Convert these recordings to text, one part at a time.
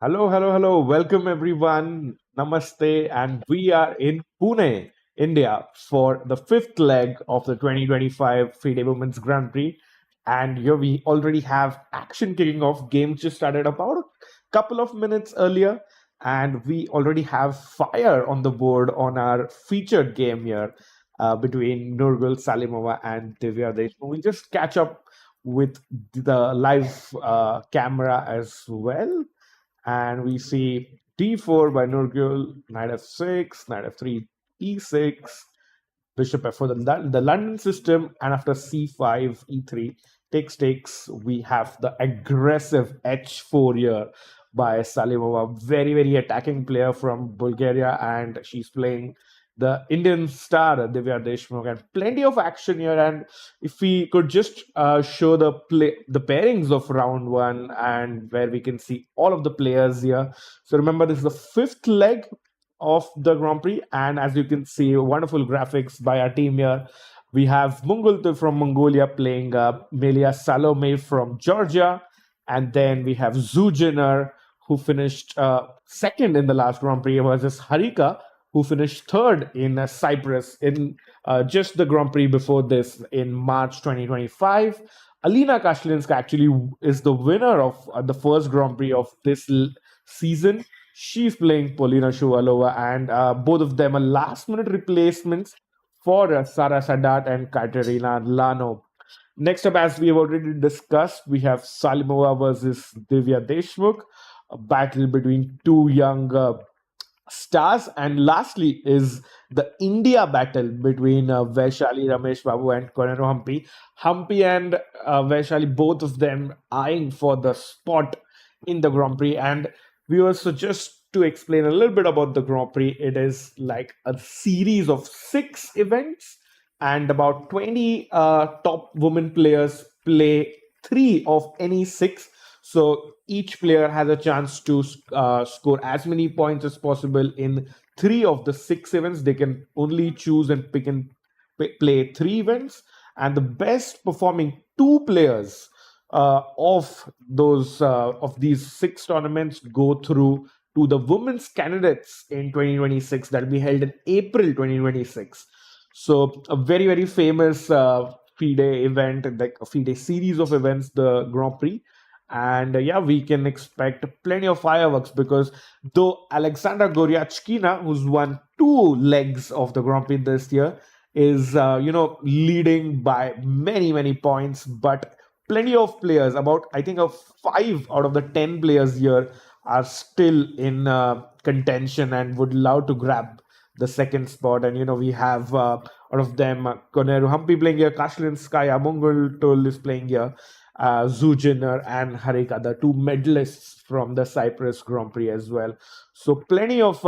Hello, hello, hello. Welcome everyone. Namaste. And we are in Pune, India for the fifth leg of the 2025 FIDE Women's Grand Prix. And here we already have action kicking off. Games just started about a couple of minutes earlier. And we already have fire on the board on our featured game here between Nurgul Salimova and Divya Deshmukh. We'll just catch up with the live camera as well, and we see d4 by Nurgul, knight f6, knight f3, e6, bishop f4, the London system, and after c5, e3, takes, we have the aggressive h4 here by Salimova. Very, very attacking player from Bulgaria, and she's playing the Indian star Divya Deshmukh, and plenty of action here. And if we could just show the pairings of round one, and where we can see all of the players here. So remember, this is the fifth leg of the Grand Prix, and as you can see, wonderful graphics by our team here. We have Munguntuul from Mongolia playing Melia Salome from Georgia, and then we have Zujiner, who finished second in the last Grand Prix, versus Harika, who finished third in Cyprus in just the Grand Prix before this in March 2025. Alina Kashlinskaya actually is the winner of the first Grand Prix of this season. She's playing Polina Shuvalova, and both of them are last minute replacements for Sara Sadat and Katerina Lano. Next up, as we have already discussed, we have Salimova versus Divya Deshmukh, a battle between two young stars. And lastly is the India battle between Vaishali Ramesh Babu and Koneru Humpy. Humpy and Vaishali, both of them eyeing for the spot in the Grand Prix. And viewers, so just to explain a little bit about the Grand Prix, it is like a series of 6 events, and about 20 top women players play 3 of any 6. So each player has a chance to score as many points as possible in 3 of the 6 events. They can only choose and pick and play 3 events, and the best performing 2 players of these 6 tournaments go through to the women's candidates in 2026, that will be held in April 2026. So a very, very famous FIDE event, like a FIDE series of events, the Grand Prix. And yeah, we can expect plenty of fireworks, because though Alexandra Goryachkina, who's won 2 legs of the Grand Prix this year, is leading by many, many points, but plenty of players, about I think of 5 out of the 10 players here, are still in contention and would love to grab the second spot. And we have out of them, Koneru Humpy playing here, Kashlinskaya, Munguntuul is playing here, Zujiner and Harika, the 2 medalists from the Cyprus Grand Prix as well. So plenty of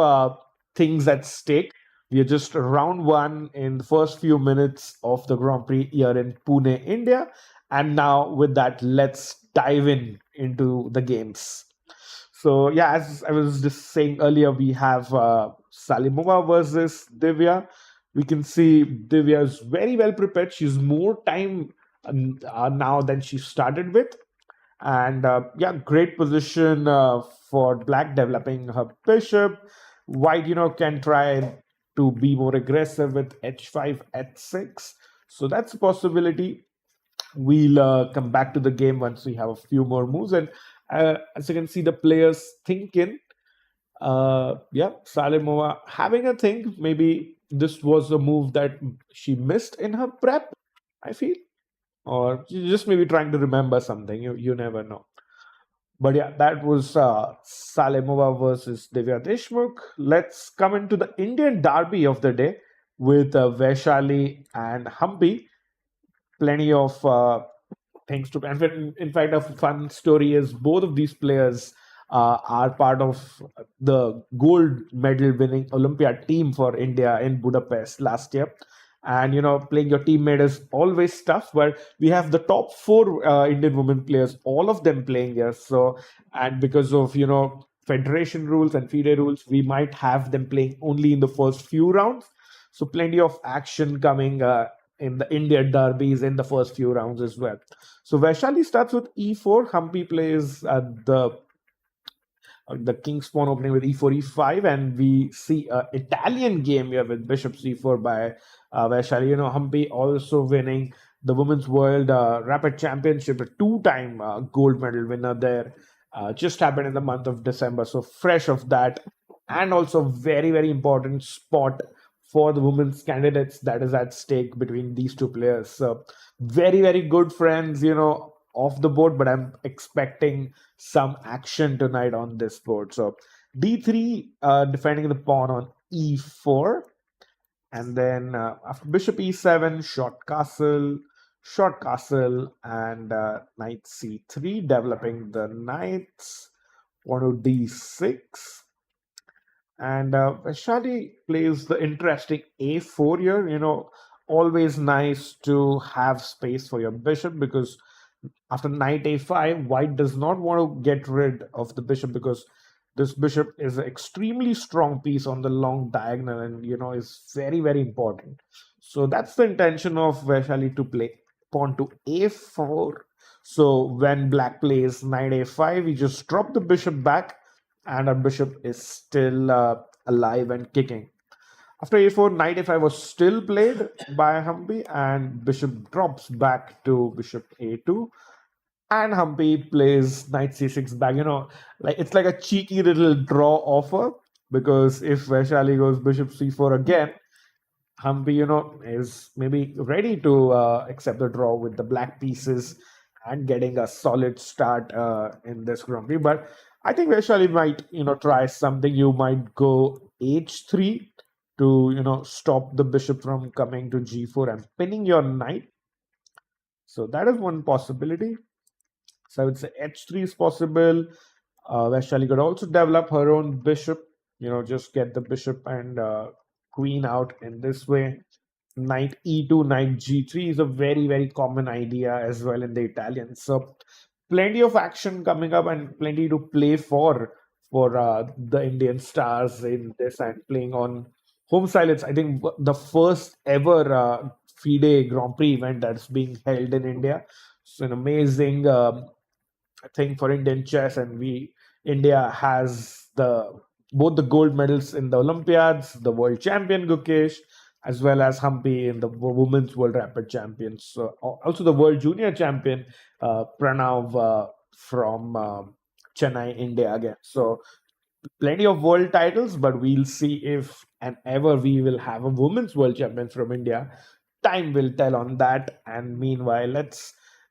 things at stake. We are just round one in the first few minutes of the Grand Prix here in Pune, India. And now with that, let's dive into the games. So yeah, as I was just saying earlier, we have Salimova versus Divya. We can see Divya is very well prepared. She's more time now than she started with. And yeah, great position for black, developing her bishop. White, can try to be more aggressive with h5, h6. So that's a possibility. We'll come back to the game once we have a few more moves. And as you can see, the players thinking, yeah, Salimova having a think. Maybe this was a move that she missed in her prep, I feel. Or just maybe trying to remember something. You never know. But yeah, that was Salimova versus Divya Deshmukh. Let's come into the Indian derby of the day with Vaishali and Humpy. Plenty of things to. In fact, a fun story is both of these players are part of the gold medal winning Olympiad team for India in Budapest last year. And playing your teammate is always tough, but we have the top 4 Indian women players, all of them playing here. So, and because of federation rules and FIDE rules, we might have them playing only in the first few rounds. So plenty of action coming in the Indian derbies in the first few rounds as well. So Vaishali starts with e4. Humpy plays the the king's pawn opening with e4, e5, and we see an Italian game here with bishop c4 by Vaishali. Humpy also winning the Women's World Rapid Championship, a two-time gold medal winner there. Just happened in the month of December, so fresh of that, and also very, very important spot for the women's candidates that is at stake between these two players. So very, very good friends, off the board, but I'm expecting some action tonight on this board. So d3, defending the pawn on e4, and then after bishop e7, short castle, and knight c3, developing the knights. Pawn to d6. And Vaishali plays the interesting a4 here. Always nice to have space for your bishop, because after knight a5, white does not want to get rid of the bishop, because this bishop is an extremely strong piece on the long diagonal, and is very, very important. So that's the intention of Vaishali, to play pawn to a4. So when black plays knight a5, we just drop the bishop back, and our bishop is still alive and kicking. After a4, knight a5 was still played by Humpy, and bishop drops back to bishop a2. And Humpy plays knight c6 back. Like it's like a cheeky little draw offer, because if Vaishali goes bishop c4 again, Humpy, is maybe ready to accept the draw with the black pieces and getting a solid start in this Grand Prix. But I think Vaishali might, try something. You might go h3 to, stop the bishop from coming to g4 and pinning your knight. So that is one possibility. So I would say h3 is possible. Vaishali could also develop her own bishop, just get the bishop and queen out in this way. Knight e2, knight g3 is a very, very common idea as well in the Italian. So plenty of action coming up, and plenty to play for the Indian stars in this, and playing on home silence. I think the first ever FIDE Grand Prix event that's being held in India. It's an amazing thing for Indian chess, and India has both the gold medals in the Olympiads, the world champion Gukesh, as well as Humpy in the women's world rapid champions. So also the world junior champion Pranav from Chennai, India again. So plenty of world titles, but we'll see if and ever we will have a women's world champion from India. Time will tell on that. And meanwhile,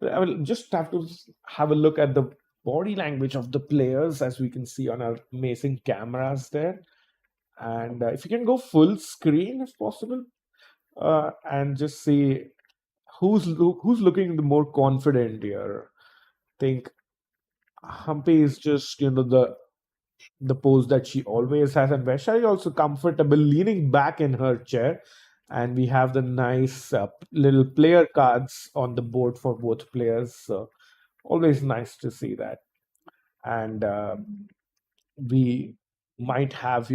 I will just have to have a look at the body language of the players, as we can see on our amazing cameras there. And if you can go full screen if possible, and just see who's looking the more confident here. I think Humpy is just the pose that she always has, and Vaishali is also comfortable leaning back in her chair. And we have the nice little player cards on the board for both players. So always nice to see that. And we might have,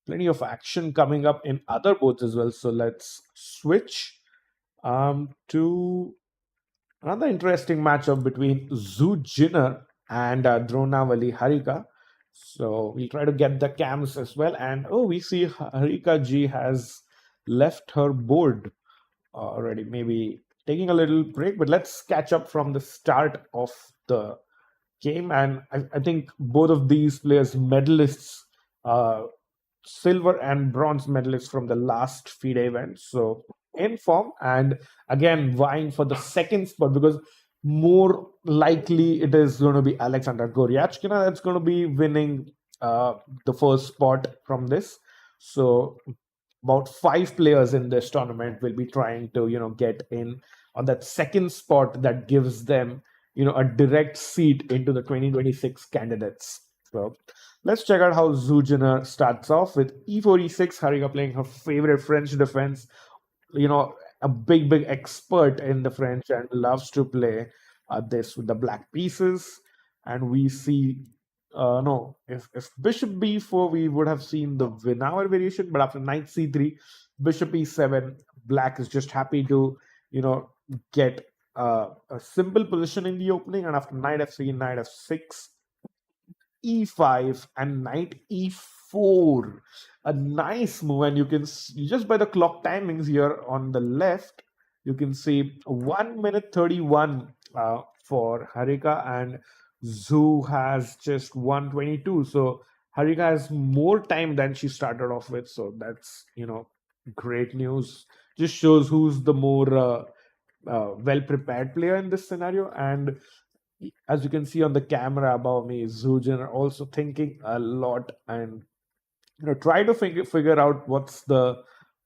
plenty of action coming up in other boards as well. So let's switch to another interesting matchup between Zhu Jinner and Dronavali Harika. So we'll try to get the cams as well. And we see Harika ji has left her board already, maybe taking a little break. But let's catch up from the start of the game. And I think both of these players, medalists, silver and bronze medalists from the last FIDE event. So in form, and again vying for the second spot, because more likely it is going to be Alexander Goryachkina that's going to be winning the first spot from this. So about 5 players in this tournament will be trying to get in on that second spot that gives them a direct seat into the 2026 candidates. So let's check out how Zhu Jinner starts off with e4, e6. Harika playing her favorite French defense. A big expert in the French, and loves to play this with the black pieces. And we see, no, if bishop b4, we would have seen the Winawer variation, but after knight c3, bishop e7, black is just happy to, get a simple position in the opening. And after knight f3, knight f6, e5 and knight e4. A nice move, and you can just by the clock timings here on the left, you can see 1 minute 31 for Harika, and Zoo has just 122. So Harika has more time than she started off with. So that's great news. Just shows who's the more well prepared player in this scenario. And as you can see on the camera above me, Zujin are also thinking a lot and try to figure out what's the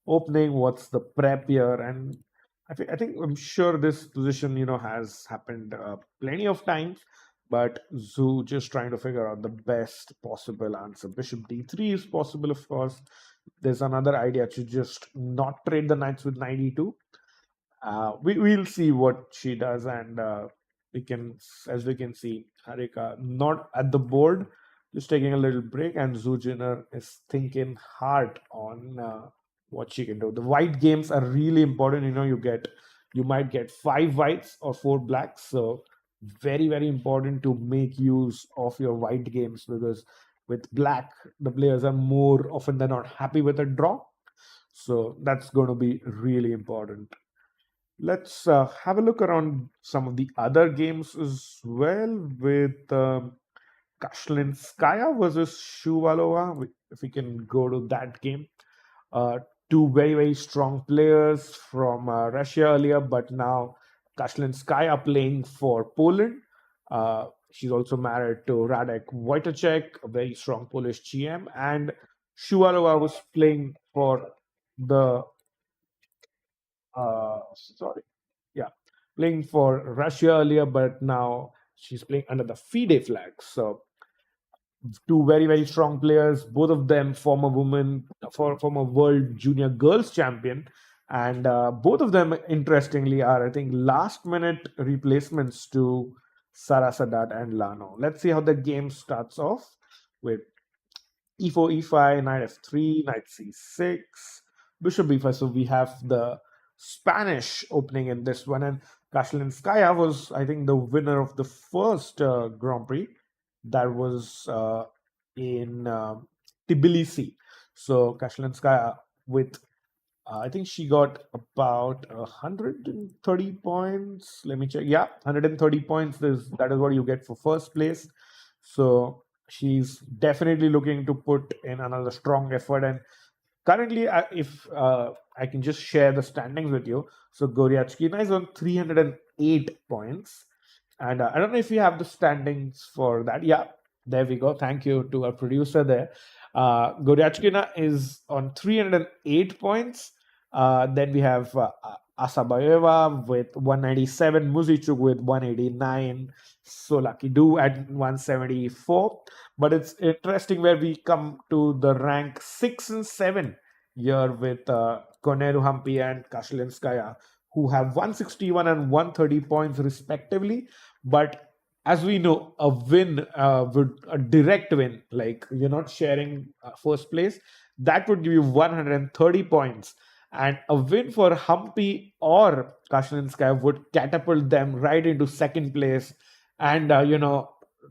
opening, what's the prep here. And I think I'm sure this position has happened plenty of times, but Zoo just trying to figure out the best possible answer. Bishop d3 is possible, of course. There's another idea to just not trade the knights with knight e2. We'll see what she does, and we can, as we can see, Harika not at the board, just taking a little break, and Zujiner is thinking hard on what she can do. The white games are really important. You might get 5 whites or 4 blacks, so very very important to make use of your white games, because with black the players are more often than not happy with a draw. So that's going to be really important. Let's have a look around some of the other games as well, with Kashlinskaya versus Shuvalova. If we can go to that game. Uh, Two very, very strong players from Russia earlier, but now Kashlinskaya playing for Poland. She's also married to Radek Wojtacek, a very strong Polish GM, and Shuvalova was playing for the sorry, yeah, playing for Russia earlier, but now she's playing under the FIDE flag. So two very very strong players, both of them former women, former world junior girls champion, and both of them interestingly are, I think, last minute replacements to Sara Sadat and Lano. Let's see how the game starts off with e4, e5, knight f3, knight c6, bishop b5. So we have the Spanish opening in this one, and Kashlinskaya was, I think, the winner of the first Grand Prix that was in Tbilisi. So Kashlinskaya with I think she got about 130 points. Let me check. Yeah, 130 points. That is what you get for first place. So she's definitely looking to put in another strong effort. And currently, if I can just share the standings with you. So Goryachkina is on 308 points. And I don't know if you have the standings for that. Yeah, there we go. Thank you to our producer there. Goryachkina is on 308 points. Then we have Asabayeva with 197, Muzichuk with 189, Solakidu at 174. But it's interesting where we come to the rank 6 and 7 here with Koneru, Humpy, and Kashlinskaya, who have 161 and 130 points respectively. But as we know, a win would a direct win, like you're not sharing first place, that would give you 130 points. And a win for Humpy or Kashlinskaya would catapult them right into second place. And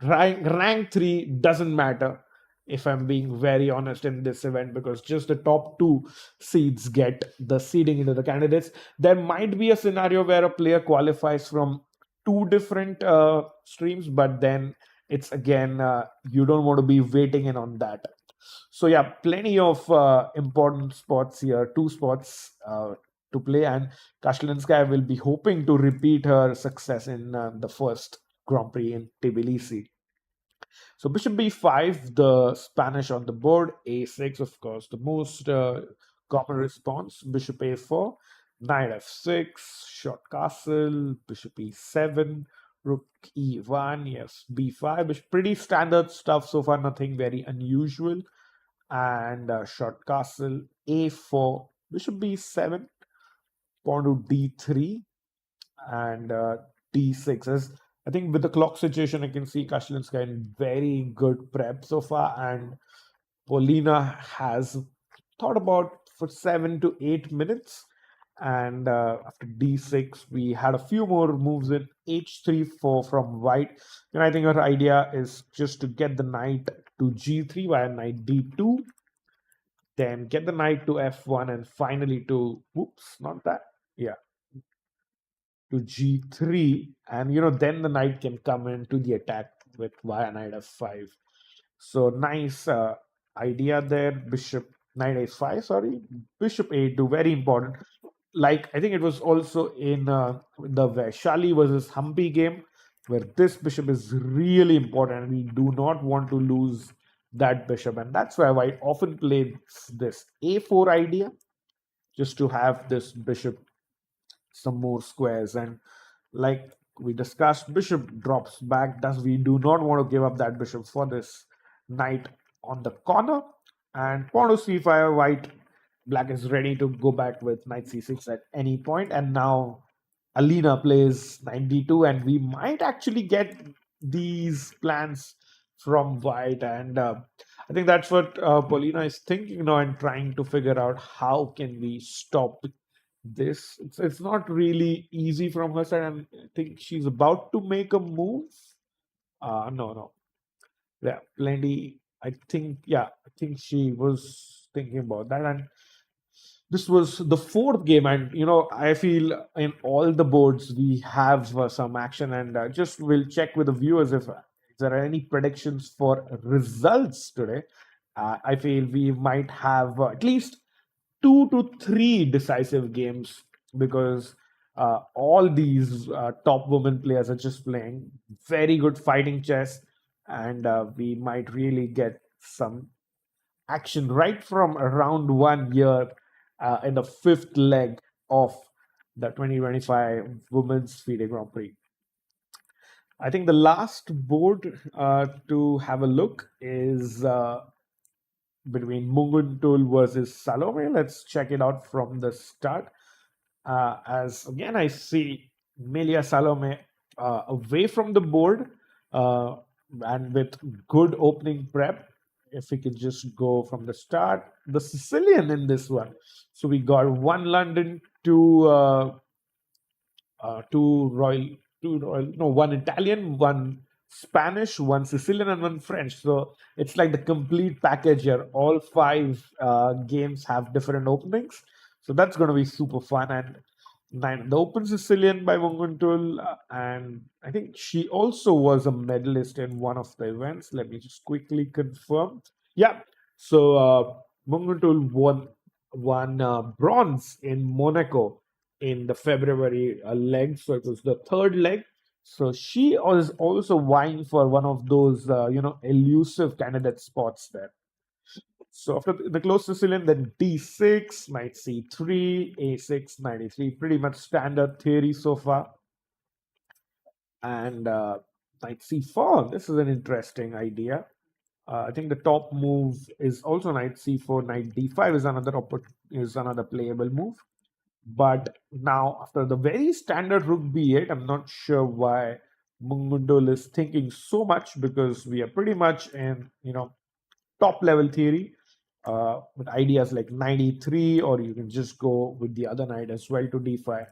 rank 3 doesn't matter, if I'm being very honest, in this event, because just the top two seeds get the seeding into the candidates. There might be a scenario where a player qualifies from two different streams, but then it's again, you don't want to be waiting in on that. So yeah, plenty of important spots here, two spots to play, and Kashlinskaya will be hoping to repeat her success in the first Grand Prix in Tbilisi. So bishop b5, the Spanish on the board. A6, of course, the most common response. Bishop a4, knight f6, short castle, bishop e7, rook e1, yes, b5. Pretty standard stuff so far, nothing very unusual. And short castle a4, bishop b7, pawn to d3, and d6. As I think with the clock situation, I can see Kashlinskaya in very good prep so far, and Polina has thought about for 7 to 8 minutes, And after d6, we had a few more moves in h3 4 from white. And I think our idea is just to get the knight to g3 via knight d2, then get the knight to f1, and finally to, whoops, not that, yeah, to g3. And then the knight can come into the attack with via knight f5. So nice idea there. Bishop knight h5, sorry, bishop a2, very important. Like, I think it was also in the Vaishali versus Humpy game, where this bishop is really important. We do not want to lose that bishop, and that's why White often plays this a4 idea, just to have this bishop some more squares. And like we discussed, bishop drops back. Thus, we do not want to give up that bishop for this knight on the corner. And pawn to c5, white, black is ready to go back with knight c6 at any point. And now Alina plays knight d2, and we might actually get these plans from white. And I think that's what Paulina is thinking now and trying to figure out how can we stop this. It's not really easy from her side, and I think she's about to make a move. No, no, yeah, plenty. I think she was thinking about that, and this was the fourth game. And I feel in all the boards we have some action, and just will check with the viewers if there are any predictions for results today. I feel we might have at least 2 to 3 decisive games, because all these top women players are just playing very good fighting chess, and we might really get some action right from round 1 year in the fifth leg of the 2025 Women's FIDE Grand Prix. I think the last board to have a look is between Munguntuul versus Salome. Let's check it out from the start. As again, I see Melia Salome away from the board, uh, and with good opening prep. If we could just go from the start, the Sicilian in this one. So we got one London, no, one Italian, one Spanish, one Sicilian, and one French. So it's like the complete package here. All five games have different openings. So that's going to be super fun. And the Open Sicilian by Munguntuul, and I think she also was a medalist in one of the events. Let me just quickly confirm. Yeah. So Munguntuul won bronze in Monaco in the February leg. So it was the third leg. So she was also vying for one of those, elusive candidate spots there. So after the close Sicilian, then d6, knight c3, a6, knight e3, pretty much standard theory so far. And knight c4, this is an interesting idea. I think the top move is also knight c4, knight d5 is another playable move. But now, after the very standard rook b8, I'm not sure why Munguntuul is thinking so much, because we are pretty much in top level theory with ideas like knight e3, or you can just go with the other knight as well to d5.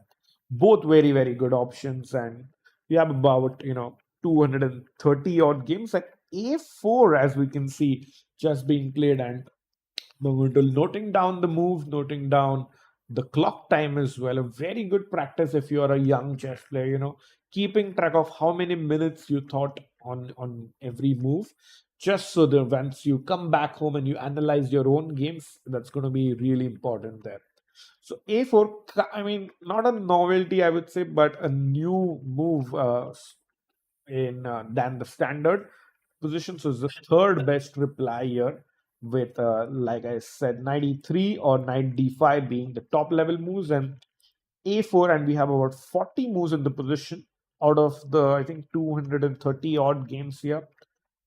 Both very, very good options. And we have about 230 odd games at a4, as we can see, just being played. And Munguntuul noting down the move, noting down the clock time as well. A very good practice if you are a young chess player, keeping track of how many minutes you thought on every move, just so that once you come back home and you analyze your own games, that's going to be really important there. So a4, I mean, not a novelty, I would say, but a new move in than the standard position. So it's the third best reply here, with like I said, knight e3 or knight d5 being the top level moves, and a4, and we have about 40 moves in the position out of the, I think, 230 odd games here.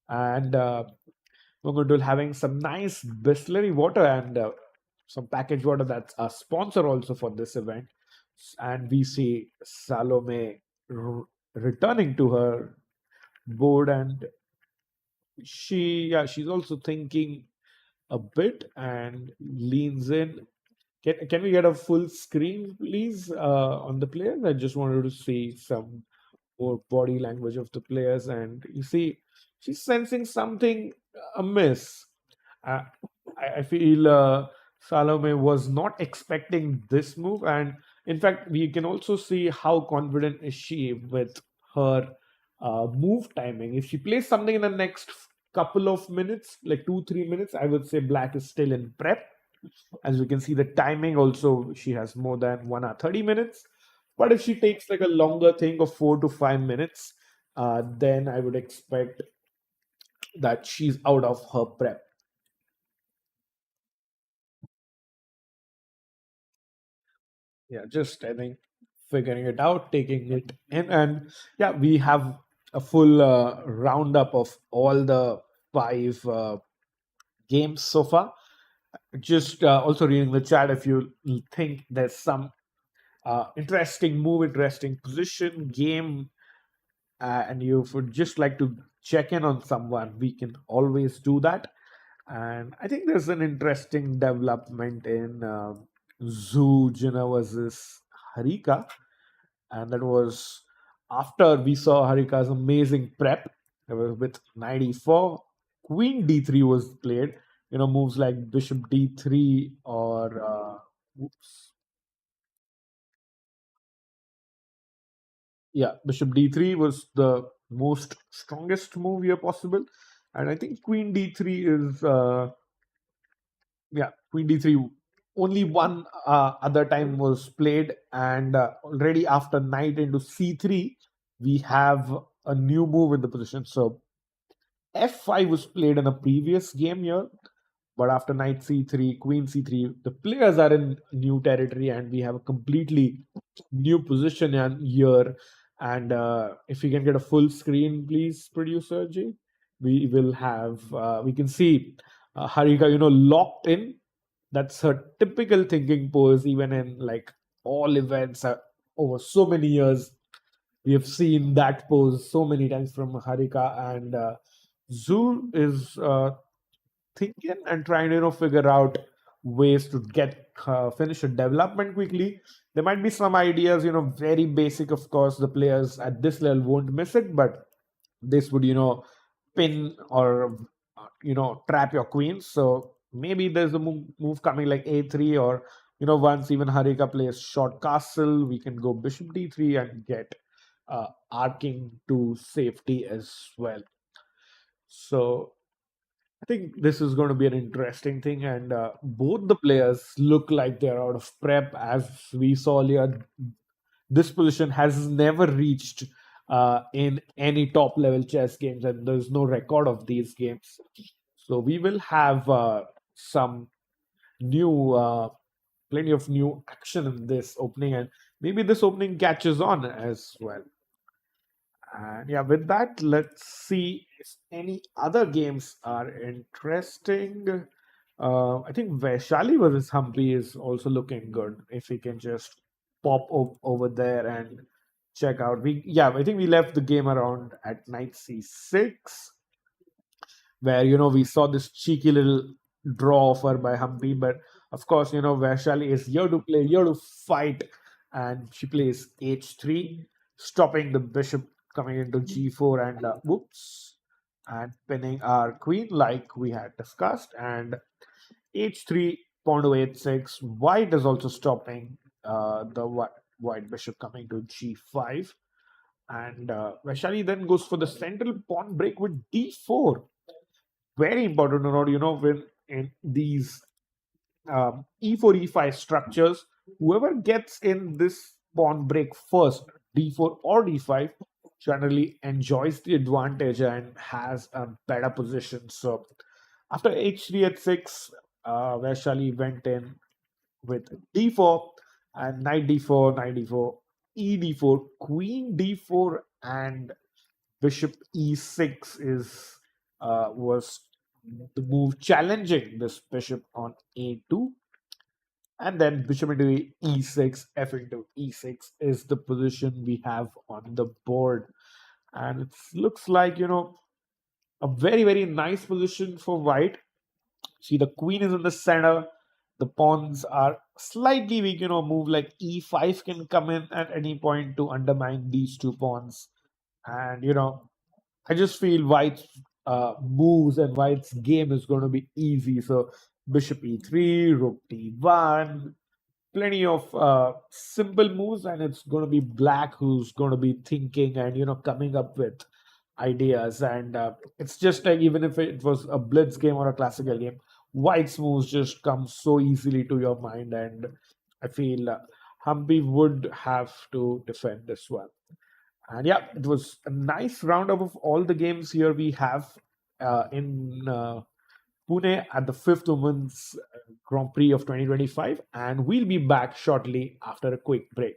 And we're going to be having some nice Bisleri water and some packaged water that's a sponsor also for this event. And we see Salome returning to her board, and she's also thinking a bit and leans in. Can we get a full screen, please, on the players? I just wanted to see some more body language of the players, and you see, she's sensing something amiss. Uh, I feel Salome was not expecting this move, and in fact, we can also see how confident is she with her move timing. If she plays something in the next couple of minutes, like 2 3 minutes, I would say Black is still in prep. As we can see, the timing also she has more than 1 hour 30 minutes. But if she takes like a longer thing of 4 to 5 minutes, then I would expect that she's out of her prep. Yeah, just I think figuring it out, taking it in, and yeah, we have a full roundup of all the five games so far. Just also reading the chat if you think there's some interesting move, interesting position, game, and you would just like to check in on someone, we can always do that. And I think there's an interesting development in Zhu Jina versus Harika, and that was after we saw Harika's amazing prep. It was with knight e4, queen d3 was played. Moves like bishop d3 or oops, yeah, bishop d3 was the most strongest move here possible, and I think queen d3 is yeah, queen d3 only one other time was played, and already after knight into c3 we have a new move in the position. So f5 was played in a previous game here, but after knight c3, queen c3, the players are in new territory, and we have a completely new position here. And if we can get a full screen, please, producer G, we will have, we can see Harika, locked in. That's her typical thinking pose, even in like all events over so many years. We have seen that pose so many times from Harika, and Zul is thinking and trying to figure out ways to get finish a development quickly. There might be some ideas, very basic. Of course, the players at this level won't miss it, but this would pin or trap your queens. So maybe there's a move coming like a3, or once even Harika plays short castle, we can go bishop d3 and get arcing to safety as well. So I think this is going to be an interesting thing, and both the players look like they're out of prep. As we saw earlier, this position has never reached in any top level chess games, and there's no record of these games. So we will have some new, plenty of new action in this opening, and maybe this opening catches on as well. And yeah, with that, let's see if any other games are interesting. I think Vaishali versus Humpy is also looking good. If we can just pop over there and check out. I think we left the game around at knight c6, where we saw this cheeky little draw offer by Humpy, but of course Vaishali is here to play, here to fight, and she plays h3, stopping the bishop coming into g4 and whoops, and pinning our queen like we had discussed, and h3 pawn to h6. White is also stopping the white bishop coming to g5, and Vaishali then goes for the central pawn break with d4. Very important to note, when in these e4 e5 structures, whoever gets in this pawn break first, d4 or d5, generally enjoys the advantage and has a better position. So after h3 at 6, Vaishali went in with d4 and knight d4, knight d4, e d4, queen d4, and bishop e6 is was the move challenging this bishop on a2, and then bishop into e6, f into e6 is the position we have on the board, and it looks like a very very nice position for white. See, the queen is in the center, the pawns are slightly weak, move like e5 can come in at any point to undermine these two pawns. And I just feel White's moves and White's game is going to be easy. So bishop e3, rook d1, plenty of simple moves, and it's going to be Black who's going to be thinking and coming up with ideas. And it's just like even if it was a blitz game or a classical game, White's moves just come so easily to your mind, and I feel Humpy would have to defend this one. And yeah, it was a nice roundup of all the games here we have in Pune at the fifth Women's Grand Prix of 2025. And we'll be back shortly after a quick break.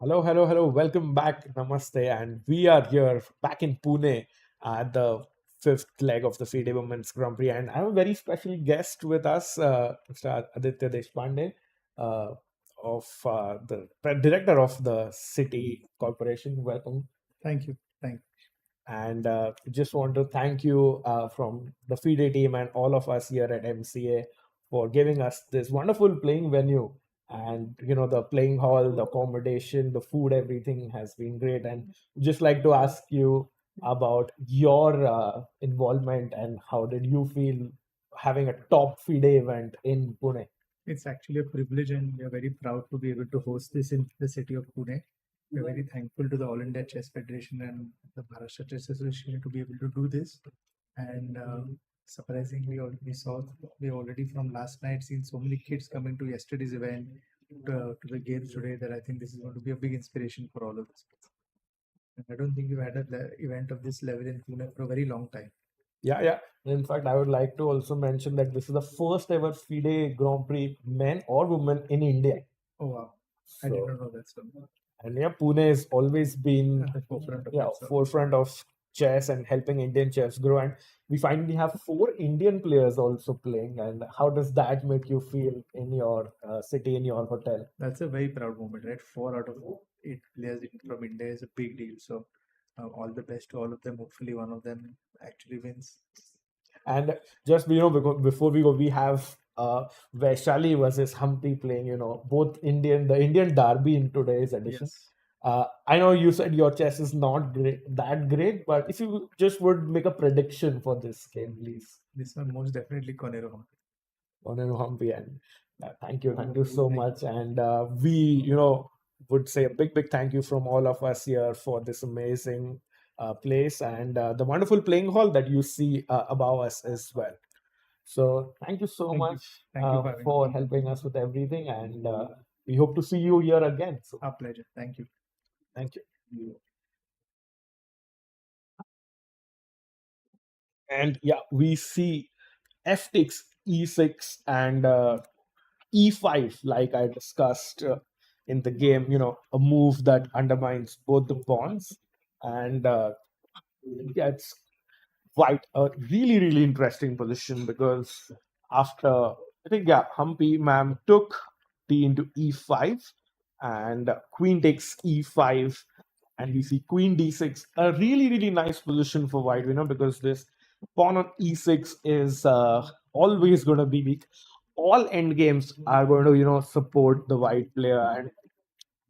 Hello, hello, hello. Welcome back. Namaste. And we are here back in Pune at the fifth leg of the FIDE Women's Grand Prix. And I have a very special guest with us, Mr. Aditya Deshpande, uh, of the director of the City Corporation. Welcome. Thank you. Thank And just want to thank you from the FIDE team and all of us here at MCA for giving us this wonderful playing venue. And the playing hall, the accommodation, the food, everything has been great. And just like to ask you about your involvement and how did you feel having a top FIDE event in Pune? It's actually a privilege, and we are very proud to be able to host this in the city of Pune. We're very thankful to the All India Chess Federation and the Maharashtra Chess Association to be able to do this. And surprisingly, we already from last night seen so many kids coming to yesterday's event to the games today that I think this is going to be a big inspiration for all of us. And I don't think we've had an event of this level in Pune for a very long time. Yeah, yeah. In fact, I would like to also mention that this is the first ever FIDE Grand Prix, men or women, in India. Oh wow, I did not know that. So And yeah, Pune has always been at the forefront of yeah that. So forefront of chess and helping Indian chess grow. And we finally have 4 Indian players also playing. And how does that make you feel in your city, in your hotel? that's a very proud moment, right? 4 out of 8 players from India is a big deal. So all the best to all of them. Hopefully, one of them actually wins. And just because before we go, we have Vaishali versus Humpy playing. Both the Indian derby in today's edition. Yes. I know you said your chess is not that great, but if you just would make a prediction for this game, please. This one most definitely Koneru. Koneru Humpy, and thank you so Thank you. much. And we, would say a big thank you from all of us here for this amazing place and the wonderful playing hall that you see above us as well. So thank you so Thank you. much Thank you for having for me. helping us with everything, and we hope to see you here again. So Our pleasure. Thank you. thank you. And yeah, we see f takes e6 and e5, like I discussed in the game. A move that undermines both the pawns, and yeah, it's quite a really interesting position because after I think yeah, Humpy ma'am took d into e5 and queen takes e5, and we see queen d6, a really nice position for white, because this pawn on e6 is always going to be weak. All end games are going to support the white player, and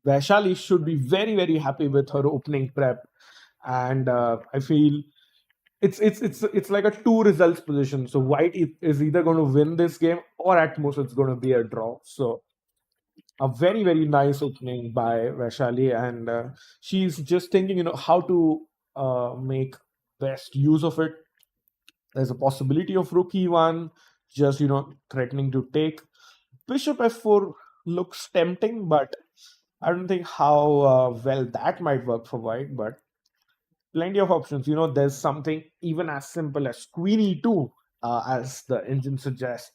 Vaishali should be very happy with her opening prep. And I feel it's like a two results position. So white is either going to win this game, or at most it's going to be a draw. So a very nice opening by Vaishali, and she's just thinking, how to make best use of it. There's a possibility of rook e1, just threatening to take. Bishop f4 looks tempting, but I don't think how well that might work for white. But plenty of options. There's something even as simple as queen e2, as the engine suggests.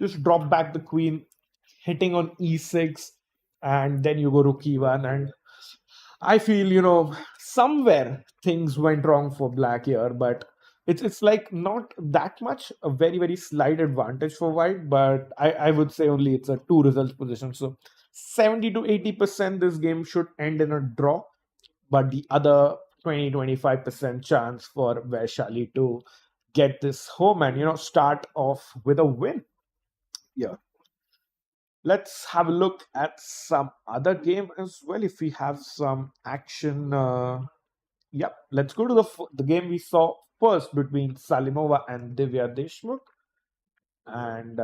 Just drop back the queen, hitting on e6, and then you go rook e1. And I feel, somewhere things went wrong for black here, but it's like not that much, a very slight advantage for white, but I would say only it's a two results position. So 70 to 80% this game should end in a draw, but the other 20-25% chance for Vaishali to get this home and start off with a win. Yeah. Let's have a look at some other game as well if we have some action. Yep, let's go to the game we saw first between Salimova and Divya Deshmukh. And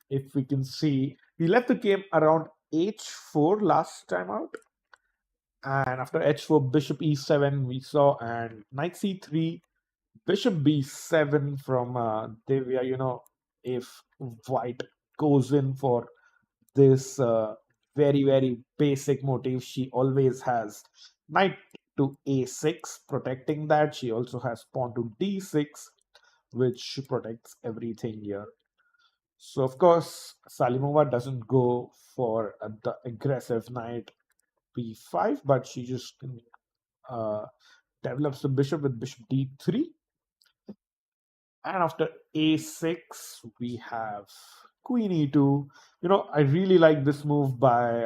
if we can see, we left the game around h4 last time out. And after h4, bishop e7 we saw, and knight c3, bishop b7 from Divya. If white goes in for this very basic motif she always has, knight to a6 protecting that. She also has pawn to d6, which protects everything here. So of course Salimova doesn't go for the aggressive knight b5, but she just uh, develops the bishop with bishop d3. And after a6, we have queen e2. I really like this move by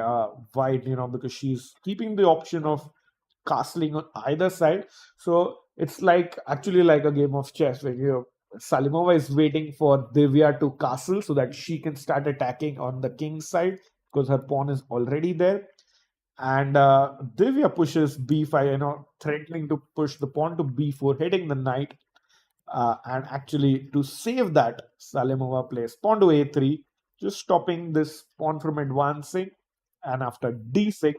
white, because she's keeping the option of castling on either side. So it's actually like a game of chess where, Salimova is waiting for Divya to castle so that she can start attacking on the king's side because her pawn is already there. And Divya pushes b5, threatening to push the pawn to b4, hitting the knight. And actually, to save that, Salimova plays pawn to a3, just stopping this pawn from advancing. And after d6,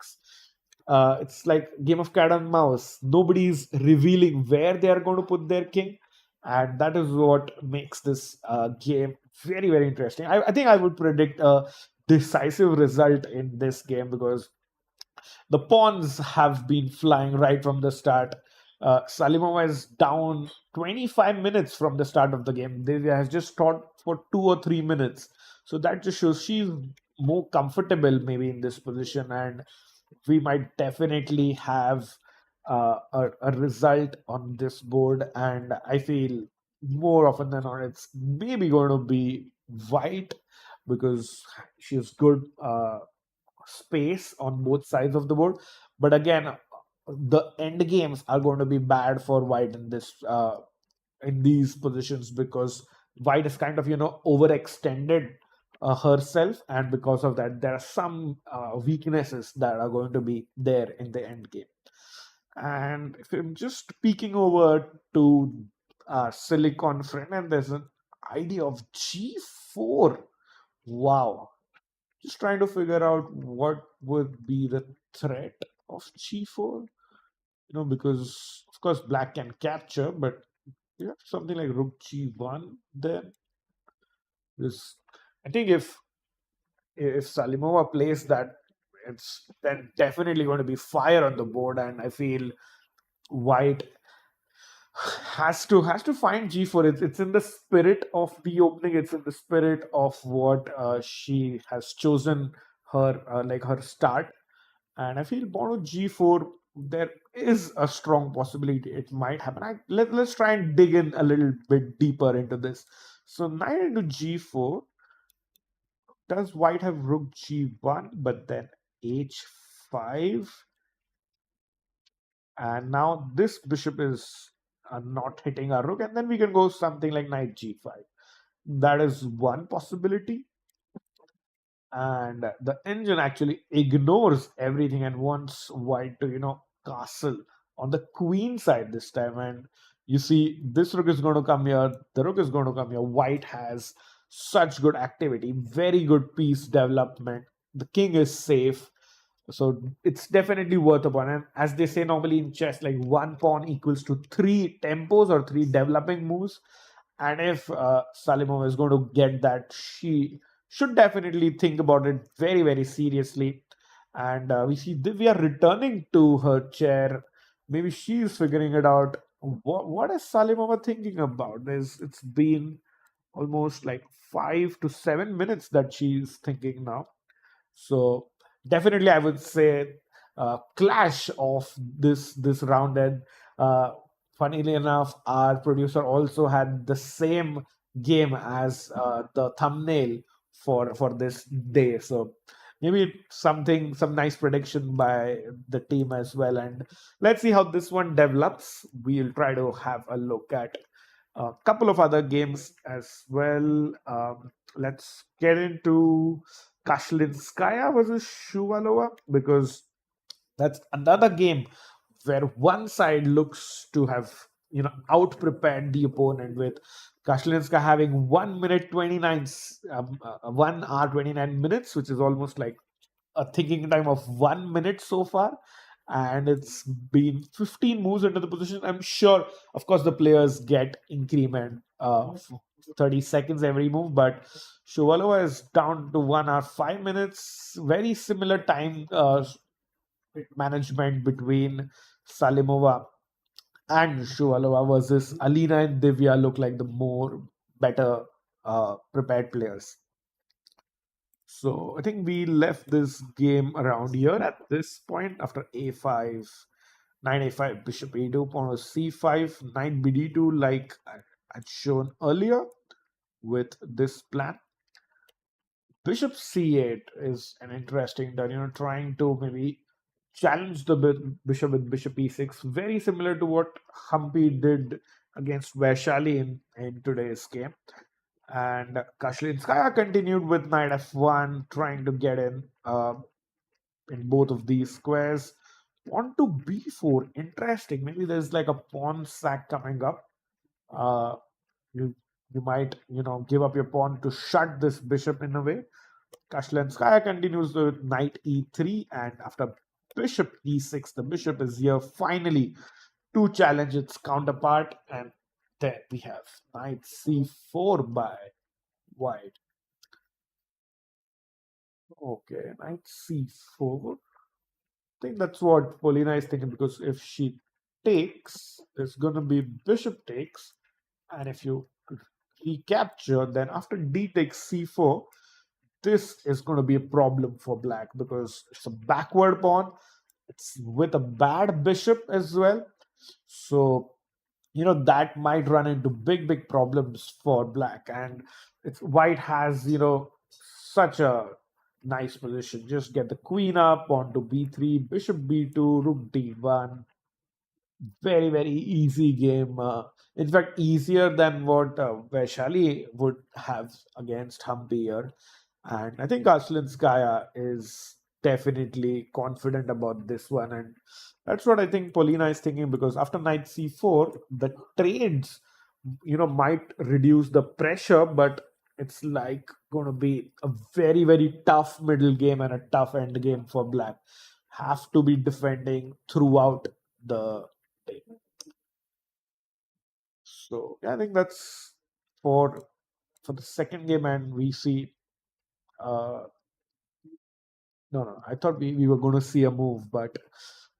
it's like game of cat and mouse. Nobody's revealing where they are going to put their king. and that is what makes this game very very interesting. I think I would predict a decisive result in this game because the pawns have been flying right from the start. Salimova is down 25 minutes from the start of the game. Divya has just stalled for 2 or 3 minutes. So that just shows she's more comfortable maybe in this position, and we might definitely have a result on this board. And I feel more often than not, it's maybe going to be white because she has good space on both sides of the board. But again, the end games are going to be bad for white in these positions because white is kind of overextended herself, and because of that, there are some weaknesses that are going to be there in the end game. And if I'm just peeking over to Silicon Friend, and there's an idea of G4. Wow, just trying to figure out what would be the threat of G4. Because of course black can capture, but you have something like Rook G1 there. This, I think if Salimova plays that, it's then definitely going to be fire on the board, and I feel white has to find G4. It's in the spirit of the opening. It's in the spirit of what she has chosen her like her start. And I feel Mono G4, there is a strong possibility it might happen. Let's try and dig in a little bit deeper into this. So knight into G4. Does white have rook G1, but then H5? And now this bishop is not hitting our rook, and then we can go something like knight G5. That is one possibility. And the engine actually ignores everything and wants white to castle on the queen side this time. And you see this rook is going to come here, the rook is going to come here. White has such good activity, very good piece development, the king is safe, so it's definitely worth a pawn. And as they say normally in chess, like one pawn equals to three tempos or three developing moves. And if Salimova is going to get that, she should definitely think about it very, very seriously. And we see Divya returning to her chair. Maybe she's figuring it out. What is Salimova thinking about? It's been almost like 5 to 7 minutes that she's thinking now. So definitely, I would say clash of this round. And uh, funnily enough, our producer also had the same game as the thumbnail for this day. So maybe some nice prediction by the team as well. And let's see how this one develops. We'll try to have a look at a couple of other games as well. Let's get into Kashlinskaya versus Shuvalova, because that's another game where one side looks to have out prepared the opponent, with Kashlinskaya having 1 minute 29 1 hour 29 minutes, which is almost like a thinking time of 1 minute so far. And it's been 15 moves into the position. I'm sure, of course, the players get increment 30 seconds every move, but Shuvalova is down to 1 hour 5 minutes. Very similar time management between Salimova and Shuvalova versus Alina and Divya look like the more better prepared players. So I think we left this game around here at this point after a5, knight a5, bishop a2, pawn c5, knight bd2, like I had shown earlier with this plan. Bishop c8 is an interesting turn, trying to maybe challenge the bishop with bishop e6, very similar to what Humpy did against Vaishali in today's game. And Kashlinskaya continued with knight f1, trying to get in both of these squares. Pawn to b4, interesting. Maybe there's like a pawn sack coming up. You you might give up your pawn to shut this bishop in a way. Kashlinskaya continues with knight e3, and after bishop e6, the bishop is here finally to challenge its counterpart. And Then we have knight c4 by white. Okay, knight c4. I think that's what Polina is thinking, because if she takes, it's gonna be bishop takes, and if you recapture, then after d takes c4, this is going to be a problem for black because it's a backward pawn. It's with a bad bishop as well. So, that might run into big problems for black. And it's white has, such a nice position. Just get the queen up onto b3, bishop b2, rook d1. Very easy game. In fact, easier than what Vaishali would have against Humpy here. And I think Kashlinskaya is definitely confident about this one. And that's what I think Polina is thinking, because after knight c4, the trades, might reduce the pressure, but it's like going to be a very tough middle game and a tough end game for black. Have to be defending throughout the day. So yeah, I think that's for for the second game, and we see. Uh, no, I thought we were going to see a move, but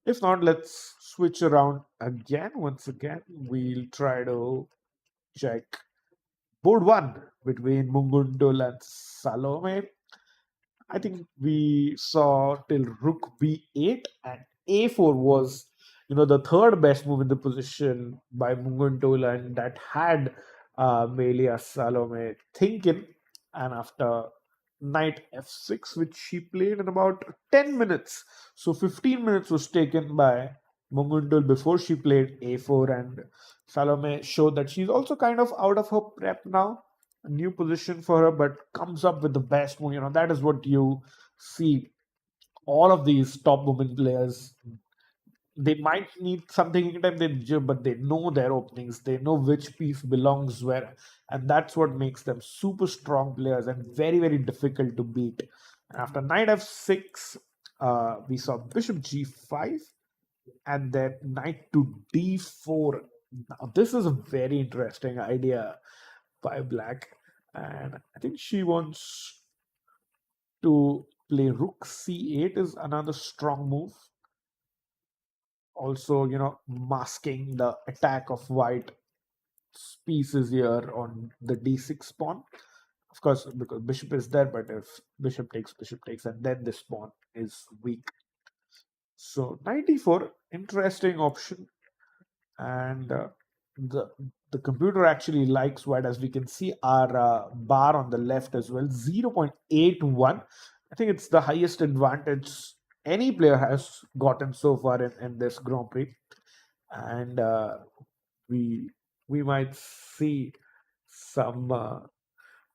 if not, let's switch around again. Once again, we'll try to check board one between Munguntuul and Salome. I think we saw till rook b8 and a4 was, the third best move in the position by Munguntuul, and that had Melia Salome thinking. And after knight f6, which she played in about 10 minutes, so 15 minutes was taken by Munguntuul before she played a4, and Salome showed that she's also kind of out of her prep now, a new position for her, but comes up with the best move. That is what you see all of these top women players. They might need something anytime but they know their openings. They know which piece belongs where, and that's what makes them super strong players and very difficult to beat. After knight f6, we saw bishop g5, and then knight to d4. Now, this is a very interesting idea by black, and I think she wants to play rook c8 is another strong move. Also, masking the attack of white pieces here on the d6 pawn. Of course, because bishop is there, but if bishop takes, and then this pawn is weak. So knight e4, interesting option, and the the computer actually likes white, as we can see our bar on the left as well, 0.81. I think it's the highest advantage any player has gotten so far in this Grand Prix, and we we might see some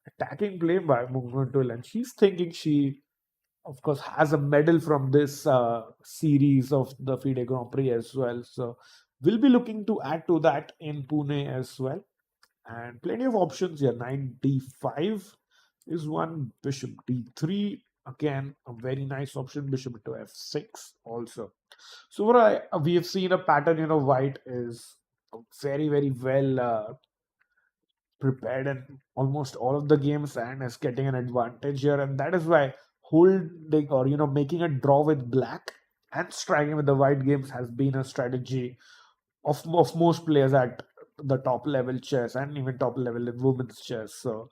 attacking play by Munguntuul, and she's thinking she, of course, has a medal from this series of the FIDE Grand Prix as well. So we'll be looking to add to that in Pune as well. And plenty of options here. Knight d5 is one. Bishop d3, again, a very nice option. Bishop to f6 also. So what we have seen a pattern. White is very well prepared in almost all of the games and is getting an advantage here, and that is why holding, or making a draw with black and striking with the white games has been a strategy of most players at the top level chess and even top level in women's chess. So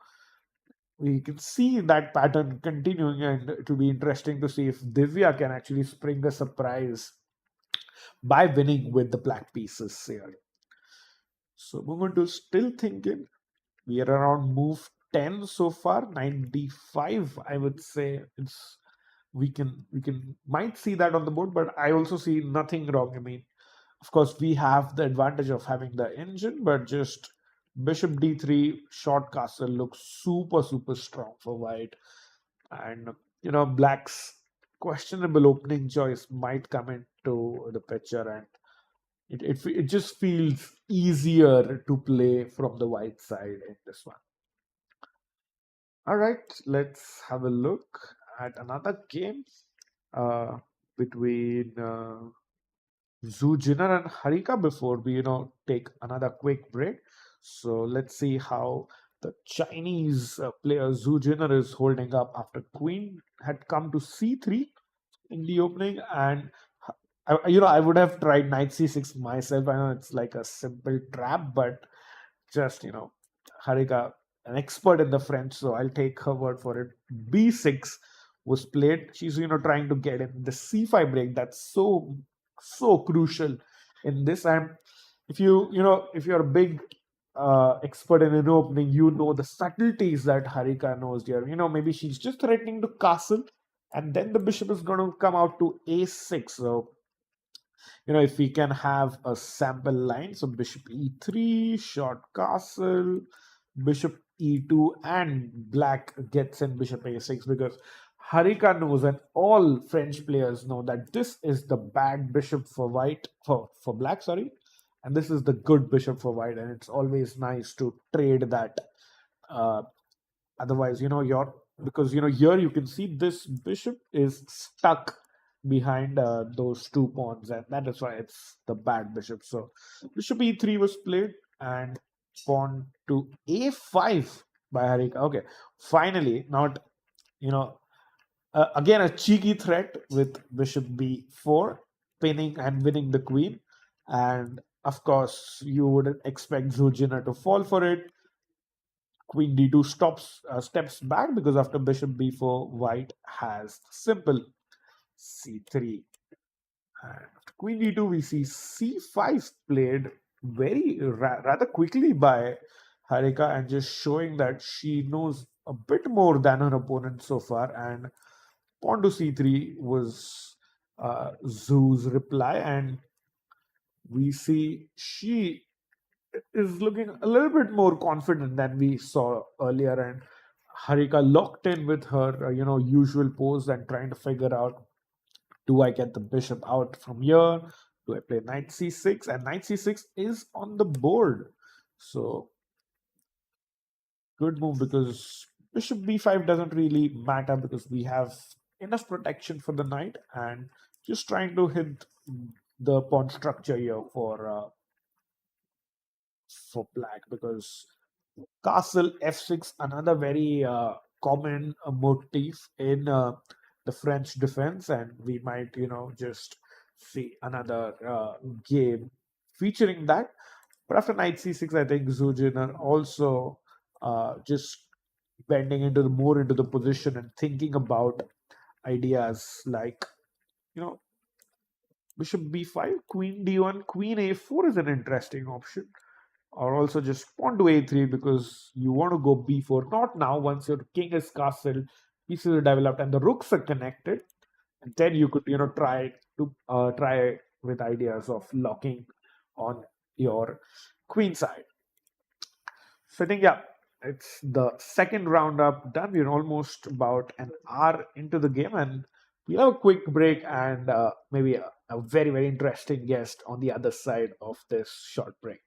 we can see that pattern continuing, and it will be interesting to see if Divya can actually spring a surprise by winning with the black pieces here. So we're going to still thinking. We are around move 10 so far. 95, I would say. It's we can might see that on the board, but I also see nothing wrong. I mean, of course, we have the advantage of having the engine, but just bishop d3 short castle looks super strong for white. And black's questionable opening choice might come into the picture, and it just feels easier to play from the white side in this one. All right, let's have a look at another game uh, between Zhu Jinner and Harika before we, take another quick break. So let's see how the Chinese player Zhu Jinner is holding up after Queen had come to C3 in the opening, and I would have tried knight c6 myself. I know it's like a simple trap, but just Harika, an expert in the French, so I'll take her word for it. B6 was played. She's trying to get in the c5 break. That's so crucial in this. And if you're a big expert in an opening, you know the subtleties that Harika knows here. Maybe she's just threatening to castle, and then the bishop is going to come out to a6. So if we can have a sample line, so bishop e3, short castle, bishop e2, and black gets in bishop a6, because Harika knows, and all French players know, that this is the bad bishop for white, for black, sorry, and this is the good bishop for white, and it's always nice to trade that. Uh, Otherwise, you're because here you can see this bishop is stuck behind those two pawns, and that is why it's the bad bishop. So bishop e3 was played, and pawn to a5 by Harika. Okay, finally, not again a cheeky threat with bishop b4, pinning and winning the queen, and of course you wouldn't expect Zhu Jinner to fall for it. Queen d2 steps back, because after bishop b4, white has simple c3. And after queen d2, we see c5 played very rather quickly by Harika, and just showing that she knows a bit more than her opponent so far. And pawn to c3 was Zhu's reply, and we see she is looking a little bit more confident than we saw earlier, and Harika locked in with her usual pose and trying to figure out, do I get the bishop out from here, do I play knight c6, and knight c6 is on the board. So good move, because bishop b5 doesn't really matter, because we have enough protection for the knight, and just trying to hit the pawn structure here for black, because castle f6, another very common motif in the French defense, and we might just see another game featuring that. But after knight c6, I think Zhu Jinner also just bending more into the position and thinking about ideas like bishop b5, queen d1, queen a4 is an interesting option, or also just pawn to a3, because you want to go b4. Not now, once your king is castled, pieces are developed, and the rooks are connected, and then you could try with ideas of locking on your queen side. So I think, yeah, it's the second round up done. We're almost about an hour into the game, and we'll have a quick break, and maybe a very, very interesting guest on the other side of this short break.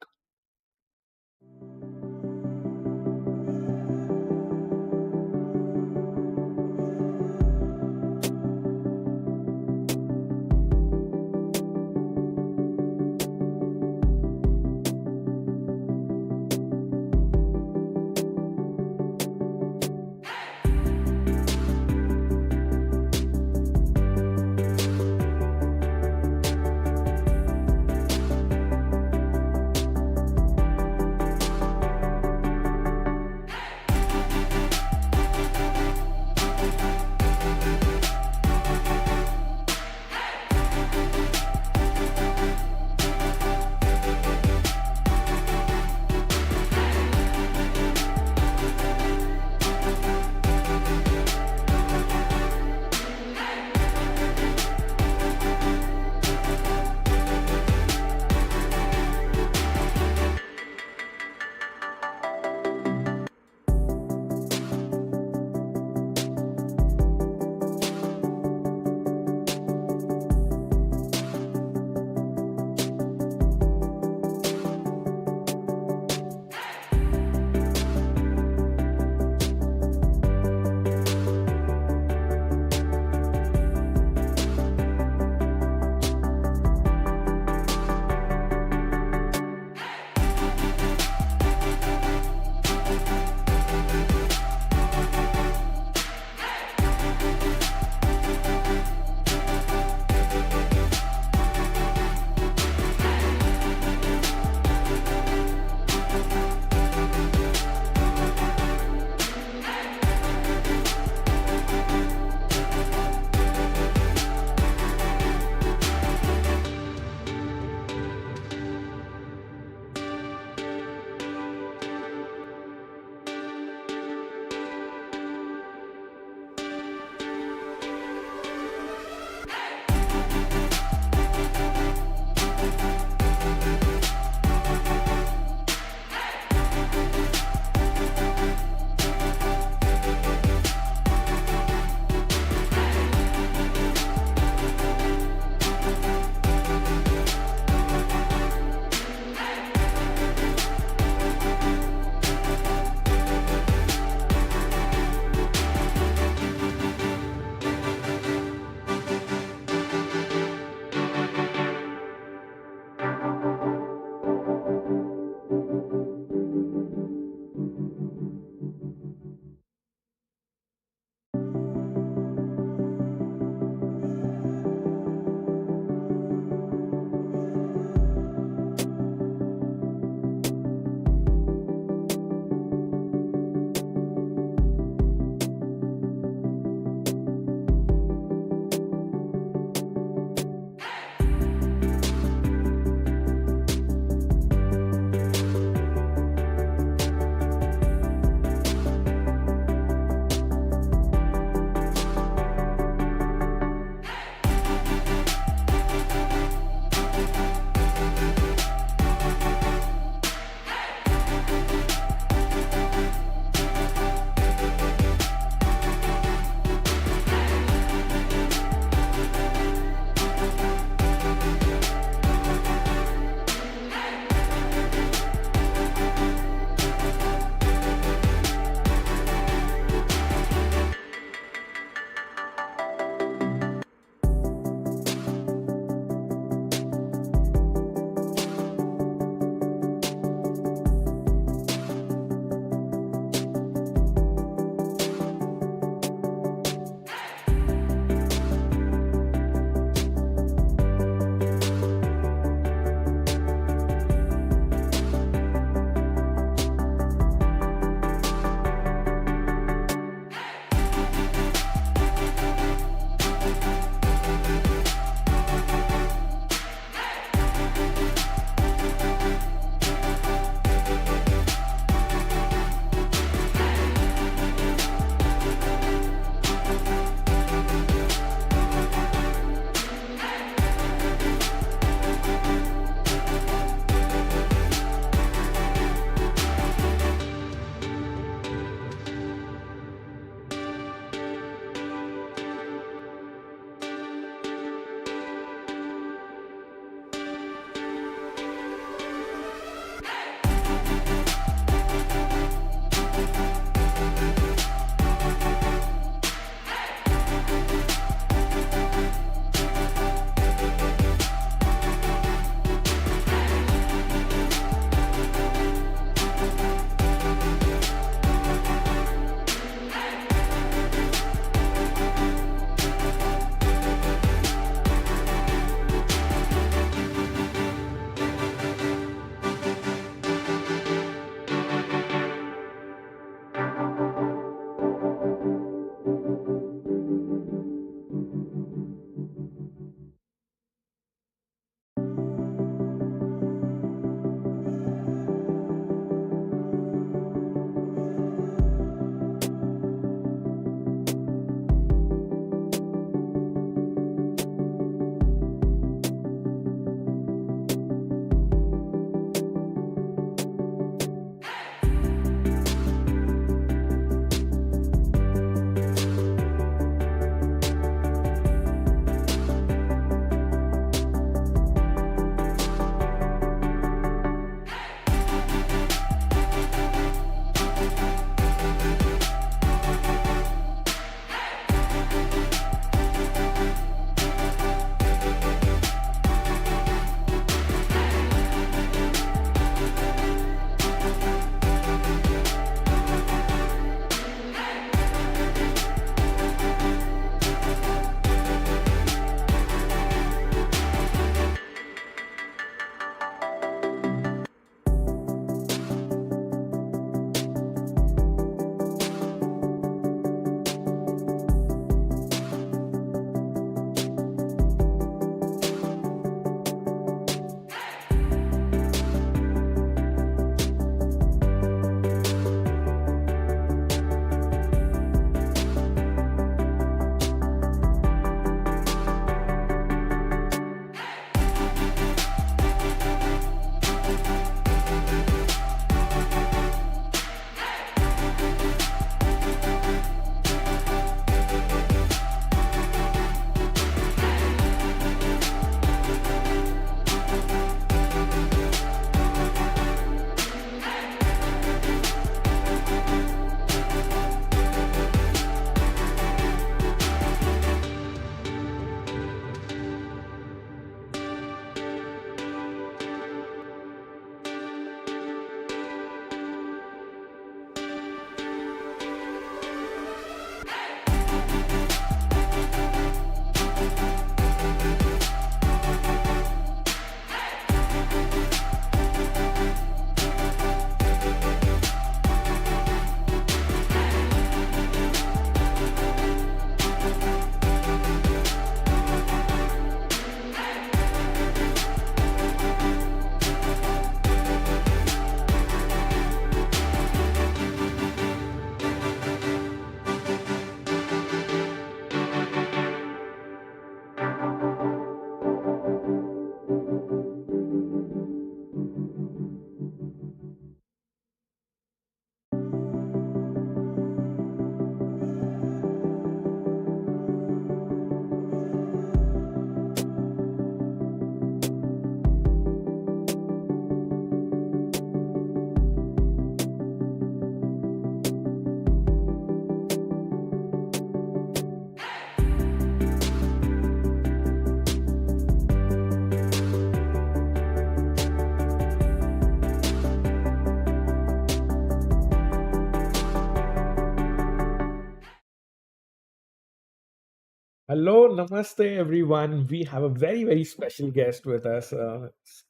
Hello, namaste, everyone. We have a very, very special guest with us,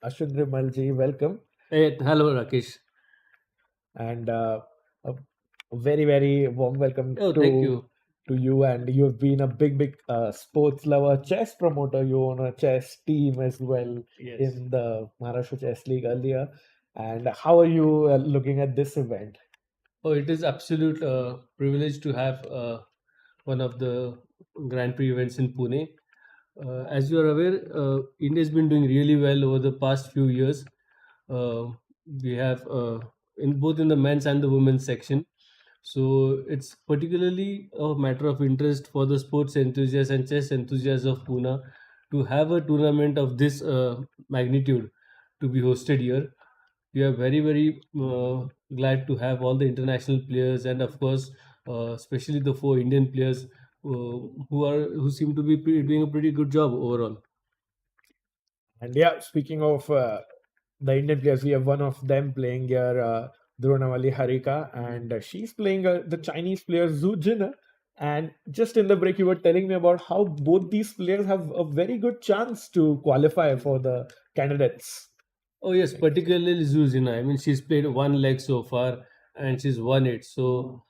Ashwin Rimalji. Welcome. Hey, hello, Rakesh. And a very, very warm welcome Oh, thank you. to you. And you've been a big, big sports lover, chess promoter. You own a chess team as well Yes. in the Maharashtra Chess League earlier. And how are you looking at this event? Oh, it is absolute privilege to have one of the Grand Prix events in Pune. As you are aware, India has been doing really well over the past few years. Uh, we have in both in the men's and the women's section. So it's particularly a matter of interest for the sports enthusiasts and chess enthusiasts of Pune to have a tournament of this magnitude to be hosted here. We are very, very glad to have all the international players and, of course, especially the four Indian players who seem to be doing a pretty good job overall. And yeah, speaking of the Indian players, we have one of them playing here, Dronawali Harika, and she's playing the Chinese player Zhu Jin. And just in the break, you were telling me about how both these players have a very good chance to qualify for the candidates. Oh yes, particularly Zuzina. I mean, she's played one leg so far and she's won it. So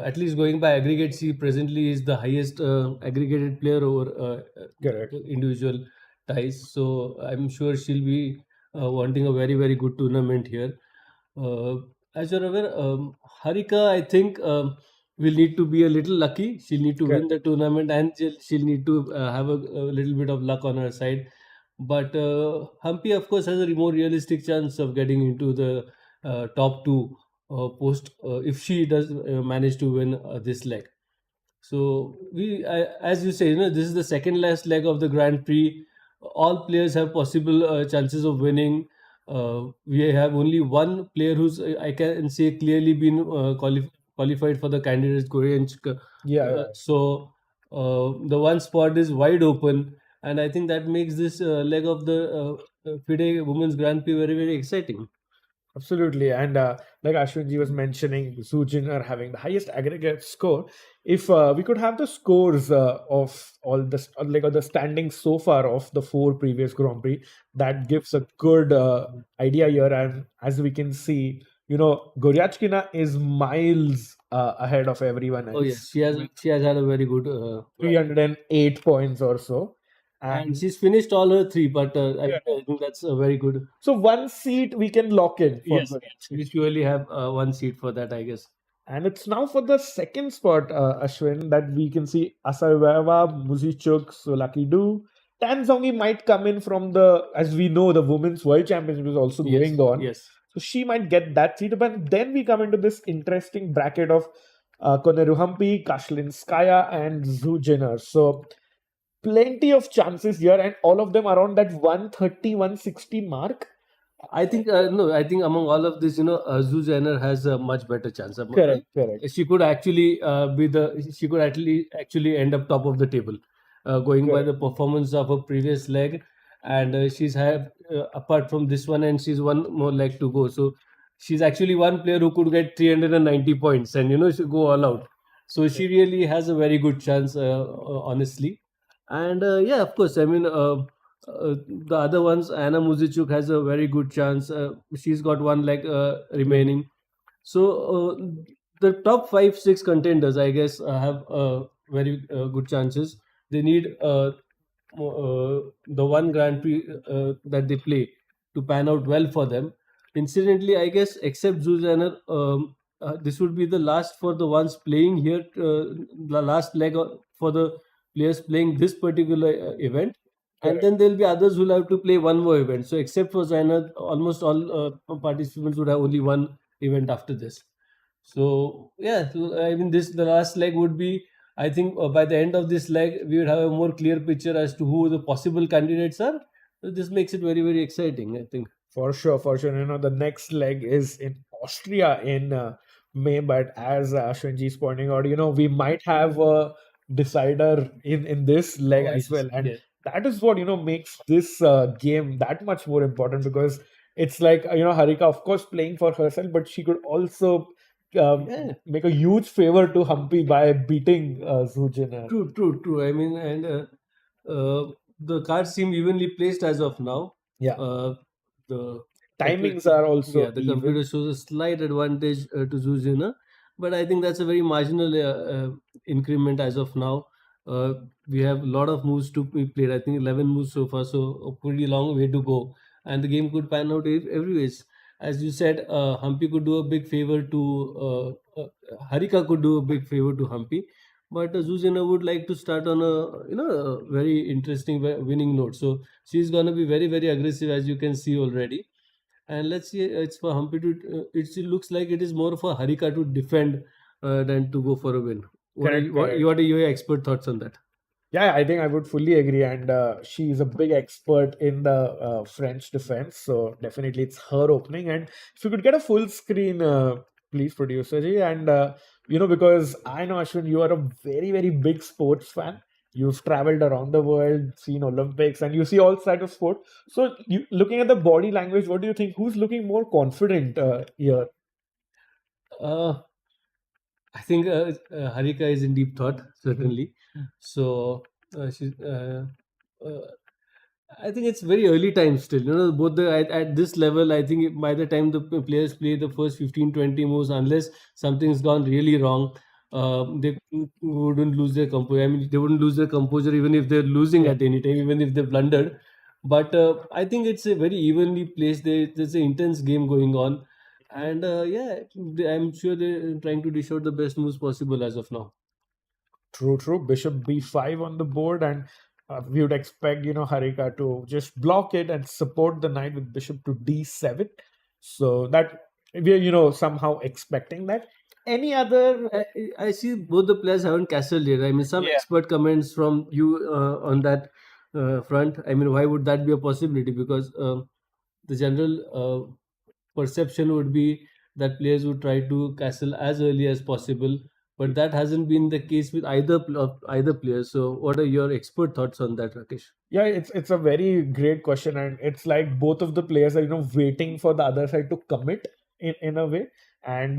at least going by aggregate, she presently is the highest aggregated player over Correct. individual ties. So I'm sure she'll be wanting a very, very good tournament here. Uh, as you're aware, Harika, I think will need to be a little lucky. She'll need to win Correct. the tournament and she'll need to have a little bit of luck on her side. But Humpy, of course, has a more realistic chance of getting into the top two post if she does manage to win this leg. So as you say, this is the second last leg of the Grand Prix. All players have possible chances of winning. We have only one player who's I can say clearly been qualified for the candidates Korean. Yeah. So the one spot is wide open, and I think that makes this leg of the FIDE Women's Grand Prix very, very exciting. Absolutely. And like Ashwinji was mentioning, Sujin are having the highest aggregate score. If we could have the scores of all the like the standings so far of the four previous Grand Prix, that gives a good idea here. And as we can see, Goryachkina is miles ahead of everyone else. Oh yes, she has had a very good 308 points or so. and she's finished all her three, but I think that's very good. So one seat we can lock in for Yes, we surely have one seat for that, I guess. And it's now for the second spot, Ashwin, that we can see Asarweva, Muzichuk, Solakidu. Tanzongi might come in from as we know, the Women's World Championship is also going on. Yes. So she might get that seat. But then we come into this interesting bracket of Koneru Humpy, Kashlinskaya, and Zhu Jinner. So plenty of chances here, and all of them around that 130, 160 mark. I think no. I think among all of this, Zhu Jenner has a much better chance. Correct. She could actually be the. She could actually end up top of the table, going by the performance of her previous leg, and she's had apart from this one, and she's one more leg to go. So she's actually one player who could get 390 points, and she go all out. So she really has a very good chance, honestly. And yeah, of course, I mean. The other ones, Anna Muzichuk has a very good chance. She's got one leg remaining. So the top 5, 6 contenders, I guess, have very good chances. They need the one Grand Prix that they play to pan out well for them. Incidentally, I guess, except Zuzana, this would be the last for the ones playing here, the last leg for the players playing this particular event. And then there'll be others who'll have to play one more event. So except for Zainab, almost all participants would have only one event after this. So yeah, I mean the last leg would be. I think by the end of this leg, we would have a more clear picture as to who the possible candidates are. So this makes it very, very exciting, I think. For sure, for sure. The next leg is in Austria in May, but as Ashwinji is pointing out, we might have a decider in this leg as well, and that is what makes this game that much more important, because it's like Harika, of course, playing for herself, but she could also Yeah. make a huge favor to Humpy by beating Zhu Jin. True. I mean, and the cards seem evenly placed as of now. Yeah, Uh, the timings are also the even. computer shows a slight advantage to Zuzina, but I think that's a very marginal increment as of now. Uh, we have a lot of moves to be played. I think 11 moves so far, so a pretty long way to go, and the game could pan out every ways. As you said, Humpy could do a big favor to Harika could do a big favor to Humpy, but Zuzina would like to start on a very interesting winning note. So she's gonna be very aggressive, as you can see already. And let's see, it's for Humpy to. It looks like it is more for Harika to defend than to go for a win. Correct, correct. What are your expert thoughts on that? Yeah, I think I would fully agree. And she is a big expert in the French defense. So definitely it's her opening. And if you could get a full screen, please, producer ji. And, because I know, Ashwin, you are a very big sports fan. You've traveled around the world, seen Olympics, and you see all sides of sport. So, looking at the body language, what do you think? Who's looking more confident here? Uh, I think Harika is in deep thought, certainly. So she's. Uh, I think it's very early time still. Both at this level, I think by the time the players play the first 15-20 moves, unless something's gone really wrong, they wouldn't lose their composure. I mean, they wouldn't lose their composure even if they're losing Yeah. at any time, even if they blundered. But I think it's a very evenly placed. There's an intense game going on, and yeah, I'm sure they're trying to dish out the best moves possible as of now. True. Bishop b5 on the board, and we would expect, Harika to just block it and support the knight with bishop to d7. So that we're, somehow expecting that. Any other? I see both the players haven't castled yet. I mean, some Yeah. expert comments from you on that front. I mean, why would that be a possibility? Because the general perception would be that players would try to castle as early as possible, but that hasn't been the case with either player. So, what are your expert thoughts on that, Rakesh? Yeah, it's a very great question, and it's like both of the players are, waiting for the other side to commit in a way. And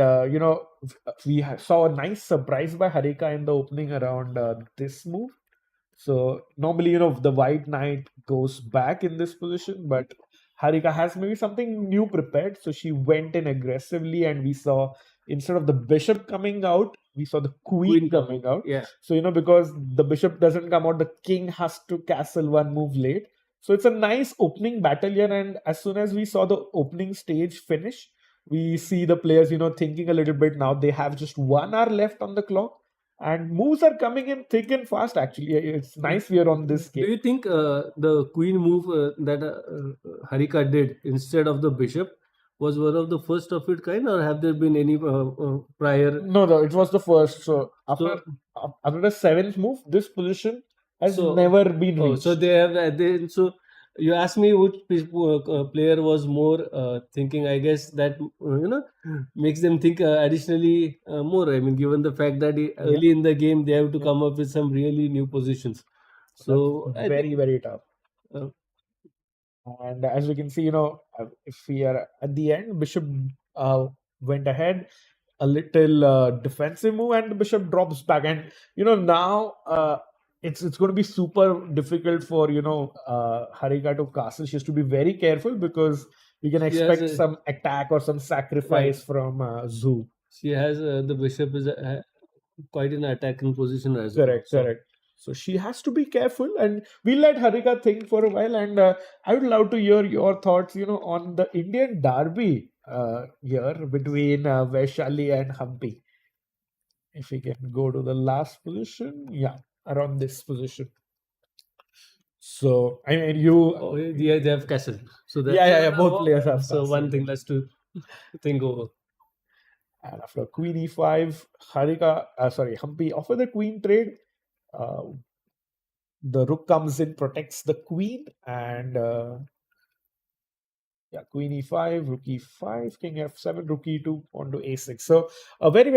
we saw a nice surprise by Harika in the opening around this move. So normally, the white knight goes back in this position, but Harika has maybe something new prepared. So she went in aggressively, and we saw, instead of the bishop coming out, we saw the queen coming out. Yeah. So, because the bishop doesn't come out, the king has to castle one move late. So it's a nice opening battle here. And as soon as we saw the opening stage finish, we see the players, thinking a little bit now. They have just 1 hour left on the clock, and moves are coming in thick and fast. Actually, it's nice we are on this Do game. you think the queen move that Harika did instead of the bishop was one of the first of its kind, or have there been any prior? No, it was the first. So So, after the seventh move, this position has So- never been reached. so they have so you asked me which player was more thinking. I guess that makes them think additionally more. I mean, given the fact that early in the game they have to come up with some really new positions. So That's very tough. Uh, And as we can see, if we are at the end, bishop went ahead, a little defensive move, and the bishop drops back. And now it's going to be super difficult for Harika to castle. She has to be very careful, because we can She has expect a- some attack or some sacrifice from Zhu. she has the bishop is quite in attacking position as well. Correct, So, correct. So she has to be careful, and we'll let Harika think for a while. And I would love to hear your thoughts, on the Indian derby here between Vaishali and Humpy. If we can go to the last position, yeah, around this position. So I mean, Oh, yeah, they have castle. So that's Yeah, both players have So castle. one thing less to think over. And after queen e5, Humpy offer the queen trade. The rook comes in, protects the queen, and queen e5, rook e5, king f7, rook e2, on to a6. So a very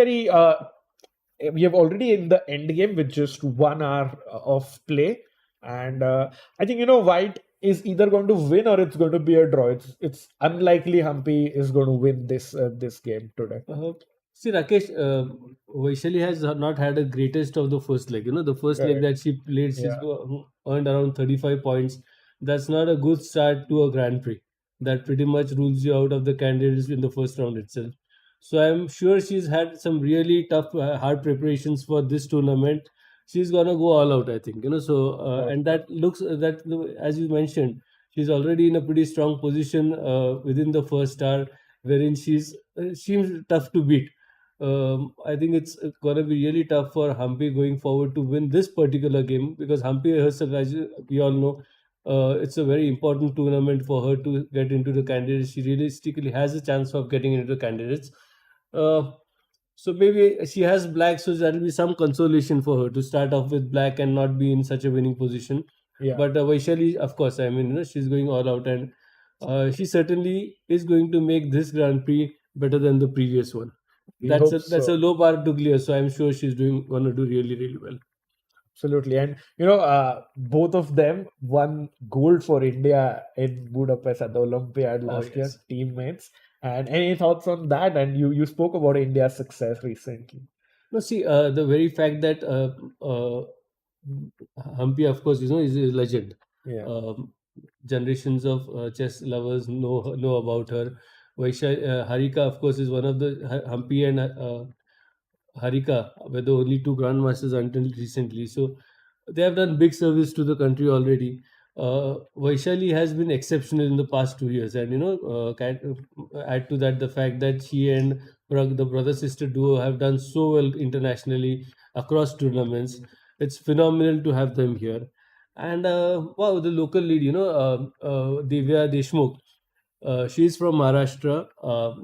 we have already in the end game with just 1 hour of play, and I think white is either going to win or it's going to be a draw. It's unlikely Humpy is going to win this game today. See, Rakesh, Vaishali has not had a greatest of the first leg. The first leg Correct. that she played, she's Yeah. earned around 35 points. That's not a good start to a Grand Prix. That pretty much rules you out of the candidates in the first round itself. So I'm sure she's had some really tough, hard preparations for this tournament. She's gonna go all out, I think. So For and sure. that looks that as you mentioned, she's already in a pretty strong position within the first star, wherein seems tough to beat. I think it's going to be really tough for Humpy going forward to win this particular game, because Humpy herself, we all know, it's a very important tournament for her to get into the candidates. She realistically has a chance of getting into the candidates. Uh, so maybe she has black, so that will be some consolation for her to start off with black and not be in such a winning position. Yeah. But Vaishali, of course, I mean, she's going all out, and she certainly is going to make this Grand Prix better than the previous one. We That's hope a so. low bar to clear, so I'm sure she's gonna do really really well. Absolutely. And both of them won gold for India in Budapest at the Olympiad Oh last year, yes. teammates. And any thoughts on that? And you spoke about India's success recently. No, see, the very fact that Humpy, of course, is a legend. Yeah. Um, Generations of chess lovers know about her. Harika, of course, is one of the Humpy and Harika were the only two grandmasters until recently. So they have done big service to the country already. Vaishali has been exceptional in the past 2 years, and add to that the fact that she and the brother sister duo have done so well internationally across tournaments. It's phenomenal to have them here. And wow, the local lead, Divya Deshmukh. She's from Maharashtra.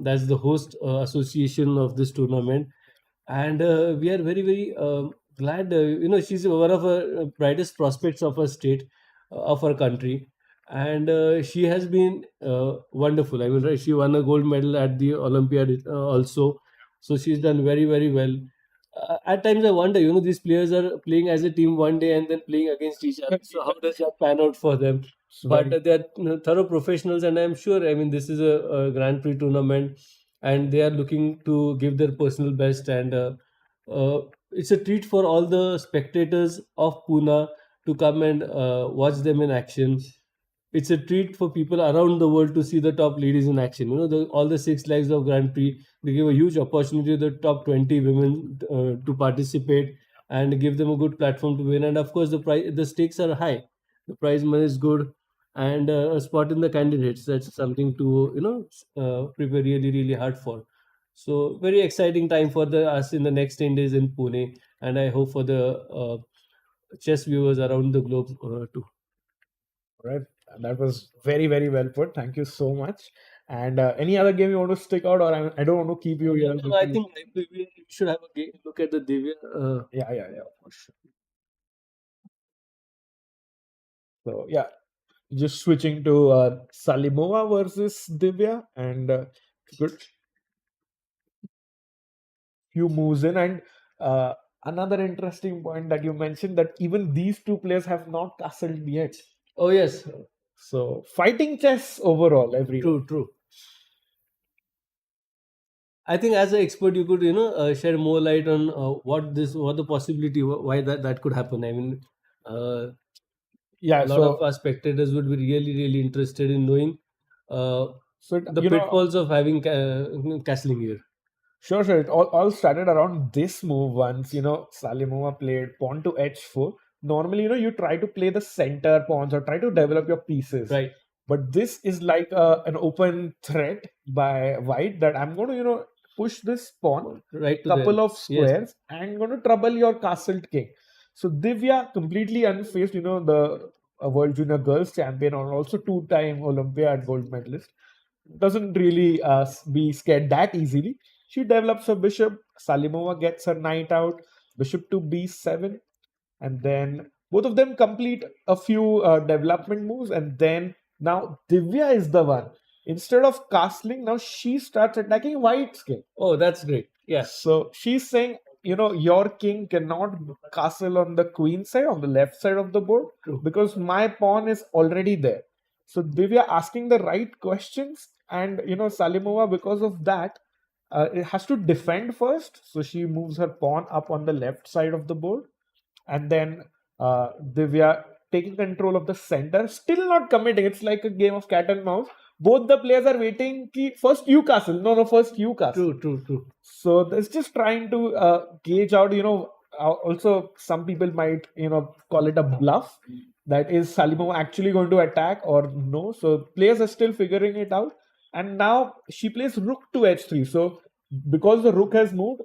That's the host association of this tournament, and we are very very glad. She's one of our brightest prospects of our state, of our country, and she has been wonderful. I mean, right, she won a gold medal at the Olympiad also, so she's done very very well. At times I wonder, these players are playing as a team one day and then playing against each other, so how does that pan out for them? It's But very they're thorough professionals, and I'm sure, I mean, this is a Grand Prix tournament, and they are looking to give their personal best, and uh, it's a treat for all the spectators of Pune to come and watch them in action. It's a treat for people around the world to see the top ladies in action. All the 6 legs of Grand Prix, they give a huge opportunity to the top 20 women to participate and give them a good platform to win. And of course, the stakes are high. The prize money is good, and a spot in the candidates. That's something to prepare really really hard for. So very exciting time for us in the next 10 days in Pune, and I hope for the chess viewers around the globe too. right. That was very, very well put. Thank you so much. And any other game you want to stick out, or I don't want to keep you here. No, I think we should have a look at the Divya. Yeah, yeah, yeah, for sure. So yeah, just switching to Salimova versus Divya, and good few moves in. And uh, another interesting point that you mentioned, that even these two players have not castled yet. Oh yes, So fighting chess overall, everyone. true, true. I think as an expert, you could shed more light on what the possibility, why that could happen. I mean, uh, Yeah. a lot of So our spectators would be really really interested in knowing uh, so the you know. pitfalls of having castling here. Sure, sure. It all started around this move once, Salimova played pawn to h4. Normally, you try to play the center pawns or try to develop your pieces. Right, But this is like an open threat by white that I'm going to, push this pawn right to couple them. of Yes, squares and going to trouble your castled king. So Divya completely unfazed, the World Junior Girls Champion or also two-time Olympiad gold medalist, doesn't really be scared that easily. She develops her bishop. Salimova gets her knight out. Bishop to b7, and then both of them complete a few development moves, and then now Divya is the one. Instead of castling, now she starts attacking White's king. oh that's great. Yeah, So she's saying, your king cannot castle on the queen side, on the left side of the board, true. because my pawn is already there. So Divya asking the right questions, and Salimova, because of that, it has to defend first. So she moves her pawn up on the left side of the board, and then Divya taking control of the center, still not committing. It's like a game of cat and mouse. Both the players are waiting. Ki, first you castle. No, no, first you castle. True. So it's just trying to gauge out, also some people might, call it a bluff. That is Salimova actually going to attack or no? So players are still figuring it out. And now she plays rook to h3. So because the rook has moved,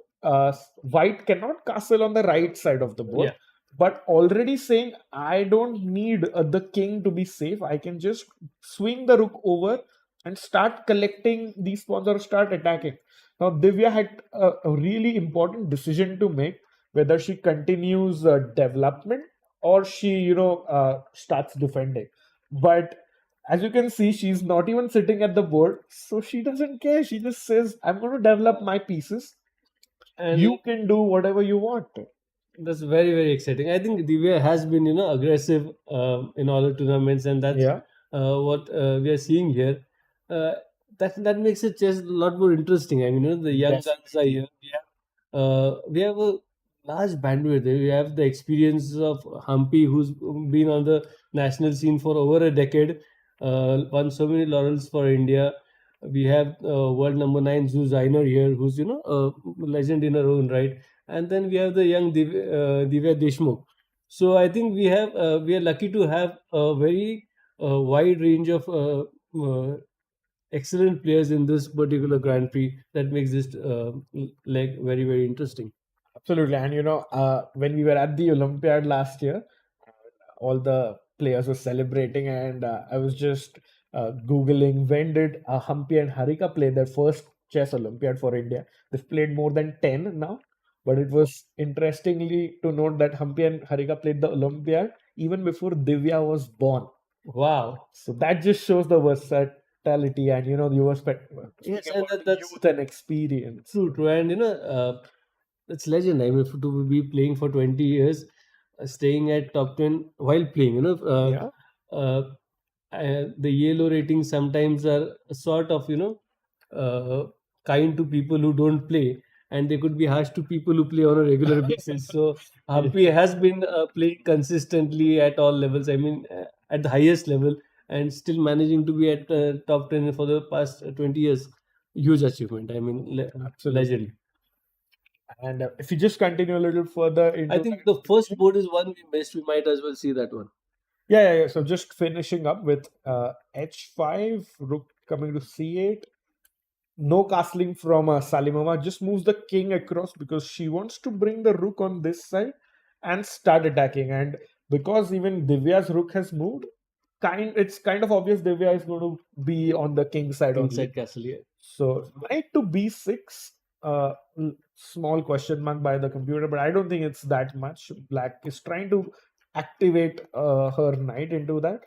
white cannot castle on the right side of the board. Yeah. But already saying, I don't need the king to be safe. I can just swing the rook over and start collecting these pawns or start attacking. Now, Divya had a really important decision to make, whether she continues development or she, starts defending. But as you can see, she's not even sitting at the board, so she doesn't care. She just says, I'm going to develop my pieces. And You can do whatever you want. that's very exciting. I think Divya has been aggressive in all the tournaments, and that's Yeah. what we are seeing here. Uh, that makes the chess a lot more interesting. I mean, the young Yes. guns are here. We have a large bandwidth. We have the experience of Humpy, who's been on the national scene for over a decade, won so many laurels for India. We have world number 9 Zainer here, who's a legend in her own right, and then we have the young Divya Deshmukh. So I think we are lucky to have a very wide range of excellent players in this particular Grand Prix. That makes this leg very interesting. Absolutely. And when we were at the Olympiad last year, all the players were celebrating, and I was just Googling when did Humpy and Harika play their first chess Olympiad for India. They've played more than 10 now, but it was interestingly to note that Humpy and Harika played the Olympiad even before Divya was born. Wow. So that just shows the versatility, and you were Yes, speaking and about that's youth and experience. true. And that's legend. I mean, to be playing for 20 years, staying at top 10 while playing, Yeah. the yellow ratings sometimes are sort of, uh, kind to people who don't play, and they could be harsh to people who play on a regular basis. So Humpy has been playing consistently at all levels. I mean, at the highest level, and still managing to be at top 10 for the past 20 years. Huge achievement. I mean, Absolutely. legend. And if you just continue a little further into I think the first board is one we missed. We might as well see that one. yeah. So just finishing up with h5, rook coming to c8. No castling from Salimova. Just moves the king across because she wants to bring the rook on this side and start attacking. And because even Divya's rook has moved, it's kind of obvious Divya is going to be on the king side only. Inside castle, yeah. So knight to b6, small question mark by the computer, but I don't think it's that much. Black is trying to activate her knight into that.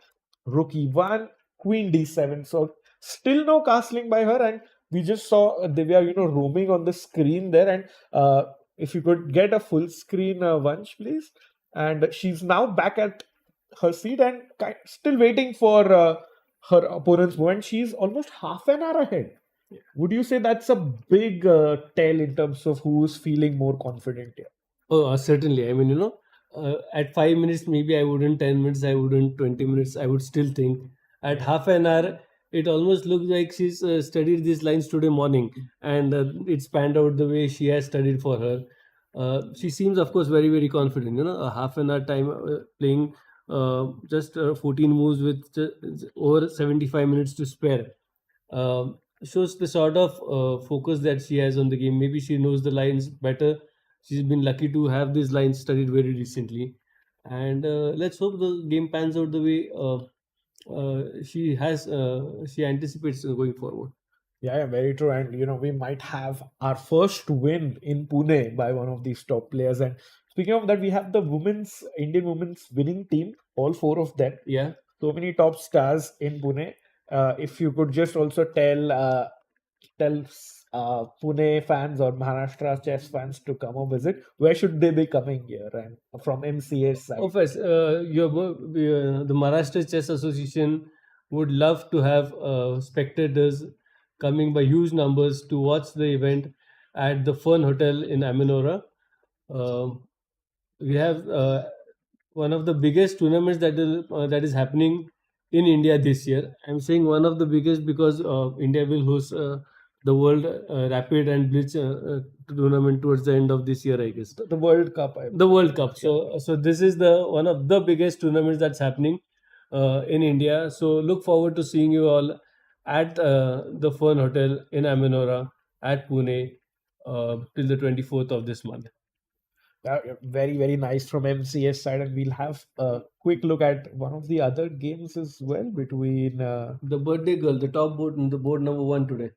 Rook e1, queen d7. So still no castling by her, and we just saw Divya, roaming on the screen there. And if you could get a full screen, Vansh, please. And she's now back at her seat and still waiting for her opponent's move, and she's almost half an hour ahead. Would you say that's a big tell in terms of who's feeling more confident here? Oh, certainly. I mean, at 5 minutes, maybe I wouldn't, 10 minutes, I wouldn't, 20 minutes, I would still think. At half an hour, it almost looks like she's studied these lines today morning, and it's panned out the way she has studied for her. She seems, of course, very confident. A half an hour time playing just 14 moves with over 75 minutes to spare. Shows the sort of focus that she has on the game. Maybe she knows the lines better. She's been lucky to have these lines studied very recently, and let's hope the game pans out the way she anticipates going forward. Yeah, very true. And we might have our first win in Pune by one of these top players. And speaking of that, we have the Indian women's winning team, all four of them. Yeah. So many top stars in Pune. If you could just also tell Pune fans or Maharashtra chess fans to come and visit, where should they be coming here and from MCA's side? Of course, the Maharashtra Chess Association would love to have spectators coming by huge numbers to watch the event at the Fun Hotel in Aminora. Um we have one of the biggest tournaments that is happening in India this year. I'm saying one of the biggest because India will host the World Rapid and Blitz tournament towards the end of this year, I guess. The World Cup. The World Cup. So this is the one of the biggest tournaments that's happening in India. So look forward to seeing you all at the Fun Hotel in Aminora at Pune till the 24th of this month. Very, very nice from MCS side, and we'll have a quick look at one of the other games as well between The birthday girl, the top board, the board number one today.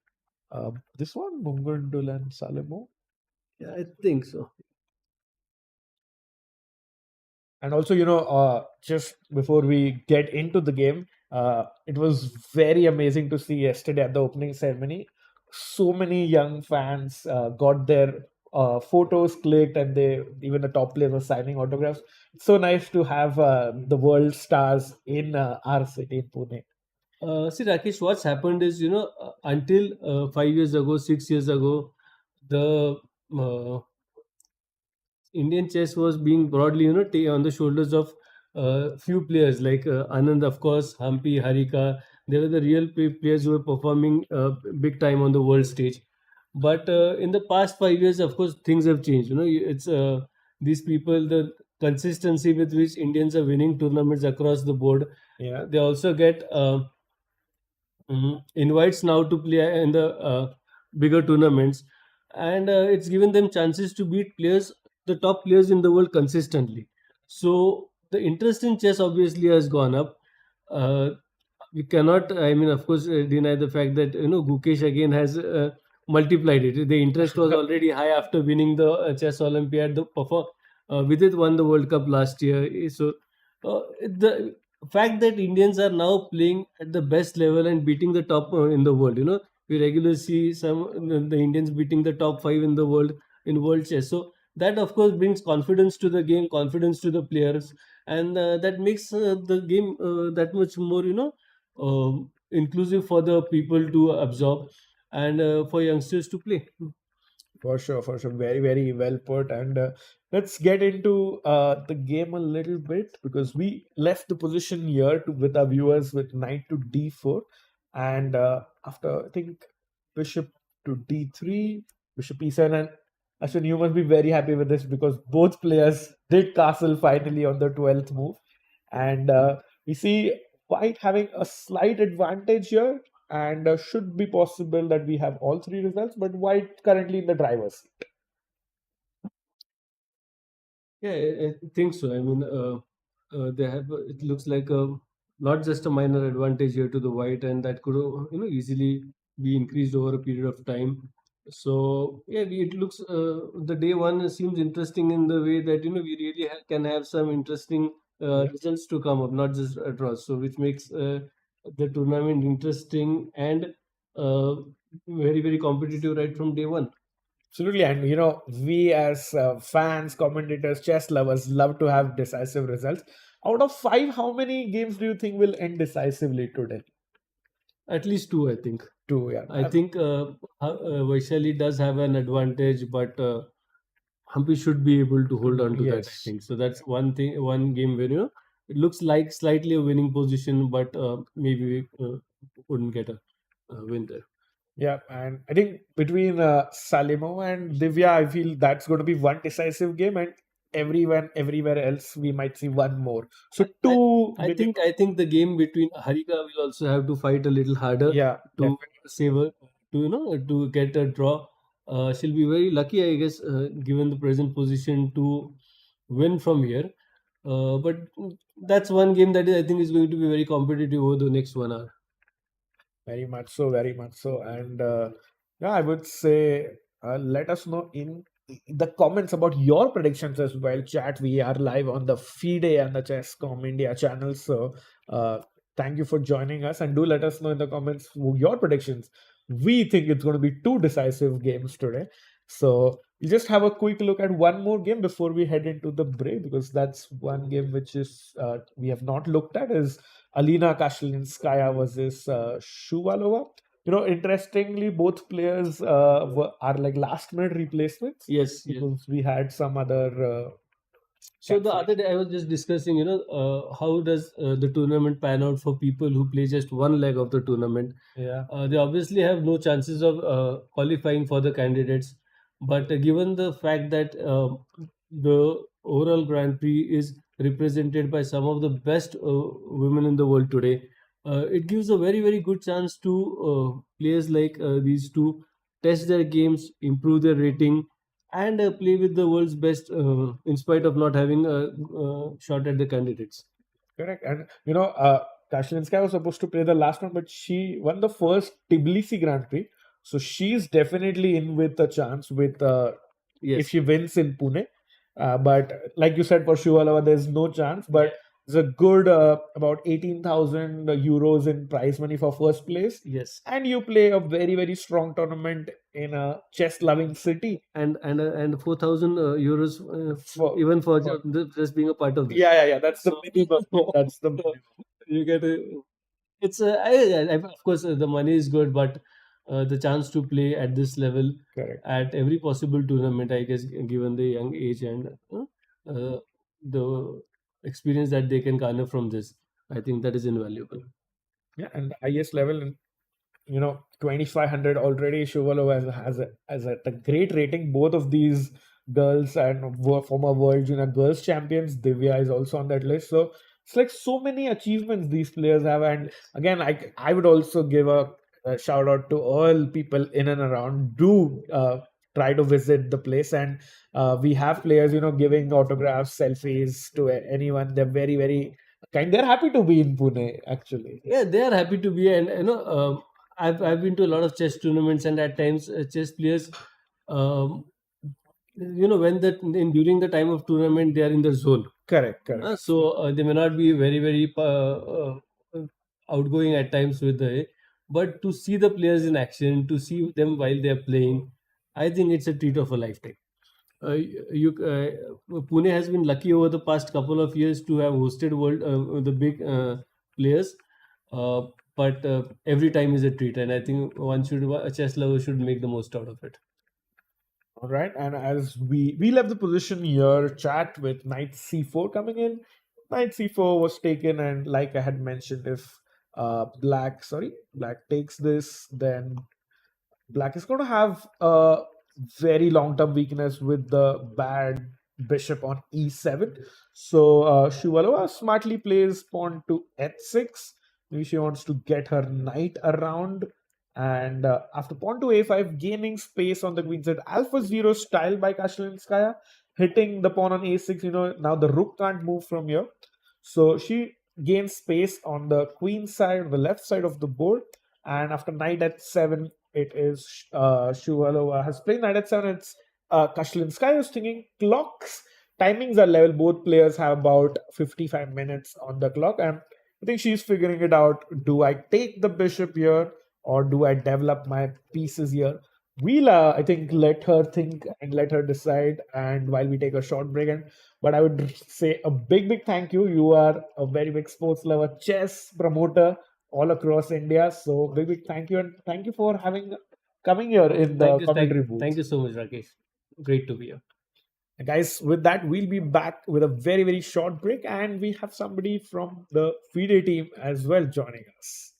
this one, Munguntuul and Salimova. Yeah, I think so. And also, just before we get into the game, it was very amazing to see yesterday at the opening ceremony. So many young fans got their photos clicked, and they even the top players were signing autographs. It's so nice to have the world stars in our city in Pune. See, Rakesh, what's happened is, until 5 years ago, 6 years ago, the Indian chess was being broadly, on the shoulders of few players like Anand, of course, Humpy, Harika. They were the real players who were performing big time on the world stage. But in the past 5 years, of course, things have changed. It's these people, the consistency with which Indians are winning tournaments across the board. Yeah. They also get invites now to play in the bigger tournaments, and it's given them chances to beat the top players in the world consistently. So the interest in chess obviously has gone up. Uh, we cannot, I mean, of course, deny the fact that Gukesh again has multiplied it. The interest was already high after winning the chess Olympiad. Vidit won the World Cup last year. So the fact that Indians are now playing at the best level and beating the top in the world. We regularly see the Indians beating the top five in the world in world chess. So that of course brings confidence to the game, confidence to the players, and that makes the game that much more inclusive for the people to absorb and for youngsters to play. For sure, for sure. Very, very well put. And let's get into the game a little bit because we left the position here with our viewers with knight to d4. And after, I think, bishop to d3, bishop e7. And Ashwin, you must be very happy with this because both players did castle finally on the 12th move. And we see white having a slight advantage here, and should be possible that we have all three results, but white currently in the driver's seat. Yeah, I think so. I mean, they have. It looks like not just a minor advantage here to the white, and that could easily be increased over a period of time. So yeah, it looks the day one seems interesting in the way that we really can have some interesting results to come up, not just draws. So which makes the tournament interesting and uh, very very competitive right from day one. Absolutely, and we as fans, commentators, chess lovers love to have decisive results. Out of five, how many games do you think will end decisively today? At least two, I think. Two, yeah. I think Vaishali does have an advantage, but Humpy should be able to hold on to that. I Yes. think so. That's one thing, one game where it looks like slightly a winning position, but maybe we couldn't get a win there. Yeah, and I think between Salimova and Divya, I feel that's going to be one decisive game, and everyone everywhere else we might see one more. So two, I think the game between Harika will also have to fight a little harder yeah, to save her, to get a draw. She'll be very lucky, I guess, given the present position to win from here. But that's one game that I think is going to be very competitive over the next 1 hour. very much so, very much so. And yeah, I would say let us know in the comments about your predictions as well. Chat, we are live on the FIDE and the Chesscom India channel. So thank you for joining us, and do let us know in the comments your predictions. We think it's going to be two decisive games today. So we'll just have a quick look at one more game before we head into the break, because that's one game which is we have not looked at is Alina Kashlinskaya versus Shuvalova. Interestingly, both players are like last minute replacements Yes, because we had some other. So the other day I was just discussing, how does the tournament pan out for people who play just one leg of the tournament? Yeah. They obviously have no chances of qualifying for the candidates, but given the fact that the overall Grand Prix is represented by some of the best women in the world today, it gives a very very good chance to players like these to test their games, improve their rating, and play with the world's best in spite of not having a shot at the candidates. Correct. And Kashlinskaya was supposed to play the last one, but she won the first Tbilisi Grand Prix. So she's definitely in with a chance with if Yes. she wins in Pune. But like you said, for Shuvalova, there's no chance. But there's a good about 18,000 euros in prize money for first place. Yes. And you play a very, very strong tournament in a chess loving city. And 4,000 euros even for just being a part of this. Yeah. That's the So- minimum. That's the minimum. You get it's of course the money is good, but the chance to play at this level Correct. at every possible tournament, I guess, given the young age and the experience that they can garner from this, I think that is invaluable. Yeah, and the highest level, and 2,500 already. Shuvalova has a great rating. Both of these girls and former world junior girls champions. Divya is also on that list. So it's like so many achievements these players have. And again, I would also give a shout out to all people in and around. Do try to visit the place, and we have players giving autographs, selfies to anyone. They're very very kind. They're happy to be in Pune actually. Yeah, they are happy to be, and I've been to a lot of chess tournaments, and at times chess players, um, when during the time of tournament they are in their zone. Correct. So they may not be very very outgoing at times with but to see the players in action, to see them while they are playing, I think it's a treat of a lifetime. Pune has been lucky over the past couple of years to have hosted world the big players, but every time is a treat, and I think a chess lover should make the most out of it. All right, and as we left the position here, chat with knight c4 coming in. Knight c4 was taken, and like I had mentioned, if black takes this, then black is going to have a very long-term weakness with the bad bishop on e7. So Shuvalova smartly plays pawn to h6. Maybe she wants to get her knight around. And after pawn to a5, gaining space on the queen side, alpha 0 style by Kashlinskaya, hitting the pawn on a6. Now the rook can't move from here. So she gains space on the queen side, the left side of the board. And after knight h7, it is Shuvalova has played knight h7. It's Kashlinskaya is thinking clocks. Timings are level. Both players have about 55 minutes on the clock. And I think she's figuring it out. Do I take the bishop here, or do I develop my pieces here? We'll, I think, let her think and let her decide. And while we take a short break, but I would say a big, big thank you. You are a very big sports lover, chess promoter all across India. So big, big thank you, and thank you for coming here in the commentary booth. Thank you so much, Rakesh. Great to be here. Guys, with that, we'll be back with a very, very short break, and we have somebody from the FIDE team as well joining us.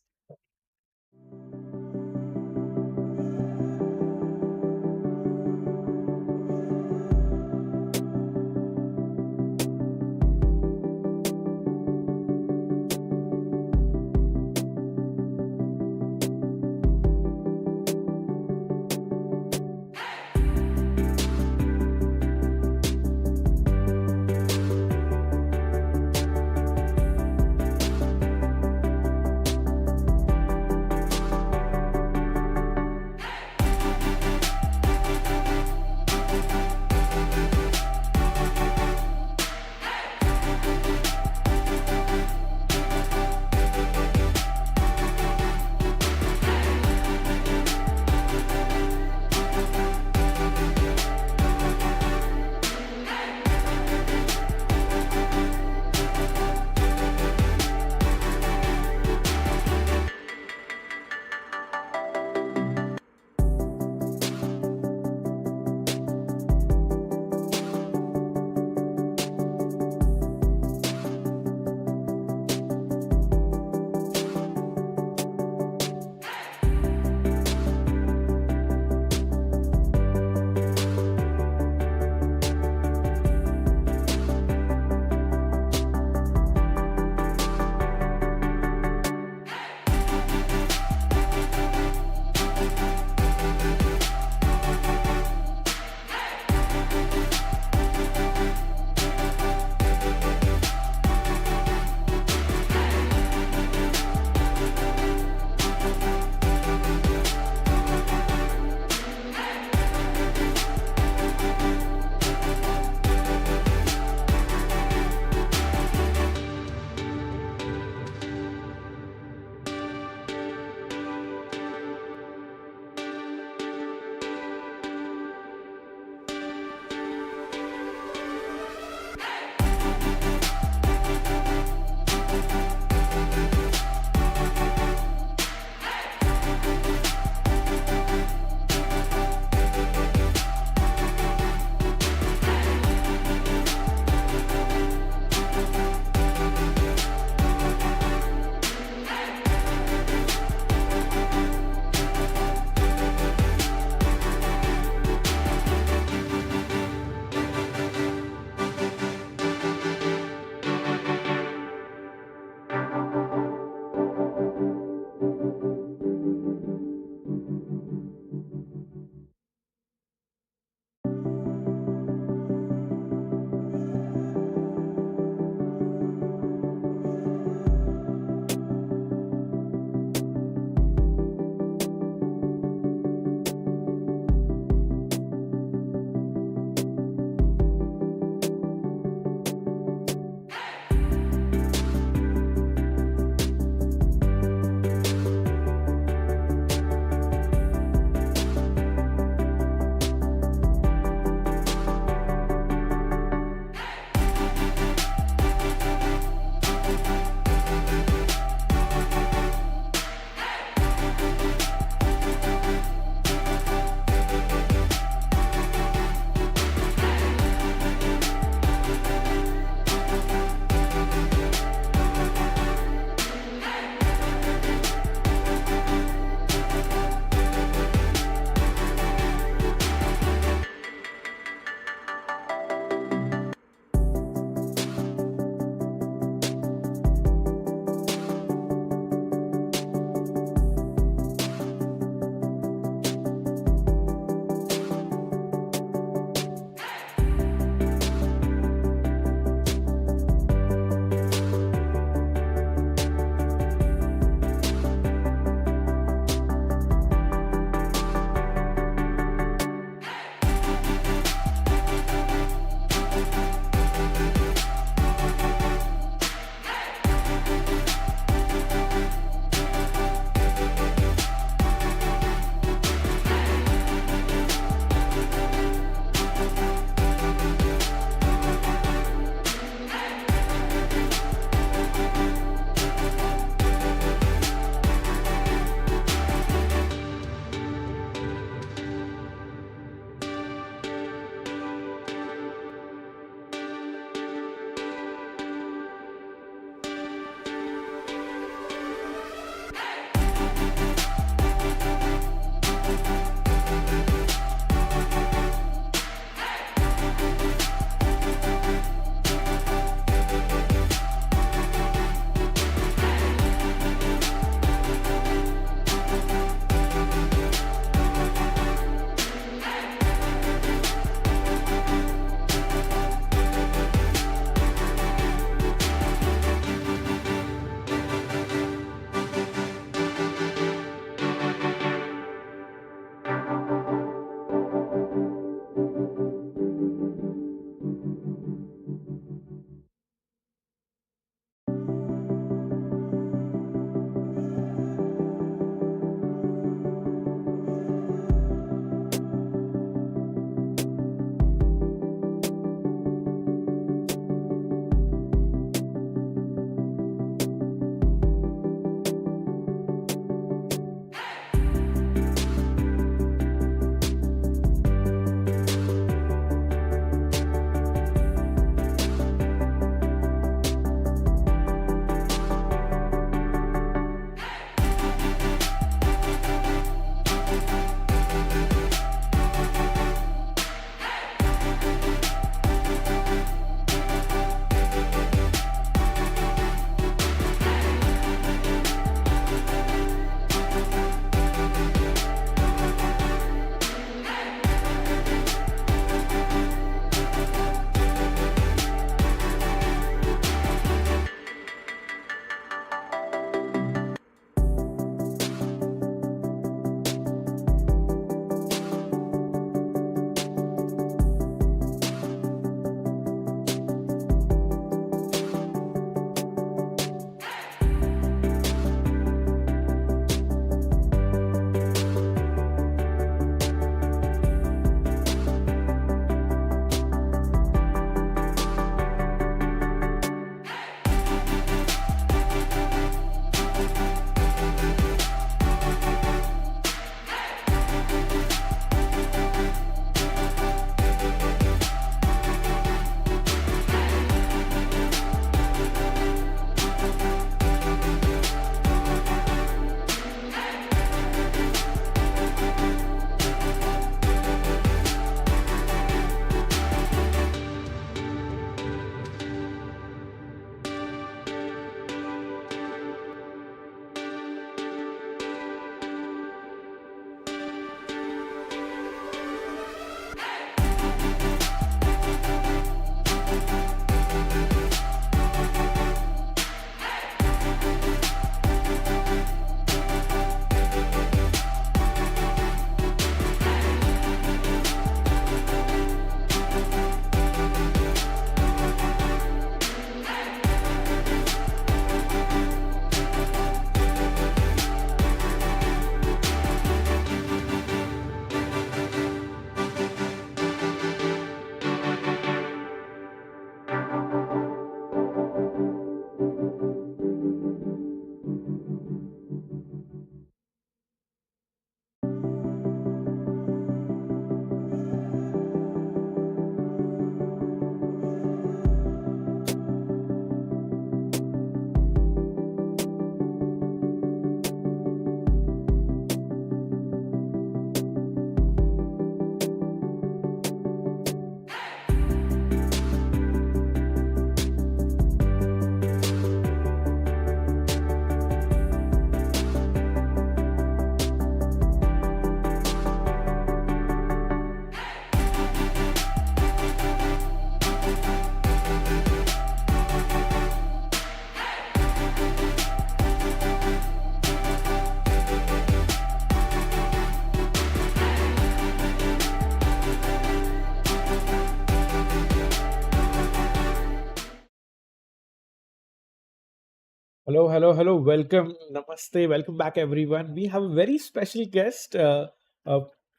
Hello, hello, hello. Welcome. Namaste. Welcome back, everyone. We have a very special guest, uh,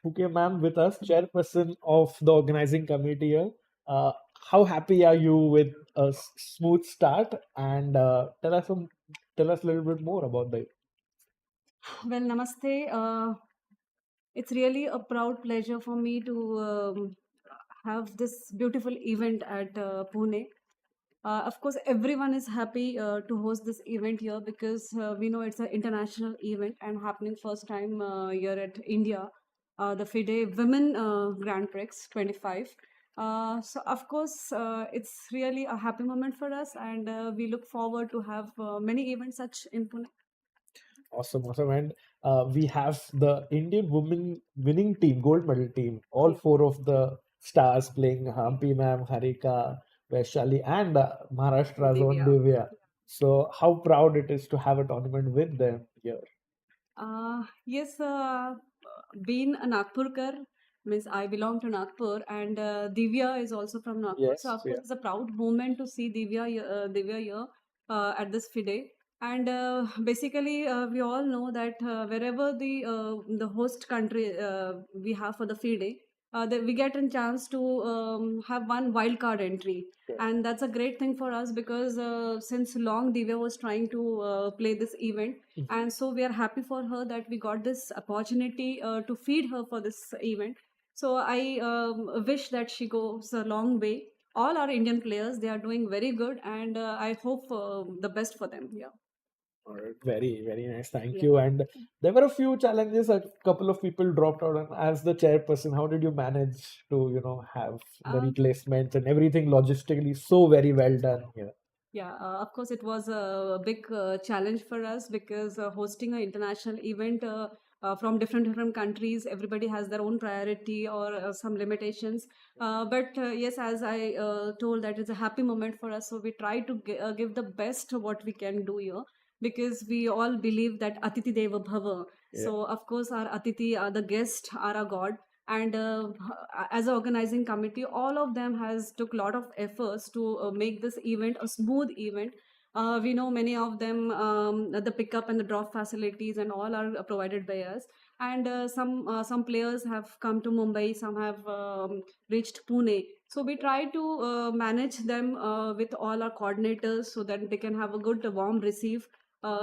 Puke ma'am, with us, chairperson of the organizing committee here. Uh, how happy are you with a smooth start? And tell us a little bit more about the. Well, namaste. It's really a proud pleasure for me to have this beautiful event at Pune. Of course, everyone is happy to host this event here because we know it's an international event and happening first time here at India, the FIDE Women Grand Prix 25. So, of course, it's really a happy moment for us, and we look forward to have many events such in Pune. Awesome, awesome. And we have the Indian women winning team, gold medal team, all four of the stars playing Humpy ma'am, Harika, Vaishali, and Maharashtra's own Divya. Divya. So, how proud it is to have a tournament with them here. Yes, being a Nagpurkar means I belong to Nagpur, and Divya is also from Nagpur. Yes, So of yeah. course, it's a proud moment to see Divya here at this FIDE. And basically, we all know that wherever the host country we have for the FIDE, that we get a chance to have one wild card entry, Yeah. and that's a great thing for us because since long Divya was trying to play this event, and so we are happy for her that we got this opportunity to feed her for this event. So I wish that she goes a long way. All our Indian players, they are doing very good, and I hope the best for them. Yeah. All right. Very, very nice. Thank Yeah. you. And there were a few challenges. A couple of people dropped out. And as the chairperson, how did you manage to, have the Um, replacements and everything logistically so very well done here? Yeah, of course, it was a big challenge for us because hosting an international event from different countries, everybody has their own priority or some limitations. But yes, as I told, that it's a happy moment for us. So we try to give the best what we can do here because we all believe that Atiti Deva Bhava. Yeah. So of course, our Atiti, the guest, are our God, and as an organizing committee, all of them has took a lot of efforts to make this event a smooth event. We know many of them, the pickup and the drop facilities and all are provided by us, and some players have come to Mumbai, some have reached Pune. So we try to manage them with all our coordinators so that they can have a good warm receive.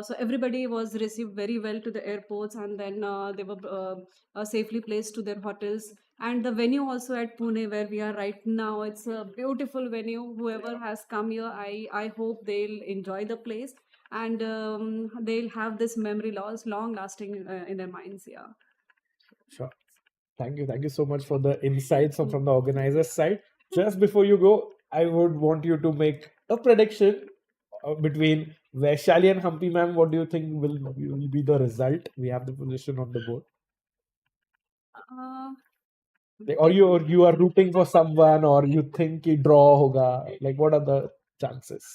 So everybody was received very well to the airports, and then they were safely placed to their hotels. And the venue also at Pune, where we are right now, it's a beautiful venue. Whoever has come here, I hope they'll enjoy the place, and they'll have this memory loss long lasting in their minds. Yeah. Sure. Thank you. Thank you so much for the insights from the organizer's side. Just before you go, I would want you to make a prediction between Vaishali and Humpy ma'am. What do you think will be the result? We have the position on the board. Uh, Or you are rooting for someone, or you think ki draw hoga. Like, what are the chances?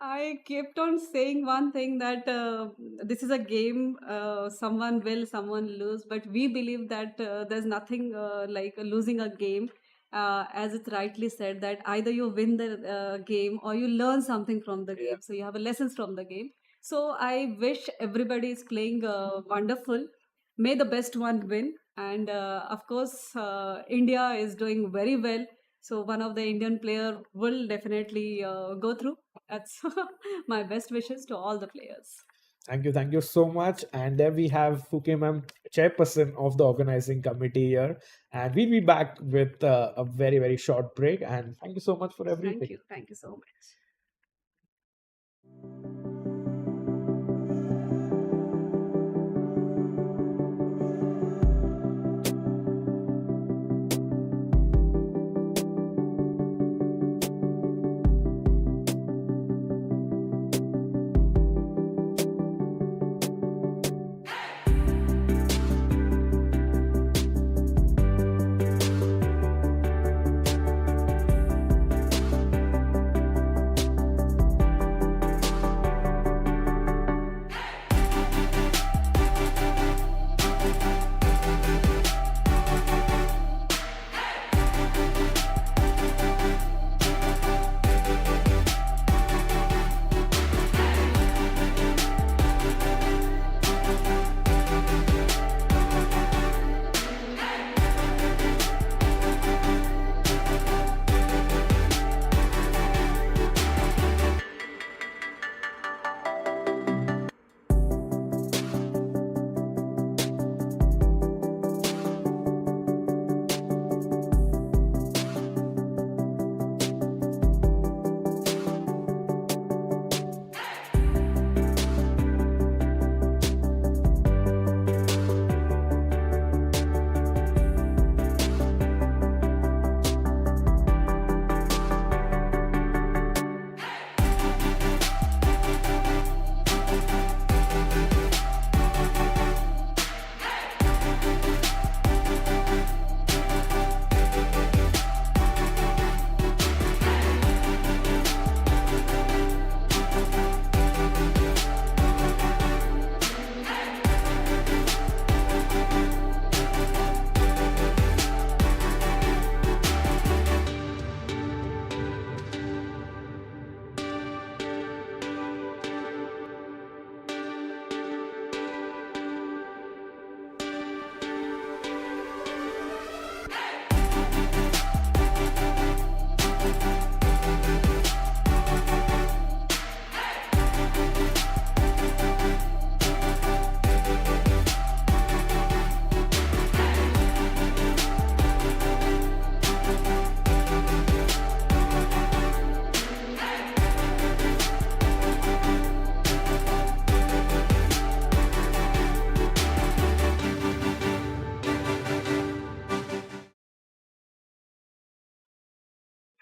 I kept on saying one thing that this is a game, someone will, someone lose, but we believe that there's nothing like losing a game. As it's rightly said, that either you win the game or you learn something from the game. So you have a lessons from the game. So I wish everybody is playing wonderful. May the best one win. And of course, India is doing very well. So one of the Indian player will definitely go through. That's my best wishes to all the players. Thank you so much. And there we have Fuke ma'am, chairperson of the organizing committee here. And we'll be back with a very, very short break. And thank you so much for everything. Thank you so much.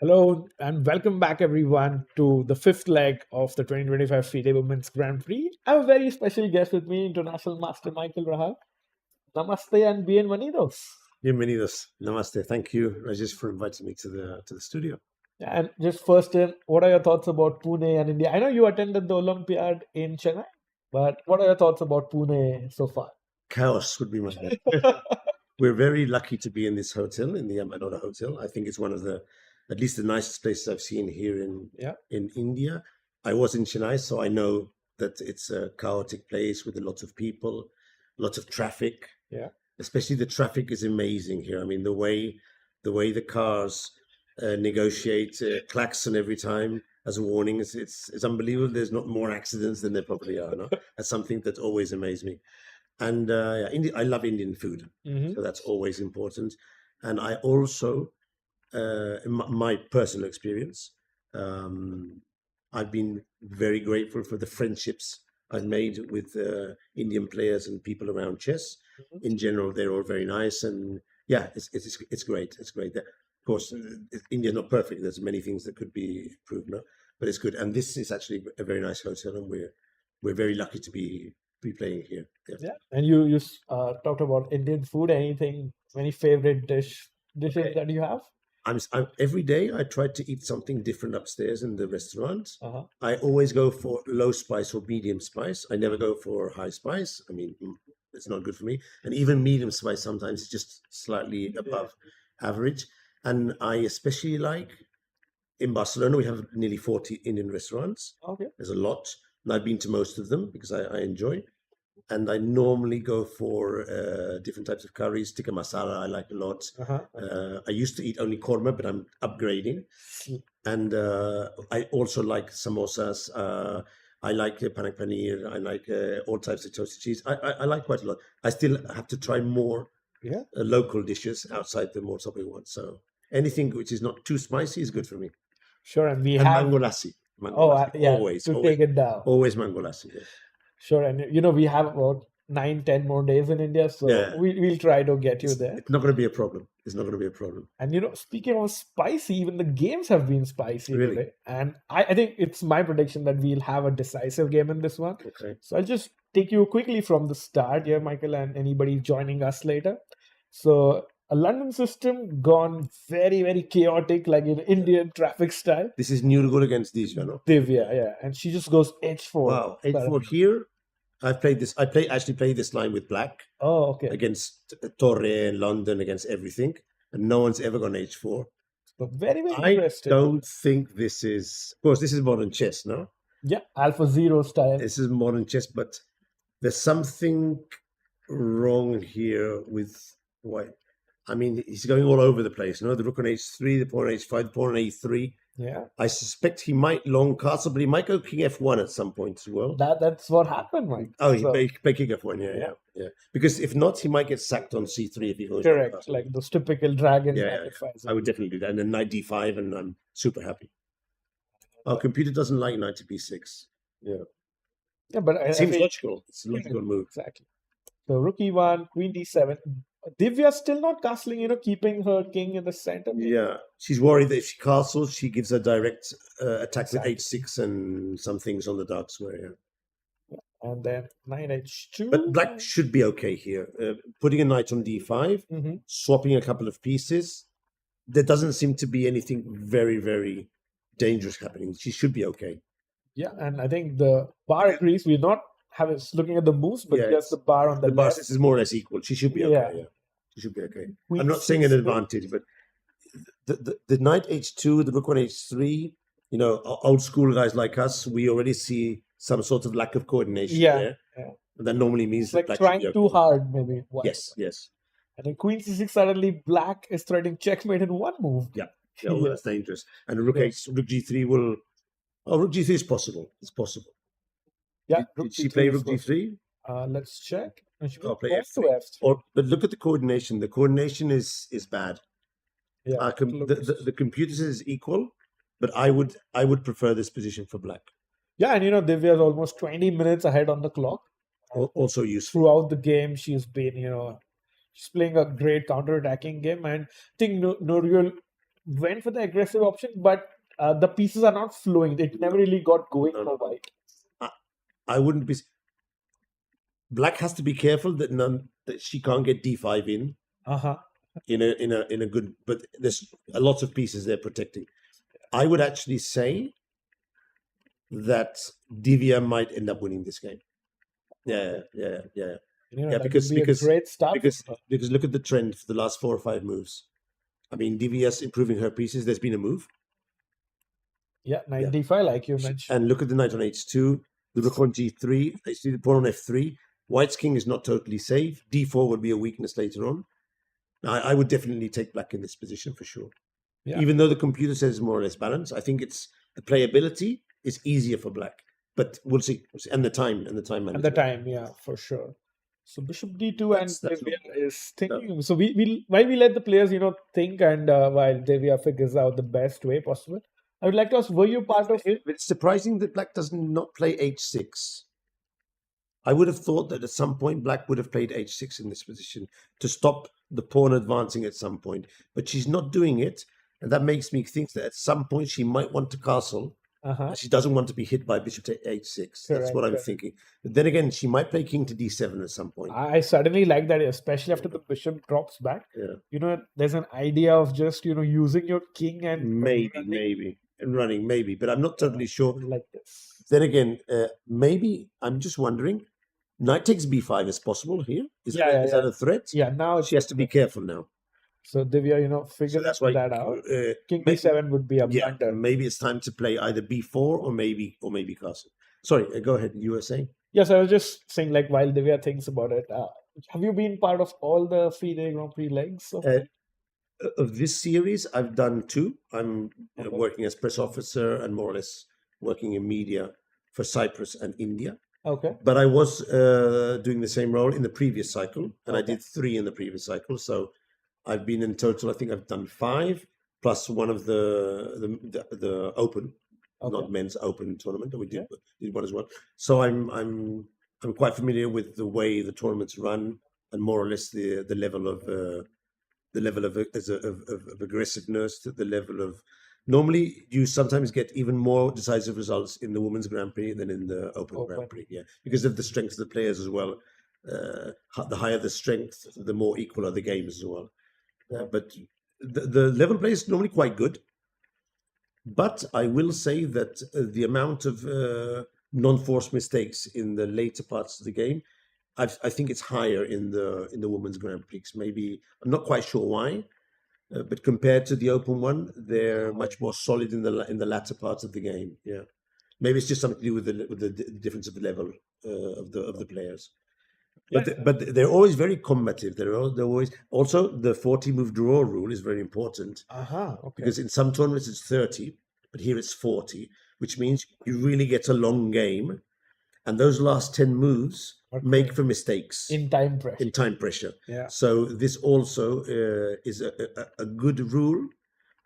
Hello and welcome back everyone to the fifth leg of the 2025 FIDE Women's Grand Prix. I have a very special guest with me, International Master Michael Rahal. Namaste and bienvenidos. Bienvenidos. Namaste. Thank you, Rajesh, for inviting me to the studio. And just first in, what are your thoughts about Pune and India? I know you attended the Olympiad in Chennai, but what are your thoughts about Pune so far? Chaos would be my name. We're very lucky to be in this hotel, in the Amadora Hotel. I think it's one of at least the nicest places I've seen here in India. I was in Chennai, so I know that it's a chaotic place with a lot of people, lots of traffic. Yeah. Especially the traffic is amazing here. I mean, the way the cars negotiate klaxon every time as a warning, it's unbelievable. There's not more accidents than there probably are. No? That's something that always amazed me. And I love Indian food, so that's always important. And I also, in my personal experience, I've been very grateful for the friendships I've made with Indian players and people around chess. In general, they're all very nice, and yeah, it's great. It's great. Of course, India's not perfect. There's many things that could be improved, no? But it's good. And this is actually a very nice hotel, and we're very lucky to be playing here. Yeah. And you talked about Indian food. Any favorite dishes that you have? I'm every day I try to eat something different upstairs in the restaurant. Uh-huh. I always go for low spice or medium spice. I never go for high spice. I mean, it's not good for me. And even medium spice sometimes is just slightly above average. And I especially like in Barcelona, we have nearly 40 Indian restaurants. Okay. There's a lot. And I've been to most of them because I enjoy. And I normally go for different types of curries. Tikka masala, I like a lot. I used to eat only korma, but I'm upgrading. And I also like samosas. I like panak paneer. I like all types of toasted cheese. I like quite a lot. I still have to try more local dishes outside the more topic ones. So anything which is not too spicy is good for me. Sure, and we And have mango lassi. always take it down. Always mango lassi. Yeah. Sure, and we have about 9-10 more days in India, so we'll try to get you there. It's not going to be a problem. It's not going to be a problem. And speaking of spicy, even the games have been spicy Really? today. And I think it's my prediction that we'll have a decisive game in this one. Okay. So I'll just take you quickly from the start here, Michael, and anybody joining us later. So a London system gone very, very chaotic, like in Indian traffic style. This is new rule against Divya, no? Divya, yeah. And she just goes H4. Wow. H4 here. I've played this. I actually played this line with black. Oh, okay. Against Torre and London, against everything. And no one's ever gone H4. So very, very I interesting. don't think this is... Of course, this is modern chess, no? Yeah, Alpha Zero style. This is modern chess, but there's something wrong here with White. I mean, he's going all over the place, no? The rook on H3, the pawn on H5, the pawn on A3. Yeah. I suspect he might long castle, but he might go king F1 at some point as well. That's what happened, Mike. Oh, he play king F1, yeah. Because if not, he might get sacked on C3 if he goes. Correct, like those typical dragon. Yeah. I would definitely do that. And then knight D5, and I'm super happy. Our computer doesn't like knight to B6. Yeah, but It seems logical. It's a logical move. Exactly. So rook E1, queen D7. Divya's still not castling, keeping her king in the center. Yeah, she's worried that if she castles, she gives a direct attack Exactly. with H6 and some things on the dark square. Yeah. And then knight H2. But black should be okay here. Putting a knight on D5, swapping a couple of pieces. There doesn't seem to be anything very, very dangerous happening. She should be okay. Yeah, and I think the bar agrees. We're not looking at the moves, but just the bar on the bar left. is more or less equal. She should be okay. Yeah. She should be okay. I'm not saying an advantage, but the knight H2, the rook on H3, old school guys like us, we already see some sort of lack of coordination there. Yeah. And that normally means it's that like trying too hard, maybe. Yes. And then queen C6, suddenly black is threatening checkmate in one move. Yeah, that's dangerous. And rook G3 will... Oh, rook G3 is possible. It's possible. Yeah. Did she play rook G3? Let's check. I'll play F3. But look at the coordination. The coordination is bad. Yeah. The computer says it's equal, but I would prefer this position for black. Yeah, and Divya is almost 20 minutes ahead on the clock. Also useful. Throughout the game, she's been, she's playing a great counter-attacking game. And I think no real went for the aggressive option, but the pieces are not flowing. It never really got going No, for no. white. I wouldn't be. Black has to be careful that she can't get d5 Uh-huh. in a good. But there's a lot of pieces they're protecting. I would actually say that Divya might end up winning this game. Yeah. You know, Yeah, that because- would be because- a great start. Because look at the trend for the last 4 or 5 moves. I mean, Divya's improving her pieces. There's been a move, Yeah, knight d5, like you mentioned. and look at the knight on h2, the rook on g3, the pawn on f3. White's king is not totally safe. d4 would be a weakness later on. I would definitely take black in this position for sure. Yeah. Even though the computer says more or less balanced, I think it's the playability is easier for black. But we'll see. And the time management. At the time, yeah, for sure. So bishop d2 and That's Divya is thinking. So we while we let the players, think, and while Divya figures out the best way possible, I would like to ask, were you part of it? It's surprising that black does not play h6. I would have thought that at some point black would have played h6 in this position to stop the pawn advancing at some point. But she's not doing it. And that makes me think that at some point she might want to castle. Uh-huh. She doesn't want to be hit by bishop to h6. That's what I'm Correct. thinking. But then again, she might play king to d7 at some point. I suddenly like that, especially after the bishop drops back. Yeah. There's an idea of just, using your king and Maybe. But I'm not totally sure. like this. Then again, maybe I'm just wondering. Knight takes b5 is possible here. Is that a threat? Yeah, now She has to be careful now. So Divya, So figure that's why that out. King may- d7 would be a blunder. maybe it's time to play either b4 or maybe castle. Sorry, go ahead. You were saying? Yes, I was just saying, like, while Divya thinks about it, have you been part of all the FIDE Grand Prix legs? Of this series, I've done 2. I'm Okay. working as press officer and more or less working in media for Cyprus and India. Okay. But I was doing the same role in the previous cycle, and I Okay. did 3 in the previous cycle. So I've been in total, I think I've done 5 plus one of the open, Okay. not men's open tournament that we did one as well. So I'm quite familiar with the way the tournaments run and more or less the level of aggressiveness, the level of. Normally, you sometimes get even more decisive results in the Women's Grand Prix than in the Open Grand Prix, because of the strength of the players as well. The higher the strength, the more equal are the games as well. But the level play is normally quite good. But I will say that the amount of non-forced mistakes in the later parts of the game, I think it's higher in the Women's Grand Prix. Maybe I'm not quite sure why. But compared to the open one, they're much more solid in the latter parts of the game. Yeah, maybe it's just something to do with the difference of the level of the players. But they're always very combative. They're always also the 40 move draw rule is very important Okay. because in some tournaments it's 30, but here it's 40, which means you really get a long game, and those last 10 moves make for mistakes in time pressure. Yeah. So this also is a good rule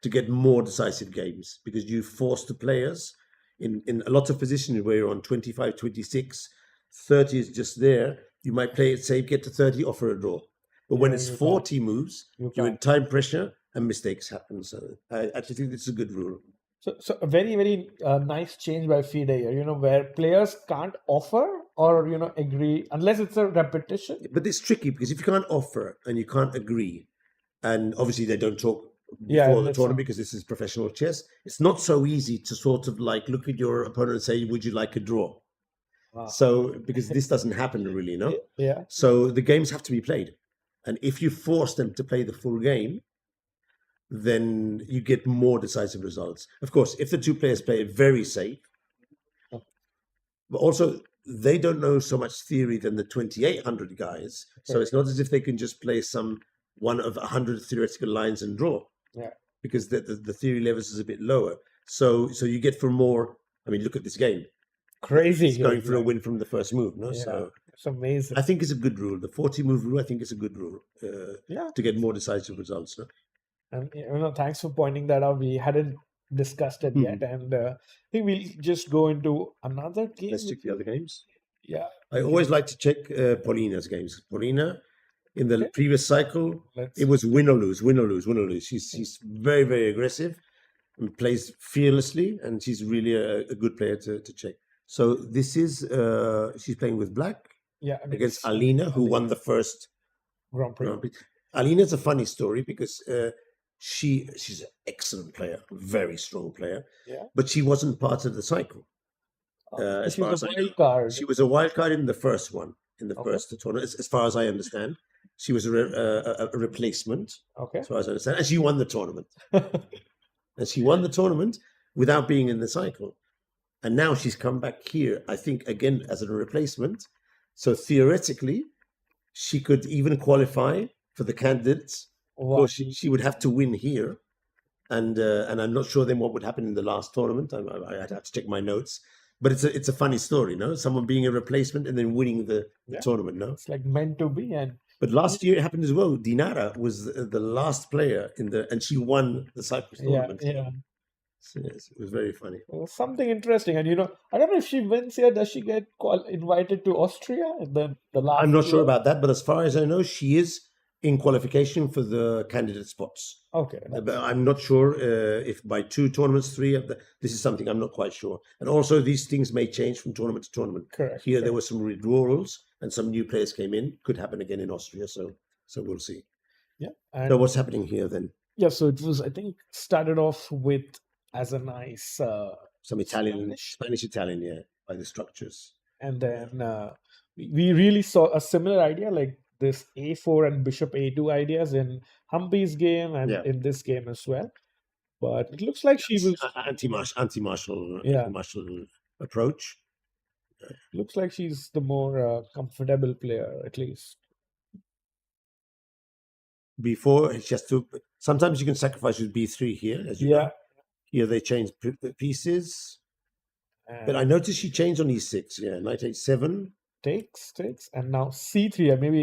to get more decisive games, because you force the players in a lot of positions where you're on 25, 26, 30 is just there. You might play it safe, get to 30, offer a draw. But when it's 40 moves, you're in time pressure and mistakes happen. So I actually think this is a good rule. So a very, very nice change by FIDE here, where players can't offer or, agree unless it's a repetition. But it's tricky because if you can't offer and you can't agree, and obviously they don't talk before the tournament because this is professional chess, it's not so easy to sort of like look at your opponent and say, would you like a draw? Wow. So because this doesn't happen really, no? Yeah. So the games have to be played. And if you force them to play the full game, then you get more decisive results. Of course, if the two players play it very safe, but also they don't know so much theory than the 2,800 guys. So it's not as if they can just play one of 100 theoretical lines and draw. Yeah. Because the theory levels is a bit lower. So you get for more. I mean, look at this game. Crazy. It's going for a win from the first move. No, so it's amazing. I think it's a good rule. The 40 move rule, I think, is a good rule. To get more decisive results. No? And thanks for pointing that out. We hadn't discussed it yet, and I think we'll just go into another game. Let's check the other games. Yeah, I always like to check Paulina's games. Paulina In the Okay. previous cycle, Let's it was win or lose, win or lose, win or lose. She's very, very aggressive and plays fearlessly, and she's really a good player to check. So this is she's playing with black yeah against Alina, who won the first Grand Prix. Grand Prix. Alina's a funny story because she's an excellent player, very strong player, Yeah. but she wasn't part of the cycle. As She's far a as I know. wild card. She was a wild card in the first one, in the Okay. first tournament, as far as I understand. She was a replacement, Okay. as far as I understand, and she won the tournament. And she won the tournament without being in the cycle. And now she's come back here, I think, again, as a replacement. So theoretically, she could even qualify for the candidates. Of Wow. course, she would have to win here. And I'm not sure then what would happen in the last tournament. I'd have to check my notes. But it's a funny story, no? Someone being a replacement and then winning the Yeah. tournament, no? It's like meant to be. And But last year it happened as well. Dinara was the last player and she won the Cyprus tournament. yeah. So, yes, it was very funny. Something interesting. And I don't know if she wins here, does she get invited to Austria? The last I'm not sure year? about that, but as far as I know, she is in qualification for the candidate spots. Okay. But I'm not sure if by 2 tournaments, 3 of the, this is something I'm not quite sure. And also these things may change from tournament to tournament. Correct. Here there were some withdrawals and some new players came in. Could happen again in Austria, so we'll see. Yeah. And So what's happening here then? yeah, so it was, I think, started off with as a nice Some Spanish Italian, yeah, by the structures. and then we really saw a similar idea like this a4 and bishop a2 ideas in Humpy's game and Yeah. in this game as well. But it looks like she will. Anti-martial Yeah. approach. Looks like she's the more comfortable player, at least. Before she has to. Sometimes you can sacrifice with b3 here, as you Yeah. know. Here they change pieces, but And I noticed she changed on e6. Yeah, knight h7. takes, and now c3, and maybe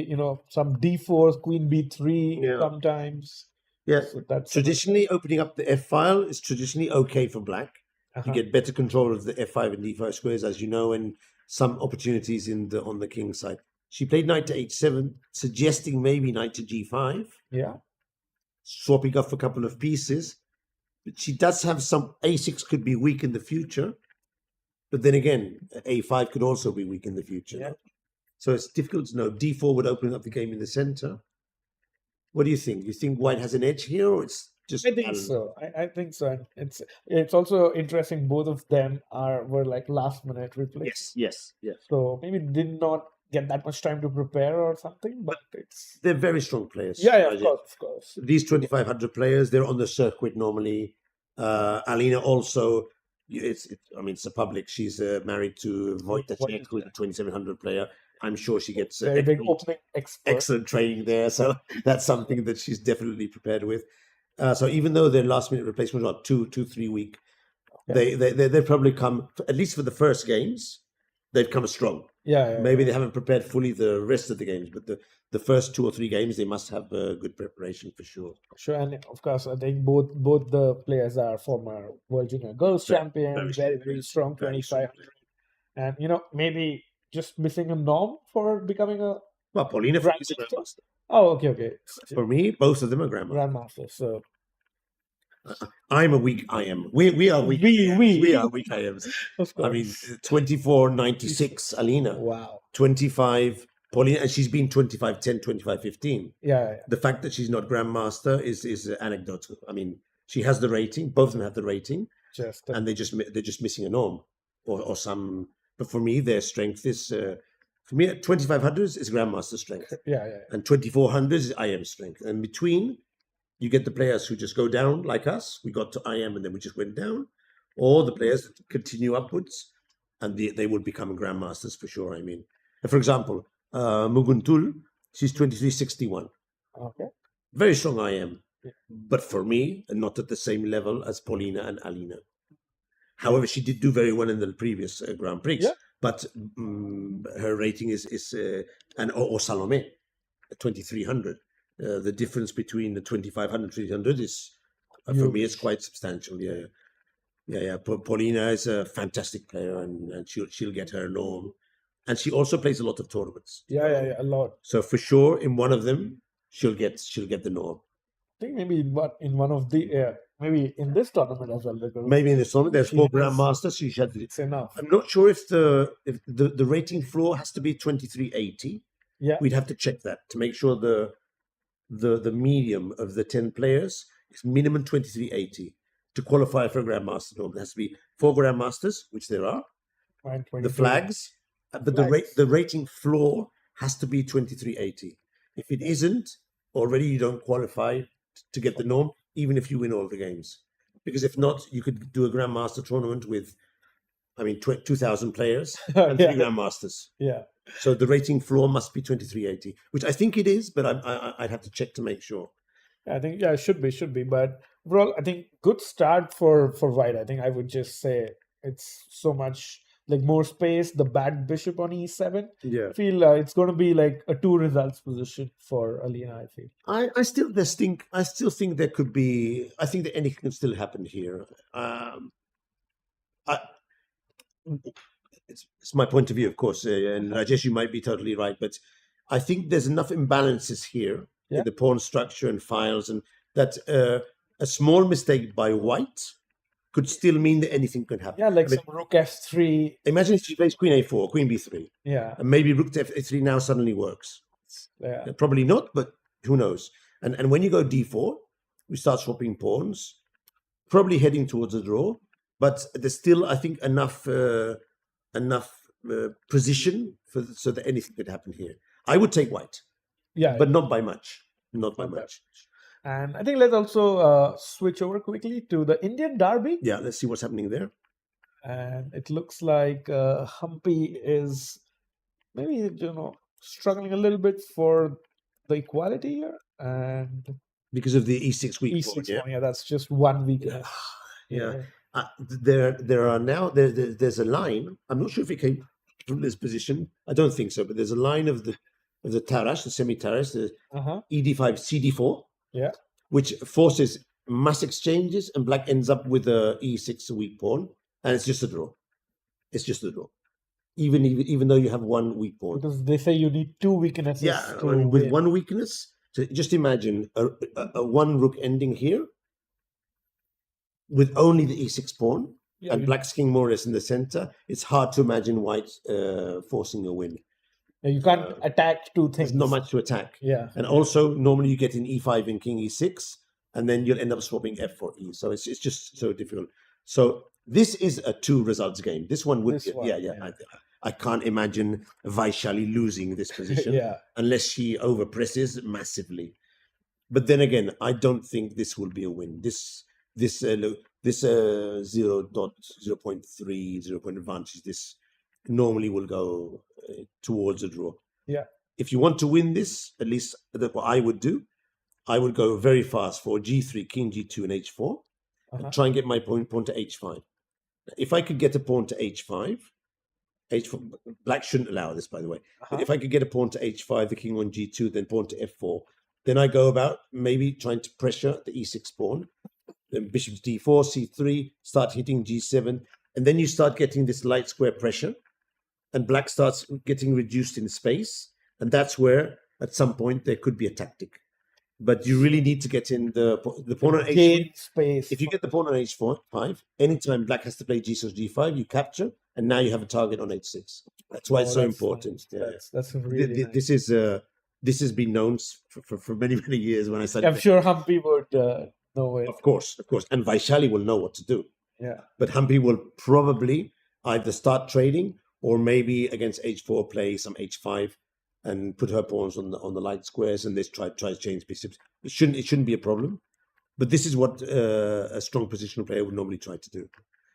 some d4, queen b3 Yeah. sometimes. Yeah, So that's traditionally opening up the f file is traditionally okay for black. uh-huh. You get better control of the f5 and d5 squares, as you know, and some opportunities on the king side. She played knight to h7, suggesting maybe knight to g5, Yeah. swapping off a couple of pieces. But she does have some a6 could be weak in the future, but then again, a5 could also be weak in the future. Yeah. So it's difficult to know. d4 would open up the game in the center. What do you think? You think white has an edge here, or it's just? I think so. I think so. And it's also interesting. Both of them were like last minute replays. Yes. So maybe did not get that much time to prepare or something. But it's They're very strong players. yeah, of course. These 2,500 players, they're on the circuit normally. Alina also, it's a public. She's married to Wojtaszek, who's a 2,700 player. I'm sure she gets Very big opening expert. excellent training there. So that's something that she's definitely prepared with. So even though their last minute replacements are 2-3 week, they probably come, at least for the first games, they've come strong. Yeah. Maybe they haven't prepared fully the rest of the games, but the first 2 or 3 games, they must have good preparation for sure. Sure, and of course, I think both the players are former World Junior Girls champions, very strong, 2,500, and maybe just missing a norm for becoming a Well, Paulina is a Grandmaster? grandmaster. Oh, okay. For me, both of them are grandmasters. Grandmaster. So I'm a weak IM. We are weak. We are weak IMs. of course. I mean, 24.96 Alina, wow. 25 Paulina, and she's been 25.10, 25.15. Yeah. The fact that she's not grandmaster is anecdotal. I mean, she has the rating. Both of them have the rating, Just and they're just missing a norm or some. But for me, their strength is. For me, 2,500 is grandmaster strength, yeah. and 2,400 is IM strength. And between, you get the players who just go down like us. We got to IM and then we just went down, or the players that continue upwards, and they would become grandmasters for sure. I mean, and for example, Munguntuul, she's 23.61. Okay. Very strong IM, Yeah. but for me, not at the same level as Paulina and Alina. However, she did do very well in the previous Grand Prix, Yeah. but her rating is or Salome, 2,300. The difference between the 2,500 and 300 is, for me, it's quite substantial. Yeah. Paulina is a fantastic player, and she'll get her norm. and she also plays a lot of tournaments. Yeah, a lot. So for sure, in one of them, she'll get the norm. I think maybe in one of the maybe in this tournament as well. Because Maybe in this tournament, there's She 4 has- grandmasters. She had. it's enough. I'm not sure if the rating floor has to be 2380. Yeah, We'd have to check that to make sure the medium of the 10 players is minimum 2380 to qualify for a grandmaster tournament. There has to be 4 grandmasters, which there are. and The flags, but Flags. the rating floor has to be 2380. If it isn't, already you don't qualify to get the norm, even if you win all the games. Because if not, you could do a grandmaster tournament with, 2,000 players and 3 yeah, grandmasters. yeah. So the rating floor must be 2380, which I think it is, but I'd have to check to make sure. I think it should be. But overall, I think good start for white. I think I would just say it's so much like more space. The back bishop on e7. Yeah. I feel it's going to be like a 2 results position for Alina. I feel. I still think there could be. I think that anything can still happen here. It's my point of view, of course, and Rajesh, you might be totally right, but I think there's enough imbalances here Yeah. in the pawn structure and files, and that a small mistake by white could still mean that anything could happen. Yeah, like I mean, some rook f3. imagine if she plays queen a4, queen b3, Yeah, and maybe rook to f3 now suddenly works. yeah, Probably not, but who knows? And when you go d4, we start swapping pawns, probably heading towards a draw. But there's still, I think, enough position so that anything could happen here. I would take white, yeah. but not by much. Not by Not that much. And I think let's also switch over quickly to the Indian Derby. Yeah, let's see what's happening there. And it looks like Humpy is maybe struggling a little bit for the equality here, and Because of the e6 weak pawn, e6 yeah. pawn. Yeah, that's just one weakness. Yeah. There are now there's a line. I'm not sure if it came from this position. I don't think so, but there's a line of the Tarash, the semi-Tarash, the Uh-huh. ED5, CD4, Yeah. which forces mass exchanges, and black ends up with a E6 weak pawn, and it's just a draw. It's just a draw, even though you have one weak pawn. Because they say you need 2 weaknesses Yeah, to with win. one weakness. So just imagine a one rook ending here, with only the E6 pawn, Yeah, and you, black's king more or less in the center. It's hard to imagine white forcing a win. you can't attack 2 things. There's not much to attack. Yeah. And also, normally you get in e5 and king e6, and then you'll end up swapping f4 e. So it's just so difficult. So this is a 2 results game. This one would This be, one, yeah. yeah. I can't imagine Vaishali losing this position Yeah. unless she overpresses massively. But then again, I don't think this will be a win. This 0.3 0 point advantage, this normally will go towards a draw. Yeah. If you want to win this, at least what I would do, I would go very fast for g3, king g2, and h4, Uh-huh. and try and get my pawn to h5. If I could get a pawn to h5, black shouldn't allow this, by the way. Uh-huh. But if I could get a pawn to h5, the king on g2, then pawn to f4, then I go about maybe trying to pressure the e6 pawn, then bishop to d4, c3, start hitting g7, and then you start getting this light square pressure, and black starts getting reduced in space, and that's where at some point there could be a tactic. But you really need to get in the pawn on h5. Gain space. If you get the pawn on h5, anytime black has to play g6, g5, you capture, and now you have a target on h6. That's why it's so important. Yeah. That's really nice. This has been known for many years. When I started, I'm sure Humpy would know it. of course, and Vaishali will know what to do. Yeah. But Humpy will probably either start trading or maybe against h4 play some h5 and put her pawns on the light squares, and this try to change bishops. It shouldn't be a problem. But this is what a strong positional player would normally try to do.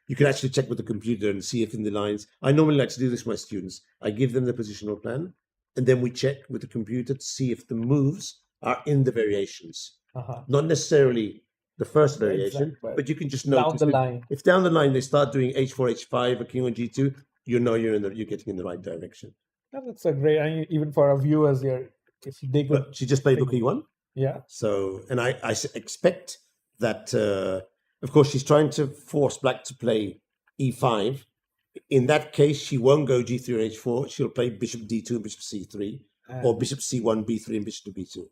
You can actually check with the computer and see if in the lines. I normally like to do this with my students. I give them the positional plan, and then we check with the computer to see if the moves are in the variations. Uh-huh. Not necessarily the first variation, Exactly. but you can just Down notice the line. if down the line they start doing h4, h5, or king on g2, you know you're getting in the right direction. Yeah, that's a great, I mean, even for our viewers here, if they could, But she just played rook e1. yeah, So, and I expect that, of course, she's trying to force black to play e5 In that case, she won't go g3 or h4. She'll play bishop d2 and bishop c3, or bishop c1, b3 and bishop to b2.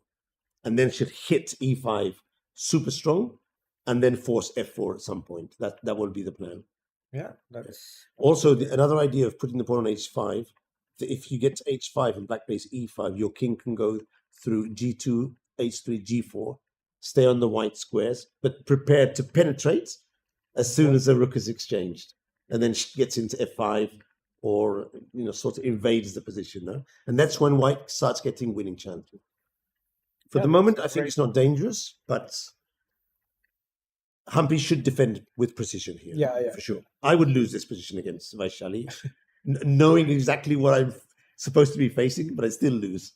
And then she'll hit e5 super strong, and then force f4 at some point. That will be the plan. Yeah, that's Also, another idea of putting the pawn on h5, that if you get to h5 and black plays e5, your king can go through g2, h3, g4, stay on the white squares, but prepared to penetrate as soon as the rook is exchanged, and then she gets into f5 or sort of invades the position. No? And that's when white starts getting winning chances. For the moment, I think it's not dangerous, but Humpy should defend with precision here. Yeah, for sure. I would lose this position against Vaishali, knowing exactly what I'm supposed to be facing, but I still lose.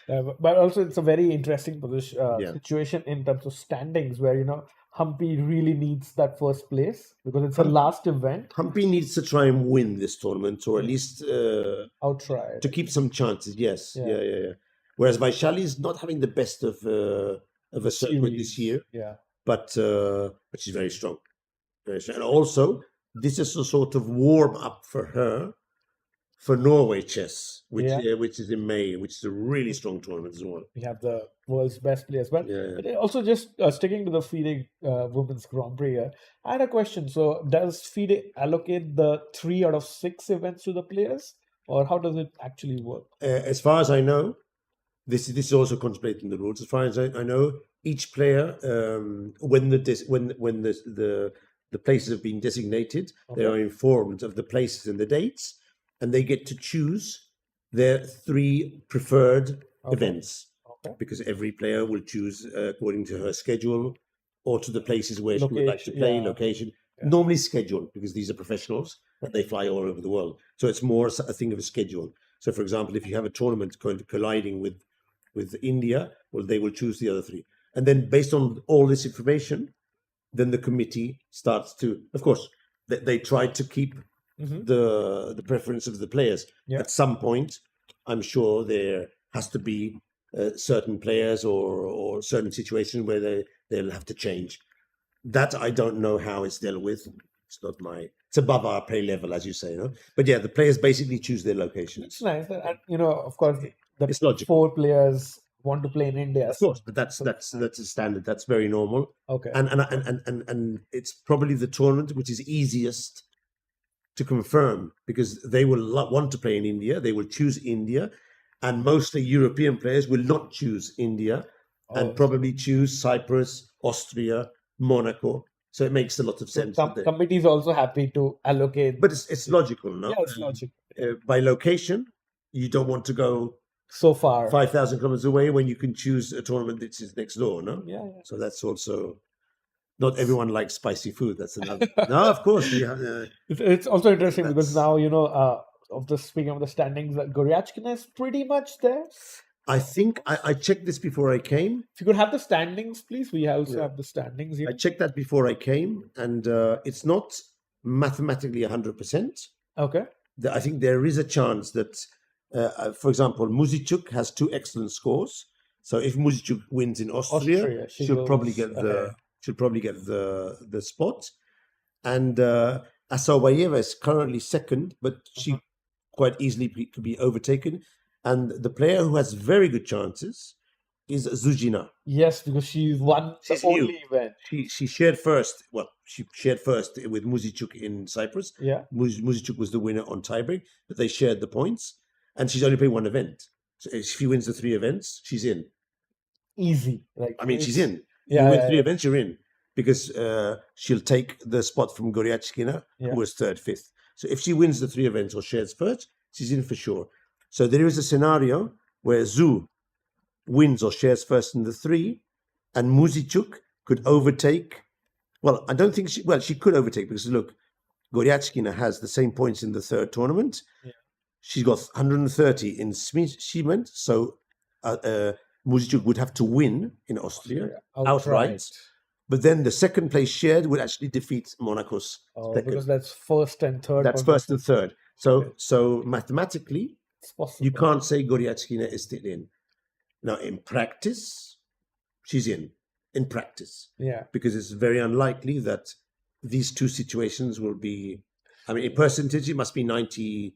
But also it's a very interesting position Yeah. situation in terms of standings, where Humpy really needs that first place because it's a last event. Humpy needs to try and win this tournament, or at least Outright. to keep some chances. Yes, Yeah. yeah. Whereas Vaishali is not having the best of a circuit this year, Yeah. but she's very strong, very strong. And also, this is a sort of warm up for her for Norway chess, which is in May, which is a really strong tournament as well. We have the world's best players. But Yeah. but also just sticking to the FIDE Women's Grand Prix here, I had a question. So does FIDE allocate the 3 out of 6 events to the players, or how does it actually work? As far as I know, this is also contemplated in the rules. As far as I know, each player, when the places have been designated, they are informed of the places and the dates, and they get to choose their 3 preferred events. Okay. Because every player will choose according to her schedule or to the places where she would like to play, location. Yeah. Normally scheduled, because these are professionals and they fly all over the world. So it's more a thing of a schedule. So, for example, if you have a tournament colliding with India, well, they will choose the other 3. And then based on all this information, then the committee starts to, of course, they try to keep the preference of the players. Yeah. At some point, I'm sure there has to be certain players or certain situations where they'll have to change. That I don't know how it's dealt with. It's above our play level, as you say, no? But yeah, the players basically choose their locations. It's nice. And, of course, It's logical. 4 players want to play in India. Of course, but that's a standard. That's very normal. Okay. And it's probably the tournament which is easiest to confirm, because they will want to play in India. They will choose India, and mostly European players will not choose India and probably choose Cyprus, Austria, Monaco. So it makes a lot of sense. Committee is also happy to allocate. But it's logical, no? Yeah, it's logical. By location, you don't want to go So far. 5,000 kilometers away when you can choose a tournament that is next door, no? Yeah. So that's also, not everyone likes spicy food. That's another. No, of course. It's also interesting because now, speaking of the standings, Goryachkina is pretty much there. I think I checked this before I came. If you could have the standings, please. We also have the standings here. I checked that before I came, and it's not mathematically 100%. Okay. I think there is a chance that, for example, Muzichuk has 2 excellent scores. So if Muzichuk wins in Austria, she'll probably get the spot. And Asabayeva is currently second, but she quite easily could be overtaken. And the player who has very good chances is Zuzina. Yes, because she won the only event. She shared first. Well, she shared first with Muzichuk in Cyprus. Yeah. Muzichuk was the winner on tiebreak, but they shared the points. And she's only played 1 event. So if she wins the 3 events, she's in. Easy. She's in. Yeah, you win 3 events, you're in. Because she'll take the spot from Goryachkina, who was 3rd, 5th. So if she wins the 3 events or shares first, she's in for sure. So there is a scenario where Zhu wins or shares first in the 3, and Muzichuk could overtake. Well, I don't think she could overtake, because look, Goryachkina has the same points in the 3rd tournament. Yeah. She's got 130 in Siemens, so Muzichuk would have to win in Austria outright. But then the 2nd place shared would actually defeat Monaco's second. Because that's 1st and 3rd. That's 1st and 3rd. So mathematically, you can't say Goryachkina is still in. Now, in practice, she's in practice. Yeah. Because it's very unlikely that these 2 situations will be I mean, in percentage, it must be 90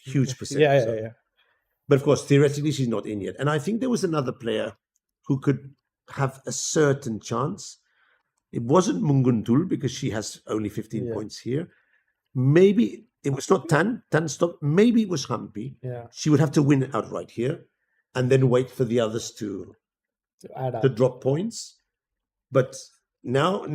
huge percent. Yeah, so. yeah, yeah. But of course, theoretically, she's not in yet. And I think there was another player who could have a certain chance. It wasn't Munguntuul because she has only 15 Yeah. points here. Maybe it was not Tan stopped. Maybe it was Humpy. Yeah, She would have to win outright here and then wait for the others to add to up. drop points. But now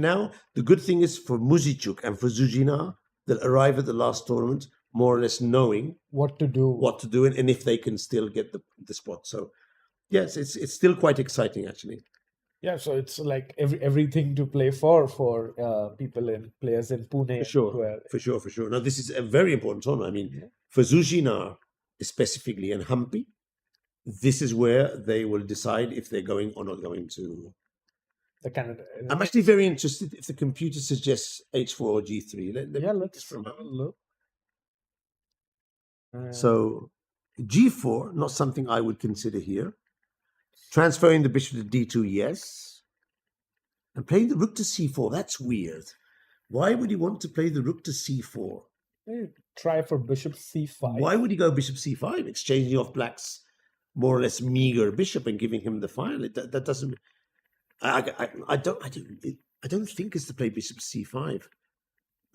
the good thing is for Muzichuk and for Zuzina, they'll arrive at the last tournament more or less knowing What to do? what to do and if they can still get the spot. So yes, it's still quite exciting actually. Yeah, so it's like everything to play for players in Pune. For sure. Now this is a very important tournament. I mean, for Zuzina specifically and Humpy, this is where they will decide if they're going or not going to. The Canada. I'm actually very interested if the computer suggests H4 or G3. Let's have a look. So G4, not something I would consider here. Transferring the bishop to D2, yes. And playing the rook to C4, that's weird. Why would he want to play the rook to C4? Try for bishop C5. Why would he go bishop C5, exchanging off black's more or less meager bishop and giving him the file? That doesn't. I don't think it's to play bishop C5.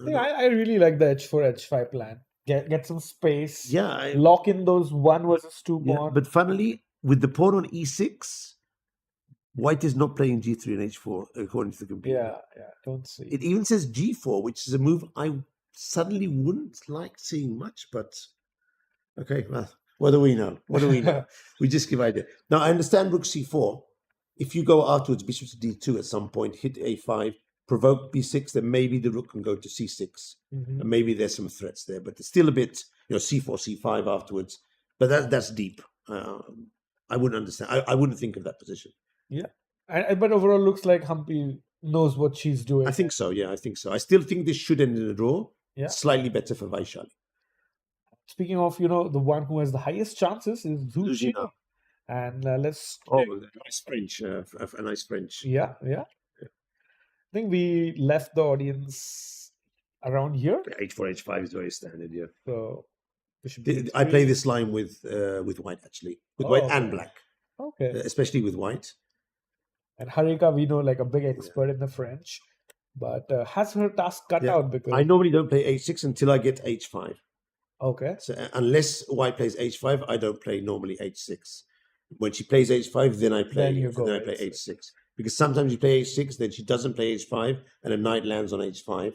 I really like the H4 H5 plan. Get some space. Yeah, lock in those 1 versus 2 pawn. But funnily, with the pawn on E6, White is not playing G3 and H4 according to the computer. Yeah, don't see. It even says G4, which is a move I suddenly wouldn't like seeing much. But okay, well, what do we know? We just give idea. Now I understand Rook C4. If you go afterwards, bishop to D2 at some point, hit A5, provoke B6, then maybe the rook can go to C6. And maybe there's some threats there, but it's still a bit, C4, C5 afterwards. But that's deep. I wouldn't understand. I wouldn't think of that position. Yeah. But overall, looks like Humpy knows what she's doing. I think so. Yeah, I think so. I still think this should end in a draw. Yeah. Slightly better for Vaishali. Speaking of, the one who has the highest chances is Zuzina. And let's. Oh, nice French. A nice French. Yeah. I think we left the audience around here. H4, H5 is very standard. Yeah. So I play this line with White actually, with White and Black. Okay. Especially with White. And Harika, we know, like a big expert in the French, but has her task cut out because I normally don't play H6 until I get H5. Okay. So unless White plays H5, I don't play normally H6. When she plays H5, then I play H6. Because sometimes you play H6, then she doesn't play H5, and a knight lands on H5,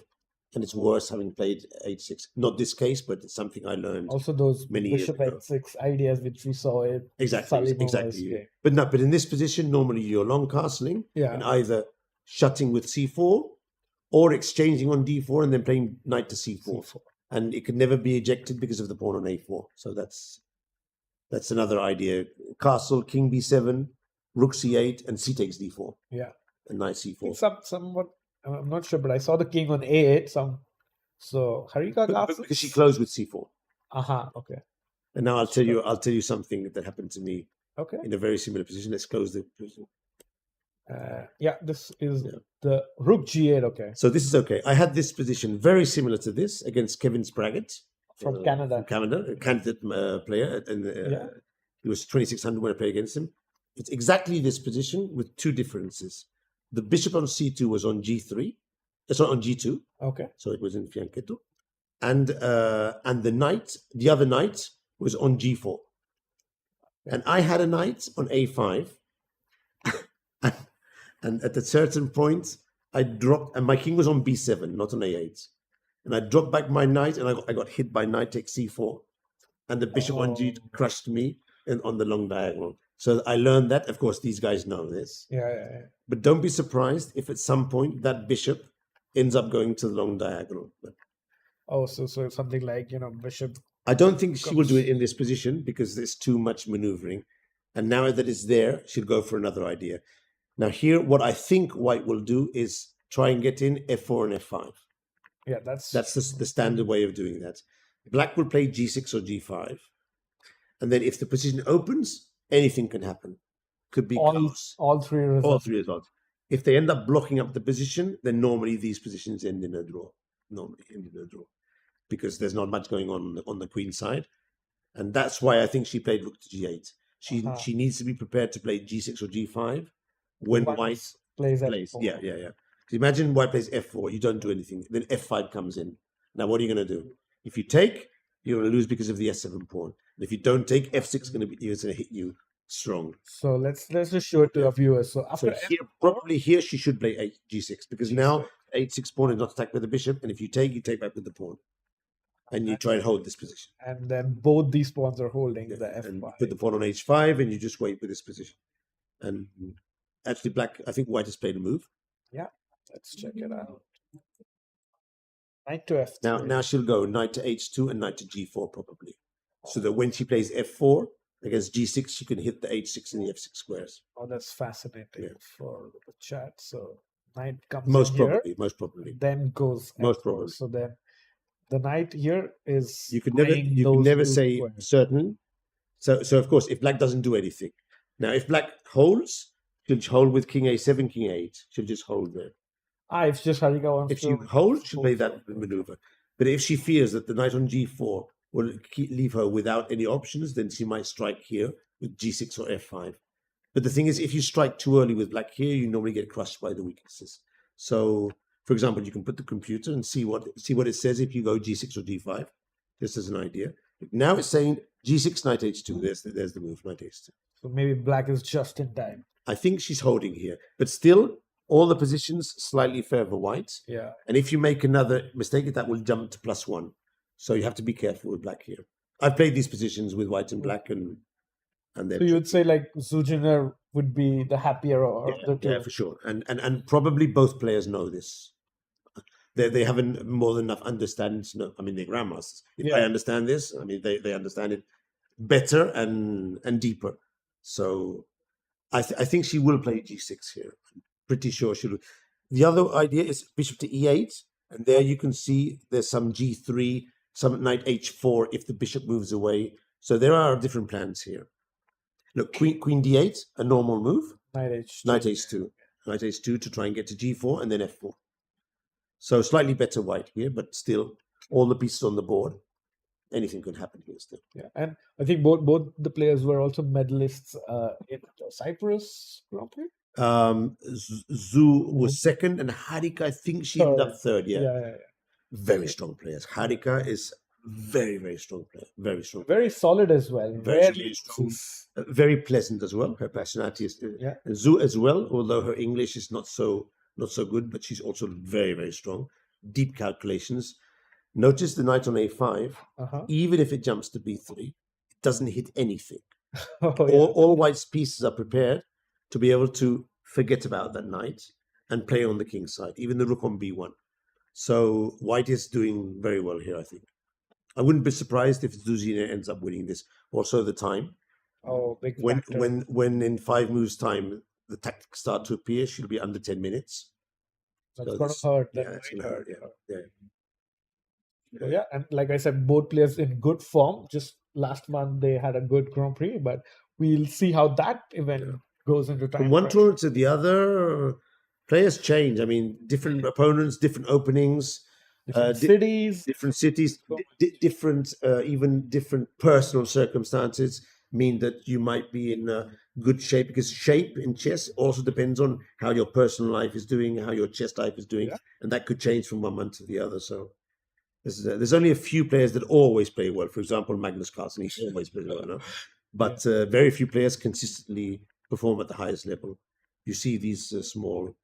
and it's worse having played H6. Not this case, but it's something I learned. Also, those many bishop years ago. H6 ideas which we saw in Exactly. Salimova's But in this position, normally you're long castling and either shutting with C4 or exchanging on D4 and then playing knight to C4. And it can never be ejected because of the pawn on A4. So that's another idea. Castle, king B7, rook C8, and C takes D4. Yeah. And knight C4. Somewhat, I'm not sure, but I saw the king on A8. So Harika castles because she closed with C4. Okay. And now I'll tell you something that happened to me. Okay. In a very similar position. Let's close the position. This is the rook G8. Okay. So this is okay. I had this position very similar to this against Kevin Spraggett from Canada. A candidate player, and he was 2600 when I played against him. It's exactly this position with two differences. The bishop on C2 was on G3. Sorry, on G2. Okay. So it was in fianchetto, and the other knight was on G4, and I had a knight on A5. And at a certain point, I dropped, and my king was on B7, not on A8. And I dropped back my knight, and I got hit by knight takes C4. And the bishop on G crushed me on the long diagonal. So I learned that. Of course, these guys know this. Yeah. But don't be surprised if at some point that bishop ends up going to the long diagonal. So something like, bishop. I don't think she will do it in this position because there's too much maneuvering. And now that it's there, she'll go for another idea. Now here, what I think White will do is try and get in F4 and F5. Yeah, that's the standard way of doing that. Black will play G6 or G5. And then if the position opens, anything can happen. Could be all three results. If they end up blocking up the position, then normally these positions end in a draw. because there's not much going on the queen side. And that's why I think she played rook to g8. She needs to be prepared to play g6 or g5 when Once white plays plays. F4. Yeah. 'Cause imagine white plays f4, you don't do anything. Then f5 comes in. Now, what are you going to do? If you take, you're going to lose because of the s7 pawn. And if you don't take, f6 is going to hit you strong. So let's just show it to our viewers. So after So here, probably here she should play g6 because now h6 pawn is not attacked by the bishop, and if you take back with the pawn, and you try and hold this position. and then both these pawns are holding the And F5. put the pawn on h5, and you just wait with this position. And actually, I think white has played a move. Let's check it out. Knight to F3. Now she'll go knight to h2 and knight to g4 probably, so that when she plays f4 against g6, she can hit the h6 and the f6 squares. Oh, that's fascinating for the chat. So knight comes Most in here, probably. then goes Most F4. probably. So then the knight here is You can eyeing never those two say squares. certain. So of course, if black doesn't do anything, now if black holds, she'll hold with king a7, king a8. She'll just hold there. If just Harika wants If to she holds, she'll play that maneuver. But if she fears that the knight on g4 will leave her without any options, then she might strike here with g6 or f5. But the thing is, if you strike too early with black here, you normally get crushed by the weaknesses. So, for example, you can put the computer and see what it says if you go g6 or g5, just as an idea. Now it's saying g6, knight h2. There's the move, knight h2. So maybe black is just in time. I think she's holding here, but still, all the positions slightly favor white. Yeah. And if you make another mistake, that will jump to +1. So you have to be careful with black here. I've played these positions with white and black, and So you would say like Zujiner would be the happier of the two. yeah, for sure. And probably both players know this. They haven't more than enough understanding to know. I mean, they're grandmasters. If I understand this, I mean, they understand it better and deeper. So I think she will play g6 here. I'm pretty sure she'll. The other idea is bishop to e8, and there you can see there's some g3, some knight h4 if the bishop moves away. So there are different plans here. Look, queen d8, a normal move. Knight h2. Knight h2. Knight h2 to try and get to g4 and then f4. So slightly better white here, but still all the pieces on the board. Anything could happen here still. Yeah, and I think both the players were also medalists in Cyprus Grand Prix. Zhu was second, and Harika, I think she ended up third. Yeah. Very strong players. Harika is very, very strong player. Very strong. Very solid as well. Very strong. Very pleasant as well. Her personality is. Zhu as well, although her English is not so good, but she's also very, very strong. Deep calculations. Notice the knight on a5. Even if it jumps to b3, it doesn't hit anything. All white's pieces are prepared to be able to forget about that knight and play on the king's side, even the rook on b1. So white is doing very well here, I think. I wouldn't be surprised if Zuzina ends up winning this. Also, the time. Big when in 5 moves' time the tactics start to appear, she'll be under 10 minutes. That's going to hurt. It's going to hurt. Yeah, and like I said, both players in good form. Just last month they had a good Grand Prix, but we'll see how that event goes into time. From one tournament to the other, players change. I mean, different opponents, different openings, different cities, even different personal circumstances mean that you might be in good shape, because shape in chess also depends on how your personal life is doing, how your chess life is doing, and that could change from one month to the other. So there's only a few players that always play well. For example, Magnus Carlsen, he always plays well, no? But very few players consistently perform at the highest level. You see these small.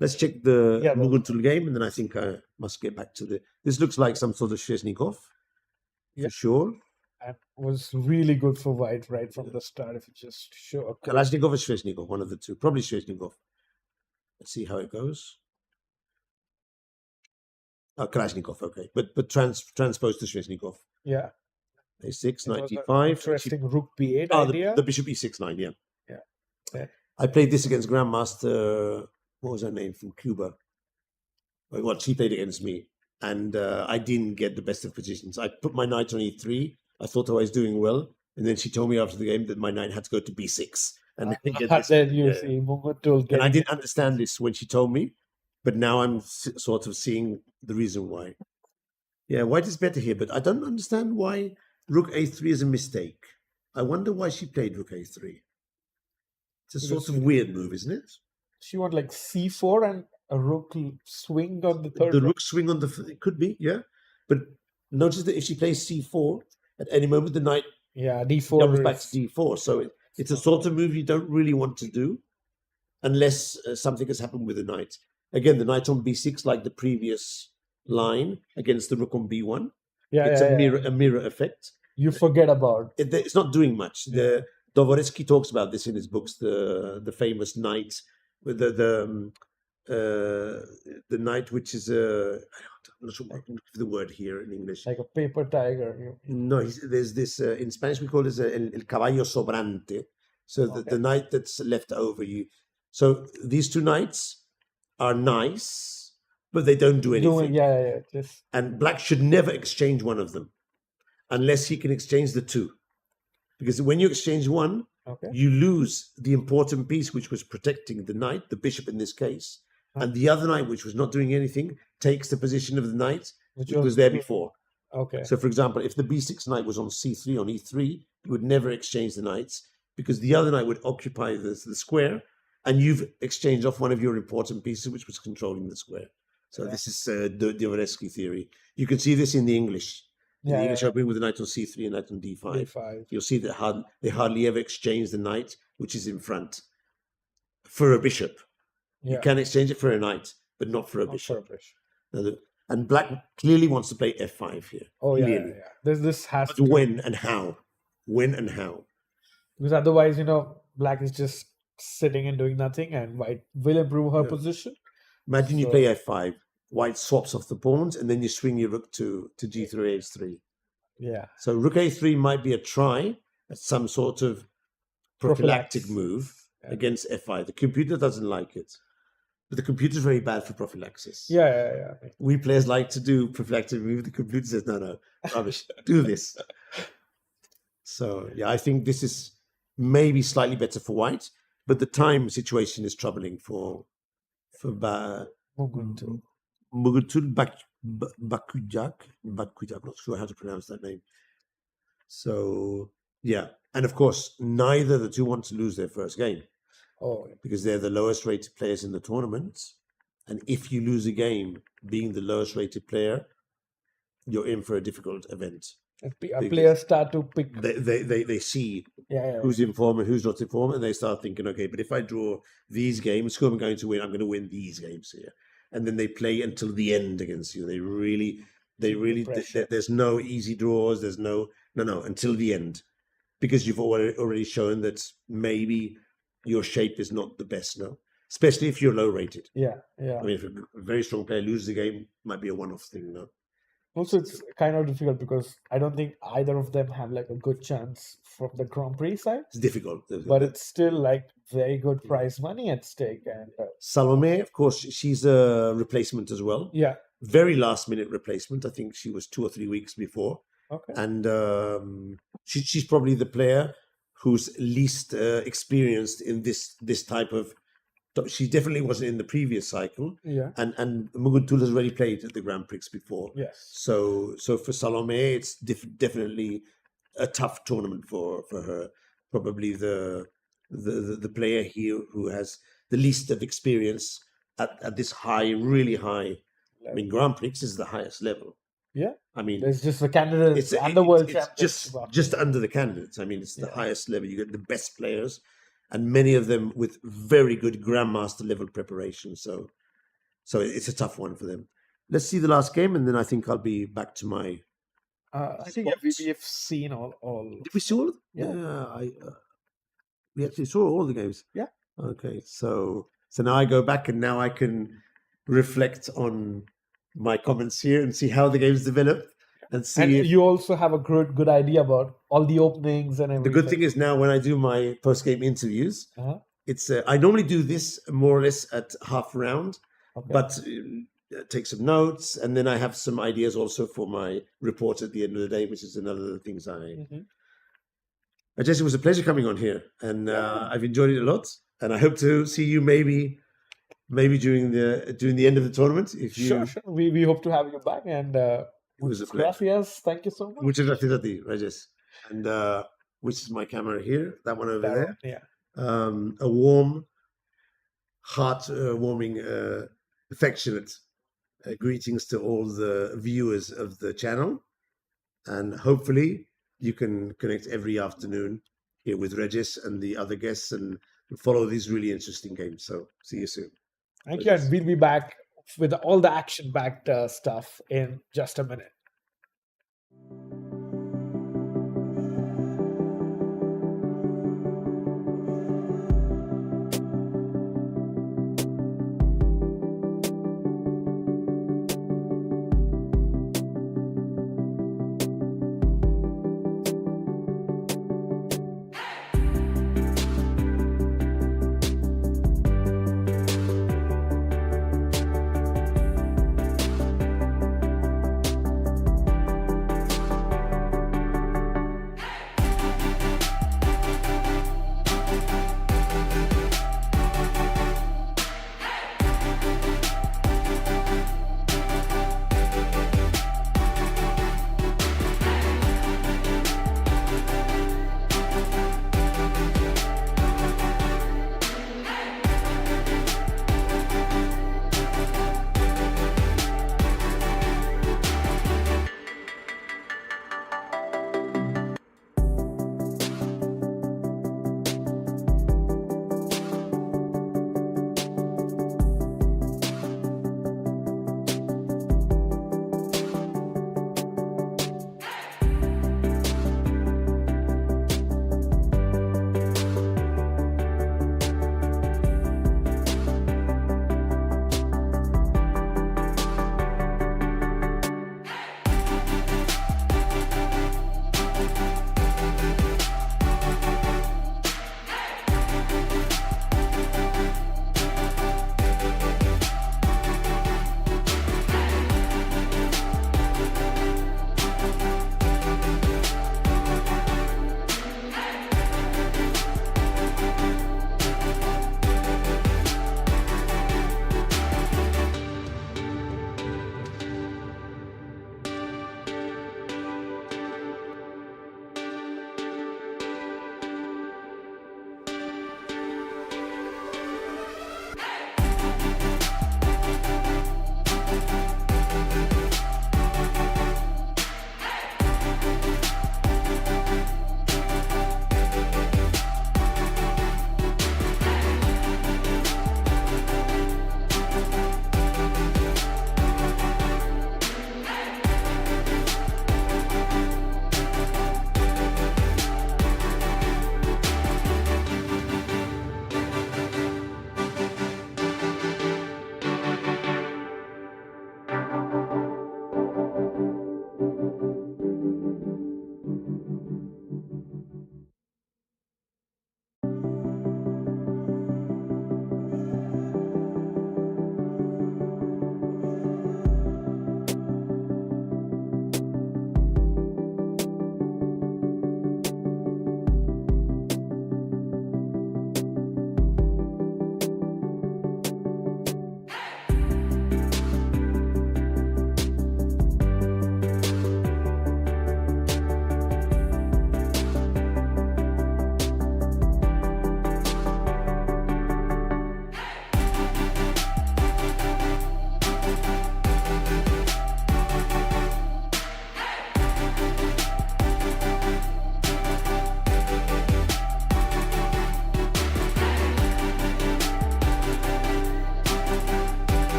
Let's check the Munguntuul game, and then I think I must get back to the. This looks like some sort of Shveznikov, for sure. And was really good for white right from the start. If you just show Kalashnikov or Shveznikov, one of the two. Probably Shveznikov. Let's see how it goes. Kalashnikov, okay. But transposed to Shveznikov. Yeah. A6, knight e5. Interesting rook b8 idea. The bishop e6, 9, yeah. I played this against Grandmaster, what was her name, from Cuba. Well, she played against me. And I didn't get the best of positions. I put my knight on e3. I thought I was doing well. And then she told me after the game that my knight had to go to b6. And then you see Munguntuul. And I didn't understand this when she told me. But now I'm sort of seeing the reason why. Yeah, white is better here, but I don't understand why rook a3 is a mistake. I wonder why she played rook a3. It's a sort Because of weird move, isn't it? she want like c4 and a rook swing on the third The row. rook swing on the it could be, yeah. But notice that if she plays c4, at any moment the knight Yeah, d4 doubles back to is- d4. So it's a sort of move you don't really want to do unless something has happened with the knight. Again, the knight on b6, like the previous line against the rook on b1. yeah, It's yeah, a yeah. mirror effect. You forget about. It's not doing much. Yeah. Dostoevsky talks about this in his books, the famous knight with the knight, which is I'm not sure what the word here in English. Like a paper tiger. No, there's this in Spanish we call it el caballo sobrante. So Okay. the knight that's left over you. So these two knights are nice, but they don't do anything. Yeah. Just And black should never exchange one of them unless he can exchange the two. Because when you exchange one, okay. you lose the important piece which was protecting the knight, the bishop in this case. And the other knight, which was not doing anything, takes the position of the knight, which was there before. Okay. So, for example, if the b6 knight was on c3, on e3, you would never exchange the knights because the other knight would occupy the square and you've exchanged off one of your important pieces, which was controlling the square. So this is Dostoevsky theory. You can see this in the English. In the English opening with the knight on c3 and knight on d5. d5. You'll see that they hardly ever exchange the knight, which is in front, for a bishop. Yeah. You can exchange it for a knight, but not for a Not bishop. for a bishop. And black clearly wants to play f5 here. Oh yeah, Clearly. yeah. This has But to, when and how? When and how? because otherwise, black is just sitting and doing nothing, and white will improve her Yeah. position. Imagine you So- play f5, white swaps off the pawns, and then you swing your rook to g3, h3. Yeah. So rook a3 might be a try at some sort of prophylactic Prophylax. move Yeah. against f5. The computer doesn't like it. But the computer's very bad for prophylaxis. Yeah. We players like to do prophylactic move. The computer says, no, rubbish, do this. So, yeah, I think this is maybe slightly better for white, but the time situation is troubling for Munguntuul. Munguntuul Bakujak. I'm not sure how to pronounce that name. So, yeah. And of course, neither the two want to lose their first game Oh, because they're the lowest rated players in the tournament. And if you lose a game being the lowest rated player, you're in for a difficult event. players start to pick. They see Yeah. who's in form and who's not in form, and they start thinking, okay, but if I draw these games, who am I going to win? I'm going to win these games here. And then they play until the end against you. They really, Pressure. there's no easy draws. There's no, until the end. Because you've already shown that maybe your shape is not the best now, especially if you're low rated. Yeah. I mean, if a very strong player loses a game, it might be a one-off thing, no? Also, it's kind of difficult because I don't think either of them have like a good chance from the Grand Prix side, It's difficult. but it's still like very good prize money at stake. And Salome, of course, she's a replacement as well. yeah, Very last-minute replacement. I think she was 2 or 3 weeks before. okay. And she's probably the player who's least experienced in this type of. She definitely wasn't in the previous cycle, Yeah, and Munguntuul has already played at the Grand Prix before. yes. So for Salome, it's definitely a tough tournament for her. Probably the player here who has the least of experience at this high, really high. I mean, Grand Prix is the highest level. Yeah. I mean, There's just the candidates it's and the world it's champions. just under the candidates. I mean, it's the Yeah. highest level. You get the best players, and many of them with very good grandmaster level preparation. So it's a tough one for them. Let's see the last game, and then I think I'll be back to my. I think we've seen all. Did we see all? Yeah. We actually saw all the games. Yeah. Okay, so now I go back, and now I can reflect on my comments here and see how the games develop, and see. And if, you also have a good idea about all the openings and the everything. good thing is now when I do my post-game interviews, Uh-huh. it's I normally do this more or less at half round, Okay. but take some notes, and then I have some ideas also for my report at the end of the day, which is another of the things Mhm. Jesse, it was a pleasure coming on here, and I've enjoyed it a lot, and I hope to see you maybe during the end of the tournament. If you Sure. We hope to have you back, and It was a pleasure. Gracias. Thank you so much. Muchas gracias a ti, Regis. And which is my camera here, that one over there. Yeah. A warm, heart-warming, affectionate greetings to all the viewers of the channel. And hopefully you can connect every afternoon here with Regis and the other guests and follow these really interesting games. So see you soon. Thank you. And we'll be back with all the action-packed stuff in just a minute.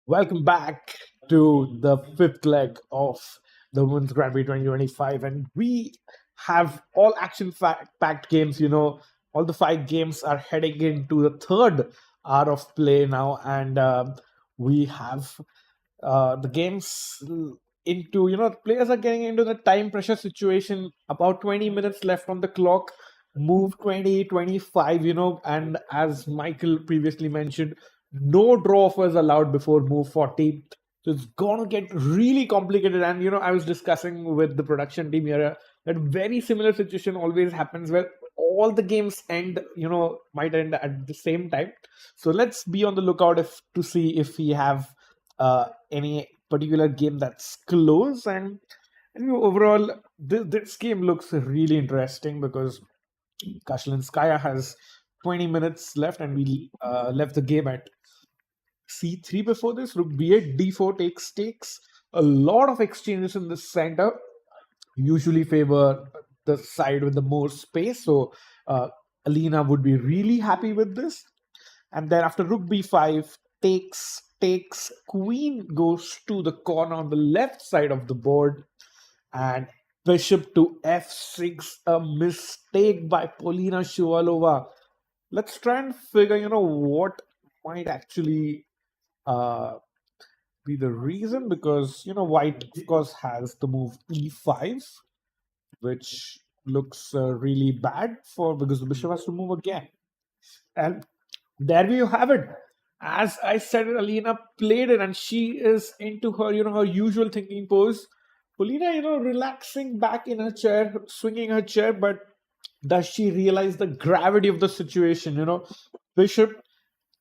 Welcome back to the fifth leg of the Women's Grand Prix 2025. And we have all action packed games. All the five games are heading into the third hour of play now. And we have the games into, players are getting into the time pressure situation. About 20 minutes left on the clock. Move 2025, and as Michael previously mentioned, no draw offers allowed before move 40. So it's gonna get really complicated. And I was discussing with the production team here that very similar situation always happens where all the games might end at the same time. So let's be on the lookout to see if we have any particular game that's close. And overall, this game looks really interesting because Kashlinskaya has 20 minutes left, and we left the game at c3 before this. Rook b8, d4 takes. A lot of exchanges in the center usually favor the side with the more space. So Alina would be really happy with this. And then after rook b5, takes, queen goes to the corner on the left side of the board, and bishop to f6, a mistake by Polina Shuvalova. Let's try and figure, what might actually be the reason, because, white, of course, has the move e5, which looks really bad because the bishop has to move again. And there you have it. As I said, Alina played it, and she is into her, her usual thinking pose. Polina, relaxing back in her chair, swinging her chair, but does she realize the gravity of the situation? Bishop,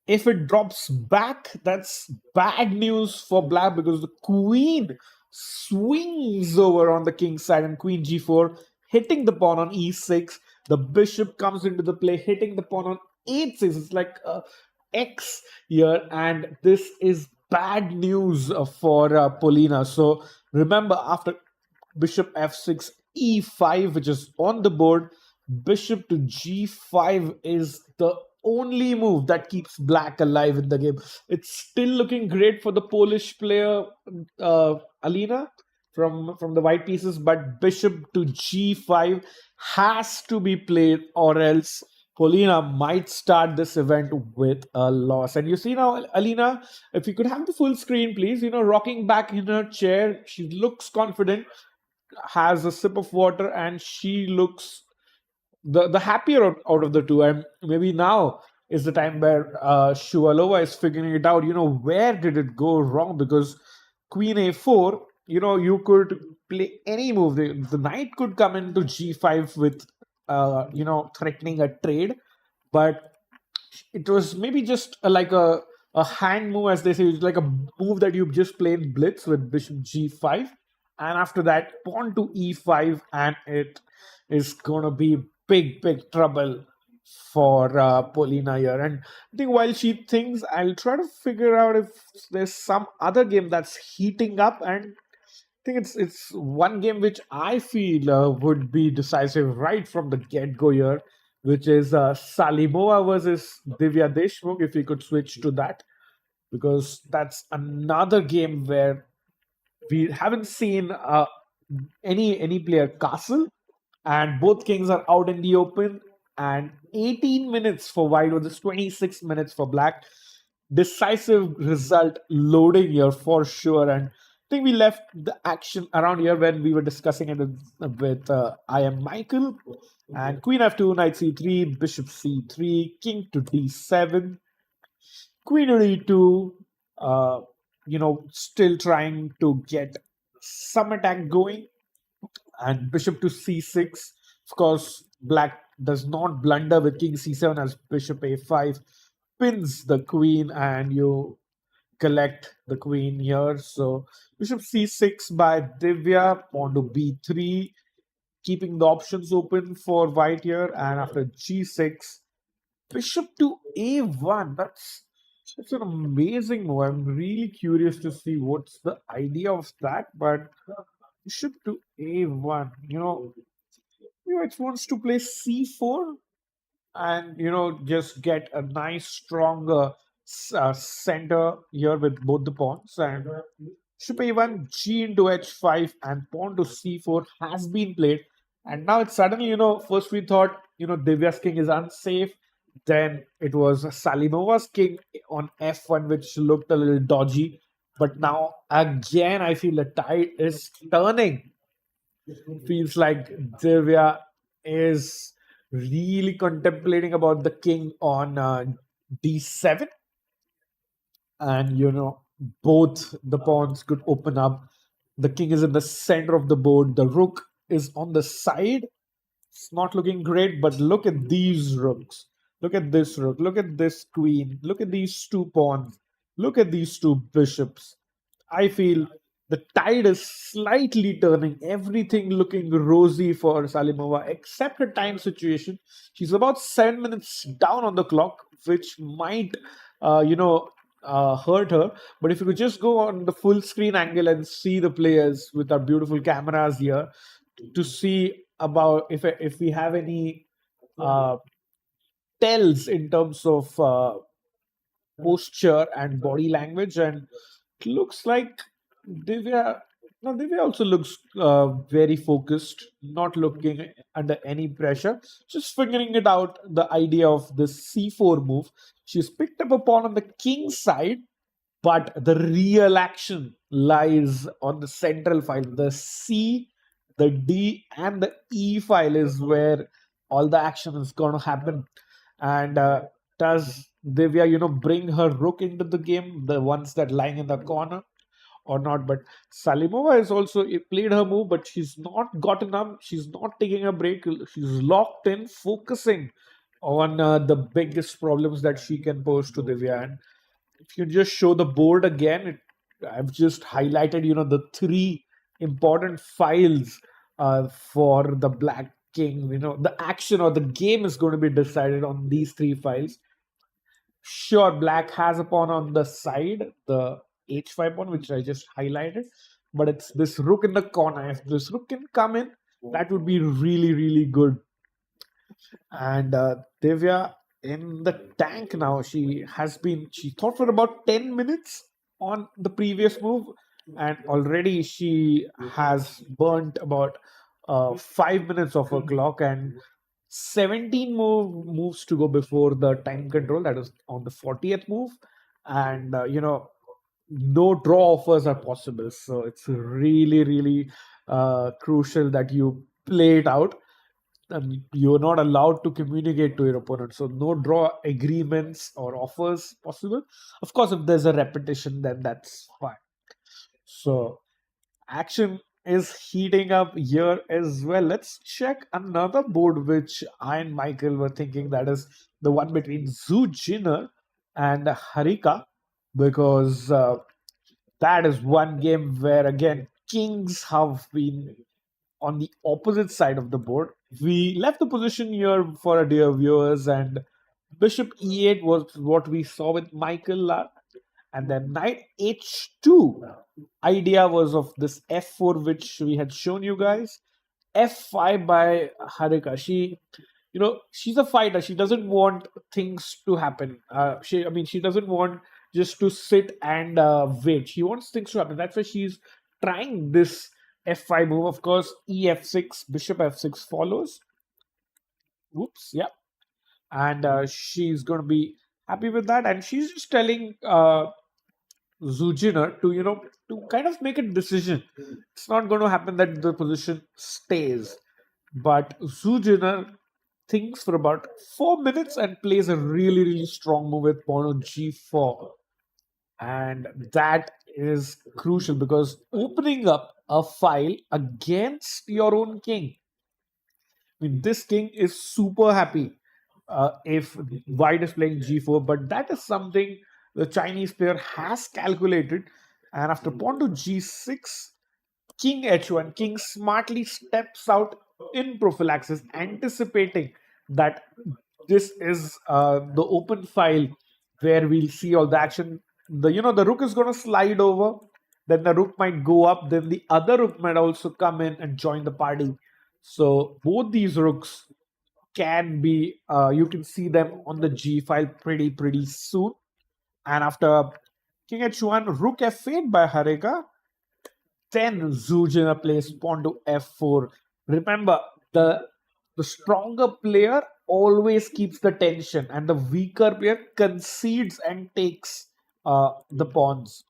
if it drops back, that's bad news for black because the queen swings over on the king's side, and queen g4, hitting the pawn on e6. The bishop comes into the play, hitting the pawn on h6. It's like X here, and this is bad news for Polina. So remember, after bishop f6, e5, which is on the board, bishop to g5 is the only move that keeps black alive in the game. It's still looking great for the Polish player Alina from the white pieces, but bishop to g5 has to be played, or else Polina might start this event with a loss. And you see now, Alina, if you could have the full screen, please, rocking back in her chair. She looks confident, has a sip of water, and she looks the happier out of the two. And maybe now is the time where Shuvalova is figuring it out. Where did it go wrong? Because queen a4, you could play any move. The knight could come into g5 with, threatening a trade, but it was maybe just like a hand move, as they say. It's like a move that you just play in blitz with bishop g5, and after that pawn to e5, and it is gonna be big trouble for Polina here. And I think while she thinks, I'll try to figure out if there's some other game that's heating up. And I think it's one game which I feel would be decisive right from the get-go here, which is Salimova versus Divya Deshmukh, if we could switch to that, because that's another game where we haven't seen any player castle, and both kings are out in the open. And 18 minutes for white versus 26 minutes for black. Decisive result loading here for sure. And I think we left the action around here when we were discussing it with I am Michael. And queen f2, knight c3, bishop c3, king to d7, queen to d2. Still trying to get some attack going, and bishop to c6. Of course, black does not blunder with king c7, as bishop a5 pins the queen, and you collect the queen here. So bishop c6 by Divya, pawn to b3, keeping the options open for white here. And after g6, bishop to a1. That's an amazing move. I'm really curious to see what's the idea of that. But bishop to a1, it wants to play c4 and just get a nice strong center here with both the pawns, and bishop a1, g into h5, and pawn to c4 has been played. And now it's suddenly, first we thought, Divya's king is unsafe. Then it was Salimova's king on f1, which looked a little dodgy. But now again, I feel the tide is turning. Feels like Divya is really contemplating about the king on d7, and both the pawns could open up. The king is in the center of the board, the rook is on the side. It's not looking great, but look at these rooks, look at this rook, look at this queen, look at these two pawns, look at these two bishops. I feel the tide is slightly turning, everything looking rosy for Salimova, except her time situation. She's about 7 minutes down on the clock, which might, hurt her. But if you could just go on the full screen angle and see the players with our beautiful cameras here to see about if we have any uh, tells in terms of posture and body language, and it looks like Divya. No, Divya also looks very focused, not looking under any pressure, just figuring it out. The idea of the c4 move. She's picked up a pawn on the king side, but the real action lies on the central file. The C, the D, and the E file is where all the action is going to happen. And does Divya, bring her rook into the game, the ones that lying in the corner, or not? But Salimova has also played her move, but she's not gotten up. She's not taking a break. She's locked in, focusing on the biggest problems that she can pose to Divya. And if you just show the board again, I've just highlighted, the three important files for the black king. The action or the game is going to be decided on these three files. Sure, black has a pawn on the side, the h5 pawn, which I just highlighted, but it's this rook in the corner. If this rook can come in, that would be really, really good. And Divya in the tank now. She thought for about 10 minutes on the previous move, and already she has burnt about 5 minutes of her clock, and 17 moves to go before the time control. That is on the 40th move. And no draw offers are possible, so it's really, really crucial that you play it out. And you're not allowed to communicate to your opponent, so no draw agreements or offers possible. Of course, if there's a repetition, then that's fine. So action is heating up here as well. Let's check another board which I and Michael were thinking, that is the one between Zhu Jinner and Harika, because that is one game where again kings have been on the opposite side of the board. We left the position here for our dear viewers, and bishop e8 was what we saw with Michael, and then knight h2. Idea was of this f4, which we had shown you guys. f5 by Harika. She's a fighter. She doesn't want things to happen. She doesn't want just to sit and wait. She wants things to happen. That's why she's trying this f5 move. Of course, ef6, bishop f6 follows. Whoops, yeah. And she's going to be happy with that. And she's just telling Zhu Jinner to kind of make a decision. It's not going to happen that the position stays. But Zhu Jinner thinks for about 4 minutes and plays a really, really strong move with pawn on g4. And that is crucial, because opening up a file against your own king, I mean, this king is super happy if white is playing g4, but that is something the Chinese player has calculated. And after pawn to g6, king h1, king smartly steps out in prophylaxis, anticipating that this is the open file where we'll see all the action. The rook is going to slide over, then the rook might go up, then the other rook might also come in and join the party. So both these rooks can be, you can see them on the g file pretty soon. And after king h1, rook f8 by Harika, then Zujina plays pawn to f4. Remember, the the stronger player always keeps the tension, and the weaker player concedes and takes the pawns.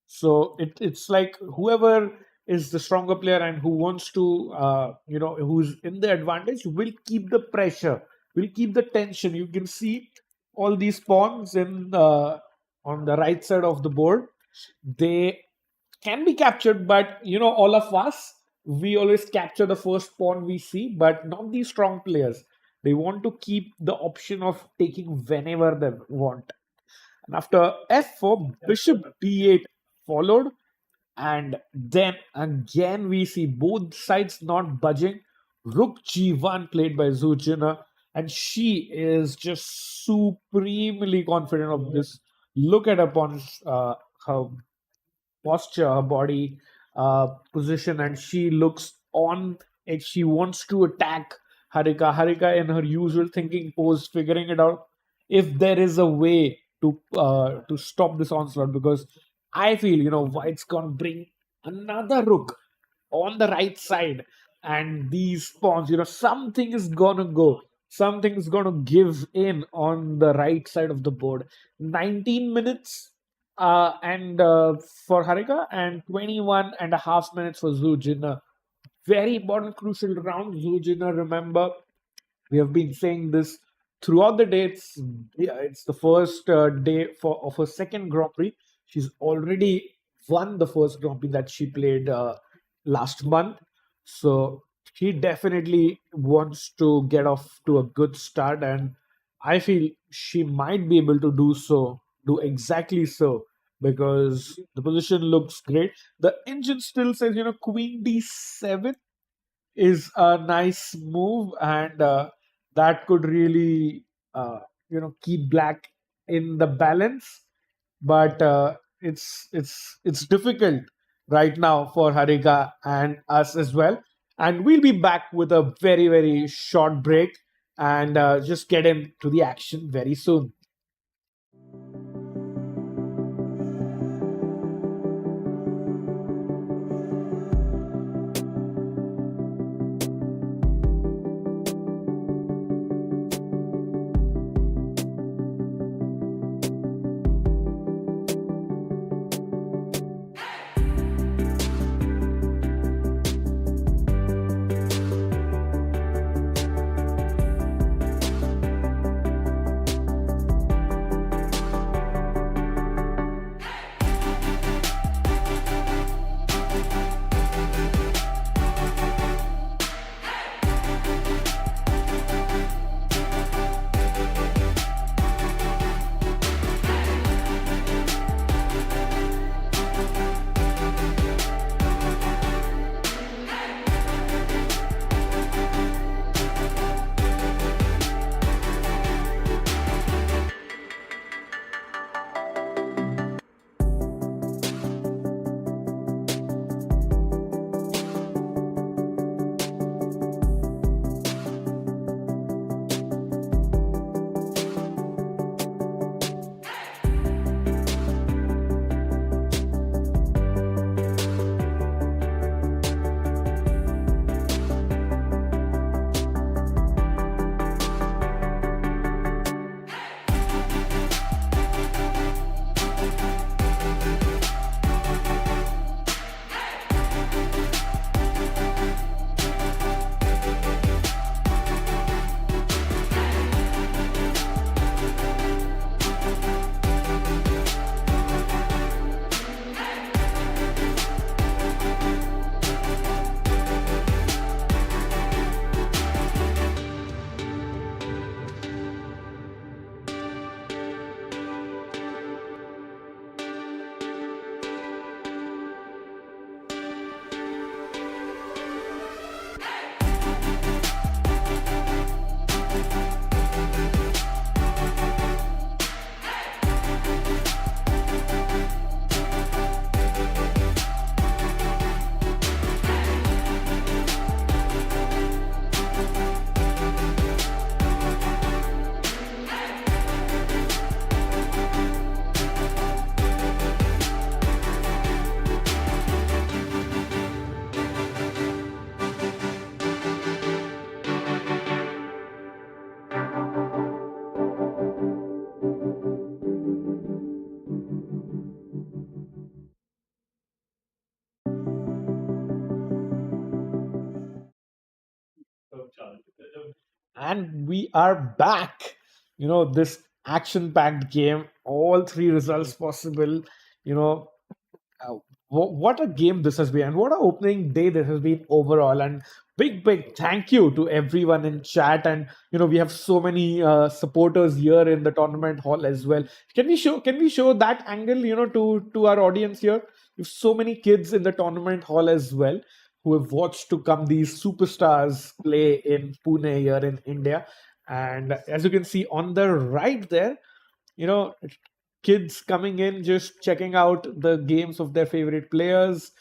So it's like whoever is the stronger player and who wants to, who's in the advantage will keep the pressure, will keep the tension. You can see all these pawns on the right side of the board. They can be captured, but all of us, we always capture the first pawn we see, but not these strong players. They want to keep the option of taking whenever they want. And after f4, bishop b8 followed, and then again we see both sides not budging. Rook g1 played by Zujina, and she is just supremely confident of this. Look at her posture, her body position, and she looks on it. She wants to attack Harika. Harika, in her usual thinking pose, figuring it out if there is a way to stop this onslaught. Because I feel White's gonna bring another rook on the right side, and these pawns, something is gonna go. Something is gonna give in on the right side of the board. 19 minutes and for Harika, and 21 and a half minutes for Zujina. Very important, crucial round. Zujina, remember, we have been saying this throughout the day. It's the first day of her second Grand Prix. She's already won the first Grand Prix that she played last month. So she definitely wants to get off to a good start, and I feel she might be able to do exactly so, because the position looks great. The engine still says, Queen D7 is a nice move, and that could really, keep black in the balance. But it's difficult right now for Harika and us as well. And we'll be back with a very, very short break, and just get into the action very soon. And we are back. This action-packed game, all three results possible. You know, uh, what a game this has been, and what a opening day this has been overall. And big thank you to everyone in chat. And we have so many supporters here in the tournament hall as well. Can we show that angle, to our audience here? We have so many kids in the tournament hall as well who have watched to come these superstars play in Pune here in India. And as you can see on the right there, you know kids coming in just checking out the games of their favorite players,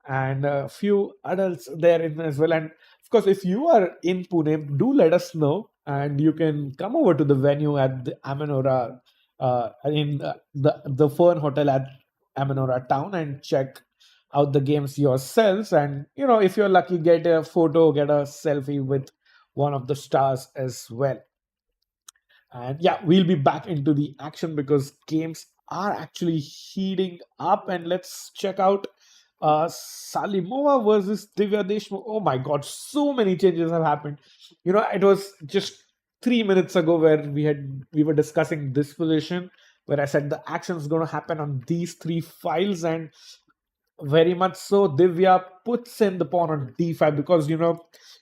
and a few adults there in as well. And of course, if you are in Pune, do let us know, and you can come over to the venue at the Amanora, in the Fern Hotel at Amanora town, and check out the games yourselves. And if you're lucky, get a photo, get a selfie with one of the stars as well. And yeah, we'll be back into the action because games are actually heating up. And let's check out Salimova versus Divya Deshmukh. Oh my god, so many changes have happened. It was just 3 minutes ago where we were discussing this position, where I said the action is going to happen on these three files. And very much so, Divya puts in the pawn on d5 because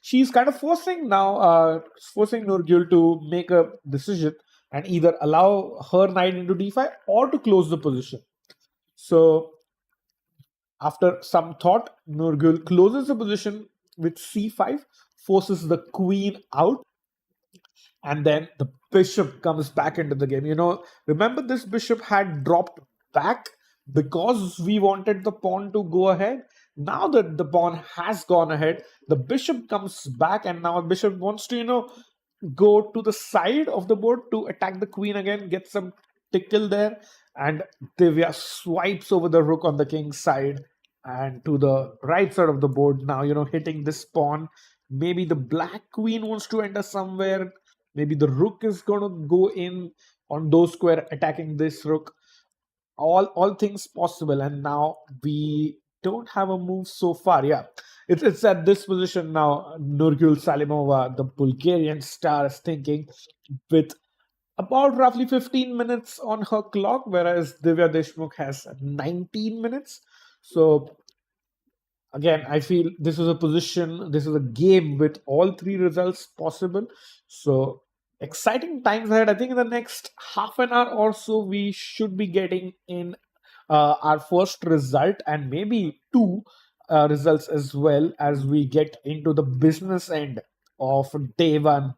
she's kind of forcing Nurgul to make a decision and either allow her knight into d5 or to close the position. So after some thought, Nurgul closes the position with c5, forces the queen out, and then the bishop comes back into the game. Remember, this bishop had dropped back because we wanted the pawn to go ahead. Now that the pawn has gone ahead, the bishop comes back, and now the bishop wants to go to the side of the board to attack the queen again, get some tickle there. And Divya swipes over the rook on the king's side and to the right side of the board now, hitting this pawn. Maybe the black queen wants to enter somewhere. Maybe the rook is going to go in on those square, attacking this rook. All things possible. And now we don't have a move so far. Yeah, it's at this position now. Nurgul Salimova, the Bulgarian star, is thinking with about roughly 15 minutes on her clock, whereas Divya Deshmukh has 19 minutes. So again, I feel this is a game with all three results possible. So exciting times ahead. I think in the next half an hour or so, we should be getting in our first result, and maybe two results as well, as we get into the business end of day one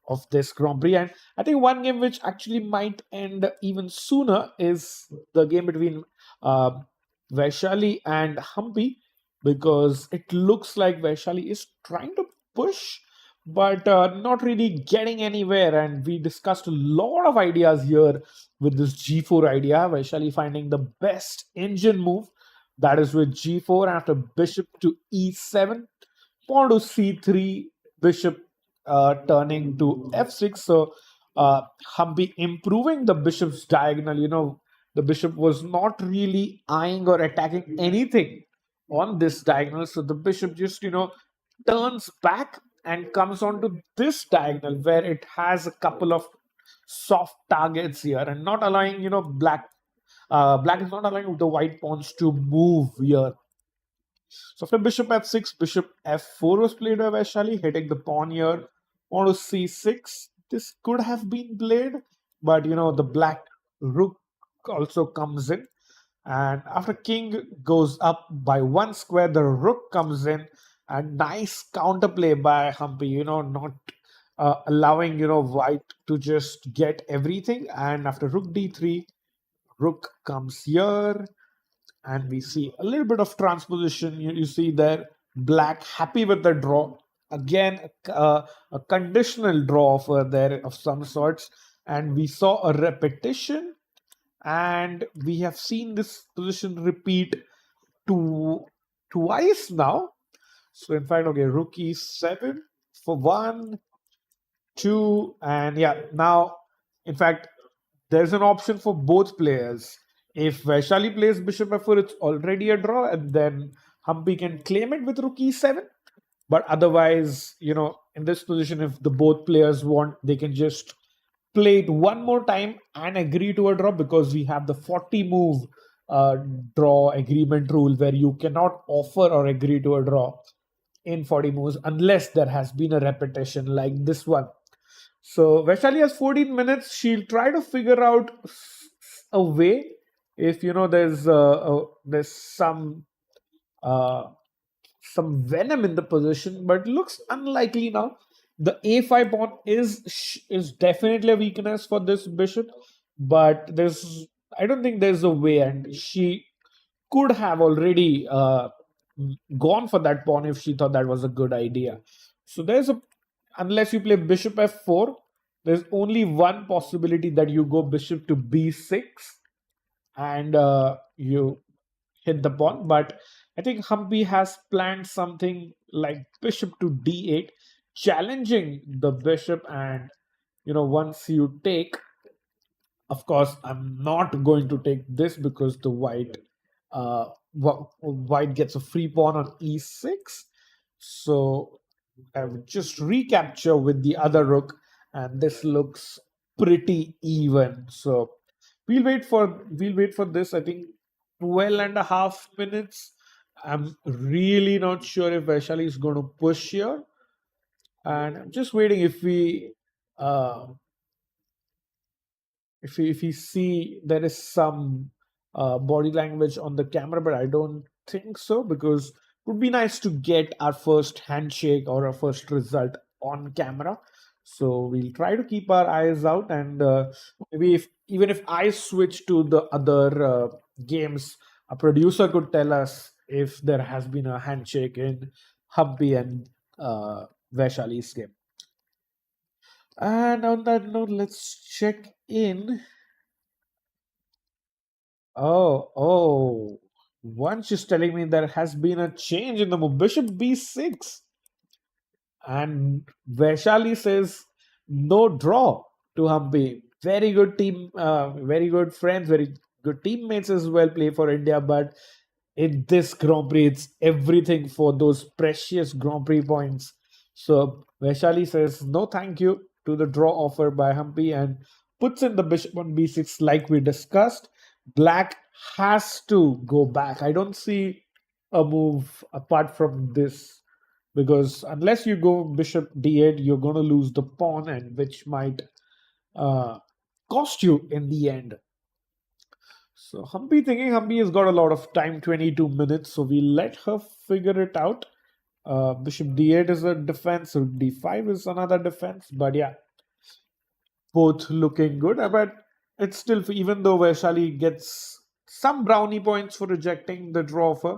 of this Grand Prix. And I think one game which actually might end even sooner is the game between Vaishali and Humpy, because it looks like Vaishali is trying to push, but not really getting anywhere. And we discussed a lot of ideas here with this g4 idea. Vaishali finding the best engine move, that is with g4 after bishop to e7, pawn to c3, bishop turning to f6. So Humpy improving the bishop's diagonal. The bishop was not really eyeing or attacking anything on this diagonal. So the bishop just, turns back and comes onto this diagonal where it has a couple of soft targets here, and not allowing, black is not allowing the white pawns to move here. So after bishop f6, bishop f4 was played by Vaishali, hitting the pawn here. Pawn to c6. This could have been played, but the black rook also comes in. And after king goes up by one square, the rook comes in. And nice counterplay by Humpy, not allowing, white to just get everything. And after rook d3, rook comes here. And we see a little bit of transposition. You see there, black happy with the draw. Again, a conditional draw for there of some sorts. And we saw a repetition. And we have seen this position repeat twice now. So in fact, okay, rook e7 for 1, 2, and yeah, now in fact, there's an option for both players. If Vaishali plays bishop f4, it's already a draw, and then Humpy can claim it with rook e7. But otherwise, in this position, if the both players want, they can just play it one more time and agree to a draw, because we have the 40 move draw agreement rule where you cannot offer or agree to a draw in 40 moves unless there has been a repetition like this one. So Vaishali has 14 minutes. She'll try to figure out a way. If there's uh, some venom in the position, but looks unlikely now. The a5 pawn is definitely a weakness for this bishop, but I don't think there's a way, and she could have already gone for that pawn if she thought that was a good idea. So unless you play bishop f4, there's only one possibility that you go bishop to b6 and you hit the pawn. But I think Humpy has planned something like bishop to d8, challenging the bishop. And once you take, of course, I'm not going to take this because the white gets a free pawn on e6. So I would just recapture with the other rook, and this looks pretty even. So we'll wait for this. I think 12 and a half minutes. I'm really not sure if Vaishali is going to push here, and I'm just waiting uh, if we see there is some body language on the camera, but I don't think so, because it would be nice to get our first handshake or our first result on camera. So we'll try to keep our eyes out, and maybe even if I switch to the other games, a producer could tell us if there has been a handshake in Humpy and Vaishali's game. And on that note, let's check in. Oh, once is telling me there has been a change in the move. Bishop b6. And Vaishali says no draw to Humpy. Very good team, very good friends, very good teammates as well, play for India. But in this Grand Prix, it's everything for those precious Grand Prix points. So Vaishali says no thank you to the draw offer by Humpy and puts in the bishop on b6 like we discussed. Black has to go back. I don't see a move apart from this, because unless you go bishop d8, you're going to lose the pawn, and which might cost you in the end. So Humpy has got a lot of time, 22 minutes, so we let her figure it out. Bishop d8 is a defense, rook d5 is another defense, but yeah, both looking good. But it's still, even though Vaishali gets some brownie points for rejecting the draw offer,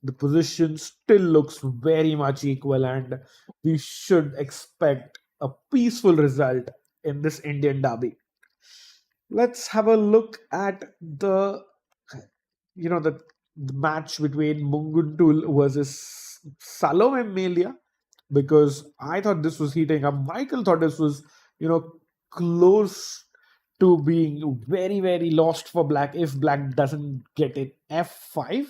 the position still looks very much equal, and we should expect a peaceful result in this Indian derby. Let's have a look at the match between Munguntuul versus Salome Melia, because I thought this was heating up. Michael thought this was close to being very, very lost for Black if Black doesn't get in f5.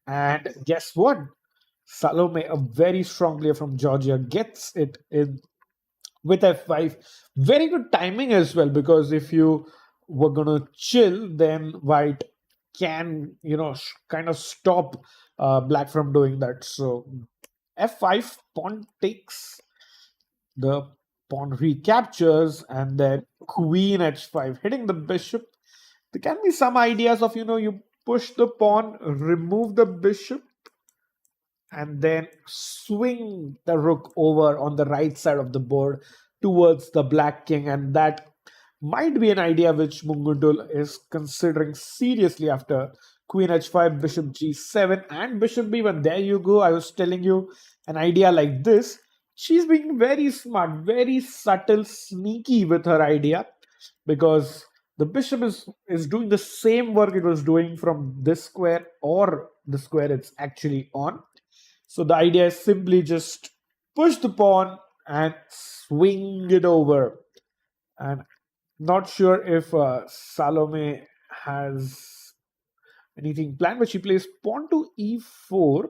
And guess what? Salome, a very strong player from Georgia, gets it in with f5. Very good timing as well, because if you were going to chill, then White can, kind of stop Black from doing that. So f5, pawn takes, the pawn recaptures, and then queen h5, hitting the bishop. There can be some ideas of, you push the pawn, remove the bishop, and then swing the rook over on the right side of the board towards the Black king. And that might be an idea which Munguntuul is considering seriously after queen h5, bishop g7, and bishop b1. There you go. I was telling you, an idea like this. She's being very smart, very subtle, sneaky with her idea, because the bishop is doing the same work it was doing from this square or the square it's actually on. So the idea is simply just push the pawn and swing it over. And not sure if Salome has anything planned, but she plays pawn to e4,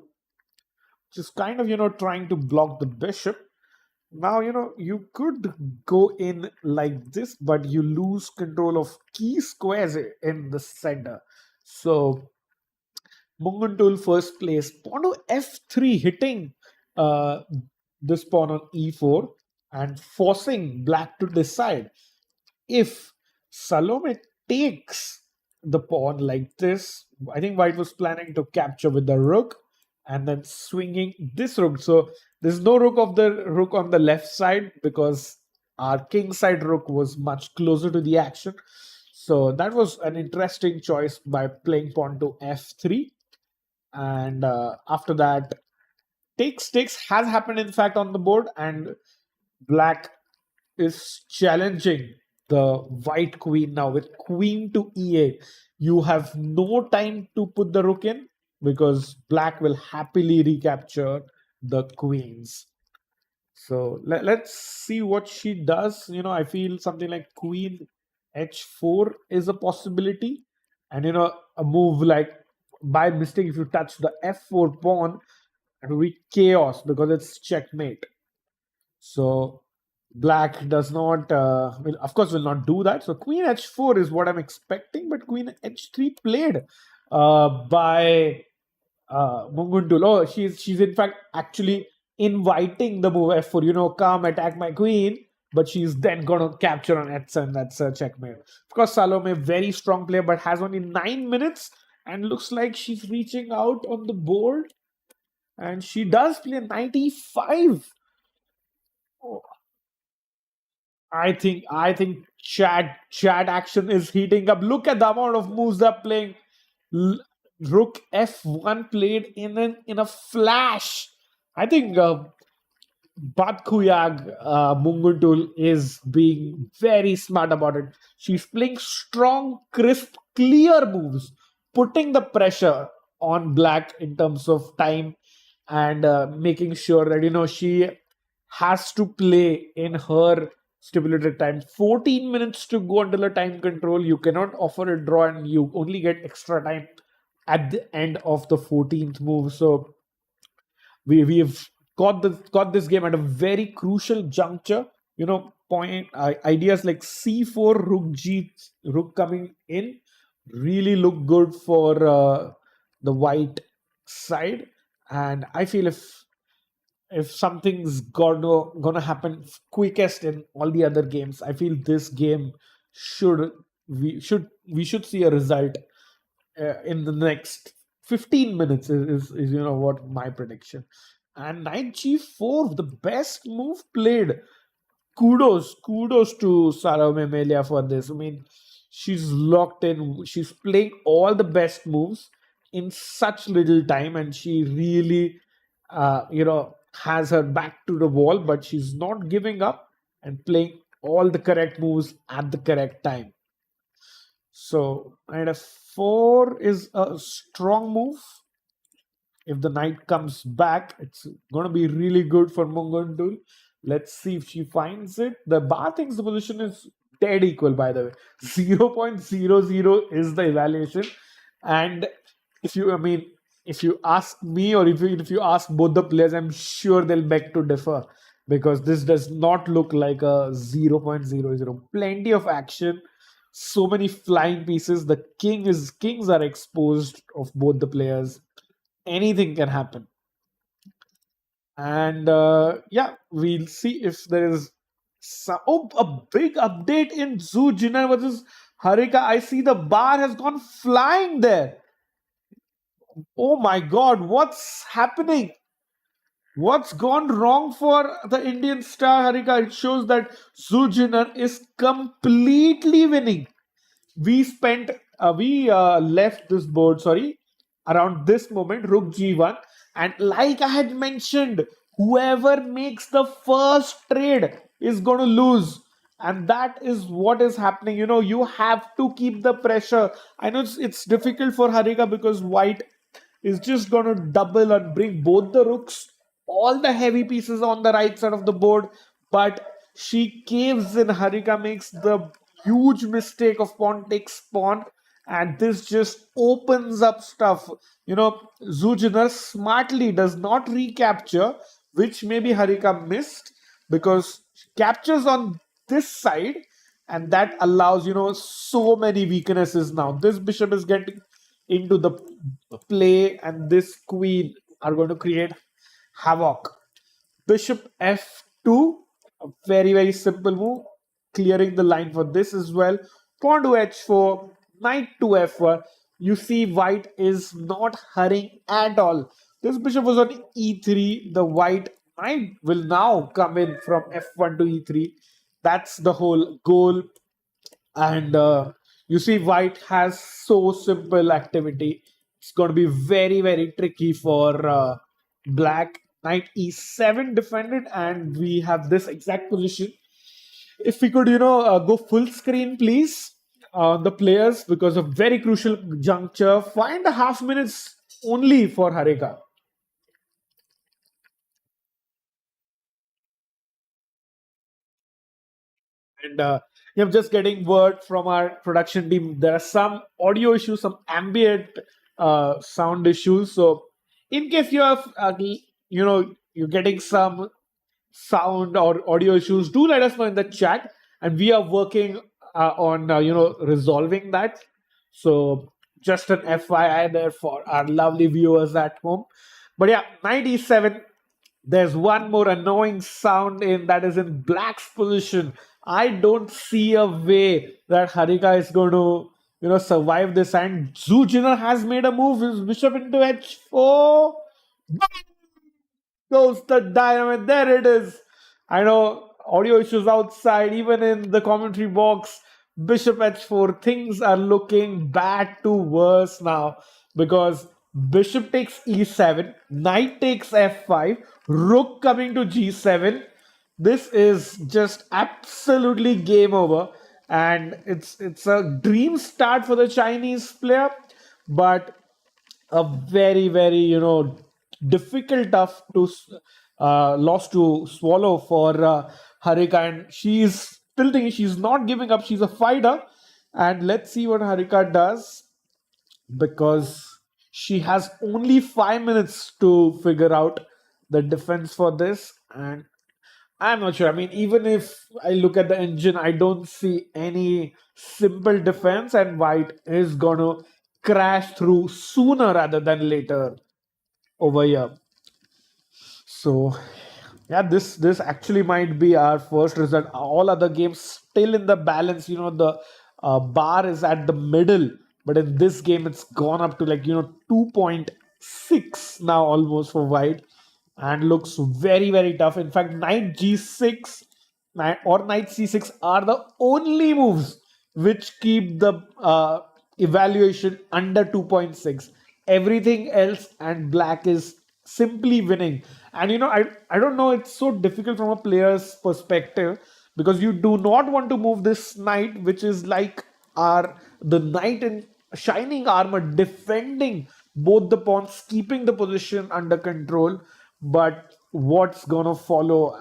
just kind of trying to block the bishop. Now, you could go in like this, but you lose control of key squares in the center. So, Munguntuul first place, pawn to f3, hitting uh, this pawn on e4 and forcing black to decide. If Salome takes the pawn like this, I think white was planning to capture with the rook and then swinging this rook. So there's no rook on the left side because our king side rook was much closer to the action. So that was an interesting choice by playing pawn to f3. And after that, takes has happened in fact on the board, and black is challenging the white queen now with queen to e8. You have no time to put the rook in because black will happily recapture the queens. So let's see what she does. I feel something like queen h4 is a possibility, and a move like by mistake if you touch the f4 pawn, it will be chaos because it's checkmate. So black does not, of course, will not do that. So queen h4 is what I'm expecting, but queen h3 played by Munguntuul. Oh, she's in fact actually inviting the move f4. Come attack my queen, but she's then gonna capture on h7. That's a checkmate. Of course, Salome, very strong player, but has only 9 minutes and looks like she's reaching out on the board. And she does play 95. Oh, I think Chad action is heating up. Look at the amount of moves they're playing. Rook f1 played in a flash. I think Batkuyag Munguntuul is being very smart about it. She's playing strong, crisp, clear moves, putting the pressure on black in terms of time and making sure that she has to play in her stipulated time. 14 minutes to go until a time control. You cannot offer a draw and you only get extra time at the end of the 14th move. So we've got this game at a very crucial juncture. Point ideas like c4, rook coming in really look good for the white side, and I feel if something's gonna happen quickest in all the other games, I feel this game we should see a result in the next 15 minutes is what my prediction. And knight g4, the best move played. Kudos to Salome Melia for this. I mean, she's locked in. She's playing all the best moves in such little time, and she really, has her back to the wall, but she's not giving up and playing all the correct moves at the correct time. So, knight f4 is a strong move. If the knight comes back, it's going to be really good for Munguntuul. Let's see if she finds it. The bar thinks the position is dead equal, by the way. 0.00 is the evaluation. And if you ask me or if you ask both the players, I'm sure they'll beg to differ because this does not look like a 0.00. Plenty of action, so many flying pieces. The kings are exposed of both the players. Anything can happen. And we'll see if there is a big update in Zhu Jinan versus Harika. I see the bar has gone flying there. Oh my god, what's happening? What's gone wrong for the Indian star Harika? It shows that Zhu Jinan is completely winning. We left this board, around this moment, rook g1, and like I had mentioned, whoever makes the first trade is going to lose, and that is what is happening. You have to keep the pressure. I know it's difficult for Harika because white is just going to double and bring both the rooks, all the heavy pieces on the right side of the board, but she caves in. Harika makes the huge mistake of pawn takes pawn, and this just opens up stuff. Zhu Jinan smartly does not recapture, which maybe Harika missed, because she captures on this side, and that allows so many weaknesses. Now this bishop is getting into the play, and this queen are going to create havoc. Bishop f2, a very very simple move, clearing the line for this as well. Pawn to h4, knight to f1. You see white is not hurrying at all. This bishop was on e3. The white knight will now come in from f1 to e3. That's the whole goal. And you see white has so simple activity. It's going to be very very tricky for black. Knight e7 defended, and we have this exact position. If we could go full screen please on the players, because of very crucial juncture, 5.5 minutes only for Harika. And I'm just getting word from our production team. There are some audio issues, some ambient sound issues. So, in case you have, you're getting some sound or audio issues, do let us know in the chat, and we are working on resolving that. So, just an FYI there for our lovely viewers at home. But yeah, 97. There's one more annoying sound in that is in black's position. I don't see a way that Harika is going to, survive this. And Zujiner has made a move. His bishop into h4. Goes the dynamite. There it is. I know audio issues outside, even in the commentary box. Bishop h4. Things are looking bad to worse now, because bishop takes e7, knight takes f5, rook coming to g7. This is just absolutely game over, and it's a dream start for the Chinese player, but a very very difficult tough to loss to swallow for Harika, and she's still thinking, she's not giving up, she's a fighter. And let's see what Harika does, because she has only 5 minutes to figure out the defense for this. And I'm not sure. I mean, even if I look at the engine, I don't see any simple defense, and white is gonna crash through sooner rather than later over here. So yeah, this actually might be our first result. All other games still in the balance. The bar is at the middle, but in this game it's gone up to 2.6 now almost for white, and looks very very tough. In fact, knight g6 or knight c6 are the only moves which keep the evaluation under 2.6. Everything else and black is simply winning. And I don't know, it's so difficult from a player's perspective, because you do not want to move this knight, which is like the knight in shining armor, defending both the pawns, keeping the position under control. But what's gonna follow,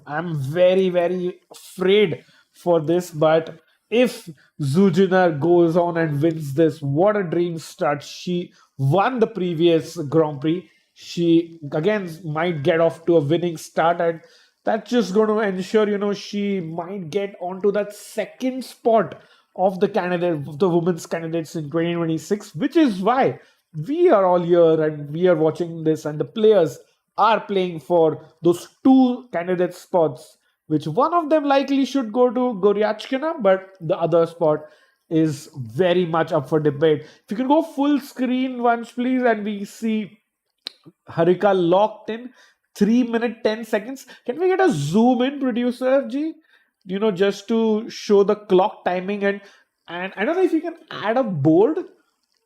I'm very very afraid for this. But if Zujiner goes on and wins this, what a dream start. She won the previous Grand Prix. She again might get off to a winning start, and that's just going to ensure, she might get onto that second spot of the women's candidates in 2026, which is why we are all here and we are watching this, and the players are playing for those two candidate spots, which one of them likely should go to Goryachkina, but the other spot is very much up for debate. If you can go full screen once, please, and we see Harika locked in 3 minutes 10 seconds. Can we get a zoom in, producer G? Just to show the clock timing, and I don't know if you can add a board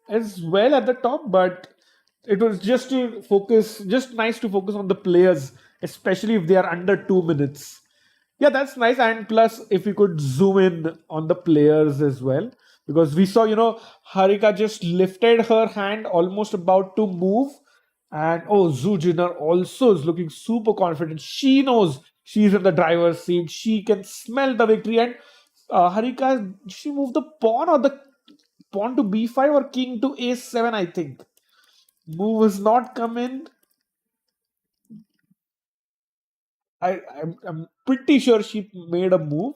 as well at the top, but it was just to focus, just nice to focus on the players, especially if they are under 2 minutes. Yeah, that's nice. And plus, if you could zoom in on the players as well, because we saw, Harika just lifted her hand, almost about to move. And oh, Zujiner also is looking super confident. She knows she's in the driver's seat. She can smell the victory. And Harika, she moved the pawn, or the pawn to b5 or king to a7, I think. Move has not come in. I'm pretty sure she made a move.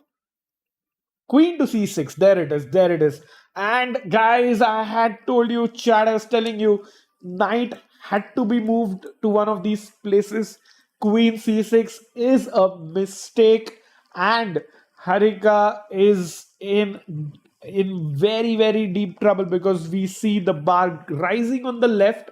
Queen to c6. There it is. There it is. And guys, I had told you, Chad, I was telling you, knight had to be moved to one of these places. Queen c6 is a mistake, and Harika is in very very deep trouble because we see the bar rising on the left,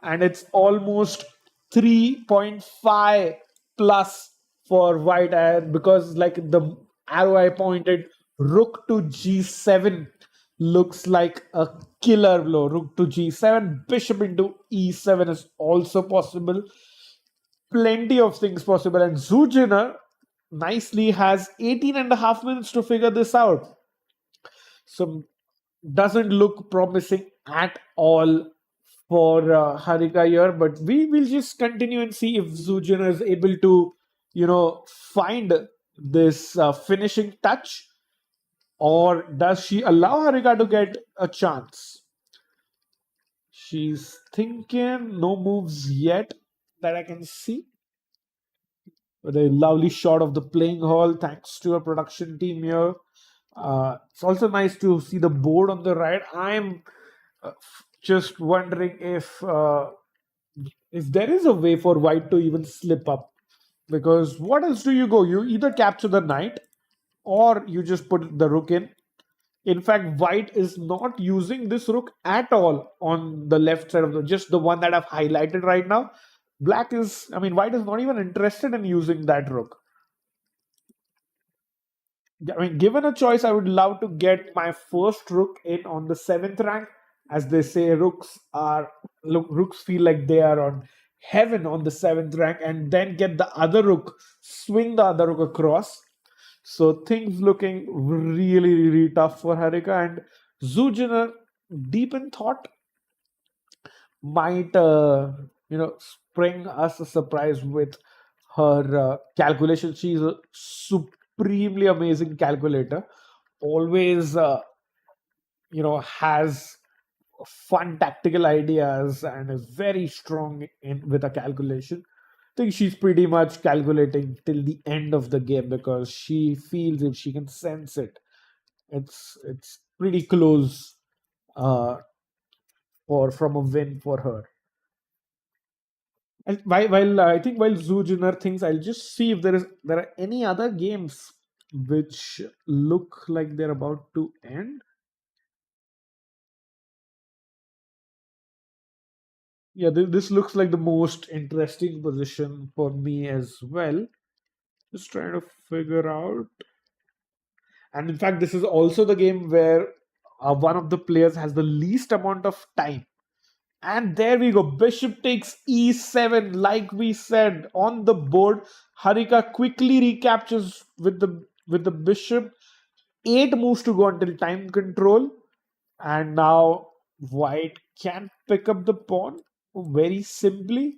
and it's almost 3.5 plus for white, because like the arrow I pointed, rook to g7 looks like a killer blow. Rook to g7, bishop into e7 is also possible. Plenty of things possible, and Zujiner nicely has 18 and a half minutes to figure this out. So doesn't look promising at all for Harika here, but we will just continue and see if Zujiner is able to, find this finishing touch, or does she allow Harika to get a chance? She's thinking, no moves yet that I can see. With a lovely shot of the playing hall, thanks to a production team here. It's also nice to see the board on the right. I'm just wondering if there is a way for white to even slip up, because what else do you go? You either capture the knight or you just put the rook in. In fact, white is not using this rook at all on the left side of just the one that I've highlighted right now. White is not even interested in using that rook. I mean, given a choice, I would love to get my first rook in on the 7th rank. As they say, rooks feel like they are on heaven on the 7th rank, and then get the other rook, swing the other rook across. So things looking really, really tough for Harika, and Zujiner, deep in thought, might spring us a surprise with her calculation. She's a supremely amazing calculator. Always, has fun tactical ideas and is very strong in with a calculation. I think she's pretty much calculating till the end of the game because she feels it, she can sense it. It's pretty close for from a win for her. And while Zujiner thinks, I'll just see if there are any other games which look like they're about to end. Yeah, this looks like the most interesting position for me as well. Just trying to figure out. And in fact, this is also the game where one of the players has the least amount of time. And there we go. Bishop takes e7, like we said on the board. Harika quickly recaptures with the bishop. 8 moves to go until time control, and now white can pick up the pawn very simply. In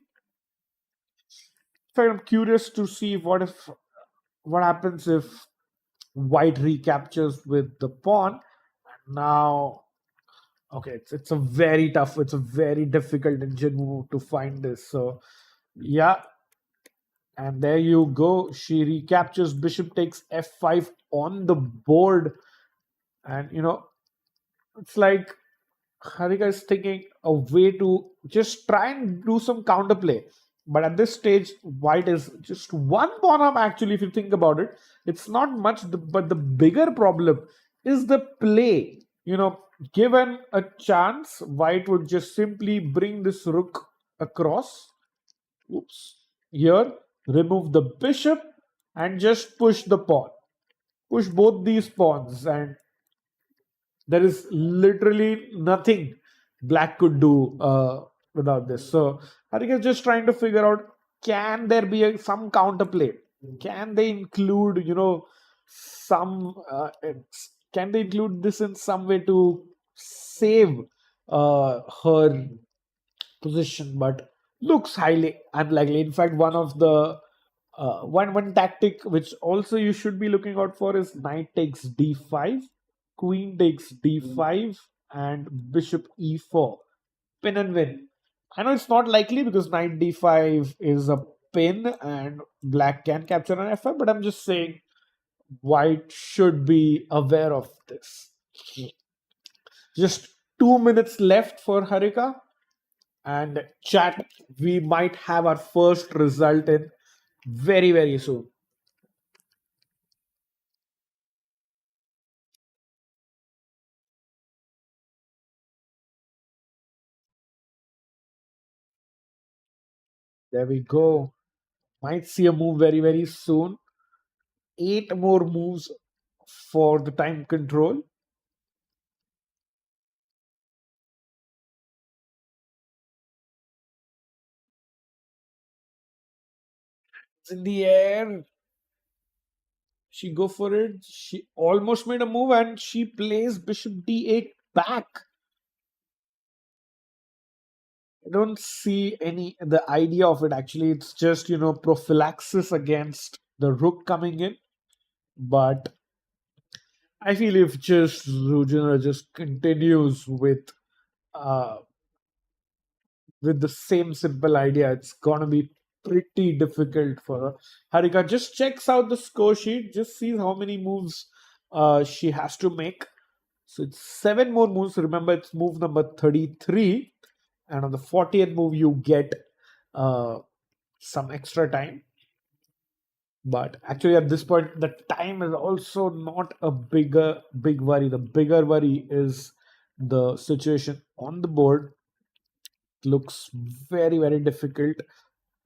fact, I'm curious to see what happens if white recaptures with the pawn. Now, okay, it's a very tough, it's a very difficult engine move to find this. So, yeah, and there you go. She recaptures. Bishop takes f5 on the board, and it's like Harika is thinking a way to just try and do some counterplay. But at this stage, white is just one pawn up, actually, if you think about it. It's not much, but the bigger problem is the play. Given a chance, white would just simply bring this rook across. Oops. Here, remove the bishop and just push the pawn. Push both these pawns, and there is literally nothing black could do without this. So Harika is just trying to figure out, can there be some counterplay? Can they include some can they include this in some way to save her position? But looks highly unlikely. In fact, one of the one tactic which also you should be looking out for is knight takes d5, queen takes d5, and bishop e4. Pin and win. I know it's not likely because knight d5 is a pin and black can capture an f5, but I'm just saying white should be aware of this. Just 2 minutes left for Harika. And chat, we might have our first result in very, very soon. There we go. Might see a move very, very soon. 8 more moves for the time control. It's in the air. She go for it. She almost made a move and she plays bishop d8 back. I don't see the idea of it actually. It's just, prophylaxis against the rook coming in. But I feel if just Zujina just continues uh, with the same simple idea, it's gonna be pretty difficult for her. Harika just checks out the score sheet, just sees how many moves she has to make. So it's 7 more moves. Remember, it's move number 33, and on the 40th move, you get some extra time. But actually, at this point, the time is also not a big worry. The bigger worry is the situation on the board. It looks very, very difficult.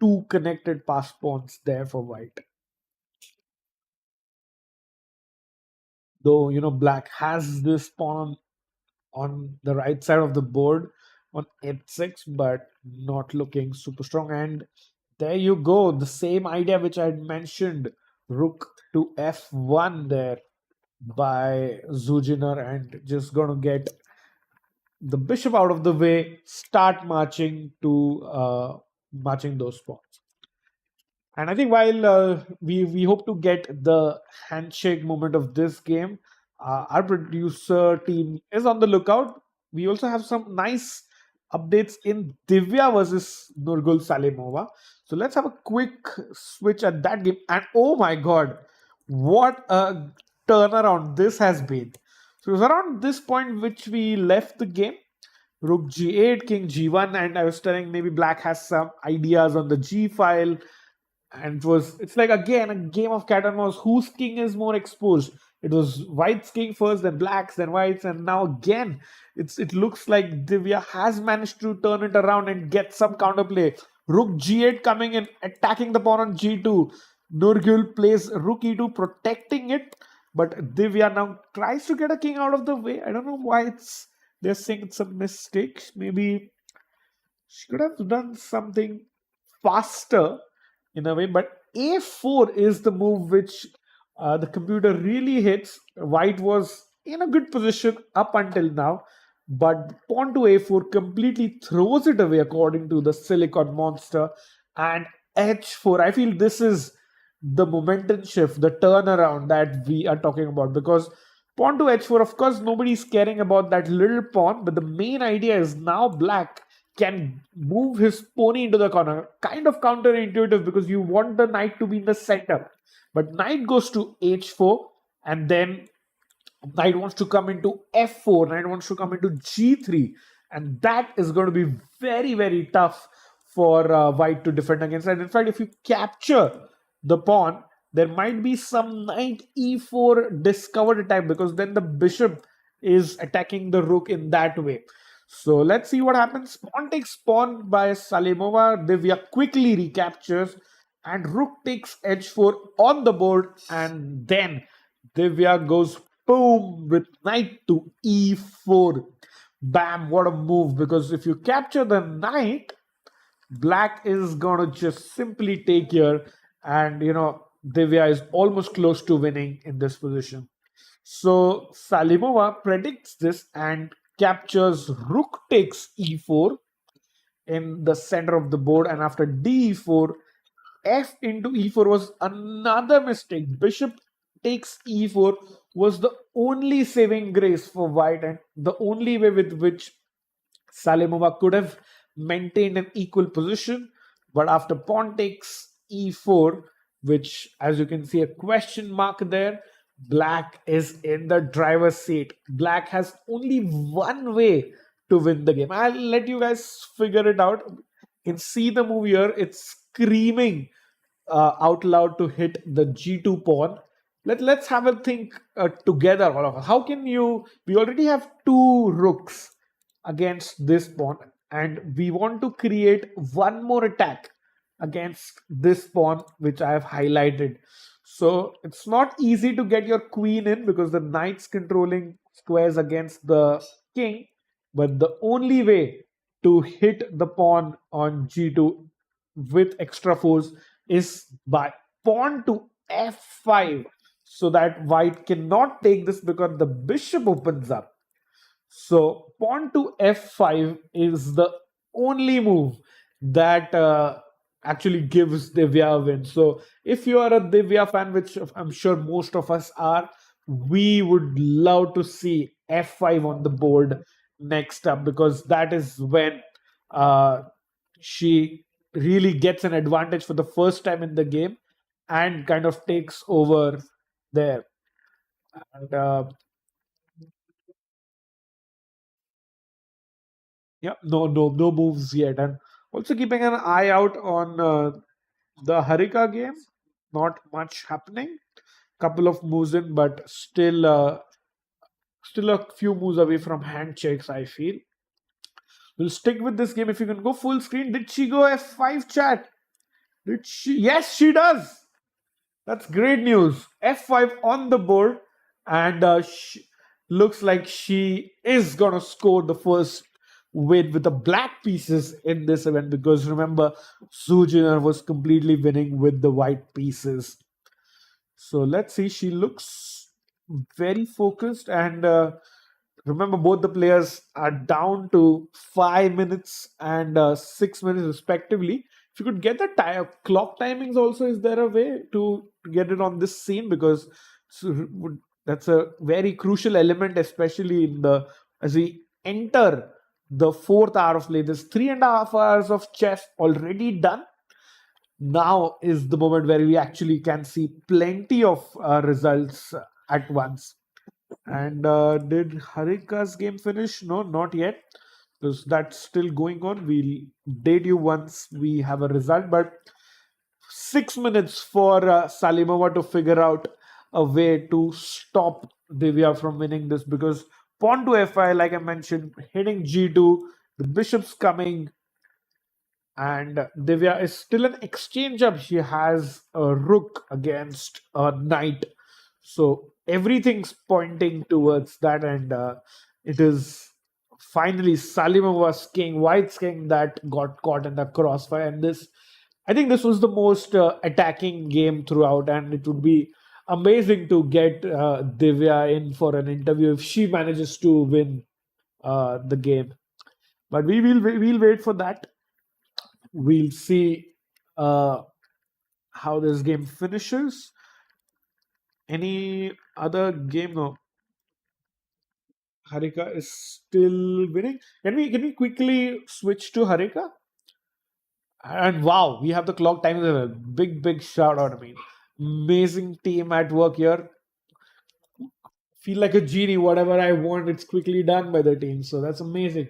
2 connected pass pawns there for white. Though, black has this pawn on the right side of the board on h6, but not looking super strong. And there you go, the same idea which I had mentioned, rook to f1 there by Zujiner, and just gonna get the bishop out of the way, start marching those pawns. And I think while we hope to get the handshake moment of this game, our producer team is on the lookout. We also have some nice updates in Divya versus Nurgul Salimova. So let's have a quick switch at that game. And oh my god, what a turnaround this has been. So it was around this point which we left the game. Rook g8, king g1, and I was telling maybe black has some ideas on the g file. And it's like again a game of cat and mouse. Whose king is more exposed? It was white's king first, then black's, then white's, and now again it looks like Divya has managed to turn it around and get some counterplay. Rook g8 coming in, attacking the pawn on g2. Nurgul plays rook e2, protecting it, but Divya now tries to get a king out of the way. I don't know why they're saying it's a mistake. Maybe she could have done something faster in a way, but a4 is the move which the computer really hits. White was in a good position up until now, but pawn to a4 completely throws it away according to the silicon monster. And h4, I feel this is the momentum shift, the turnaround that we are talking about, because pawn to h4, of course nobody's caring about that little pawn, but the main idea is now black can move his pony into the corner. Kind of counterintuitive because you want the knight to be in the center. But knight goes to h4, and then knight wants to come into f4, knight wants to come into g3. And that is going to be very, very tough for white to defend against. And in fact, if you capture the pawn, there might be some knight e4 discovered attack, because then the bishop is attacking the rook in that way. So let's see what happens. Pawn takes pawn by Salimova. Divya quickly recaptures, and rook takes h4 on the board, and then Divya goes boom with knight to e4. Bam, what a move, because if you capture the knight, black is gonna just simply take here, and Divya is almost close to winning in this position. So Salimova predicts this and captures rook takes e4 in the center of the board, and after d4, f into e4 was another mistake. Bishop takes e4 was the only saving grace for white, and the only way with which Salimova could have maintained an equal position. But after pawn takes e4, which, as you can see, a question mark there. Black is in the driver's seat. Black has only one way to win the game. I'll let you guys figure it out. You can see the move here. It's screaming out loud to hit the g2 pawn. Let's have a think together, all of us. How can you? We already have two rooks against this pawn, and we want to create one more attack against this pawn, which I have highlighted. So it's not easy to get your queen in because the knight's controlling squares against the king. But the only way to hit the pawn on g2 with extra force is by pawn to f5, so that white cannot take this because the bishop opens up. So pawn to f5 is the only move that actually gives Divya a win. So if you are a Divya fan, which I'm sure most of us are, we would love to see f5 on the board next up, because that is when she really gets an advantage for the first time in the game and kind of takes over there. And yeah, no moves yet. And also keeping an eye out on the Harika game. Not much happening. Couple of moves in, but still a few moves away from hand checks, I feel. We'll stick with this game. If you can go full screen. Did she go f5, chat? Did she? Yes, she does. That's great news. f5 on the board, and looks like she is gonna score the first win with the black pieces in this event, because remember, Zujiner was completely winning with the white pieces. So let's see. She looks very focused, and remember, both the players are down to 5 minutes and 6 minutes respectively. If you could get the clock timings also, is there a way to get it on this scene? Because that's a very crucial element, especially in the as we enter the fourth hour of play. There's 3.5 hours of chess already done. Now is the moment where we actually can see plenty of results at once. And did Harika's game finish? No, not yet, because that's still going on. We'll date you once we have a result. But 6 minutes for Salimova to figure out a way to stop Divya from winning this, because pawn to f5, like I mentioned, hitting g2, the bishop's coming, and Divya is still an exchange up. She has a rook against a knight. So everything's pointing towards that, and it is finally Salimova's king, White's king, that got caught in the crossfire. And I think this was the most attacking game throughout, and it would be amazing to get Divya in for an interview if she manages to win the game. But we'll wait for that. We'll see how this game finishes. Any other game? No. Harika is still winning. Can we quickly switch to Harika? And wow, we have the clock time. Big shout out. I mean, amazing team at work here. Feel like a genie. Whatever I want, it's quickly done by the team. So that's amazing.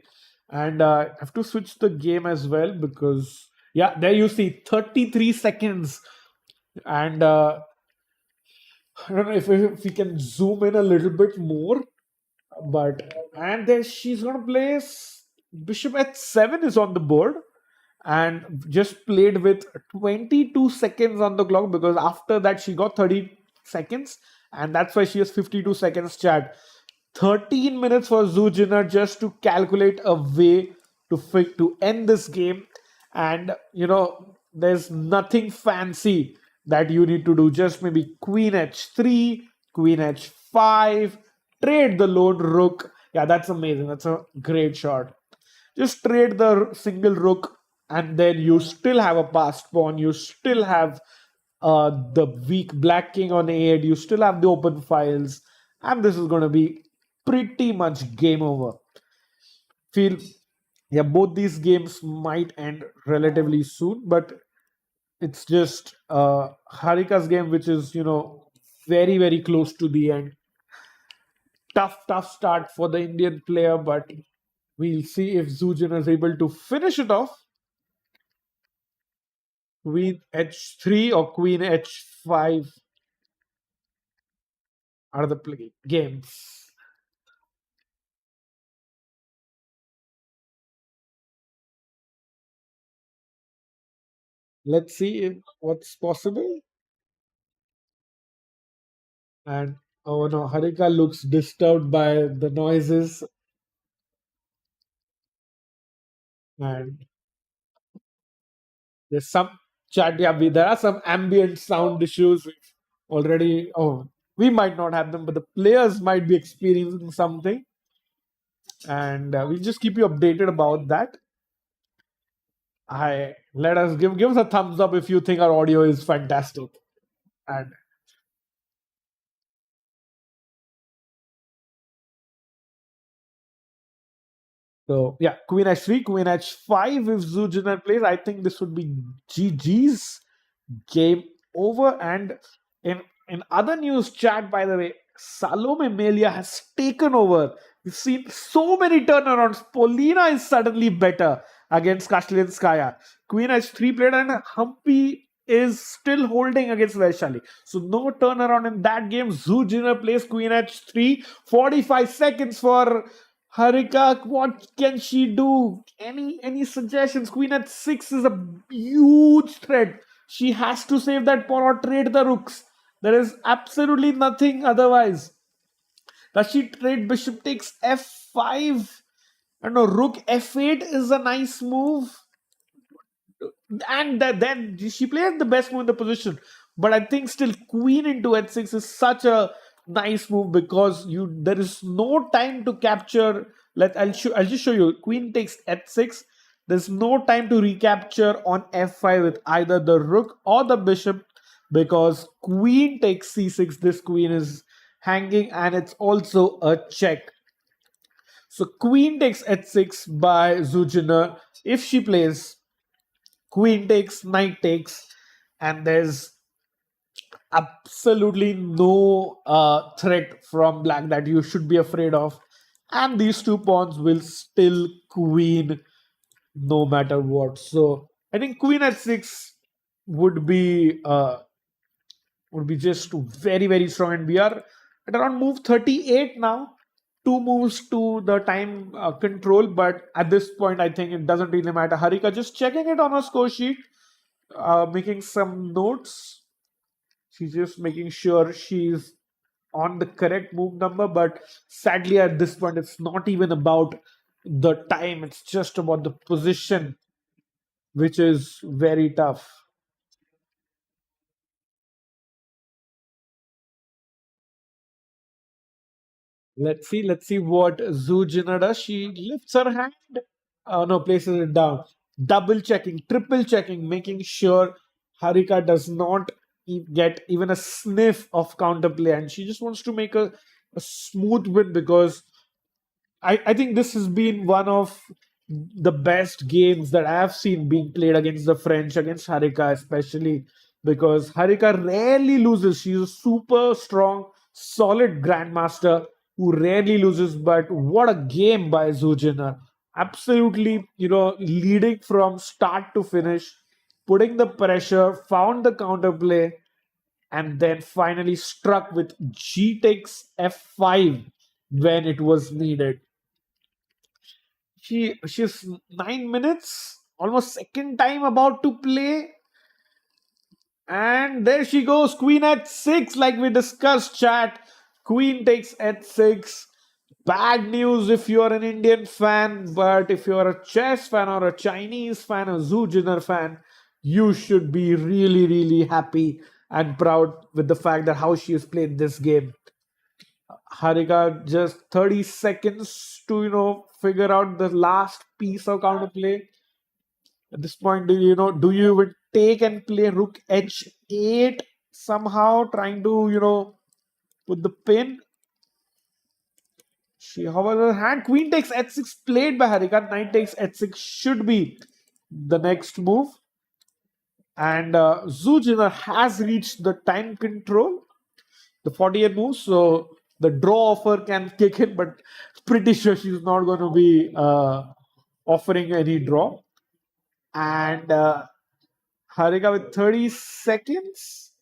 And I have to switch the game as well, because yeah, there you see 33 seconds. And I don't know if we can zoom in a little bit more. But and then she's gonna place bishop h7 is on the board, and just played with 22 seconds on the clock, because after that she got 30 seconds, and that's why she has 52 seconds, chat. 13 minutes for Zujiner just to calculate a way to end this game. And there's nothing fancy that you need to do. Just maybe queen h3, queen h5, trade the lone rook. Yeah, that's amazing. That's a great shot. Just trade the single rook, and then you still have a passed pawn. You still have the weak black king on a8. You still have the open files, and this is going to be pretty much game over. Feel, yeah, both these games might end relatively soon, but it's just Harika's game, which is, very, very close to the end. Tough start for the Indian player, but we'll see if Zujin is able to finish it off. Queen h3 or queen h5 are the games. Let's see what's possible. And oh no, Harika looks disturbed by the noises. And there's some chat. Yeah, there are some ambient sound issues already. Oh, we might not have them, but the players might be experiencing something. And we'll just keep you updated about that. Let us give us a thumbs up if you think our audio is fantastic. And so yeah, queen h3, queen h5 if Zujiner plays. I think this would be GG's, game over. And in other news chat, by the way, Melia has taken over. We've seen so many turnarounds. Polina is suddenly better against Kashlinskaya. Queen h3 played and Humpy is still holding against Vaishali. So no turnaround in that game. Zujiner plays queen h3. 45 seconds for Harika. What can she do? Any suggestions? Queen h6 is a huge threat. She has to save that pawn or trade the rooks. There is absolutely nothing otherwise. Does she trade? Bishop takes f5. I don't know. Rook f8 is a nice move. And then she played the best move in the position. But I think still queen into h6 is such a nice move because there is no time to capture. I'll just show you. Queen takes h6. There's no time to recapture on f5 with either the rook or the bishop because queen takes c6. This queen is hanging and it's also a check. So queen takes h6 by Zujiner. If she plays queen takes, knight takes, and there's absolutely no threat from black that you should be afraid of. And these two pawns will still queen no matter what. So I think queen at 6 would be just very, very strong. And we are at around move 38 now. 2 moves to the time control, but at this point, I think it doesn't really matter. Harika just checking it on her score sheet, making some notes. She's just making sure she's on the correct move number, but sadly, at this point, it's not even about the time, it's just about the position, which is very tough. Let's see what Zujina does. She lifts her hand. No, places it down. Double checking, triple checking, making sure Harika does not get even a sniff of counterplay. And she just wants to make a smooth win because I think this has been one of the best games that I have seen being played against the French, against Harika especially, because Harika rarely loses. She's a super strong, solid grandmaster who rarely loses. But what a game by Zujina. Absolutely, leading from start to finish, putting the pressure, found the counterplay, and then finally struck with G takes F5 when it was needed. She's 9 minutes, almost second time about to play. And there she goes, queen at 6, like we discussed, chat. Queen takes at 6. Bad news if you're an Indian fan, but if you're a chess fan or a Chinese fan, a Zujiner fan, you should be really, really happy and proud with the fact that how she has played this game. Harika just 30 seconds to figure out the last piece of counterplay. At this point, do you even take and play rook h8 somehow, trying to put the pin? She hovers her hand. Queen takes h6 played by Harika. Knight takes h6 should be the next move. And Zujiner has reached the time control, the 48 moves, so the draw offer can kick in, but pretty sure she's not going to be offering any draw. And Harika with 30 seconds.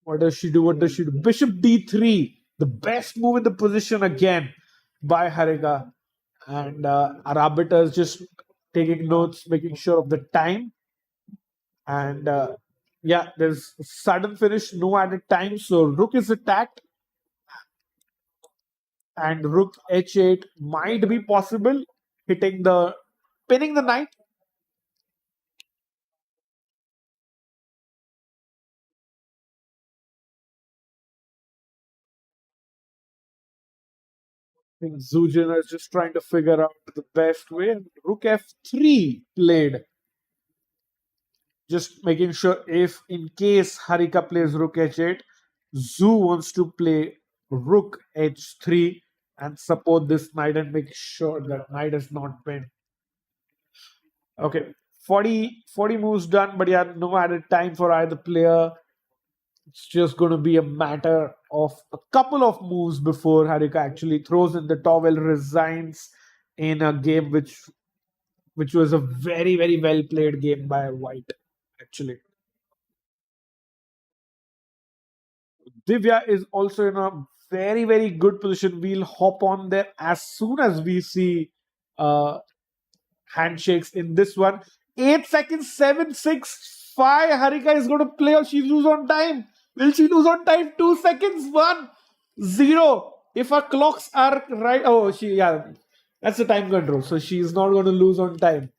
What does she do? What does she do? Bishop d3, the best move in the position again by Harika. And our arbiter is just taking notes, making sure of the time. And yeah, there's sudden finish, no added time. So rook is attacked. And rook h8 might be possible, pinning the knight. I think Zujin is just trying to figure out the best way. Rook f3 played. Just making sure if in case Harika plays rook h8, Zu wants to play rook h3 and support this knight and make sure that knight is not pinned. Okay, 40 moves done, but yeah, no added time for either player. It's just going to be a matter of a couple of moves before Harika actually throws in the towel, resigns in a game which was a very, very well played game by White, actually. Divya is also in a very, very good position. We'll hop on there as soon as we see handshakes in this one. 8 seconds, 7, 6, 5. Harika is going to play or she lose on time. Will she lose on time? 2 seconds, 1, 0. If our clocks are right, that's the time control. So she's not going to lose on time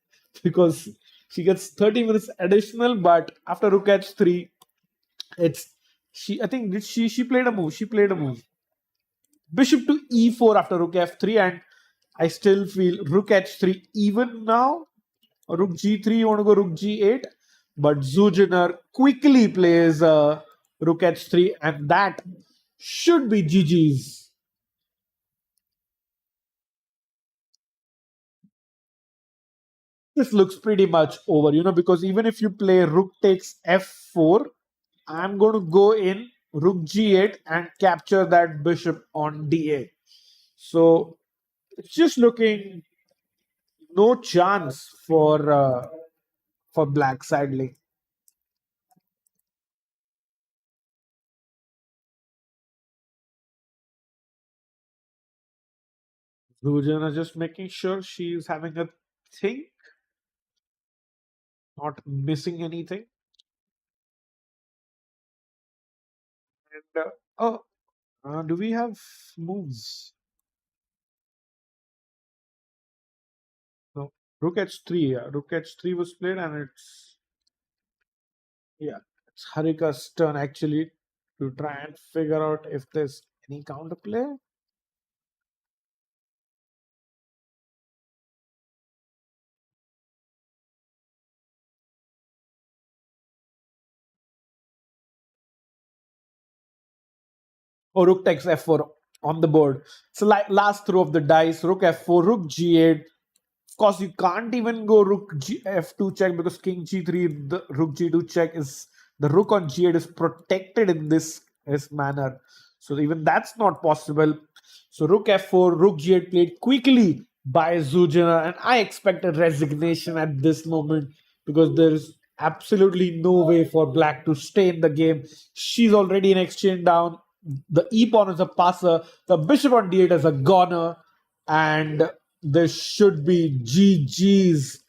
because she gets 30 minutes additional. But after rook h3, I think she played a move. She played a move. Bishop to e4 after rook f3, and I still feel rook h3 even now. Or rook g3, you want to go rook g8, but Zujiner quickly plays rook h3, and that should be GG's. This looks pretty much over, because even if you play rook takes f4, I'm going to go in rook g8 and capture that bishop on d8. So it's just looking no chance for black, sadly. Lujana just making sure she's having a think, not missing anything. And do we have moves? No. Rook h3. Yeah. Rook h3 was played, and it's Harika's turn actually to try and figure out if there's any counterplay. Oh, rook takes f4 on the board. So last throw of the dice, rook f4, rook g8. Of course, you can't even go rook f2 check because king g3, the rook g2 check is the rook on g8 is protected in this manner. So even that's not possible. So rook f4, rook g8 played quickly by Zujina, and I expect a resignation at this moment because there's absolutely no way for black to stay in the game. She's already in exchange down. The e-pawn is a passer. The bishop on d8 is a goner. And this should be GG's.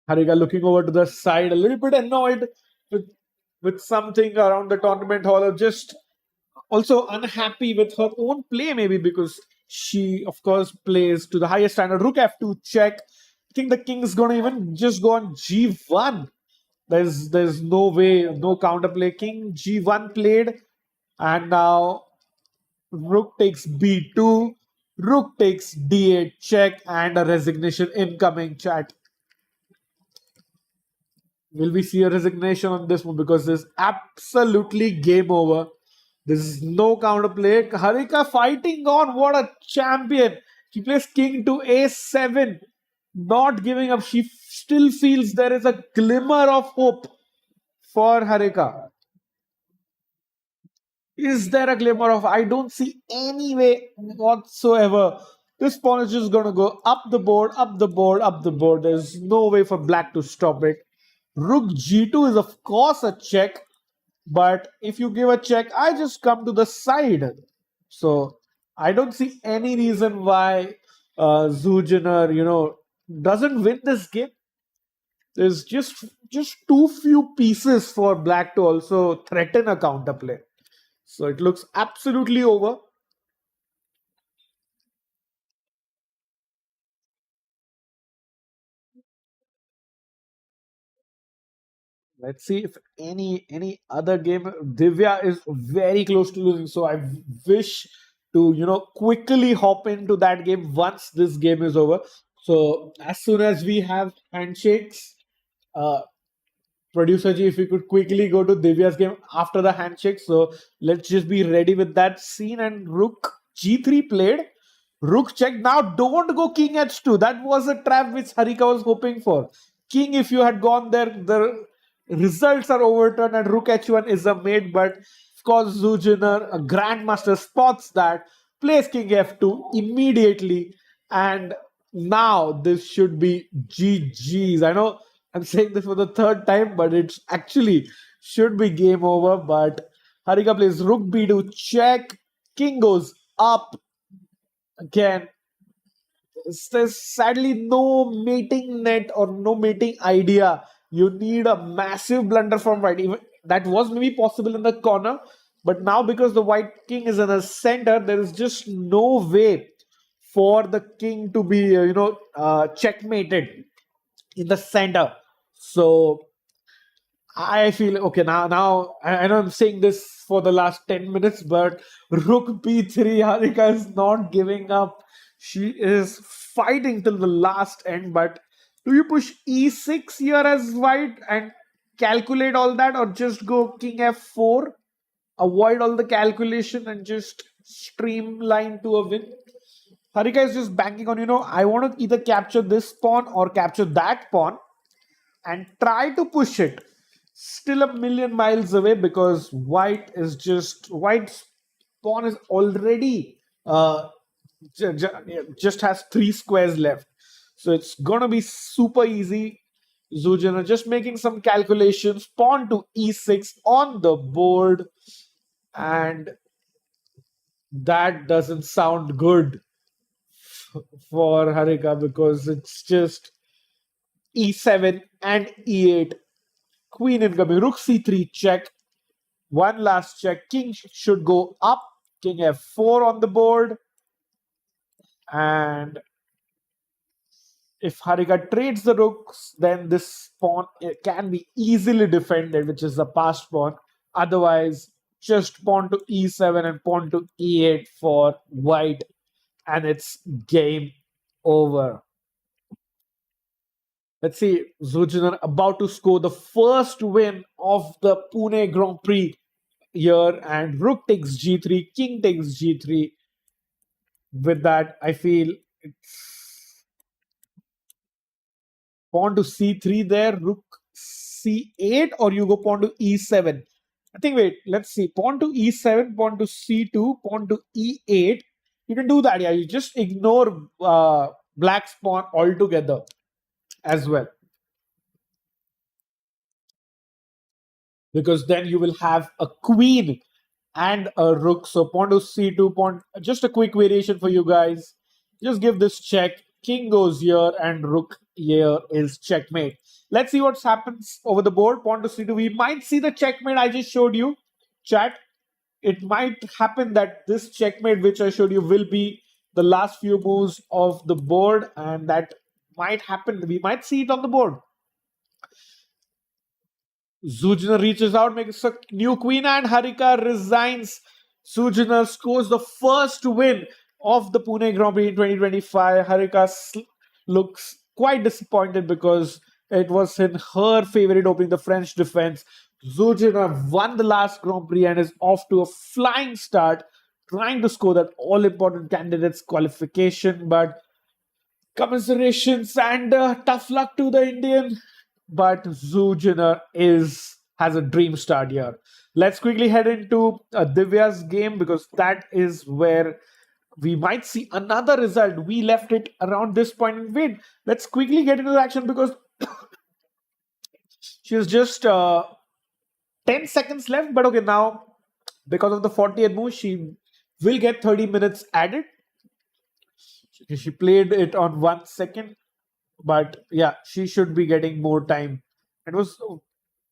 Harika looking over to the side, a little bit annoyed with something around the tournament hall, or just also unhappy with her own play, maybe because she, of course, plays to the highest standard. Rook f2 check. I think the king is going to even just go on g1. There's no way, no counterplay. King g1 played, and now rook takes b2, rook takes d8 check, and a resignation incoming, chat. Will we see a resignation on this one? Because there's absolutely game over. There's no counterplay. Harika fighting on. What a champion. She plays king to a7, not giving up. She still feels there is a glimmer of hope for Harika. Is there a glimmer of? I don't see any way whatsoever. This pawn is just going to go up the board, up the board, up the board. There's no way for black to stop it. Rook g2 is of course a check, but if you give a check, I just come to the side. So I don't see any reason why Zujiner, doesn't win this game. There's just too few pieces for black to also threaten a counterplay. So it looks absolutely over. Let's see if any other game. Divya is very close to losing, so I wish to quickly hop into that game once this game is over. So as soon as we have handshakes, uh, producer G, if you could quickly go to Divya's game after the handshake. So let's just be ready with that scene. And Rook G3 played. Rook check. Now don't go King H2. That was a trap which Harika was hoping for. King, if you had gone there, the results are overturned and Rook H1 is a mate. But of course, Zujiner, a grandmaster, spots that, plays King F2 immediately. And now this should be GG's. I know I'm saying this for the third time, but it's actually should be game over. But Harika plays Rook B2 check. King goes up again. There's sadly no mating net or no mating idea. You need a massive blunder from white. Even that was maybe possible in the corner, but now because the white king is in the center, there is just no way for the king to be checkmated in the center. So I feel okay now. I know I'm saying this for the last 10 minutes, but Rook B3, Harika is not giving up. She is fighting till the last end. But do you push E6 here as white and calculate all that, or just go King F4, avoid all the calculation and just streamline to a win? Harika is just banking on, I want to either capture this pawn or capture that pawn and try to push it. Still a million miles away because white's pawn is already just has 3 squares left. So it's gonna be super easy. Zujana just making some calculations. Pawn to e6 on the board, and that doesn't sound good for Harika because it's just e7 and e8. Queen incoming. Rook c3 check. One last check. King should go up. King f4 on the board. And if Harika trades the rooks, then this pawn can be easily defended, which is the passed pawn. Otherwise, just pawn to e7 and pawn to e8 for white, and it's game over. Let's see, Zujiner about to score the first win of the Pune Grand Prix here, and Rook takes g3, King takes g3. With that, I feel it's pawn to c3 there, Rook c8, or you go pawn to e7. I think, wait, let's see. Pawn to e7, pawn to c2, pawn to e8. You can do that, yeah. You just ignore black's pawn altogether as well. Because then you will have a queen and a rook. So pawn to c2, pawn. Just a quick variation for you guys. Just give this check. King goes here and rook here is checkmate. Let's see what happens over the board. Pawn to c2. We might see the checkmate I just showed you, chat. It might happen that this checkmate which I showed you will be the last few moves of the board, and that might happen. We might see it on the board. Zujiner reaches out, makes a new queen, and Harika resigns. Zujiner scores the first win of the Pune Grand Prix in 2025. Harika looks quite disappointed because it was in her favorite opening, the French defense. Zujiner won the last Grand Prix and is off to a flying start. trying to score that all important candidates qualification, but commiserations and tough luck to the Indian. But Zhu Jinner has a dream start here. Let's quickly head into Divya's game, because that is where we might see another result. We left it around this point and wait. Let's quickly get into the action, because she's just 10 seconds left. But okay, now because of the 40th move, she will get 30 minutes added. She played it on 1 second, but yeah, she should be getting more time. It was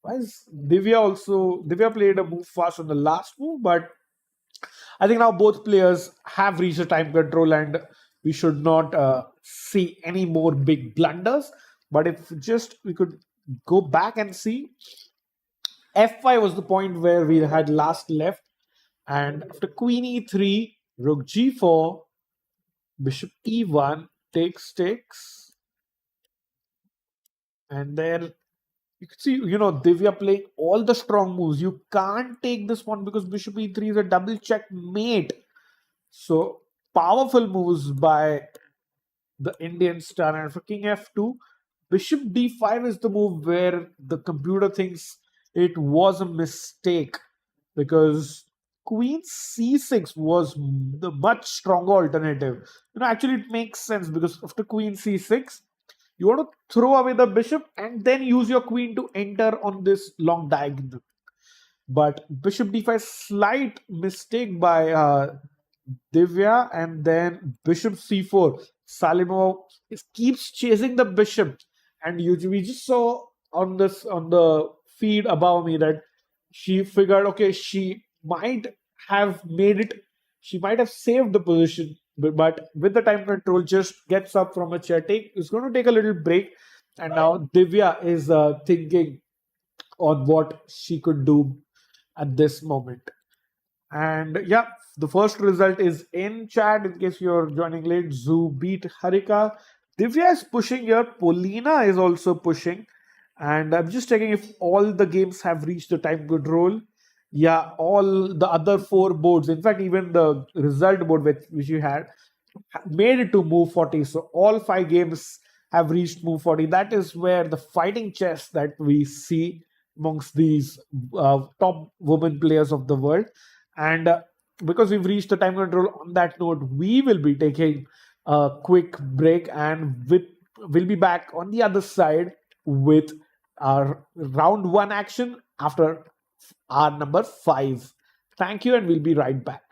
why is Divya played a move fast on the last move, but I think now both players have reached the time control, and we should not see any more big blunders. But if just we could go back and see, f5 was the point where we had last left, and after queen e3, rook g4, bishop e1 takes, and then you can see, Divya playing all the strong moves. You can't take this one because bishop e3 is a double checkmate. So powerful moves by the Indian star. And for king f2, bishop d5 is the move where the computer thinks it was a mistake, because queen c6 was the much stronger alternative. Actually it makes sense, because after queen c6, you want to throw away the bishop and then use your queen to enter on this long diagonal. But bishop d5, slight mistake by Divya, and then bishop c4. Salimova keeps chasing the bishop, and we just saw on the feed above me that she figured, okay, she might have saved the position, but with the time control, just gets up from a chair. It's going to take a little break, and now Divya is thinking on what she could do at this moment. And yeah, the first result is in chat in case you're joining late. Zoo beat Harika. Divya is pushing here. Polina is also pushing. And I'm just checking if all the games have reached the time control. Yeah, all the other 4 boards, in fact, even the result board which you had, made it to move 40. So all 5 games have reached move 40. That is where the fighting chess that we see amongst these top women players of the world. And because we've reached the time control, on that note, we will be taking a quick break, and we'll be back on the other side with our round 1 action after our number 5. Thank you, and we'll be right back.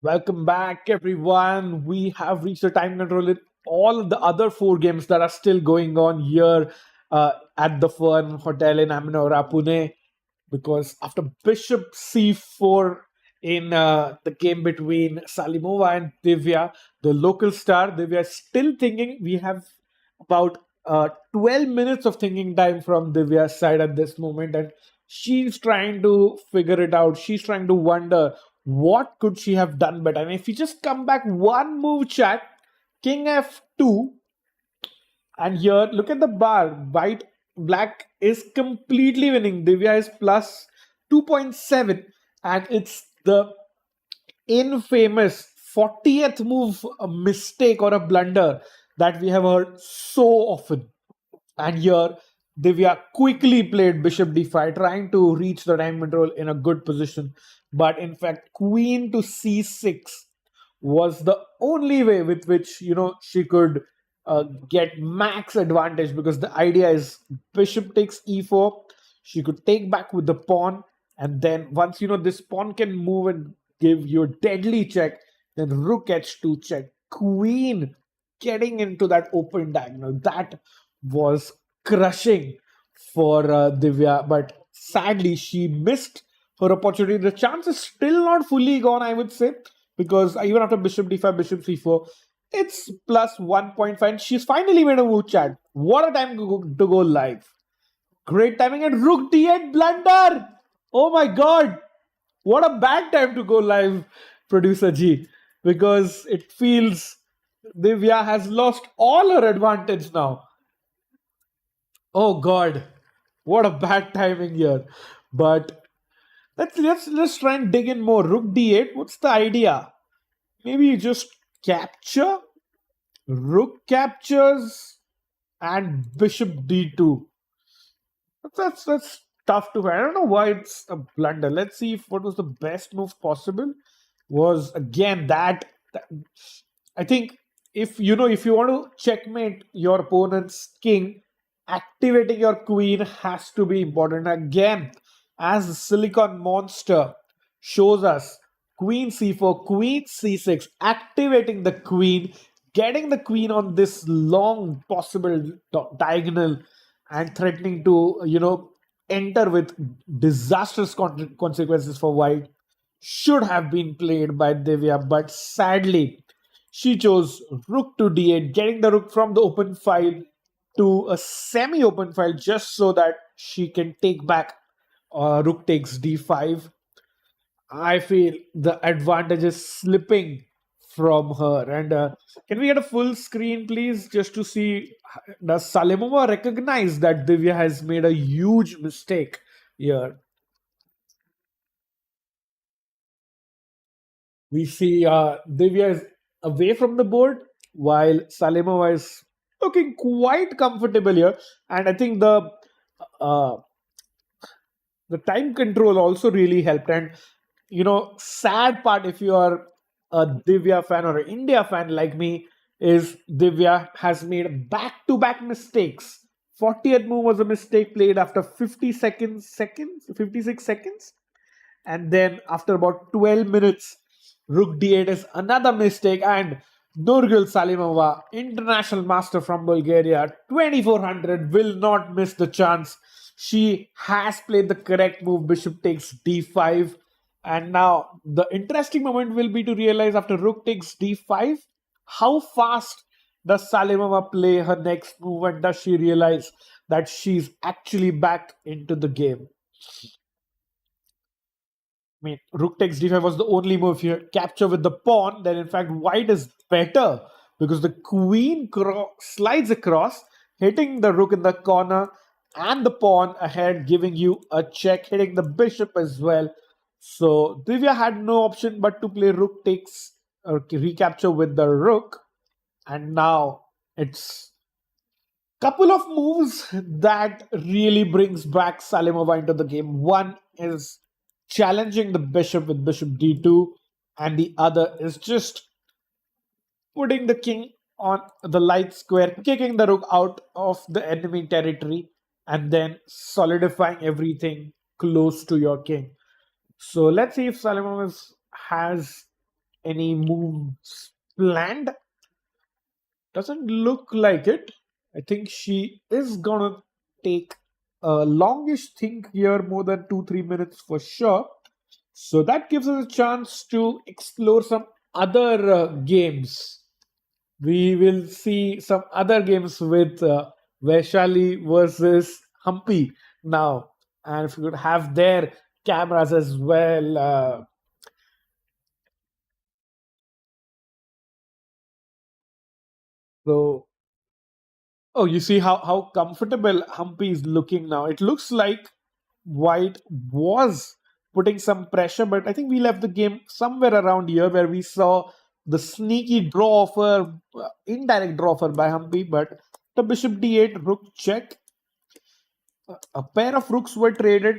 Welcome back, everyone. We have reached the time control in all of the other four games that are still going on here at the Fern Hotel in Aminora, Pune. Because after Bishop C4 in the game between Salimova and Divya, the local star, Divya is still thinking. We have about 12 minutes of thinking time from Divya's side at this moment, and she's trying to figure it out. She's trying to wonder what could she have done better. And if you just come back one move, chat, King F2, and here, look at the bar. Black is completely winning. Divya is plus 2.7. And it's the infamous 40th move, a mistake or a blunder that we have heard so often. And here, Divya quickly played Bishop d5, trying to reach the time control in a good position. But in fact, Queen to c6 was the only way with which she could get max advantage, because the idea is Bishop takes e4, she could take back with the pawn, and then once this pawn can move and give you a deadly check, then Rook h2 check, Queen getting into that open diagonal. That was crushing for Divya, but sadly she missed her opportunity. The chance is still not fully gone, I would say, because even after Bishop d5, Bishop c4, it's plus 1.5. And she's finally made a move, chat. What a time to go live. Great timing, and Rook d8 blunder. Oh my god. What a bad time to go live, producer G, because it feels Divya has lost all her advantage now. Oh god, what a bad timing here. But let's try and dig in more. Rook d8. What's the idea? Maybe you just capture. Rook captures and Bishop d2. That's tough to find. I don't know why it's a blunder. Let's see if what was the best move possible. Was again that I think if you want to checkmate your opponent's king, activating your queen has to be important. Again, as the Silicon Monster shows us, queen c4, queen c6, activating the queen, getting the queen on this long possible diagonal, and threatening to enter with disastrous consequences for white, should have been played by Divya, but sadly she chose rook to d8, getting the rook from the open file to a semi-open file just so that she can take back rook takes d5. I feel the advantage is slipping from her. And can we get a full screen, please, just to see, does Salimova recognize that Divya has made a huge mistake here? We see Divya is away from the board while Salimova is looking quite comfortable here. And I think uh, the time control also really helped. And sad part, if you are a Divya fan or an India fan like me, is Divya has made back-to-back mistakes. 40th move was a mistake played after 56 seconds. And then after about 12 minutes, Rook d8 is another mistake. And Nurgul Salimova, international master from Bulgaria, 2400, will not miss the chance. She has played the correct move. Bishop takes d5. And now the interesting moment will be to realize after Rook takes d5, how fast does Salimova play her next move, and does she realize that she's actually back into the game? I mean, Rook takes d5 was the only move here. Capture with the pawn, then in fact white is better because the queen slides across, hitting the rook in the corner and the pawn ahead, giving you a check, hitting the bishop as well. So Divya had no option but to play rook takes or recapture with the rook. And now it's couple of moves that really brings back Salimova into the game. One is challenging the bishop with bishop d2, and the other is just putting the king on the light square, kicking the rook out of the enemy territory, and then solidifying everything close to your king. So let's see if Salimova has any moves planned? Doesn't look like it. I think she is gonna take a longish think here, more than 2-3 minutes for sure. So that gives us a chance to explore some other games. We will see some other games with Vaishali versus Humpy now. And if we could have their cameras as well. So, oh, you see how comfortable Humpy is looking now. It looks like White was putting some pressure, but I think we left the game somewhere around here where we saw the sneaky draw offer, indirect draw offer by Humpy, but the bishop d8, rook check. A pair of rooks were traded.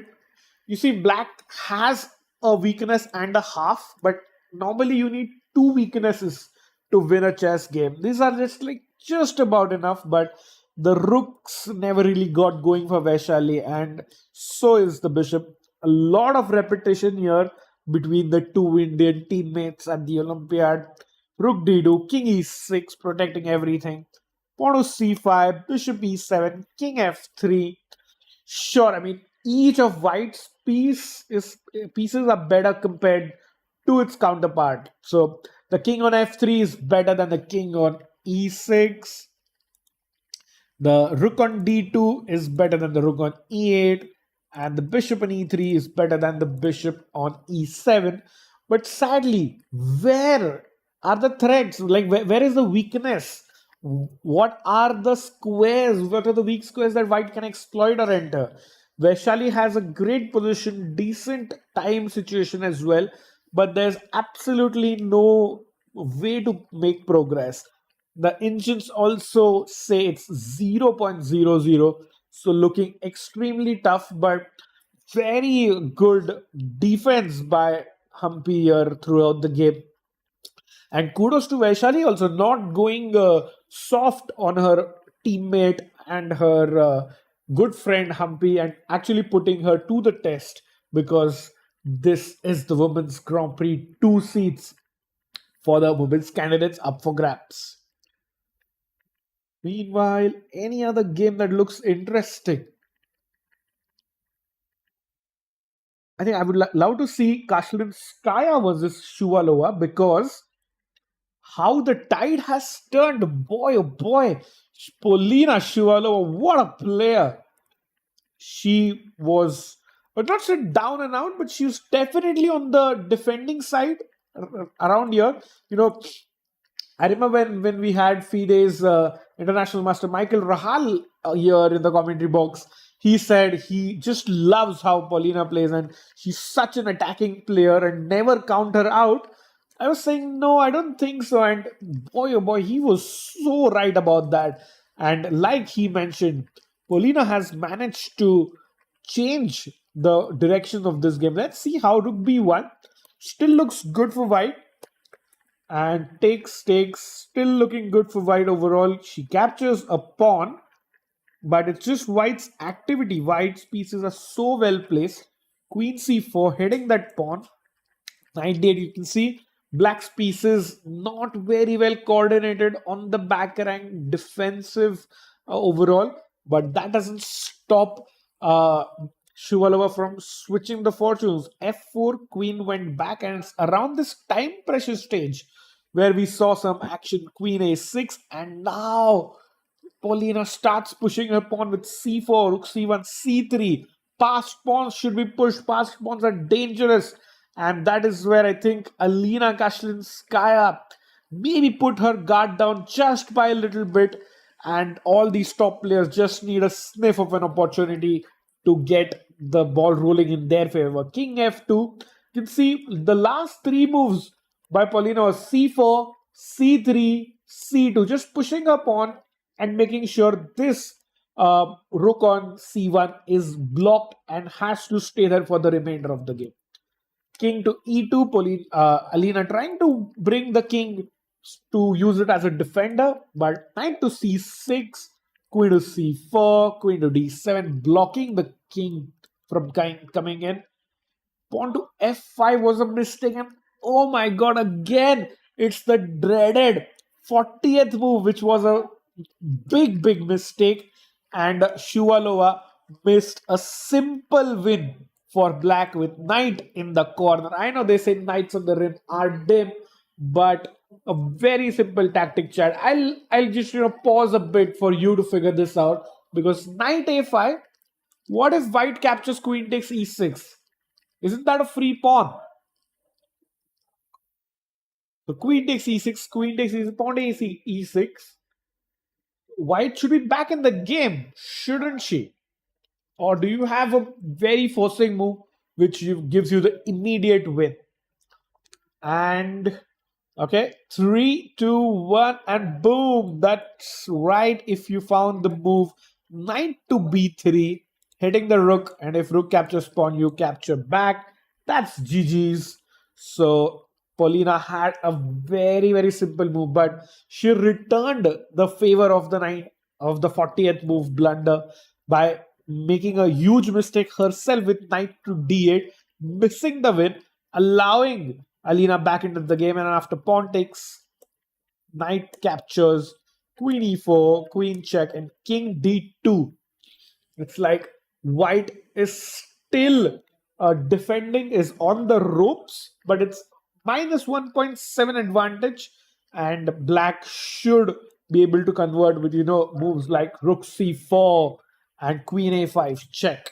You see, black has a weakness and a half, but normally you need two weaknesses to win a chess game. These are just about enough, but the rooks never really got going for Vaishali, and so is the bishop. A lot of repetition here between the two Indian teammates at the Olympiad. Rook d2, king e6, protecting everything. Pawn to c5, bishop e7, king f3. Sure, I mean each of White's pieces are better compared to its counterpart. So the king on f3 is better than the king on e6. The rook on d2 is better than the rook on e8, and the bishop on e3 is better than the bishop on e7. But sadly, where are the threats? Like, where is the weakness? What are the squares? What are the weak squares that White can exploit or enter? Vaishali has a great position, decent time situation as well, but there's absolutely no way to make progress. The engines also say it's 0.00, so looking extremely tough, but very good defense by Humpy here throughout the game. And kudos to Vaishali also, not going soft on her teammate and her good friend Humpy, and actually putting her to the test, because this is the Women's Grand Prix. 2 seats for the women's candidates up for grabs. Meanwhile, any other game that looks interesting? I think I would love to see Kashlinskaya versus Shuvalova, because how the tide has turned. Boy, oh boy. Polina Shuvalova, what a player. She was, but not said down and out, but she was definitely on the defending side around here. You know, I remember when we had FIDE's international master Michael Rahal here in the commentary box. He said he just loves how Paulina plays, and she's such an attacking player and never count her out. I was saying, no, I don't think so. And boy, oh boy, he was so right about that. And like he mentioned, Paulina has managed to change the direction of this game. Let's see how Rook B1 still looks good for White. And takes, still looking good for White overall. She captures a pawn, but it's just White's activity. White's pieces are so well placed. Queen c4, hitting that pawn. Knight d8, you can see Black's pieces not very well coordinated on the back rank, defensive overall, but that doesn't stop Shuvalova from switching the fortunes. f4, queen went back, and it's around this time pressure stage where we saw some action. Queen a6, and now Paulina starts pushing her pawn with c4, rook c1, c3. Past pawns should be pushed. Past pawns are dangerous. And that is where I think Alina Kashlinskaya maybe put her guard down just by a little bit. And all these top players just need a sniff of an opportunity to get the ball rolling in their favor. King f2. You can see the last three moves by Paulina was c4, c3, c2. Just pushing her pawn and making sure this rook on c1 is blocked and has to stay there for the remainder of the game. King to e2, Alina trying to bring the king to use it as a defender, but knight to c6, queen to c4, queen to d7, blocking the king from coming in. Pawn to f5 was a mistake, and Oh my god, again, it's the dreaded 40th move, which was a big mistake. And Shuvalova missed a simple win for black with knight in the corner. I know they say knights on the rim are dim, but a very simple tactic, chat. I'll just pause a bit for you to figure this out, because knight a5. What if white captures queen takes e6? Isn't that a free pawn? So queen takes e6, queen takes e6, pawn takes e6. White should be back in the game, shouldn't she? Or do you have a very forcing move which gives you the immediate win? And okay, 3, 2, 1, and boom! That's right. If you found the move, knight to b3, hitting the rook, and if rook captures pawn, you capture back. That's GG's. So Paulina had a very simple move, but she returned the favor of the knight of the 40th move blunder by making a huge mistake herself with knight to d8, missing the win, allowing Alina back into the game. And after pawn takes, knight captures, queen e4, queen check, and king d2. It's like white is still defending, is on the ropes, but it's minus 1.7 advantage, and black should be able to convert with moves like rook c4 and queen a5 check.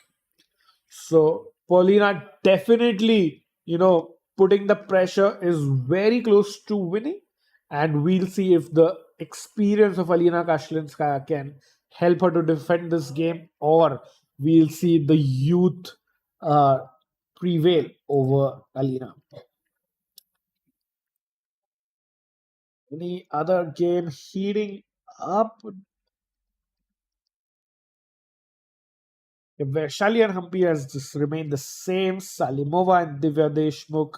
So Paulina definitely, putting the pressure, is very close to winning. And we'll see if the experience of Alina Kashlinskaya can help her to defend this game, or we'll see the youth prevail over Alina. Any other game heating up? Vaishali and Humpy has just remained the same. Salimova and Divya Deshmukh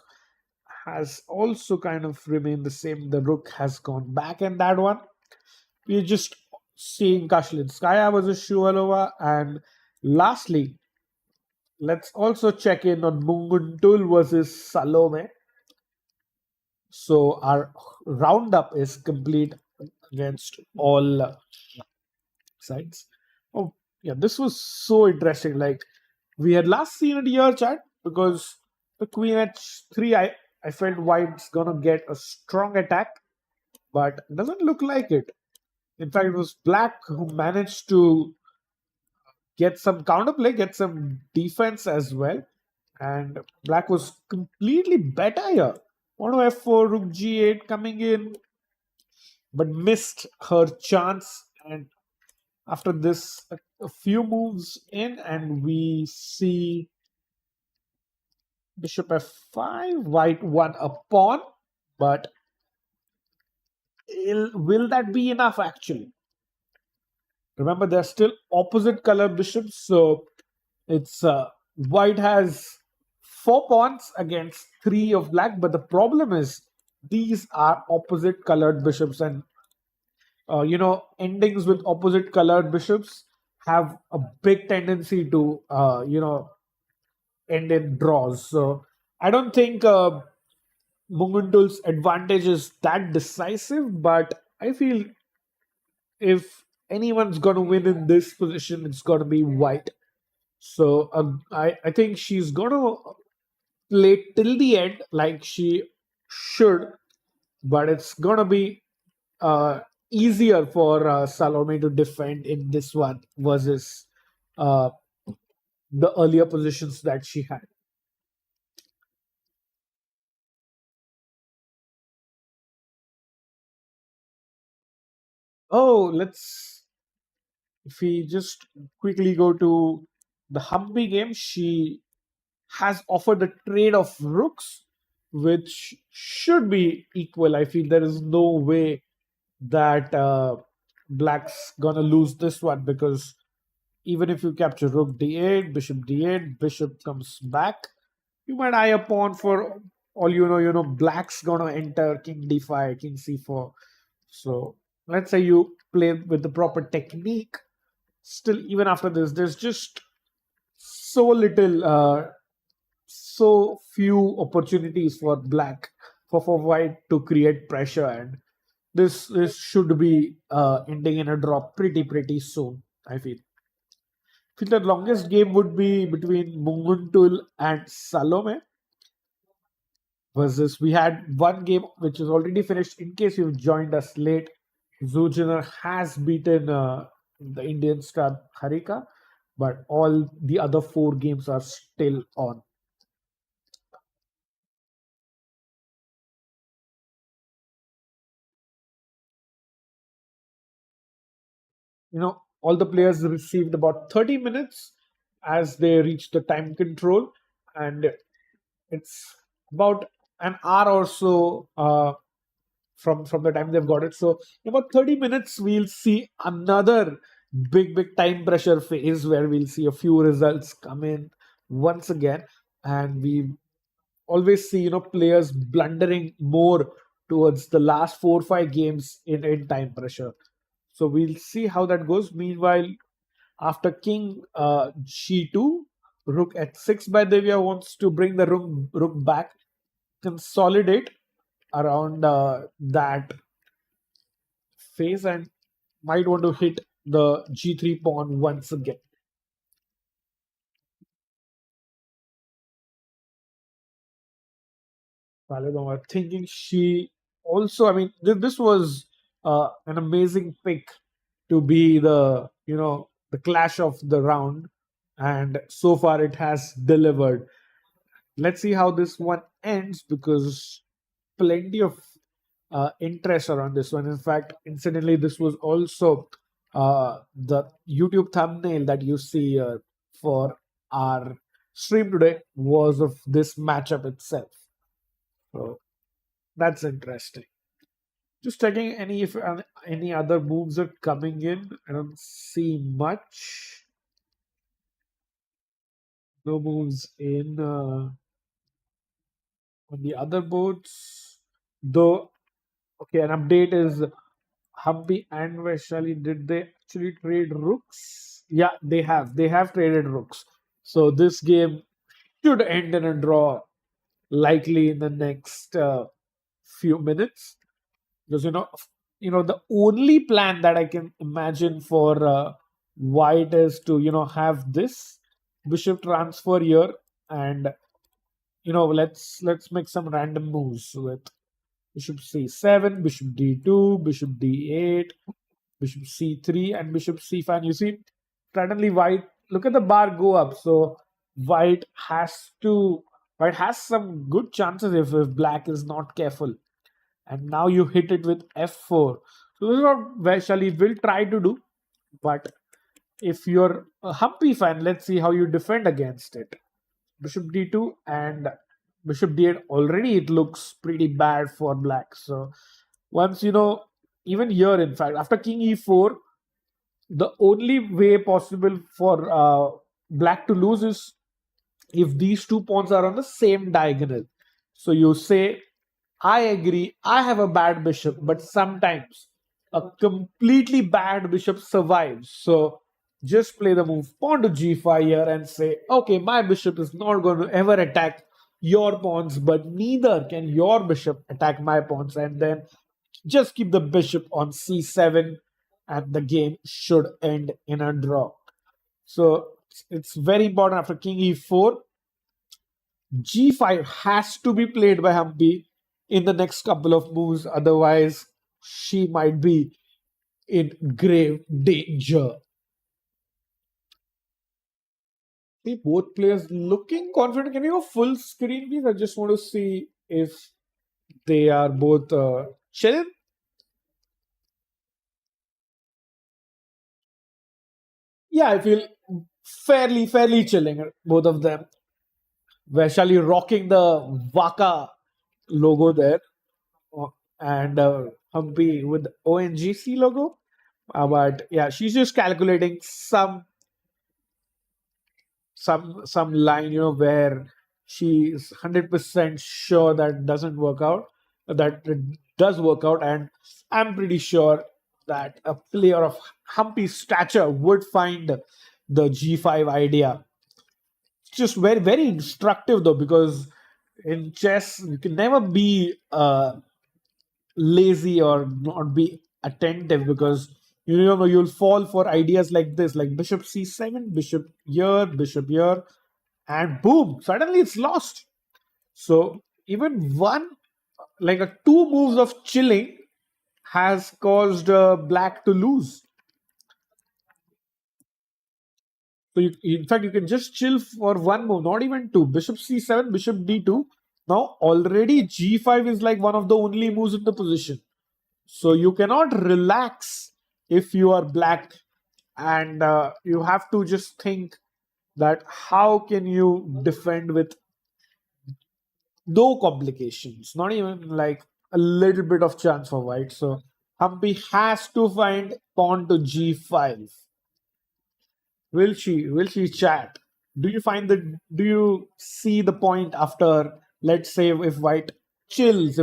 has also kind of remained the same. The rook has gone back in that one. We're just seeing Kashlinskaya versus Shuvalova. And lastly, let's also check in on Munguntuul versus Salome. So our roundup is complete against all sides. Oh, yeah, this was so interesting. Like, we had last seen it here, chat, because the queen h3, I felt white's gonna get a strong attack, but it doesn't look like it. In fact, it was black who managed to get some counterplay, get some defense as well, and black was completely better here. Pawn to f4, rook g8 coming in, but missed her chance. And after this, a few moves in, and we see bishop f5, white won a pawn, but will that be enough actually? Remember, they're still opposite color bishops, so it's white has 4 pawns against 3 of black, but the problem is these are opposite colored bishops, and endings with opposite colored bishops have a big tendency to end in draws. So I don't think Munguntuul's advantage is that decisive, but I feel if anyone's going to win in this position, it's going to be white. So I think she's going to play till the end like she should, but it's going to be easier for Salome to defend in this one versus uh, the earlier positions that she had. Oh, if we just quickly go to the Humpy game, she has offered a trade of rooks, which should be equal. I feel there is no way that black's gonna lose this one, because even if you capture rook d8, bishop comes back, you might eye a pawn for all black's gonna enter king d5, king c4. So let's say you play with the proper technique. Still, even after this, there's just so little, so few opportunities for black for White to create pressure, and this should be ending in a draw pretty soon. I feel the longest game would be between Munguntuul and Salome versus we had one game which is already finished. In case you've joined us late, Zujiner has beaten the Indian star Harika, but all the other four games are still on. All the players received about 30 minutes as they reached the time control, and it's about an hour or so from the time they've got it. So in about 30 minutes, we'll see another big time pressure phase where we'll see a few results come in once again, and we always see players blundering more towards the last 4 or 5 games in time pressure. So we'll see how that goes. Meanwhile, after King G2, Rook at 6 by Divya wants to bring the rook back, consolidate around that phase, and might want to hit the G3 pawn once again. Salimova thinking she also, this was an amazing pick to be the clash of the round, and so far it has delivered. Let's see how this one ends, because plenty of interest around this one. In fact, incidentally, this was also the YouTube thumbnail that you see for our stream today was of this matchup itself. So that's interesting. Just checking if any other moves are coming in. I don't see much. No moves in on the other boards. Though, okay, an update is Humpy and Vaishali, did they actually trade rooks? Yeah, they have. They have traded rooks. So this game should end in a draw, likely in the next few minutes. Because the only plan that I can imagine for White is to have this bishop transfer here, and let's make some random moves with bishop c7, bishop d2, bishop d8, bishop c3, and bishop c5. You see, suddenly White, look at the bar go up. So White has some good chances if Black is not careful. And now you hit it with f4. So this is what Vaishali will try to do. But if you're a Humpy fan, let's see how you defend against it. Bishop d2 and bishop d8, already it looks pretty bad for Black. So once even here, in fact, after king e4, the only way possible for Black to lose is if these two pawns are on the same diagonal. So you say, I agree, I have a bad bishop, but sometimes a completely bad bishop survives. So just play the move pawn to g5 here and say, okay, my bishop is not going to ever attack your pawns, but neither can your bishop attack my pawns. And then just keep the bishop on c7, and the game should end in a draw. So it's very important after king e4. G5 has to be played by Humpy in the next couple of moves. Otherwise, she might be in grave danger. See, both players looking confident. Can you go full screen, please? I just want to see if they are both chilling. Yeah, I feel fairly chilling, both of them. Vaishali rocking the Vaka logo there, and Humpy with ONGC logo. But yeah, she's just calculating some line, where she's 100% sure that doesn't work out, that it does work out, and I'm pretty sure that a player of Humpy's stature would find the G5 idea. It's just very instructive though, because in chess, you can never be lazy or not be attentive, because you know you'll fall for ideas like this, like bishop c7, bishop here, and boom, suddenly it's lost. So even one, like a two moves of chilling has caused black to lose. So in fact, you can just chill for one move, not even two. Bishop c7, bishop d2. Now already g5 is like one of the only moves in the position. So you cannot relax if you are black, and you have to just think that how can you defend with no complications, not even like a little bit of chance for white. So Humpy has to find pawn to g5. Will she? Will she chat? Do you find that? Do you see the point after? Let's say if white chills,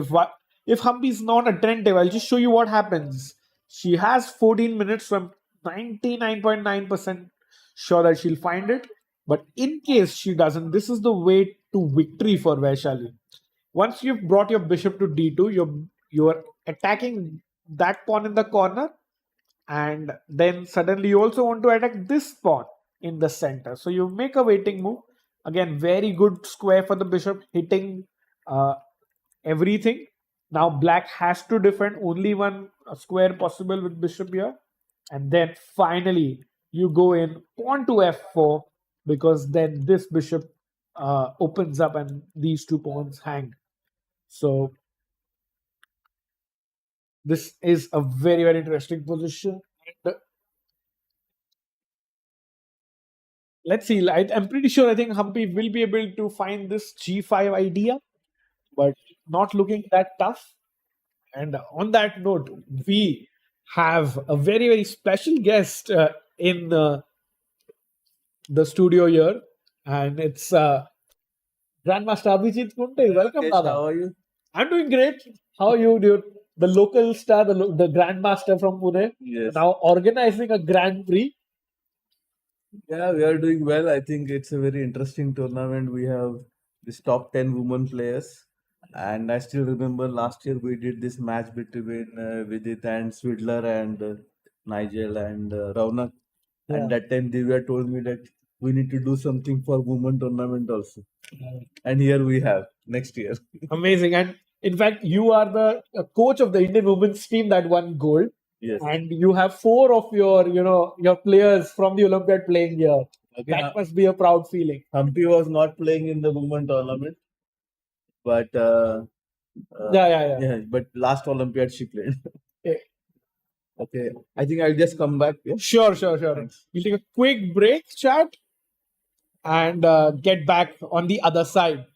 if Humpy is not attentive, I'll just show you what happens. She has 14 minutes. From 99.9% sure that she'll find it. But in case she doesn't, this is the way to victory for Vaishali. Once you've brought your bishop to d2, you're attacking that pawn in the corner, and then suddenly you also want to attack this pawn in the center. So you make a waiting move. Again, very good square for the bishop, hitting everything. Now black has to defend, only one square possible with bishop here. And then finally you go in pawn to f4, because then this bishop opens up and these two pawns hang. So this is a very, very interesting position. And let's see. I'm pretty sure. I think Humpy will be able to find this g5 idea, but not looking that tough. And on that note, we have a very, very special guest in the studio here, and it's Grandmaster Abhijit Kunte. Welcome, Dada. How are you? I'm doing great. How are you, dude? The local star, the Grandmaster from Pune, Yes. now organizing a Grand Prix. Yeah, we are doing well. I think it's a very interesting tournament. We have this top 10 women players. And I still remember last year we did this match between Vidit and Swidler and Nigel and Raunak. Yeah. And that time Divya told me that we need to do something for women tournament also. And here we have next year. Amazing. And in fact, you are the coach of the Indian women's team that won gold. Yes. And you have four of your players from the Olympiad playing here. Okay. That must be a proud feeling. Humpy was not playing in the women tournament, but Yeah. but last Olympiad she played. Yeah. Okay, I think I'll just come back. Yeah? Sure. Thanks. We'll take a quick break, chat, and get back on the other side.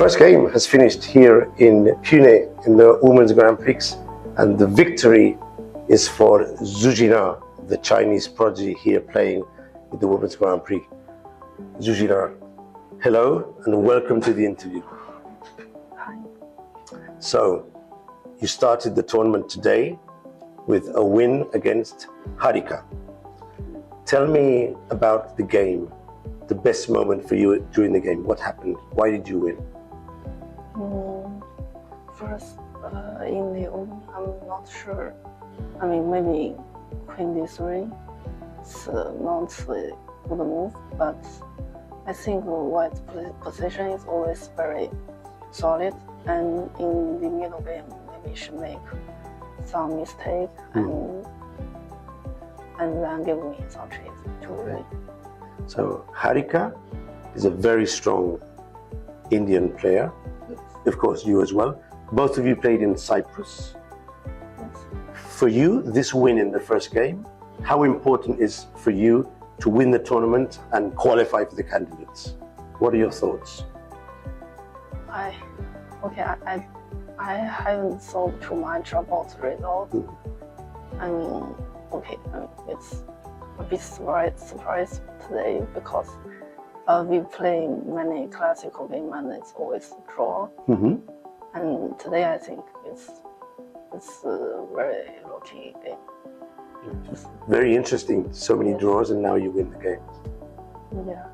first game has finished here in Pune in the Women's Grand Prix, and the victory is for Zhujina, the Chinese prodigy here playing in the Women's Grand Prix. Zhujina, hello and welcome to the interview. Hi. So, you started the tournament today with a win against Harika. Tell me about the game, the best moment for you during the game. What happened? Why did you win? First, in the open, I'm not sure. I mean, maybe queen d3 is not a good move, but I think white's position is always very solid, and in the middle game, maybe she make some mistake and then give me some chance to win. So Harika is a very strong Indian player. Of course, you as well. Both of you played in Cyprus. Yes. For you, this win in the first game, how important is for you to win the tournament and qualify for the candidates? What are your thoughts? I haven't thought too much about the result. I mean, it's a bit surprised today because we play many classical games and it's always draw. And today I think it's a very lucky game. Very interesting. So many draws and now you win the game. Yeah.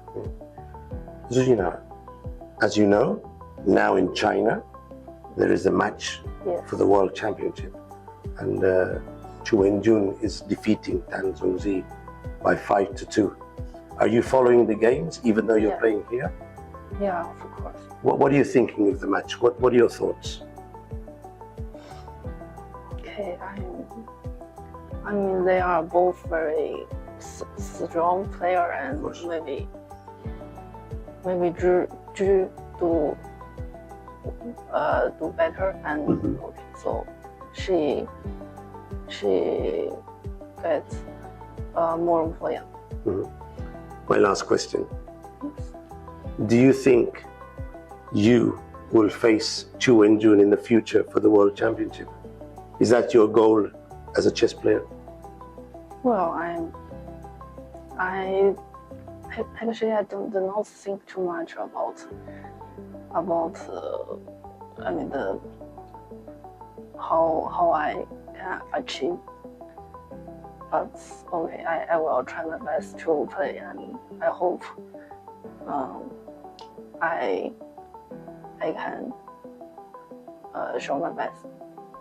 Zhujina, as you know, now in China, there is a match Yes. for the World Championship. And Wenjun is defeating Tan Zhongzi by 5-2. Are you following the games even though you're Yeah. playing here? Yeah, of course. What are you thinking of the match? What are your thoughts? Okay, I mean they are both very strong player and course. maybe Zhu do better and so she gets more point. My last question. Do you think you will face Chu Wenjun in the future for the World Championship? Is that your goal as a chess player? Well, actually I do not think too much about I mean the how I can achieve. But okay, I will try my best to play, and I hope I can show my best.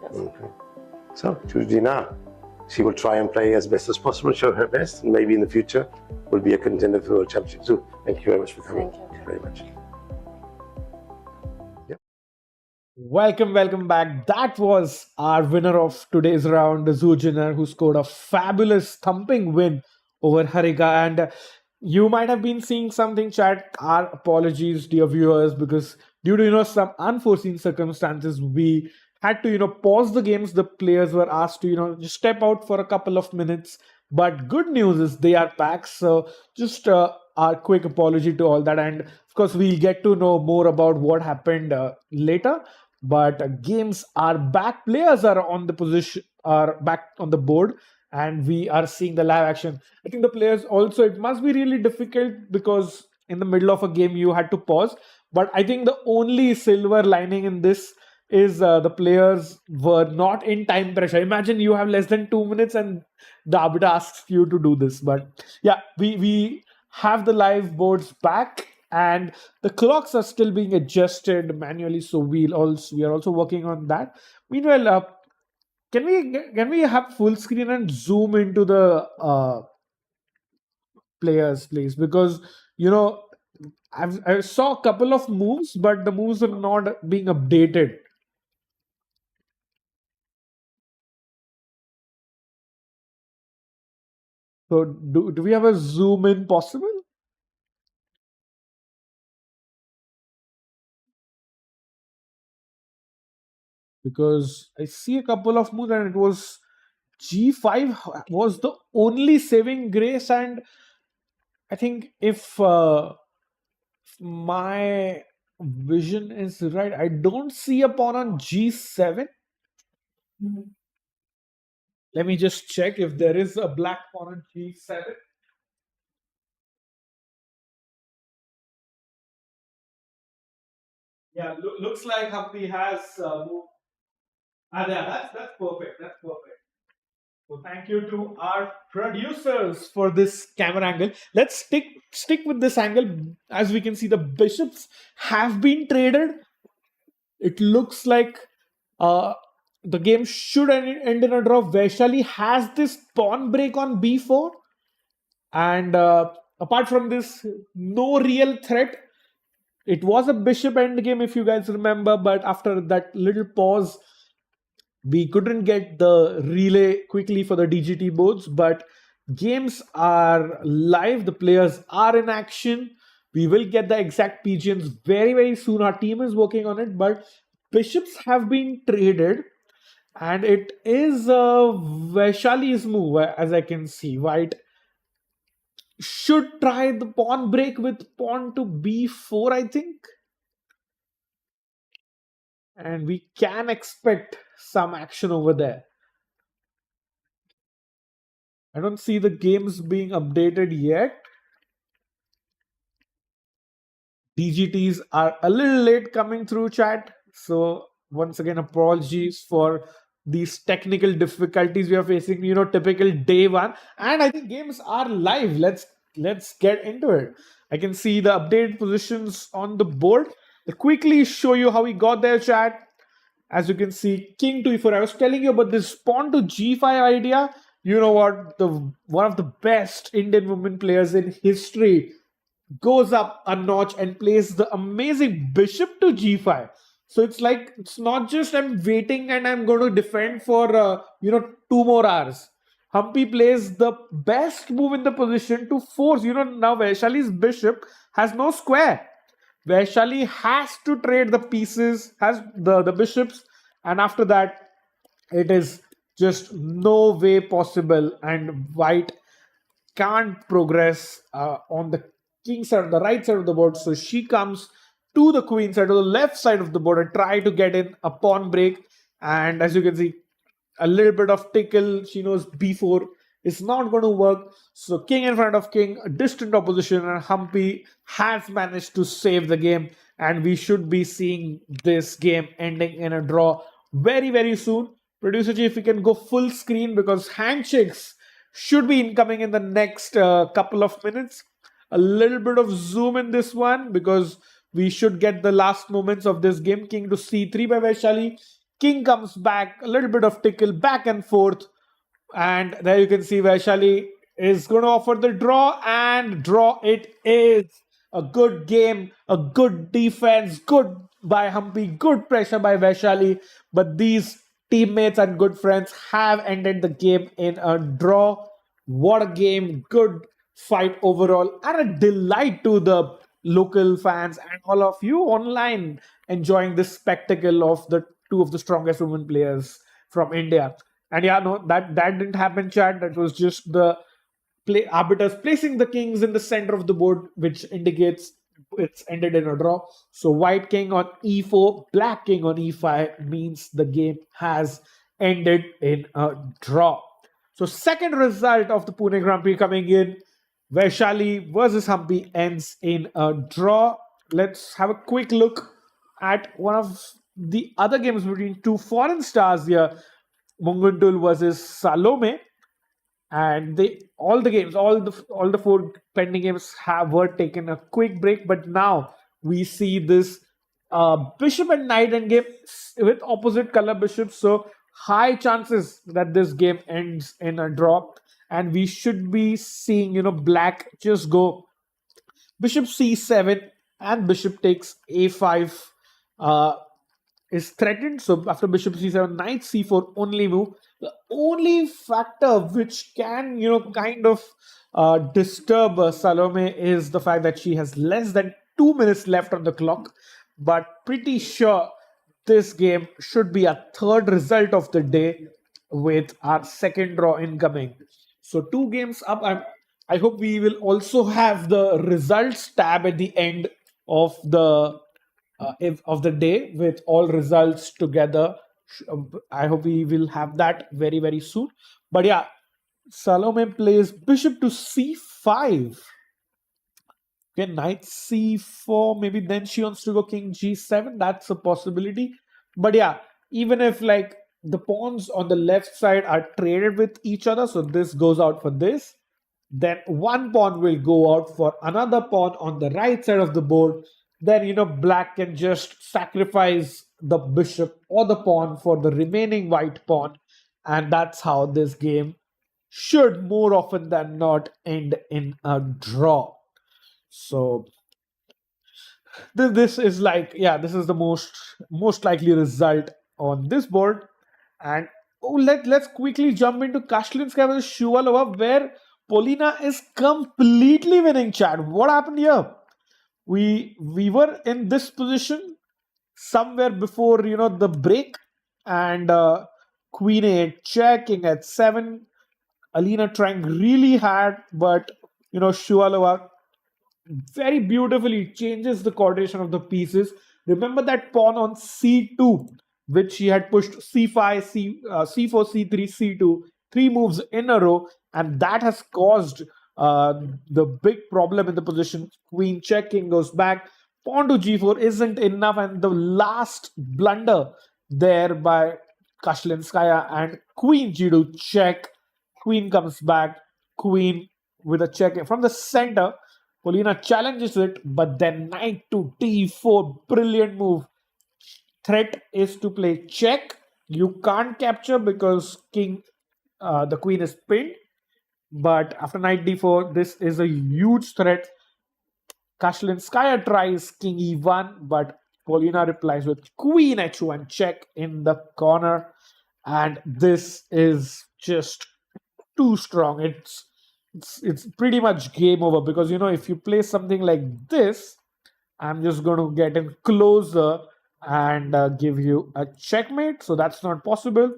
Yes. Okay. So, Chujina, she will try and play as best as possible, show her best, and maybe in the future will be a contender for the World Championship too. Thank you very much for coming. Thank you. Very much. Welcome back. That was our winner of today's round, Zujiner, who scored a fabulous thumping win over Harika. And you might have been seeing something, chat. Our apologies, dear viewers, because due to some unforeseen circumstances, we had to pause the games. The players were asked to just step out for a couple of minutes. But good news is they are back. So just our quick apology to all that. And of course, we'll get to know more about what happened later. But games are back. Players are on the position, are back on the board, and we are seeing the live action. I think the players also, it must be really difficult because in the middle of a game you had to pause. But I think the only silver lining in this is the players were not in time pressure. Imagine you have less than 2 minutes and the arbiter asks you to do this. But yeah, we have the live boards back. And the clocks are still being adjusted manually, so we are also working on that. Meanwhile, can we have full screen and zoom into the players, please? Because I saw a couple of moves, but the moves are not being updated. So do we have a zoom in possible? Because I see a couple of moves and it was G5 was the only saving grace. And I think if my vision is right. I don't see a pawn on g7. Let me just check if there is a black pawn on g7. Yeah, looks like Humpy has moved. Yeah, that's perfect. That's perfect. So thank you to our producers for this camera angle. Let's stick with this angle. As we can see, the bishops have been traded. It looks like uh, the game should end in a draw. Vaishali has this pawn break on b4, and apart from this, no real threat. It was a bishop end game, if you guys remember, but after that little pause, we couldn't get the relay quickly for the DGT boards. But games are live, the players are in action. We will get the exact PGMs very, very soon. Our team is working on it, but bishops have been traded, and it is Vaishali's move, as I can see. White should try the pawn break with pawn to b4, I think. And we can expect some action over there. I don't see the games being updated yet. DGTs are a little late coming through, chat. So once again, apologies for these technical difficulties we are facing. Typical day one. And I think games are live. Let's get into it. I can see the updated positions on the board. I'll quickly show you how we got there, chat. As you can see, king to e4. I was telling you about this pawn to g5 idea. You know what? One of the best Indian women players in history goes up a notch and plays the amazing bishop to g5. So it's not just I'm waiting and I'm going to defend for 2 more hours. Humpy plays the best move in the position to force. Now Vaishali's bishop has no square. Vaishali has to trade the pieces, has the bishops, and after that, it is just no way possible. And white can't progress on the king side, the right side of the board. So she comes to the queen side, to the left side of the board, and try to get in a pawn break. And as you can see, a little bit of tickle. She knows b4 is not going to work. So king in front of king, a distant opposition, and Humpy has managed to save the game. And we should be seeing this game ending in a draw very, very soon. Producer Chief, we can go full screen because handshakes should be incoming in the next couple of minutes. A little bit of zoom in this one because we should get the last moments of this game. King to c3 by Vaishali. King comes back, a little bit of tickle back and forth. And there you can see Vaishali is going to offer the draw, and draw it is. A good game, a good defense, good by Humpy, good pressure by Vaishali. But these teammates and good friends have ended the game in a draw. What a game, good fight overall, and a delight to the local fans and all of you online enjoying this spectacle of the two of the strongest women players from India. And yeah, no, that didn't happen, chat. That was just the arbiters placing the kings in the center of the board, which indicates it's ended in a draw. So white king on e4, black king on e5 means the game has ended in a draw. So second result of the Pune Grand Prix coming in, Vaishali versus Humpy ends in a draw. Let's have a quick look at one of the other games between two foreign stars here, Munguntuul versus Salome. And all the four pending games were taken a quick break, but now we see this bishop and knight endgame with opposite color bishops. So high chances that this game ends in a draw, and we should be seeing black just go bishop c7 and bishop takes a5 is threatened. So after bishop c7, knight c4 only move. The only factor which can kind of disturb Salome is the fact that she has less than 2 minutes left on the clock. But pretty sure this game should be a third result of the day with our second draw incoming. So 2 games up. I hope we will also have the results tab at the end of the if, of the day with all results together. I hope we will have that very, very soon. But yeah, Salome plays bishop to c5. Okay, knight c4. Maybe then she wants to go king g7. That's a possibility. But yeah, even if like the pawns on the left side are traded with each other, so this goes out for this, then one pawn will go out for another pawn on the right side of the board. Then, black can just sacrifice the bishop or the pawn for the remaining white pawn. And that's how this game should more often than not end in a draw. So this is like, yeah, this is the most likely result on this board. And let's quickly jump into Kashlinskaya versus Shuvalova, where Polina is completely winning, Chad. What happened here? We were in this position somewhere before the break, and Queen 8 check, King at 7. Alina trying really hard, but Shuvalova very beautifully changes the coordination of the pieces. Remember that pawn on c2, which she had pushed c5, c4, c3, c2, 3 moves in a row, and that has caused the big problem in the position. Queen check, king goes back, pawn to g4 isn't enough, and the last blunder there by Kashlinskaya, and queen g2 check, queen comes back, queen with a check from the center. Polina challenges it, but then knight to d4, brilliant move. Threat is to play check. You can't capture because the queen is pinned. But after knight d4, this is a huge threat. Kashlinskaya tries king e1, but Polina replies with queen h1 check in the corner. And this is just too strong. It's pretty much game over, because if you play something like this, I'm just going to get in closer and give you a checkmate. So that's not possible.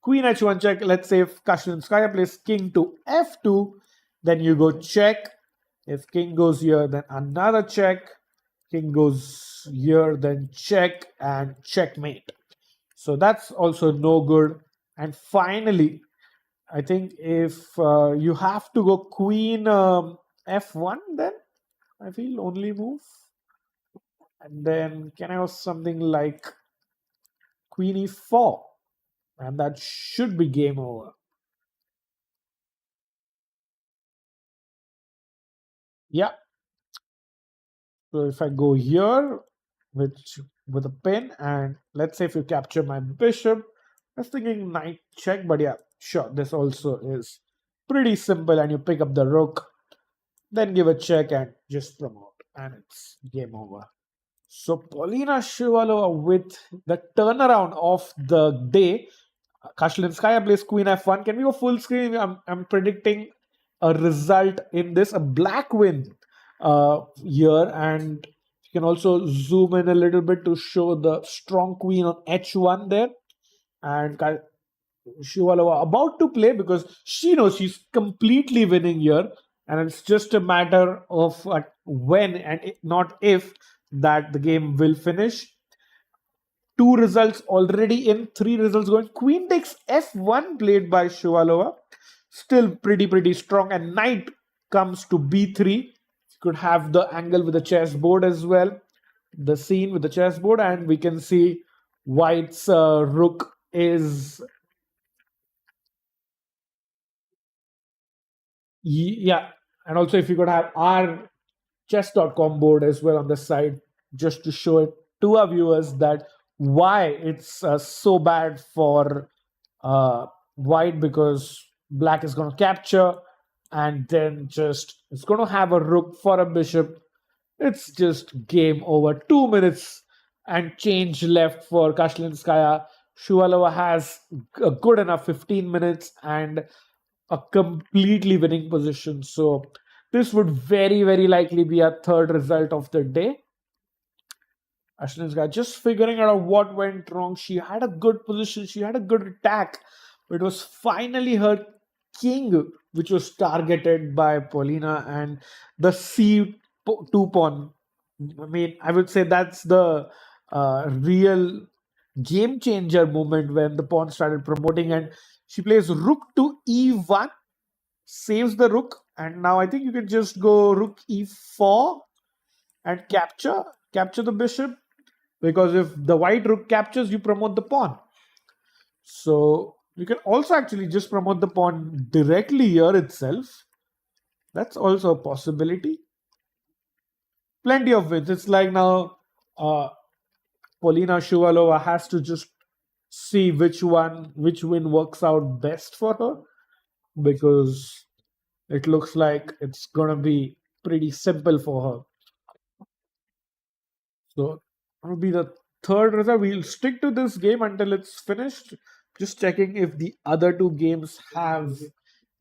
Queen h1 check. Let's say if Kashlinskaya plays king to f2, then you go check. If king goes here, then another check. King goes here, then check, and checkmate. So that's also no good. And finally, I think if you have to go queen f1, then I feel only move. And then can I have something like queen e4? And that should be game over. Yeah. So if I go here with a pin, and let's say if you capture my bishop, I was thinking knight check, but yeah, sure, this also is pretty simple, and you pick up the rook, then give a check and just promote, and it's game over. So Polina Shuvalova with the turnaround of the day. Kashlinskaya plays queen f1. Can we go full screen? I'm predicting a result in this, a black win here, and you can also zoom in a little bit to show the strong queen on h1 there. And Shuvalova about to play, because she knows she's completely winning here, and it's just a matter of when and not if that the game will finish. 2 results already in, 3 results going. Queen takes f1 played by Shuvalova. Still pretty strong. And knight comes to b3. You could have the angle with the chessboard as well. The scene with the chessboard. And we can see white's rook is... Yeah. And also if you could have our chess.com board as well on the side, just to show it to our viewers that why it's so bad for white, because black is going to capture, and then just it's going to have a rook for a bishop. It's just game over. 2 minutes and change left for Kashlinskaya. Shuvalova has a good enough 15 minutes and a completely winning position. So this would very likely be a third result of the day. Kashlinskaya just figuring out what went wrong. She had a good position. She had a good attack. But it was finally her king which was targeted by Polina, and the c2 pawn I mean, I would say that's the real game changer moment when the pawn started promoting, and she plays rook to e1, saves the rook, and now I think you can just go rook e4 and capture the bishop, because if the white rook captures, you promote the pawn. So you can also actually just promote the pawn directly here itself. That's also a possibility. Plenty of wins. It's like now Polina Shuvalova has to just see which win works out best for her, because it looks like it's gonna be pretty simple for her. So that will be the third result. We'll stick to this game until it's finished. Just checking if the other two games have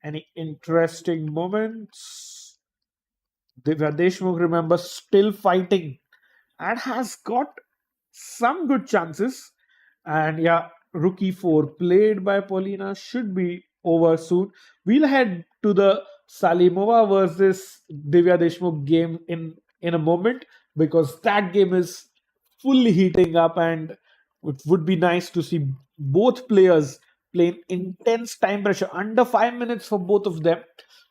any interesting moments. Divya Deshmukh, remember, still fighting and has got some good chances. And yeah, rookie 4 played by Paulina should be over soon. We'll head to the Salimova versus Divya Deshmukh game in a moment, because that game is fully heating up, and it would be nice to see both players playing intense time pressure under 5 minutes for both of them.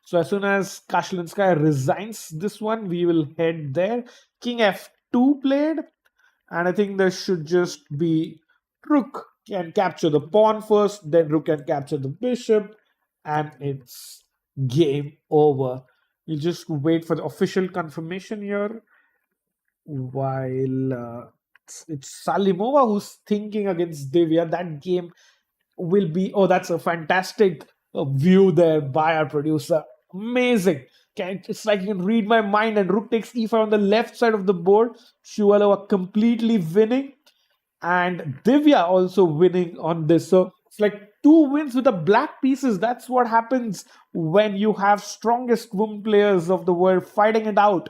So as soon as Kashlinskaya resigns this one, we will head there. King f2 played, and I think there should just be rook can capture the pawn first, then rook can capture the bishop, and it's game over. You just wait for the official confirmation here. While it's Salimova who's thinking against Divya. That game will be, oh, that's a fantastic view there by our producer. Amazing. It's like you can read my mind, and rook takes e5 on the left side of the board. Shuvalova completely winning, and Divya also winning on this. So it's like 2 wins with the black pieces. That's what happens when you have strongest women players of the world fighting it out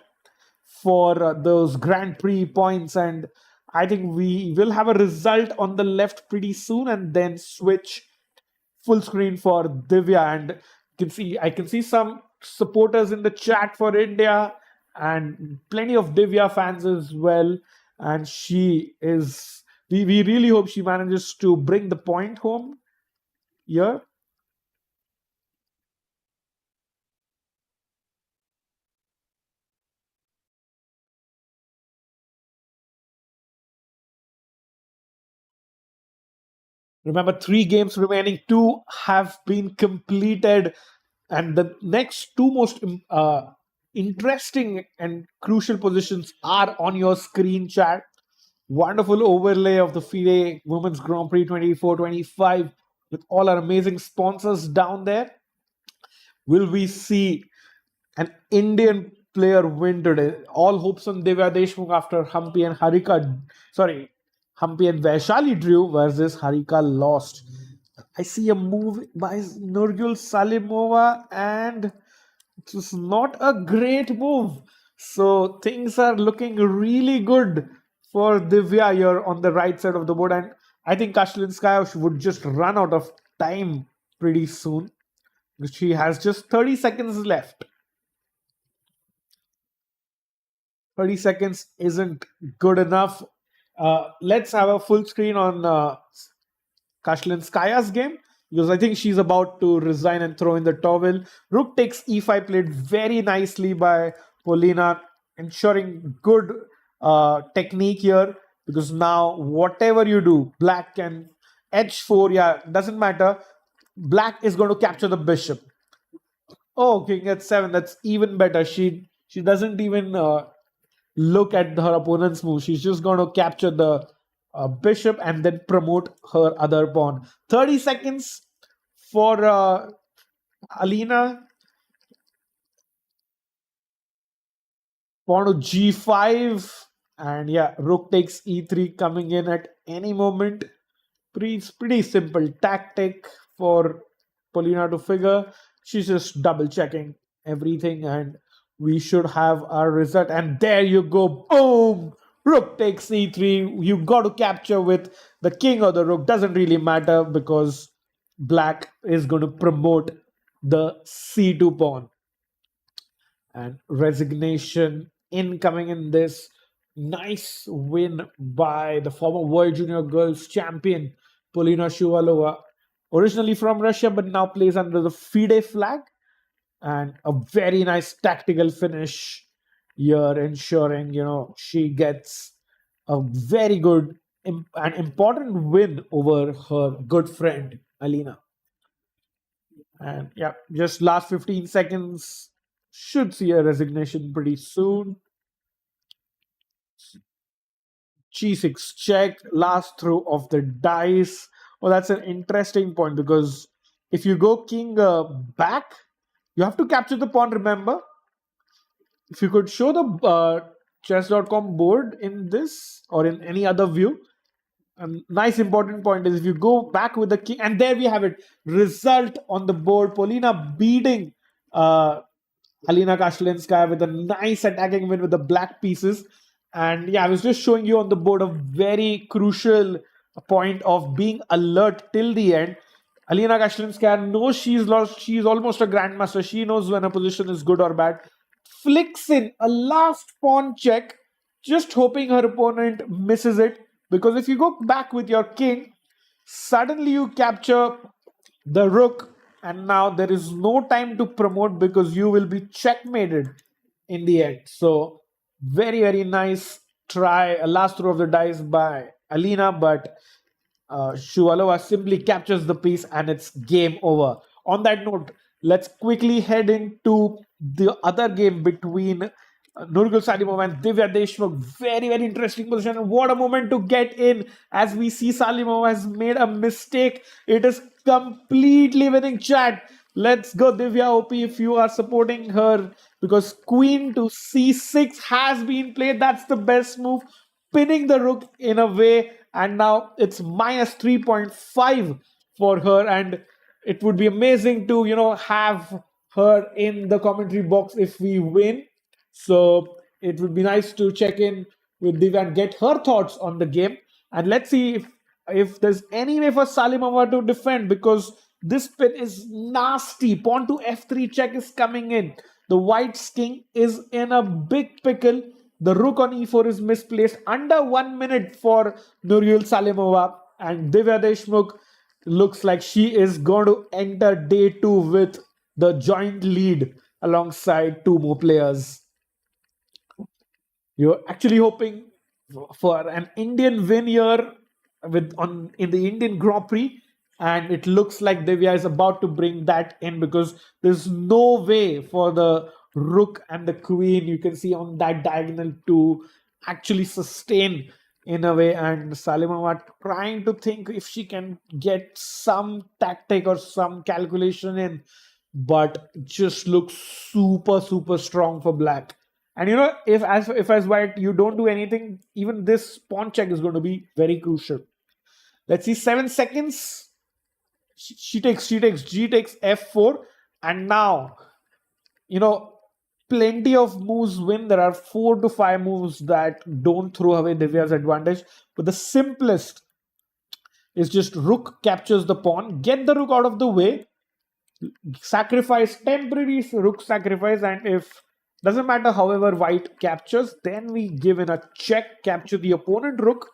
for those Grand Prix points. And I think we will have a result on the left pretty soon, and then switch full screen for Divya. And I can see some supporters in the chat for India, and plenty of Divya fans as well. And we really hope she manages to bring the point home here. Remember, 3 games remaining, 2 have been completed, and the next 2 most interesting and crucial positions are on your screen, chat. Wonderful overlay of the FIDE Women's Grand Prix 24-25 with all our amazing sponsors down there. Will we see an Indian player win today? All hopes on Divya Deshmukh after Humpy and Vaishali drew versus Harika lost. I see a move by Nurgul Salimova, and it was not a great move. So things are looking really good for Divya here on the right side of the board, and I think Kashlinskaya would just run out of time pretty soon. She has just 30 seconds left. 30 seconds isn't good enough. Let's have a full screen on Kashlinskaya's game, because I think she's about to resign and throw in the towel. Rook takes e5 played very nicely by Polina, ensuring good technique here, because now whatever you do, black can h4, doesn't matter. Black is going to capture the bishop. Oh, king h7, that's even better. She doesn't even look at her opponent's move. She's just going to capture the bishop and then promote her other pawn. 30 seconds for Alina. Pawn to g5, and rook takes e3 coming in at any moment. Pretty simple tactic for Polina to figure. She's just double checking everything, and we should have our result. And there you go, boom! Rook takes e3. You got to capture with the king or the rook. Doesn't really matter, because black is going to promote the c2 pawn. And resignation incoming in this. Nice win by the former World Junior Girls champion, Polina Shuvalova, originally from Russia, but now plays under the FIDE flag. And a very nice tactical finish here, ensuring, she gets a very good and important win over her good friend, Alina. And yeah, just last 15 seconds should see a resignation pretty soon. G6 check, last throw of the dice. Oh, that's an interesting point because if you go king back, you have to capture the pawn, remember? If you could show the chess.com board in this or in any other view, a nice important point is if you go back with the king, and there we have it, result on the board, Polina beating Alina Kashlinskaya with a nice attacking win with the black pieces. And yeah, I was just showing you on the board a very crucial point of being alert till the end. Alina Kashlinskaya knows she's lost. She's almost a grandmaster. She knows when a position is good or bad. Flicks in a last pawn check, just hoping her opponent misses it. Because if you go back with your king, suddenly you capture the rook, and now there is no time to promote because you will be checkmated in the end. So very, very nice try, a last throw of the dice by Alina, but Shuvalova simply captures the piece and it's game over. On that note, let's quickly head into the other game between Nurgul Salimova and Divya Deshmukh. Very, very interesting position. And what a moment to get in as we see Salimova has made a mistake. It is completely winning, chat. Let's go, Divya OP, if you are supporting her, because queen to c6 has been played. That's the best move, pinning the rook in a way, and now it's minus 3.5 for her. And it would be amazing to have her in the commentary box if we win. So it would be nice to check in with Divya and get her thoughts on the game. And let's see if there's any way for Salimova to defend, because this pin is nasty. Pawn to f3 check is coming in. The white's king is in a big pickle. The rook on e4 is misplaced. Under 1 minute for Nurgul Salimova, and Divya Deshmukh looks like she is going to enter day 2 with the joint lead alongside 2 more players. You're actually hoping for an Indian win here in the Indian Grand Prix, and it looks like Divya is about to bring that in, because there's no way for the rook and the queen, you can see on that diagonal, to actually sustain in a way. And Salimova trying to think if she can get some tactic or some calculation in, but just looks super, super strong for black. And if as white you don't do anything, even this pawn check is going to be very crucial. Let's see, 7 seconds. She takes G takes f4, and now plenty of moves win. There are 4 to 5 moves that don't throw away Divya's advantage, but the simplest is just rook captures the pawn, get the rook out of the way, sacrifice, temporary rook sacrifice, and if doesn't matter however white captures, then we give in a check, capture the opponent rook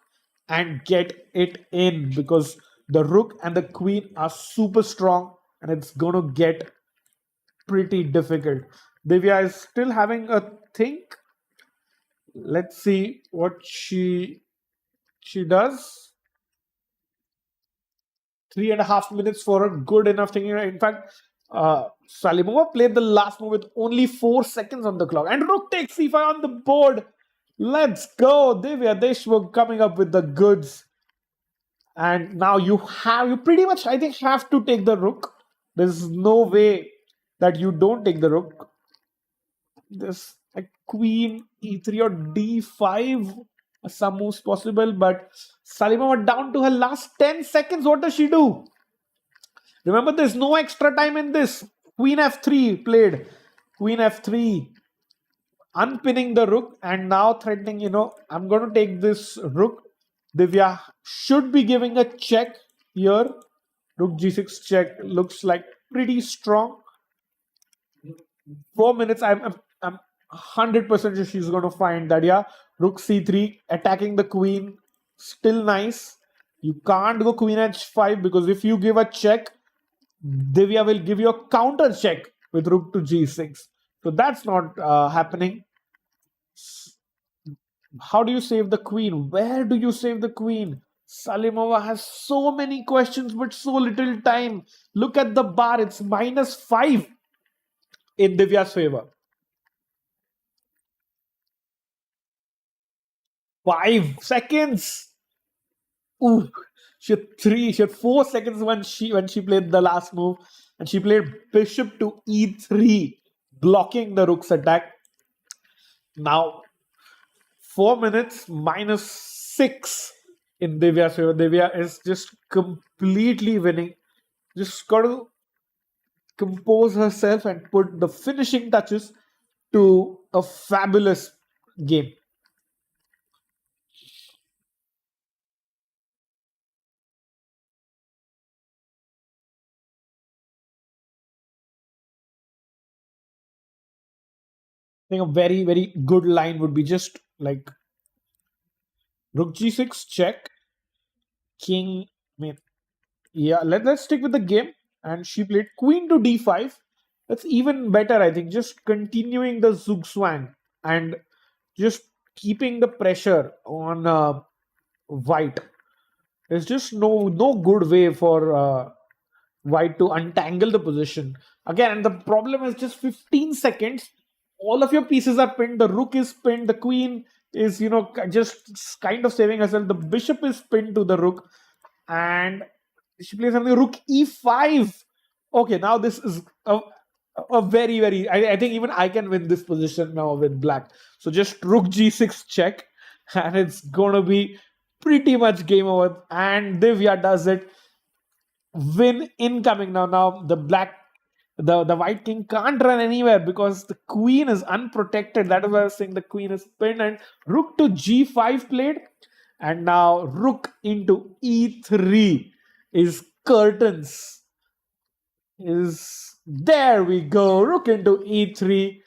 and get it in, because the rook and the queen are super strong and it's going to get pretty difficult. Divya is still having a think. Let's see what she does. 3.5 minutes for a good enough thing. In fact, Salimova played the last move with only 4 seconds on the clock. And rook takes c5 on the board. Let's go. Divya Deshmukh coming up with the goods. And now you pretty much, I think, have to take the rook. There's no way that you don't take the rook. This queen e3 or d5, some moves possible, but Salimova down to her last 10 seconds. What does she do? Remember, there's no extra time in this. Queen f3 played. Queen f3, unpinning the rook, and now threatening, I'm going to take this rook. Divya should be giving a check here. Rook g6 check looks like pretty strong. 4 minutes. I'm 100% sure she's going to find that. Yeah, Rook c3, attacking the queen. Still nice. You can't go queen h5 because if you give a check, Divya will give you a counter check with rook to g6. So that's not happening. How do you save the queen? Where do you save the queen? Salimova has so many questions but so little time. Look at the bar, it's -5 in Divya's favor. 5 seconds. Ooh, she had 4 seconds when she played the last move, and she played bishop to e3, blocking the rook's attack. Now 4 minutes -6 in Divya's favor. Divya is just completely winning. Just got to compose herself and put the finishing touches to a fabulous game. I think a very, very good line would be just like rook g6 check, king. I mean, yeah, let's stick with the game. And she played queen to d5. That's even better, I think. Just continuing the zugzwang and just keeping the pressure on white. There's just no good way for white to untangle the position. Again, and the problem is just 15 seconds. All of your pieces are pinned. The rook is pinned. The queen is, just kind of saving herself. The bishop is pinned to the rook. And she plays something rook e5. Okay, now this is a very, very... I think even I can win this position now with black. So just rook g6 check. And it's going to be pretty much game over. And Divya does it. Win incoming. Now the white king can't run anywhere because the queen is unprotected. That is why I was saying the queen is pinned, and rook to g5 played, and now rook into e3 is curtains. Is there we go, rook into e3.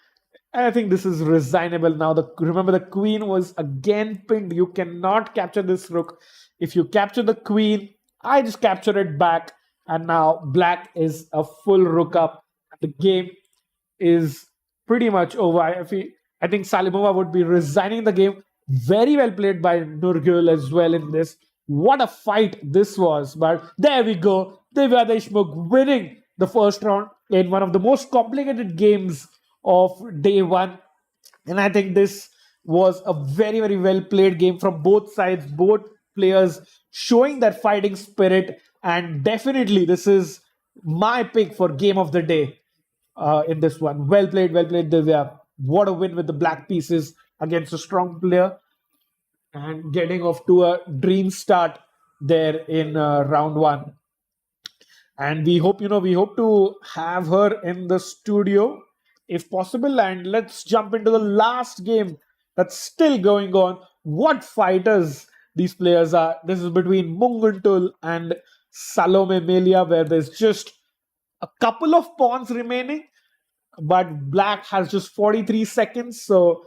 I think this is resignable now. Remember, the queen was again pinned. You cannot capture this rook. If you capture the queen, I just capture it back. And now black is a full rook up. The game is pretty much over. I think Salimova would be resigning the game. Very well played by Nurgul as well in this. What a fight this was. But there we go. Divya Deshmukh winning the first round in one of the most complicated games of day one. And I think this was a very, very well played game from both sides. Both players showing that fighting spirit. And definitely this is my pick for game of the day in this one. Well played, Divya. What a win with the black pieces against a strong player. And getting off to a dream start there in round one. And we hope to have her in the studio if possible. And let's jump into the last game that's still going on. What fighters these players are. This is between Munguntuul and Salome Melia, where there's just a couple of pawns remaining, but black has just 43 seconds. So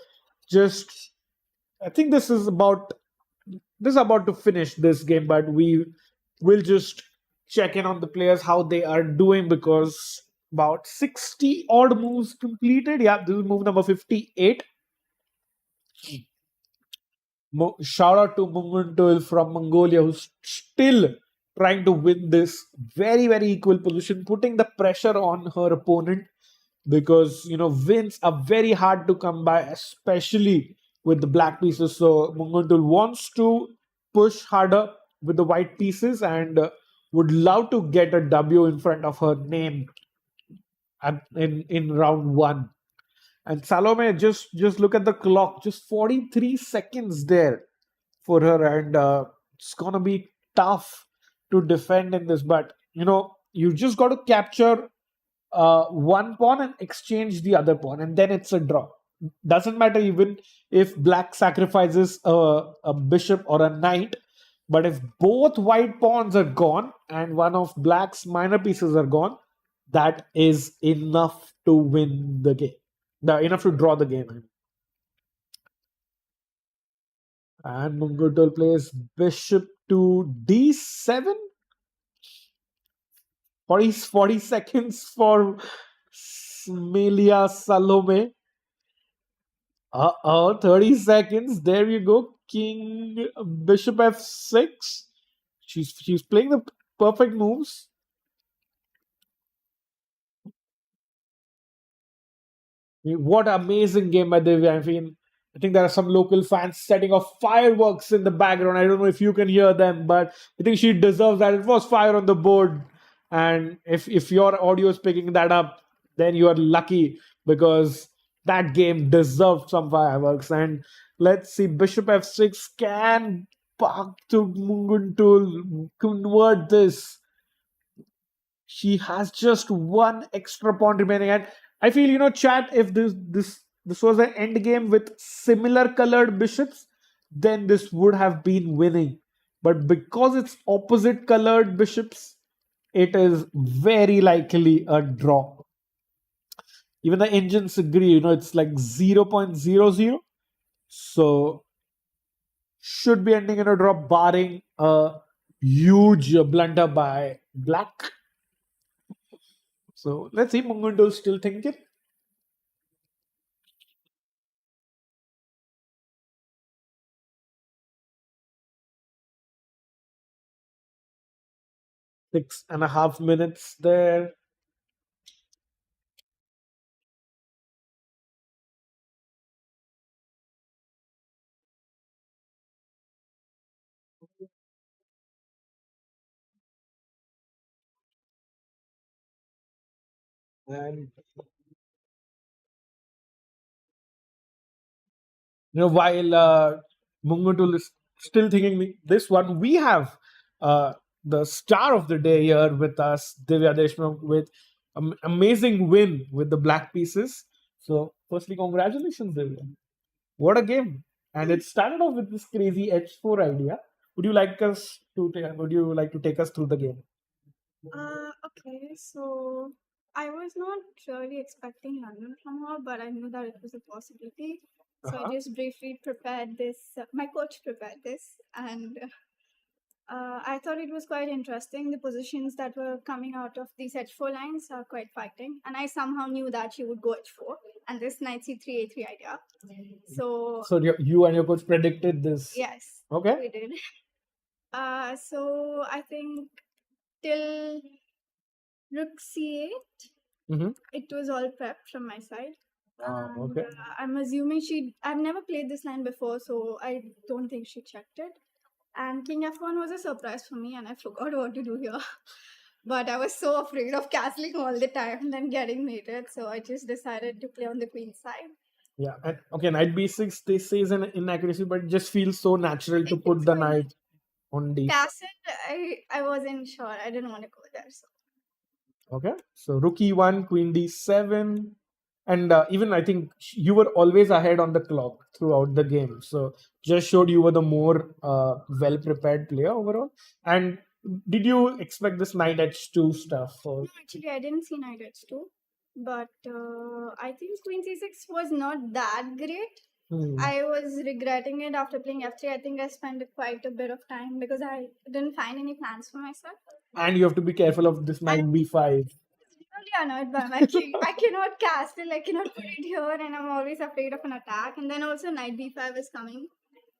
just, I think this is about to finish this game, but we will just check in on the players, how they are doing, because about 60 odd moves completed. Yeah, this is move number 58. Shout out to Munguntuul from Mongolia, who's still trying to win this very, very equal position, putting the pressure on her opponent, because wins are very hard to come by, especially with the black pieces. So Munguntuul wants to push harder with the white pieces and would love to get a W in front of her name in round one. And Salome, just look at the clock, just 43 seconds there for her, and it's gonna be tough to defend in this. But you just got to capture one pawn and exchange the other pawn, and then it's a draw. Doesn't matter even if black sacrifices a bishop or a knight, but if both white pawns are gone and one of black's minor pieces are gone, that is enough to win the game. Enough to draw the game. And Munguntuul plays bishop to d7. 40 seconds for Melia Salome. 30 seconds. There you go. King bishop f6. She's playing the perfect moves. What amazing game by Divya. I think there are some local fans setting off fireworks in the background. I don't know if you can hear them, but I think she deserves that. It was fire on the board. And if your audio is picking that up, then you are lucky because that game deserved some fireworks. And let's see, Bishop f6 can park to Munguntuul convert this. She has just one extra pawn remaining, and I feel, chat, if this was an end game with similar colored bishops, then this would have been winning. But because it's opposite colored bishops, it is very likely a draw. Even the engines agree, it's like 0.00. So should be ending in a draw, barring a huge blunder by black. So let's see, Munguntuul still thinking. Six and a half minutes there. And while Munguntuul is still thinking this one, we have the star of the day here with us, Divya Deshmukh, with an amazing win with the black pieces. So, firstly, congratulations, Divya. What a game! And it started off with this crazy h4 idea. Would you like to take us through the game? Okay, so I was not really expecting London from her, but I knew that it was a possibility. So I just briefly prepared this. My coach prepared this, and I thought it was quite interesting. The positions that were coming out of these h4 lines are quite fighting, and I somehow knew that she would go h4 and this knight c3 a3 idea. So you and your coach predicted this. yes, Okay. we did. So I think till rook c8, it was all prepped from my side. And Okay. I'm assuming I've never played this line before, so I don't think she checked it. And king f1 was a surprise for me, and I forgot what to do here. But I was so afraid of castling all the time and then getting mated, so I just decided to play on the queen side. Yeah. And, okay, knight b6, they say is an inaccuracy, but it just feels so natural to put the knight on d. Castle, I wasn't sure. I didn't want to go there. So. Okay. So rook e1, queen d7. And even I think you were always ahead on the clock throughout the game. So just showed you were the more well-prepared player overall. And did you expect this knight h2 stuff? No, actually, I didn't see knight h2. But I think queen c6 was not that great. I was regretting it after playing f3. I think I spent quite a bit of time because I didn't find any plans for myself. And you have to be careful of this knight b5. Really annoyed by my king. I cannot cast it, I cannot put it here, and I'm always afraid of an attack. And then also knight b5 is coming.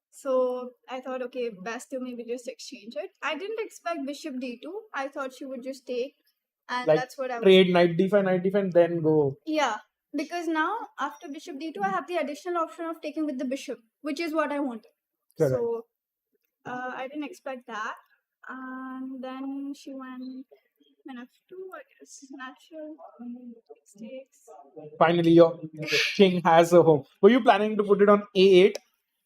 So I thought, okay, best to maybe just exchange it. I didn't expect bishop d2. I thought she would just take, and Like that's what I was. Trade knight d5, and then go. Yeah, because now after bishop d2, I have the additional option of taking with the bishop, which is what I wanted. Correct. So I didn't expect that. And then she went f2, I guess. Natural. Mistakes. Finally, your king has a home. Were you planning to put it on a8?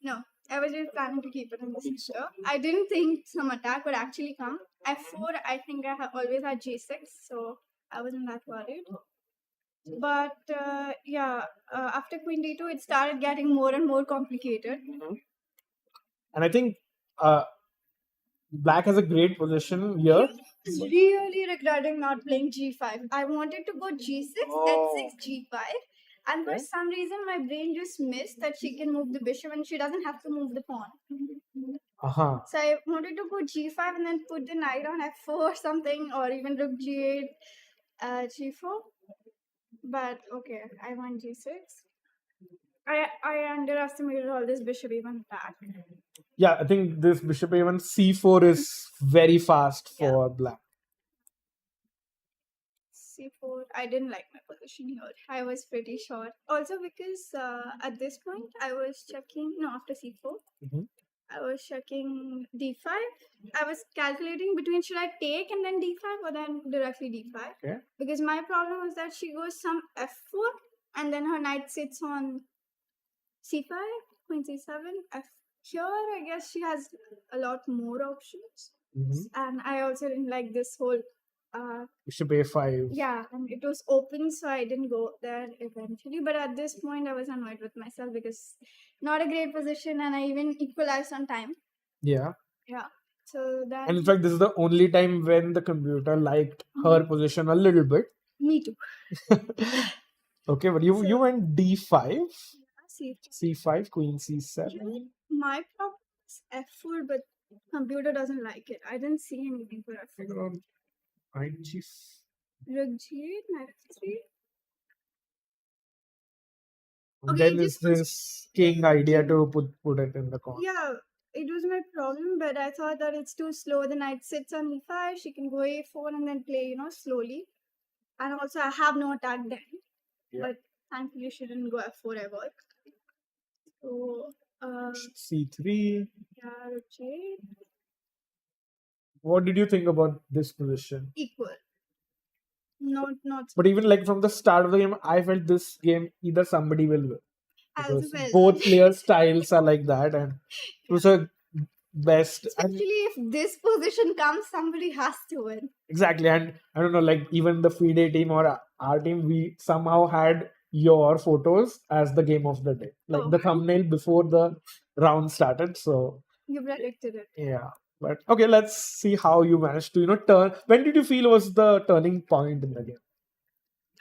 No, I was just planning to keep it in the center. I didn't think some attack would actually come. f4, I think I always had g6, so I wasn't that worried. But after queen d2, it started getting more and more complicated. And I think black has a great position here. I was really regretting not playing g5. I wanted to go g6, h6, g5, And for Okay. some reason, my brain just missed that she can move the bishop and she doesn't have to move the pawn. So I wanted to put g5 and then put the knight on f4 or something, or even rook g8, g4. But okay, I won g6. I underestimated all this bishop even attack. Yeah, I think this bishop a1 c4 is very fast Yeah. for black. c4. I didn't like my position here. I was pretty sure. Also because at this point I was checking. No, after c4. Mhm. I was checking d5. I was calculating between should I take and then d5 or then directly d5. Okay. Because my problem was that she goes some f4 and then her knight sits on c5, queen c7, f. Here, I guess she has a lot more options. Mhm. And I also didn't like this whole. Bishop a5. Yeah, and it was open, so I didn't go there eventually. But at this point, I was annoyed with myself because not a great position, and I even equalized on time. Yeah. Yeah, so that. And in fact, this is the only time when the computer liked her position a little bit. Me too. Okay, but you So- went d5, See, c5, queen c7. my problem is f4, but computer doesn't like it. I didn't see anything for f4. Knight g. Rook g8, knight f3. And Okay, then is just was- this king idea to put it in the corner. Yeah, it was my problem, but I thought that it's too slow. The knight sits on e5, she can go a4 and then play, slowly. And also, I have no attack then. Yeah. But thankfully, she didn't go f4 ever. So, c3. yeah, rook g8, What did you think about this position? equal. Not But even like from the start of the game, I felt this game either somebody will win. as Because well. both players' styles are like that, and it was a best. And Especially if this position comes, somebody has to win. exactly, and I don't know, like even the FIDE team or our team, we somehow had your photos as the game of the day, like Oh. the thumbnail before the round started. So You predicted it. yeah, but okay, let's see how you managed to turn. When did you feel was the turning point in the game?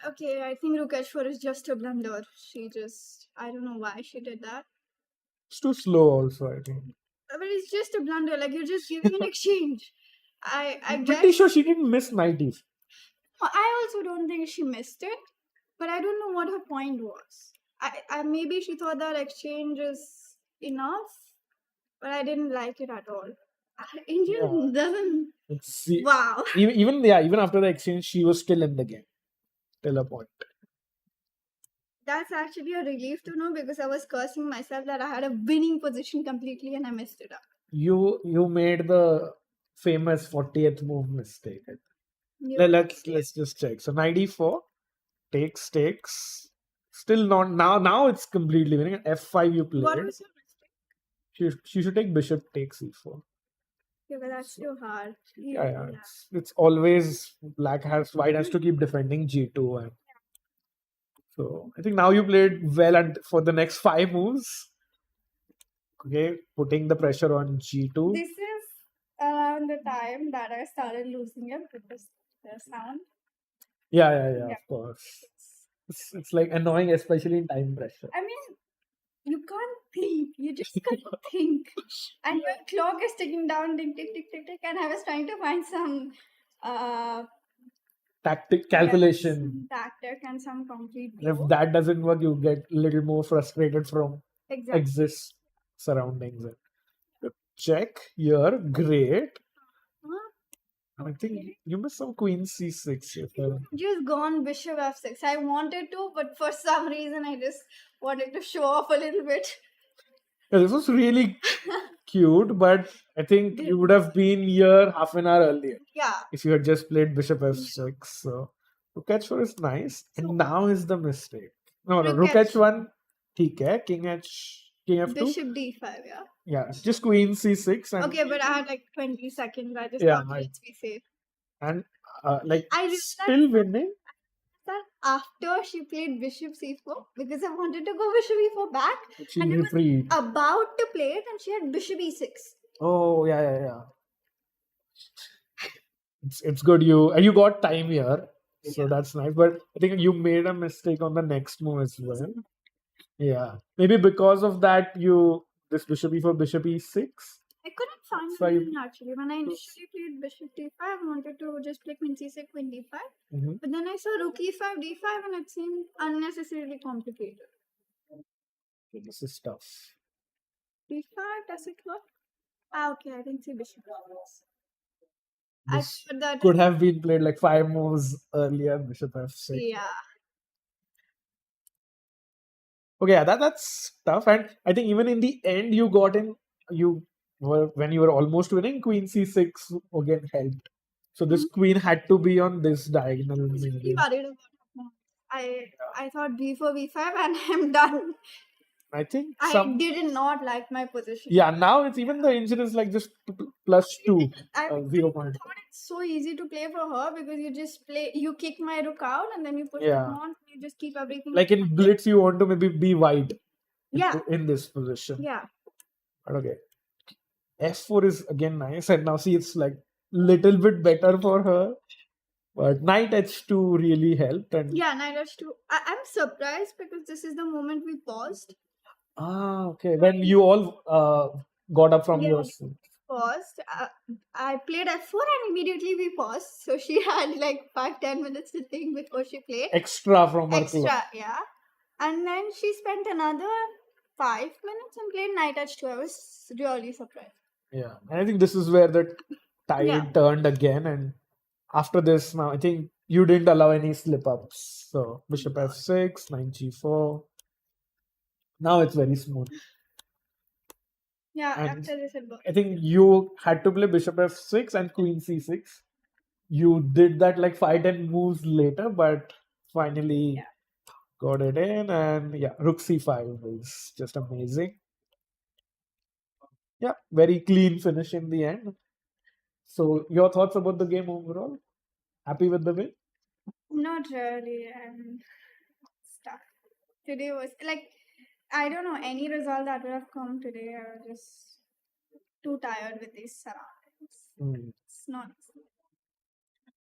Okay, I think rook h4 is just a blunder. I don't know why she did that. It's too slow, also. I think. But it's just a blunder. Like, you're just giving an exchange. I I'm guess. pretty sure she didn't miss 90s. I also don't think she missed it, but I don't know what her point was. I maybe she thought that exchange is enough, but I didn't like it at all. Indian doesn't. See, Wow. even after the exchange, she was still in the game till a point. That's actually a relief to know because I was cursing myself that I had a winning position completely and I messed it up. You made the famous 40th move mistake. I think. Yeah. Let's just check. So 94 takes. Still not now. It's completely winning. F5 you What played. was your mistake? She should take bishop takes e4. Yeah, but that's too hard. Yeah. It's always white has to keep defending g2 and so I think now you played well and for the next 5 moves. Okay, putting the pressure on g2. This is around the time that I started losing it because the sound. Yeah, of course. It's like annoying, especially in time pressure. I mean, you can't think. You just can't think. And your clock is ticking down, tick, tick, tick, tick, tick. And I was trying to find some Tactic calculation. some tactic and some complete And if view. that doesn't work, you get a little more frustrated from Exactly. exist surroundings. Check here, great. I think you missed some queen c6 here. Just gone bishop f6. I wanted to, but for some reason I just wanted to show off a little bit. Yeah, this was really cute, but I think you would have been here half an hour earlier Yeah. if you had just played bishop f6. So rook h4 is nice, and now is the mistake. No, Rook rook h1, theek hai, king f2. Bishop d5, yeah. Yeah, just queen c6 and Okay, but I had like 20 seconds. I just Yeah, thought, let's be safe. and like I realized still winning. that after she played bishop c4, because I wanted to go bishop e4 back, She and it was reprieved. about to play it, and she had bishop e6. Oh yeah. It's good you got time here. So that's nice. But I think you made a mistake on the next move as well. Yeah. Maybe because of that, this bishop e4, bishop e6. I couldn't find So you- anything actually. When I initially played bishop d5, I wanted to just play queen c6, queen d5. Mhm. But then I saw rook e5, d5, and it seemed unnecessarily complicated. This is tough. d5, does it work? Okay, I didn't see bishop. I This thought that. could have been played like 5 moves earlier, bishop f6. Yeah. Okay, yeah, that's tough. And I think even in the end, you got in, when you were almost winning, queen c6 again helped. So this queen had to be on this diagonal. I was really maybe. worried about that. I thought b4, b5, and I'm done. I think I did not like my position. Yeah, now it's even the engine is like just +2, I 0. thought it's so easy to play for her because you kick my rook out and then you push Yeah. it on. You just keep everything. Like in blitz, you want to maybe be wide Yeah. in this position. Yeah. But okay. F4 is again nice, and now see it's like little bit better for her. But knight h2 really helped. And Yeah, knight h2. I'm surprised because this is the moment we paused. Okay. When you all got up from Yeah. your seat. Paused. I played f4 and immediately we paused. So she had like 5-10 minutes to think before she played. Extra from her Extra, club. yeah. And then she spent another 5 minutes and played knight h2. I was really surprised. Yeah. And I think this is where the tide Yeah. turned again. And after this, now I think you didn't allow any slip ups. So bishop f6, knight g4. Now it's very smooth. Yeah, And after this it worked. I think you had to play bishop f6 and queen c6. You did that like 5-10 moves later, but finally got it in. And yeah, rook c5 is just amazing. Yeah, very clean finish in the end. So your thoughts about the game overall? Happy with the win? Not really. I'm stuck. Today was like, I don't know, any result that would have come today. I was just too tired with these surroundings. It's not.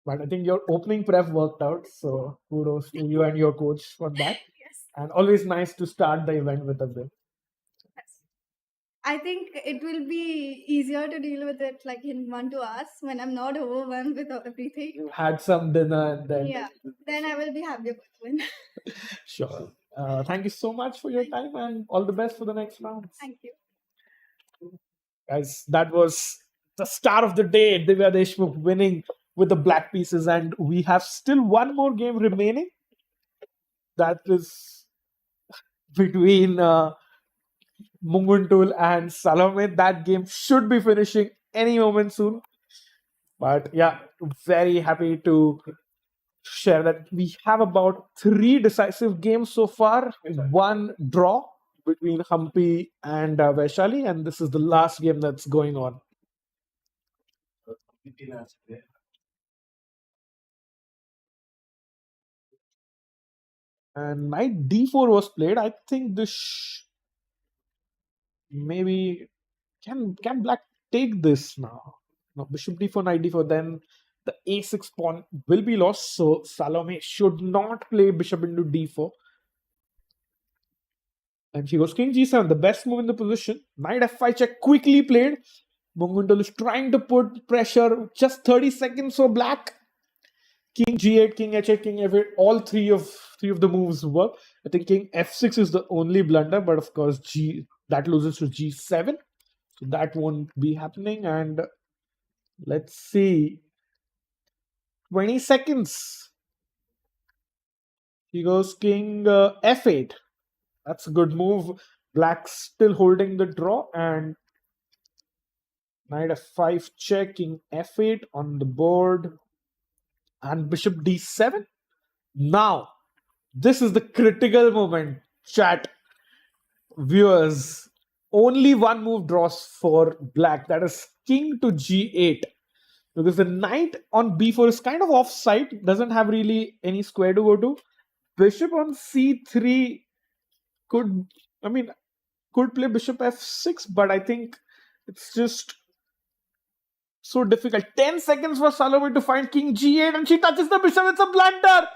But I think your opening prep worked out. So kudos to you and your coach for that. Yes. And always nice to start the event with a win. I think it will be easier to deal with it like in 1-2 hours when I'm not overwhelmed with everything. You had some dinner and then. Yeah, then I will be happy about the win. Sure. Thank you so much for your time and all the best for the next round. Thank you. Guys, that was the start of the day. Divya Deshmukh winning with the black pieces, and we have still one more game remaining. That is between Munguntuul and Salome. That game should be finishing any moment soon. But yeah, very happy to share that we have about 3 decisive games so far. 1 draw between Humpy and Vaishali, and this is the last game that's going on. And knight d4 was played. I think this maybe can black take this now? No, bishop d4, knight d4. Then the a6 pawn will be lost. So Salome should not play bishop into d4. And she goes king g7, the best move in the position. Knight f5 check quickly played. Munguntuul is trying to put pressure. Just 30 seconds for black. King g8, king h8, king f8. All three of the moves work. I think king f6 is the only blunder, but of course that loses to g7. So that won't be happening. And let's see. 20 seconds. He goes king f8. That's a good move. Black still holding the draw, and knight f5 check, king f8 on the board, and bishop d7. Now, this is the critical moment, chat. Viewers, only one move draws for black. That is king to g8. Because the knight on b4 is kind of offside, doesn't have really any square to go to. Bishop on c3 could play bishop f6, but I think it's just So difficult. 10 seconds for Salome to find king g8 and she touches the bishop. It's a blunder.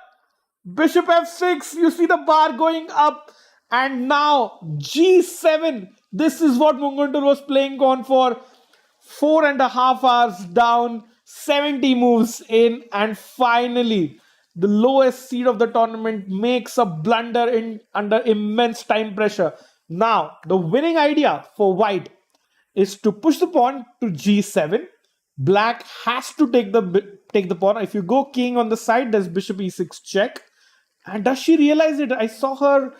Bishop f6. You see the bar going up. And now g7. This is what Munguntuul was playing on for 4.5 hours down. 70 moves in. And finally, the lowest seed of the tournament makes a blunder in under immense time pressure. Now, the winning idea for white is to push the pawn to g7. Black has to take the pawn. If you go king on the side, there's bishop e6 check. And does she realize it? I saw her,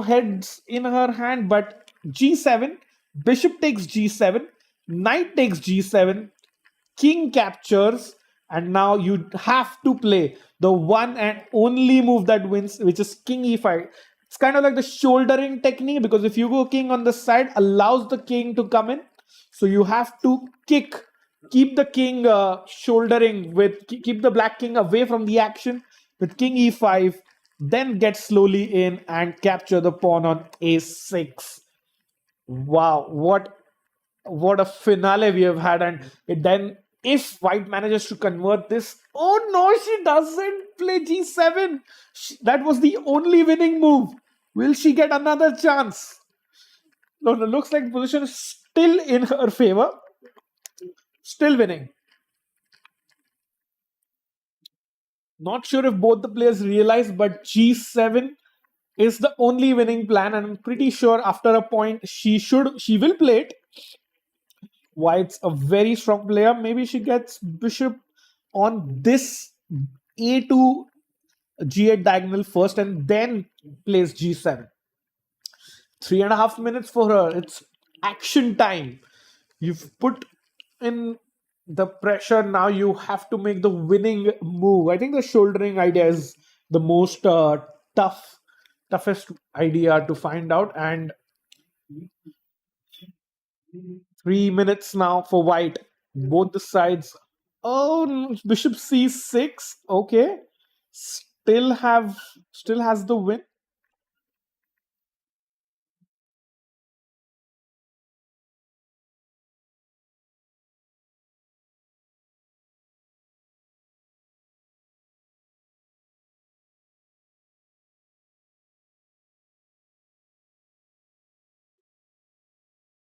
heads in her hand, but g7, bishop takes g7, knight takes g7, king captures, and now you have to play the one and only move that wins, which is king e5. It's kind of like the shouldering technique, because if you go king on the side, allows the king to come in. So you have to keep the king shouldering keep the black king away from the action with king e5, then get slowly in and capture the pawn on a6. Wow, what a finale we have had. And then if white manages to convert this, oh no, she doesn't play g7. That was the only winning move. Will she get another chance? No, looks like the position is still in her favor. Still winning. Not sure if both the players realize, but g7 is the only winning plan, and I'm pretty sure after a point she will play it. White's a very strong player. Maybe she gets bishop on this a2 g8 diagonal first and then plays g7. 3.5 minutes for her. It's action time. You've put in the pressure. Now you have to make the winning move. I think the shouldering idea is the most toughest idea to find out. And 3 minutes now for white. Both the sides. Oh, bishop c6. Okay. Still has the win.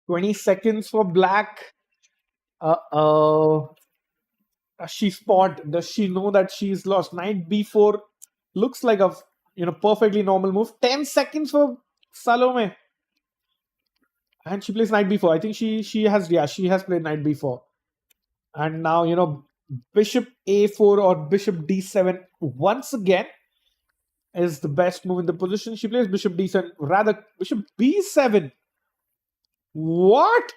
$20 for black. She spot. Does she know that she's lost? Knight b4 looks like a perfectly normal move. 10 seconds for Salome. And she plays knight b4. I think she has played knight b4. And now, bishop a4 or bishop d7 once again is the best move in the position. She plays bishop d7, rather bishop b7. What?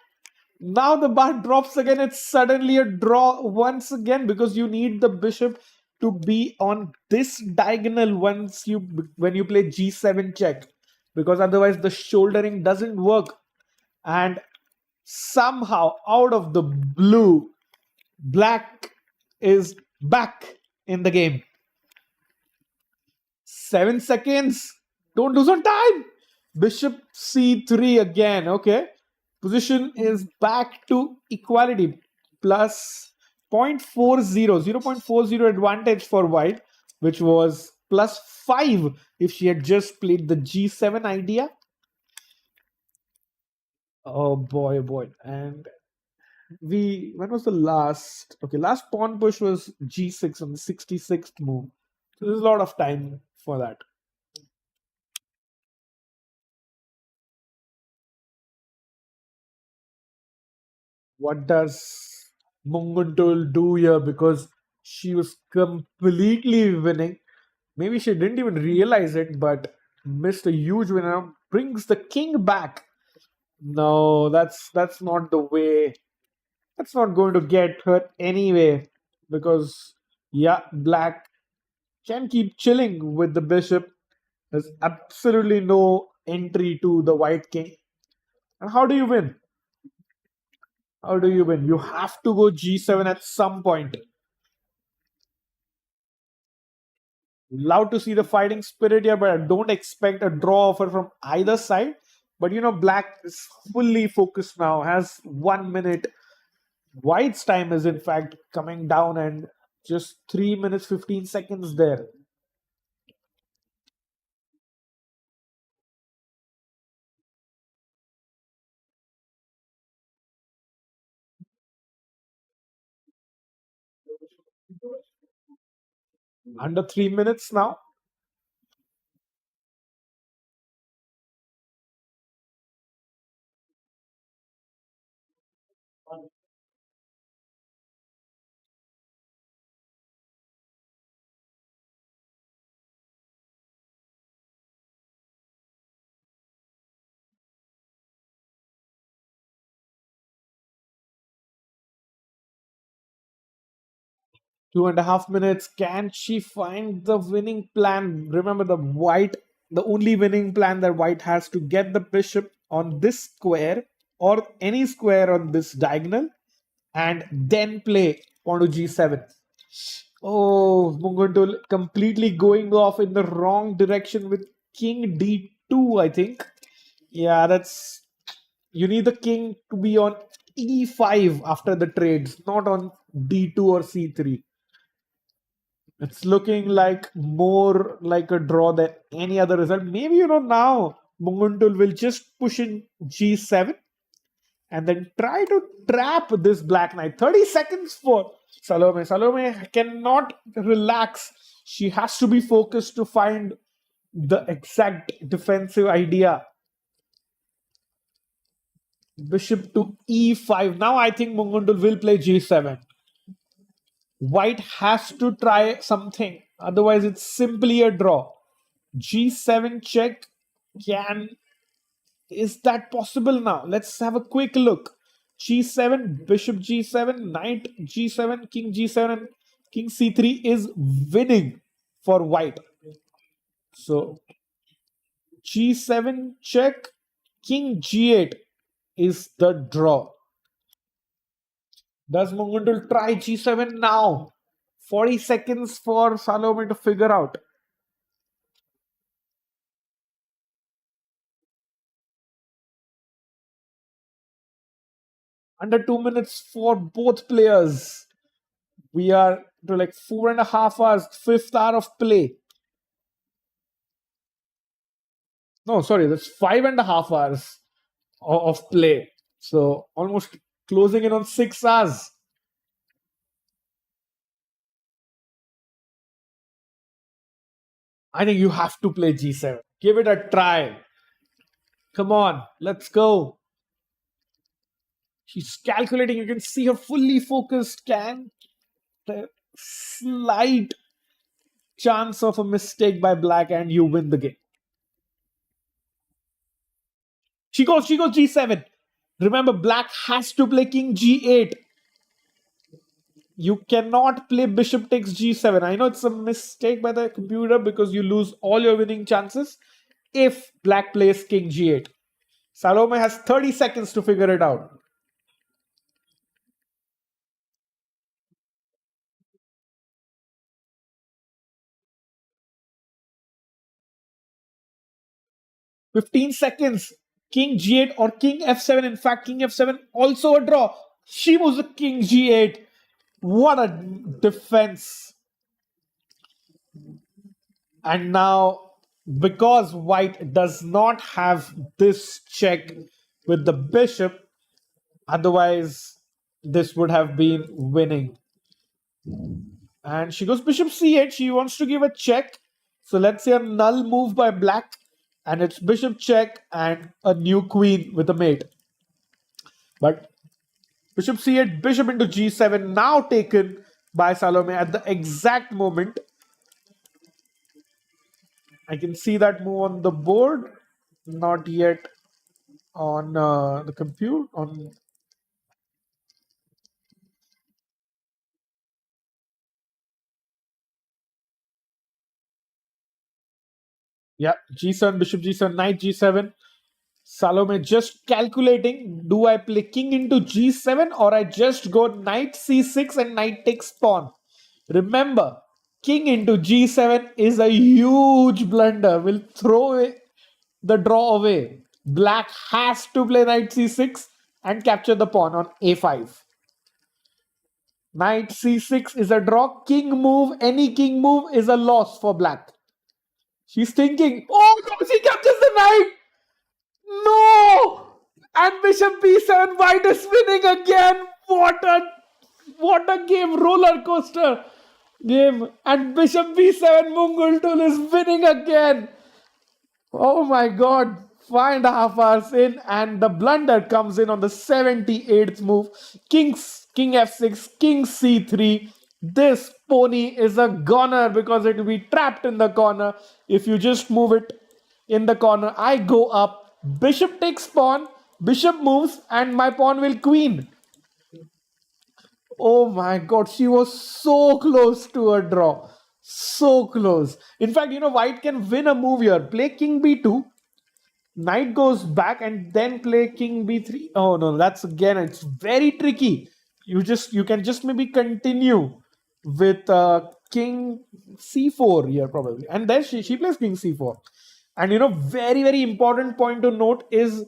Now the bar drops again. It's suddenly a draw once again, because you need the bishop to be on this diagonal when you play g7 check, because otherwise the shouldering doesn't work. And somehow, out of the blue, black is back in the game. 7 seconds. Don't lose on time. Bishop c3 again. Okay. Position is back to equality. Plus 0.40 advantage for white, which was plus 5 if she had just played the g7 idea. Oh boy, oh boy. And when was the last? Okay, last pawn push was g6 on the 66th move. So there's a lot of time for that. What does Munguntuul do here? Because she was completely winning. Maybe she didn't even realize it, but missed a huge winner. Brings the king back. No, that's not the way. That's not going to get her anyway. Because, yeah, black can keep chilling with the bishop. There's absolutely no entry to the white king. And how do you win? How do you win? You have to go g7 at some point. Love to see the fighting spirit here, but I don't expect a draw offer from either side. But black is fully focused now, has 1 minute White's time is in fact coming down, and just 3 minutes 15 seconds there. Under 3 minutes now. Two and a half minutes. Can she find the winning plan? Remember, the only winning plan that white has to get the bishop on this square or any square on this diagonal and then play pawn to g7. Oh, Munguntuul completely going off in the wrong direction with king d2, I think. Yeah, that's... You need the king to be on e5 after the trades, not on d2 or c3. It's looking like more like a draw than any other result. Maybe, now Munguntuul will just push in g7 and then try to trap this black knight. 30 seconds for Salome. Salome cannot relax. She has to be focused to find the exact defensive idea. Bishop to e5. Now I think Munguntuul will play g7. White has to try something. Otherwise, it's simply a draw. G7 check. Is that possible now? Let's have a quick look. G7, bishop G7, knight G7, king G7, and king C3 is winning for white. So G7 check, king G8 is the draw. Does Munguntuul try G7 now? 40 seconds for Salome to figure out. Under 2 minutes for both players. We are to like 4.5 hours, fifth hour of play. No, sorry, that's 5.5 hours of play. So almost closing in on 6 hours. I think you have to play G7. Give it a try. Come on, let's go. She's calculating. You can see her fully focused. Can the slight chance of a mistake by black and you win the game. She goes G7. Remember, black has to play king G8. You cannot play bishop takes G7. I know it's a mistake by the computer because you lose all your winning chances if black plays king G8. Salome has 30 seconds to figure it out. "15 seconds. King G8 or king F7. In fact, king F7 also a draw. She moves the king G8. What a defense. And now, because white does not have this check with the bishop, otherwise this would have been winning. And she goes bishop c8. She wants to give a check. So let's say a null move by black. And it's bishop check and a new queen with a mate. But bishop c8, bishop into g7, now taken by Salome at the exact moment. I can see that move on the board, not yet on the compute. Yeah, g7, bishop g7, knight g7. Salome just calculating, do I play king into g7 or I just go knight c6 and knight takes pawn? Remember, king into g7 is a huge blunder. Will throw the draw away. Black has to play knight c6 and capture the pawn on a5. Knight c6 is a draw. King move, any king move is a loss for black. She's thinking, oh no, she captures the knight. No! And bishop b7, white is winning again. What a game, roller coaster game. And bishop b7, Munguntuul is winning again. Oh my god. 5.5 hours in, and the blunder comes in on the 78th move. King f6, king c3. This pony is a goner because it will be trapped in the corner. If you just move it in the corner, I go up, bishop takes pawn, bishop moves, and my pawn will queen. Oh my god, she was so close to a draw. So close. In fact, white can win a move here. Play king b2. Knight goes back and then play king b3. Oh no, it's very tricky. You can just maybe continue with king c4 here probably, and then she plays king c4. And very very important point to note is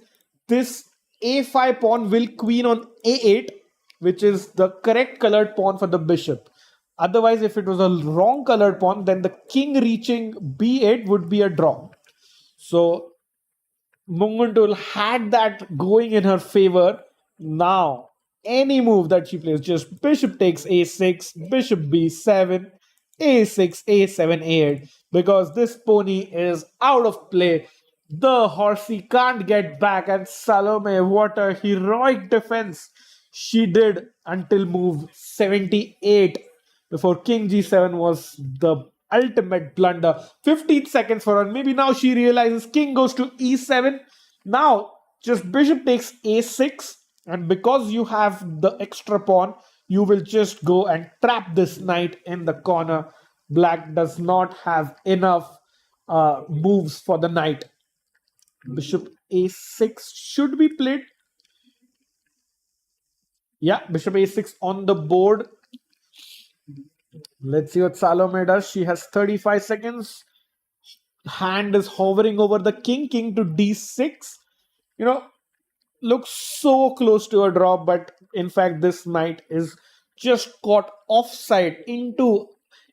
this a5 pawn will queen on a8, which is the correct colored pawn for the bishop. Otherwise, if it was a wrong colored pawn, then the king reaching b8 would be a draw. So Munguntuul had that going in her favor. Now, any move that she plays, just bishop takes a6, bishop b7, a6, a7, a8, because this pony is out of play. The horsey can't get back, and Salome, what a heroic defense she did until move 78, before king g7 was the ultimate blunder. 15 seconds for her. Maybe now she realizes king goes to e7. Now just bishop takes a6, and because you have the extra pawn, you will just go and trap this knight in the corner. Black does not have enough moves for the knight. Bishop a6 should be played. Yeah, bishop a6 on the board. Let's see what Salome does. She has 35 seconds. Hand is hovering over the king. King to d6. Looks so close to a draw, but in fact, this knight is just caught offside into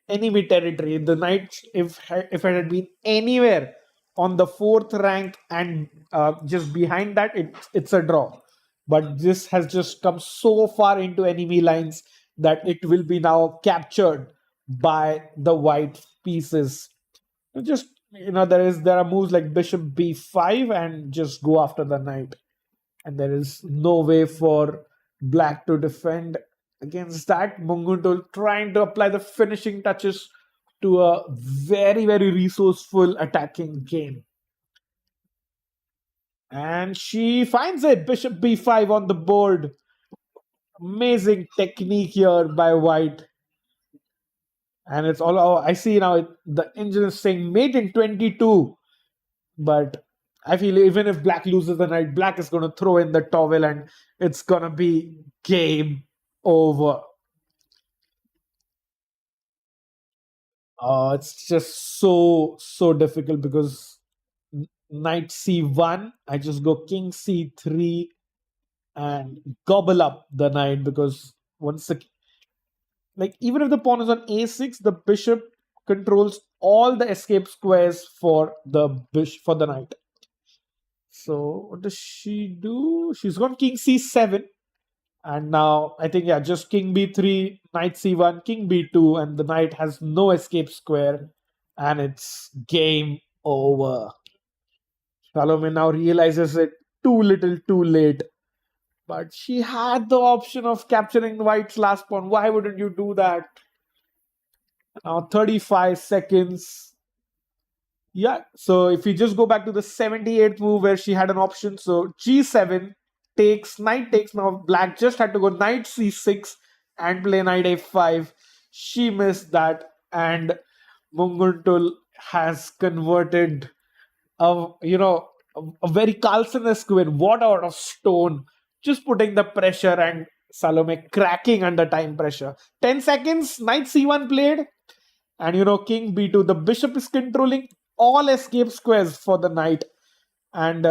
enemy territory. The knight, if it had been anywhere on the 4th rank and just behind that, it's a draw. But this has just come so far into enemy lines that it will be now captured by the white pieces. Just there are moves like bishop b5 and just go after the knight, and there is no way for black to defend against that. Munguntuul trying to apply the finishing touches to a very very resourceful attacking game, and she finds it. Bishop b5 on the board. Amazing technique here by white. And it's all, I see now the engine is saying mate in 22. But I feel even if black loses the knight, black is going to throw in the towel and it's going to be game over. It's just so difficult because knight c1, I just go king c3 and gobble up the knight, because even if the pawn is on a6, the bishop controls all the escape squares for the knight. So what does she do? She's gone king c7, and now I think just king b3, knight c1, king b2, and the knight has no escape square, and it's game over. Salome now realizes it too little, too late. But she had the option of capturing white's last pawn. Why wouldn't you do that? Now 35 seconds. Yeah, so if we just go back to the 78th move where she had an option. So g7 takes, knight takes. Now black just had to go knight c6 and play knight a5. She missed that, and Munguntuul has converted a very Carlsen-esque win. What out of stone. Just putting the pressure, and Salome cracking under time pressure. 10 seconds, knight c1 played. And king b2. The bishop is controlling all escape squares for the knight. And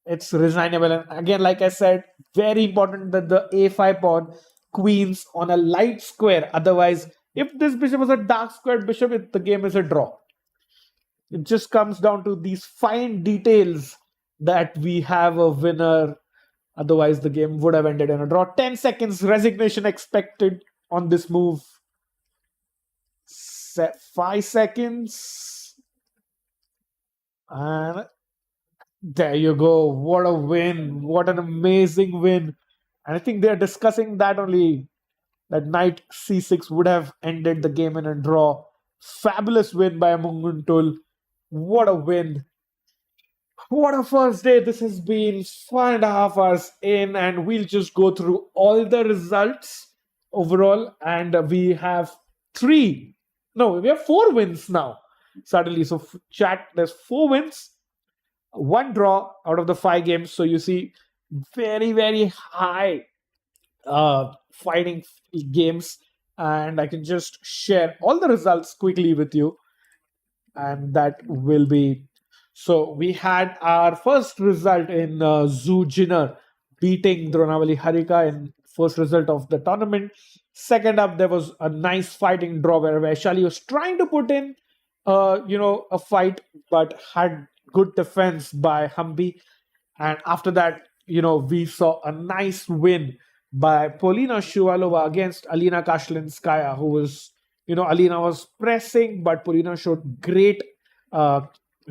it's resignable. And again, like I said, very important that the a5 pawn queens on a light square. Otherwise, if this bishop was a dark squared bishop, the game is a draw. It just comes down to these fine details that we have a winner. Otherwise, the game would have ended in a draw. 10 seconds resignation expected on this move. 5 seconds. And there you go. What a win. What an amazing win. And I think they're discussing that only. That knight c6 would have ended the game in a draw. Fabulous win by Munguntuul. What a win. What a first day this has been. 4.5 hours in, and we'll just go through all the results overall. And we have 4 wins now. Suddenly, so chat, there's 4 wins, 1 draw out of the 5 games. So you see very, very high fighting games. And I can just share all the results quickly with you. And that will be... So we had our first result in Zhu Jinner beating Dronavali Harika in first result of the tournament. Second up, there was a nice fighting draw where Vaishali was trying to put in a fight, but had good defense by Humpy. And after that, we saw a nice win by Polina Shuvalova against Alina Kashlinskaya, who was, Alina was pressing, but Polina showed great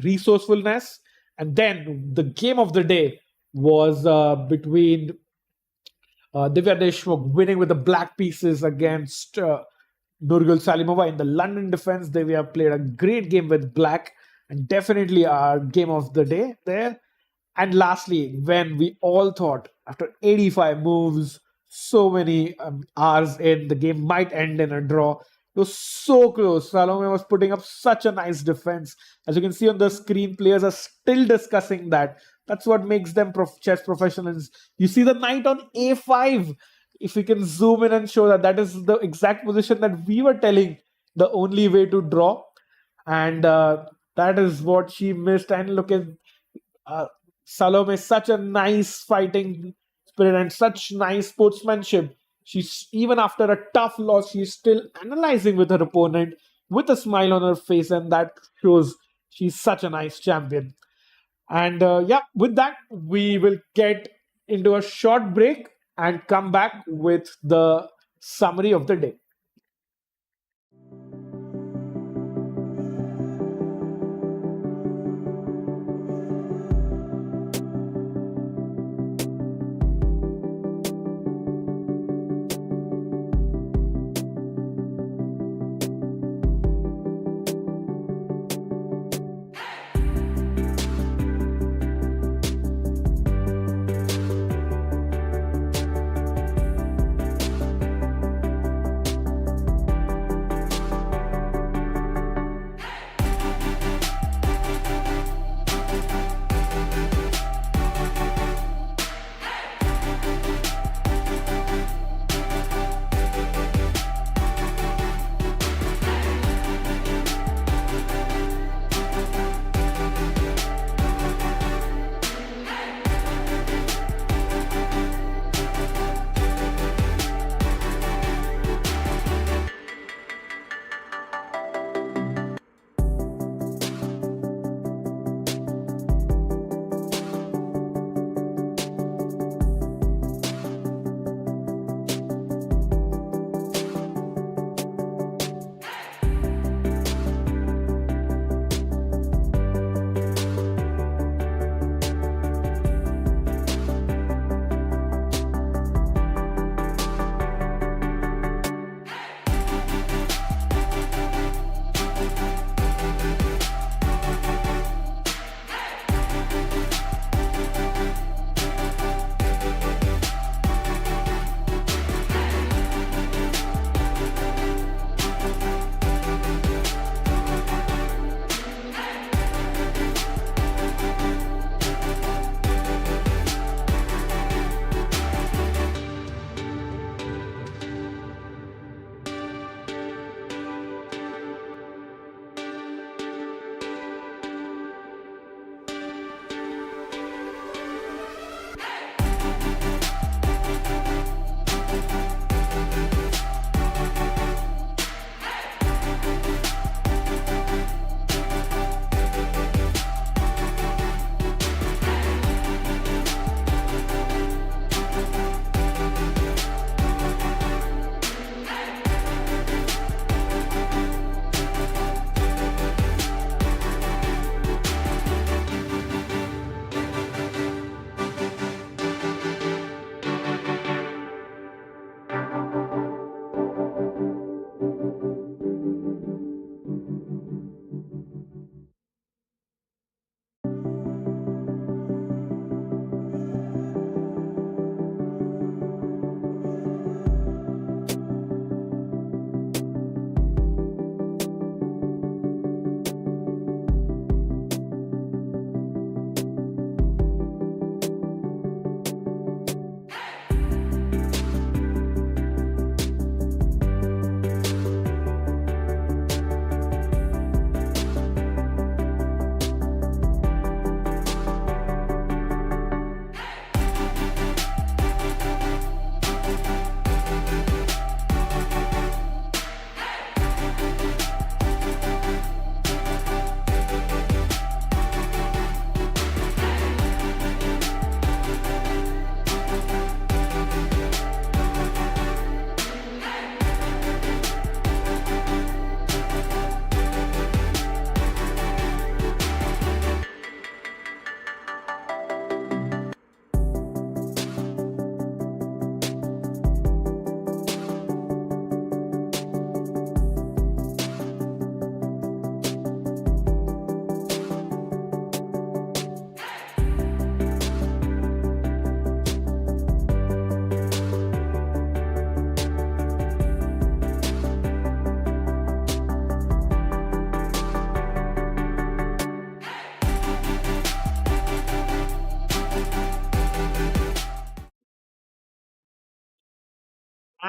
resourcefulness. And then the game of the day was between Divya Deshmukh winning with the black pieces against Nurgul Salimova in the London defense. Divya played a great game with black, and definitely our game of the day there. And lastly, when we all thought after 85 moves, so many hours in, the game might end in a draw, it was so close. Salome was putting up such a nice defense. As you can see on the screen, players are still discussing that. That's what makes them chess professionals. You see the knight on a5. If we can zoom in and show that is the exact position that we were telling the only way to draw. And that is what she missed. And look at Salome, such a nice fighting spirit and such nice sportsmanship. She's, even after a tough loss, she's still analyzing with her opponent with a smile on her face, and that shows she's such a nice champion. And with that, we will get into a short break and come back with the summary of the day.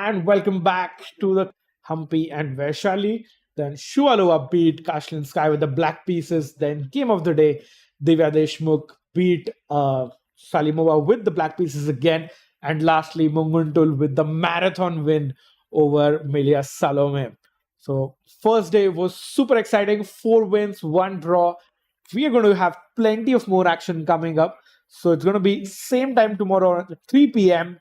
and welcome back to the Humpy and Vaishali. Then Shuvalova beat Kashlinskaya with the black pieces. Then game of the day, Divya Deshmukh beat Salimova with the black pieces again. And lastly, Munguntuul with the marathon win over Melia Salome. So first day was super exciting. 4 wins, 1 draw. We are going to have plenty of more action coming up. So it's going to be same time tomorrow at 3 p.m.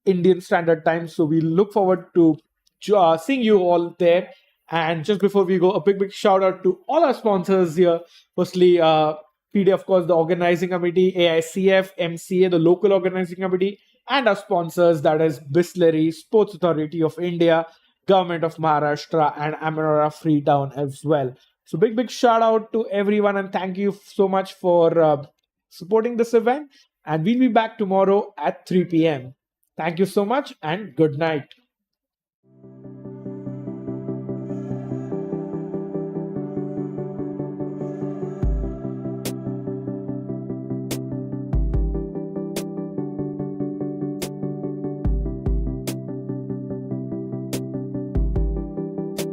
Indian Standard Time. So we look forward to seeing you all there. And just before we go, a big shout out to all our sponsors here. Firstly, FIDE, of course, the organizing committee, AICF, MCA, the local organizing committee, and our sponsors, that is Bisleri, Sports Authority of India, Government of Maharashtra, and Amarora Freetown as well. So big shout out to everyone, and thank you so much for supporting this event. And we'll be back tomorrow at 3 p.m. Thank you so much, and good night.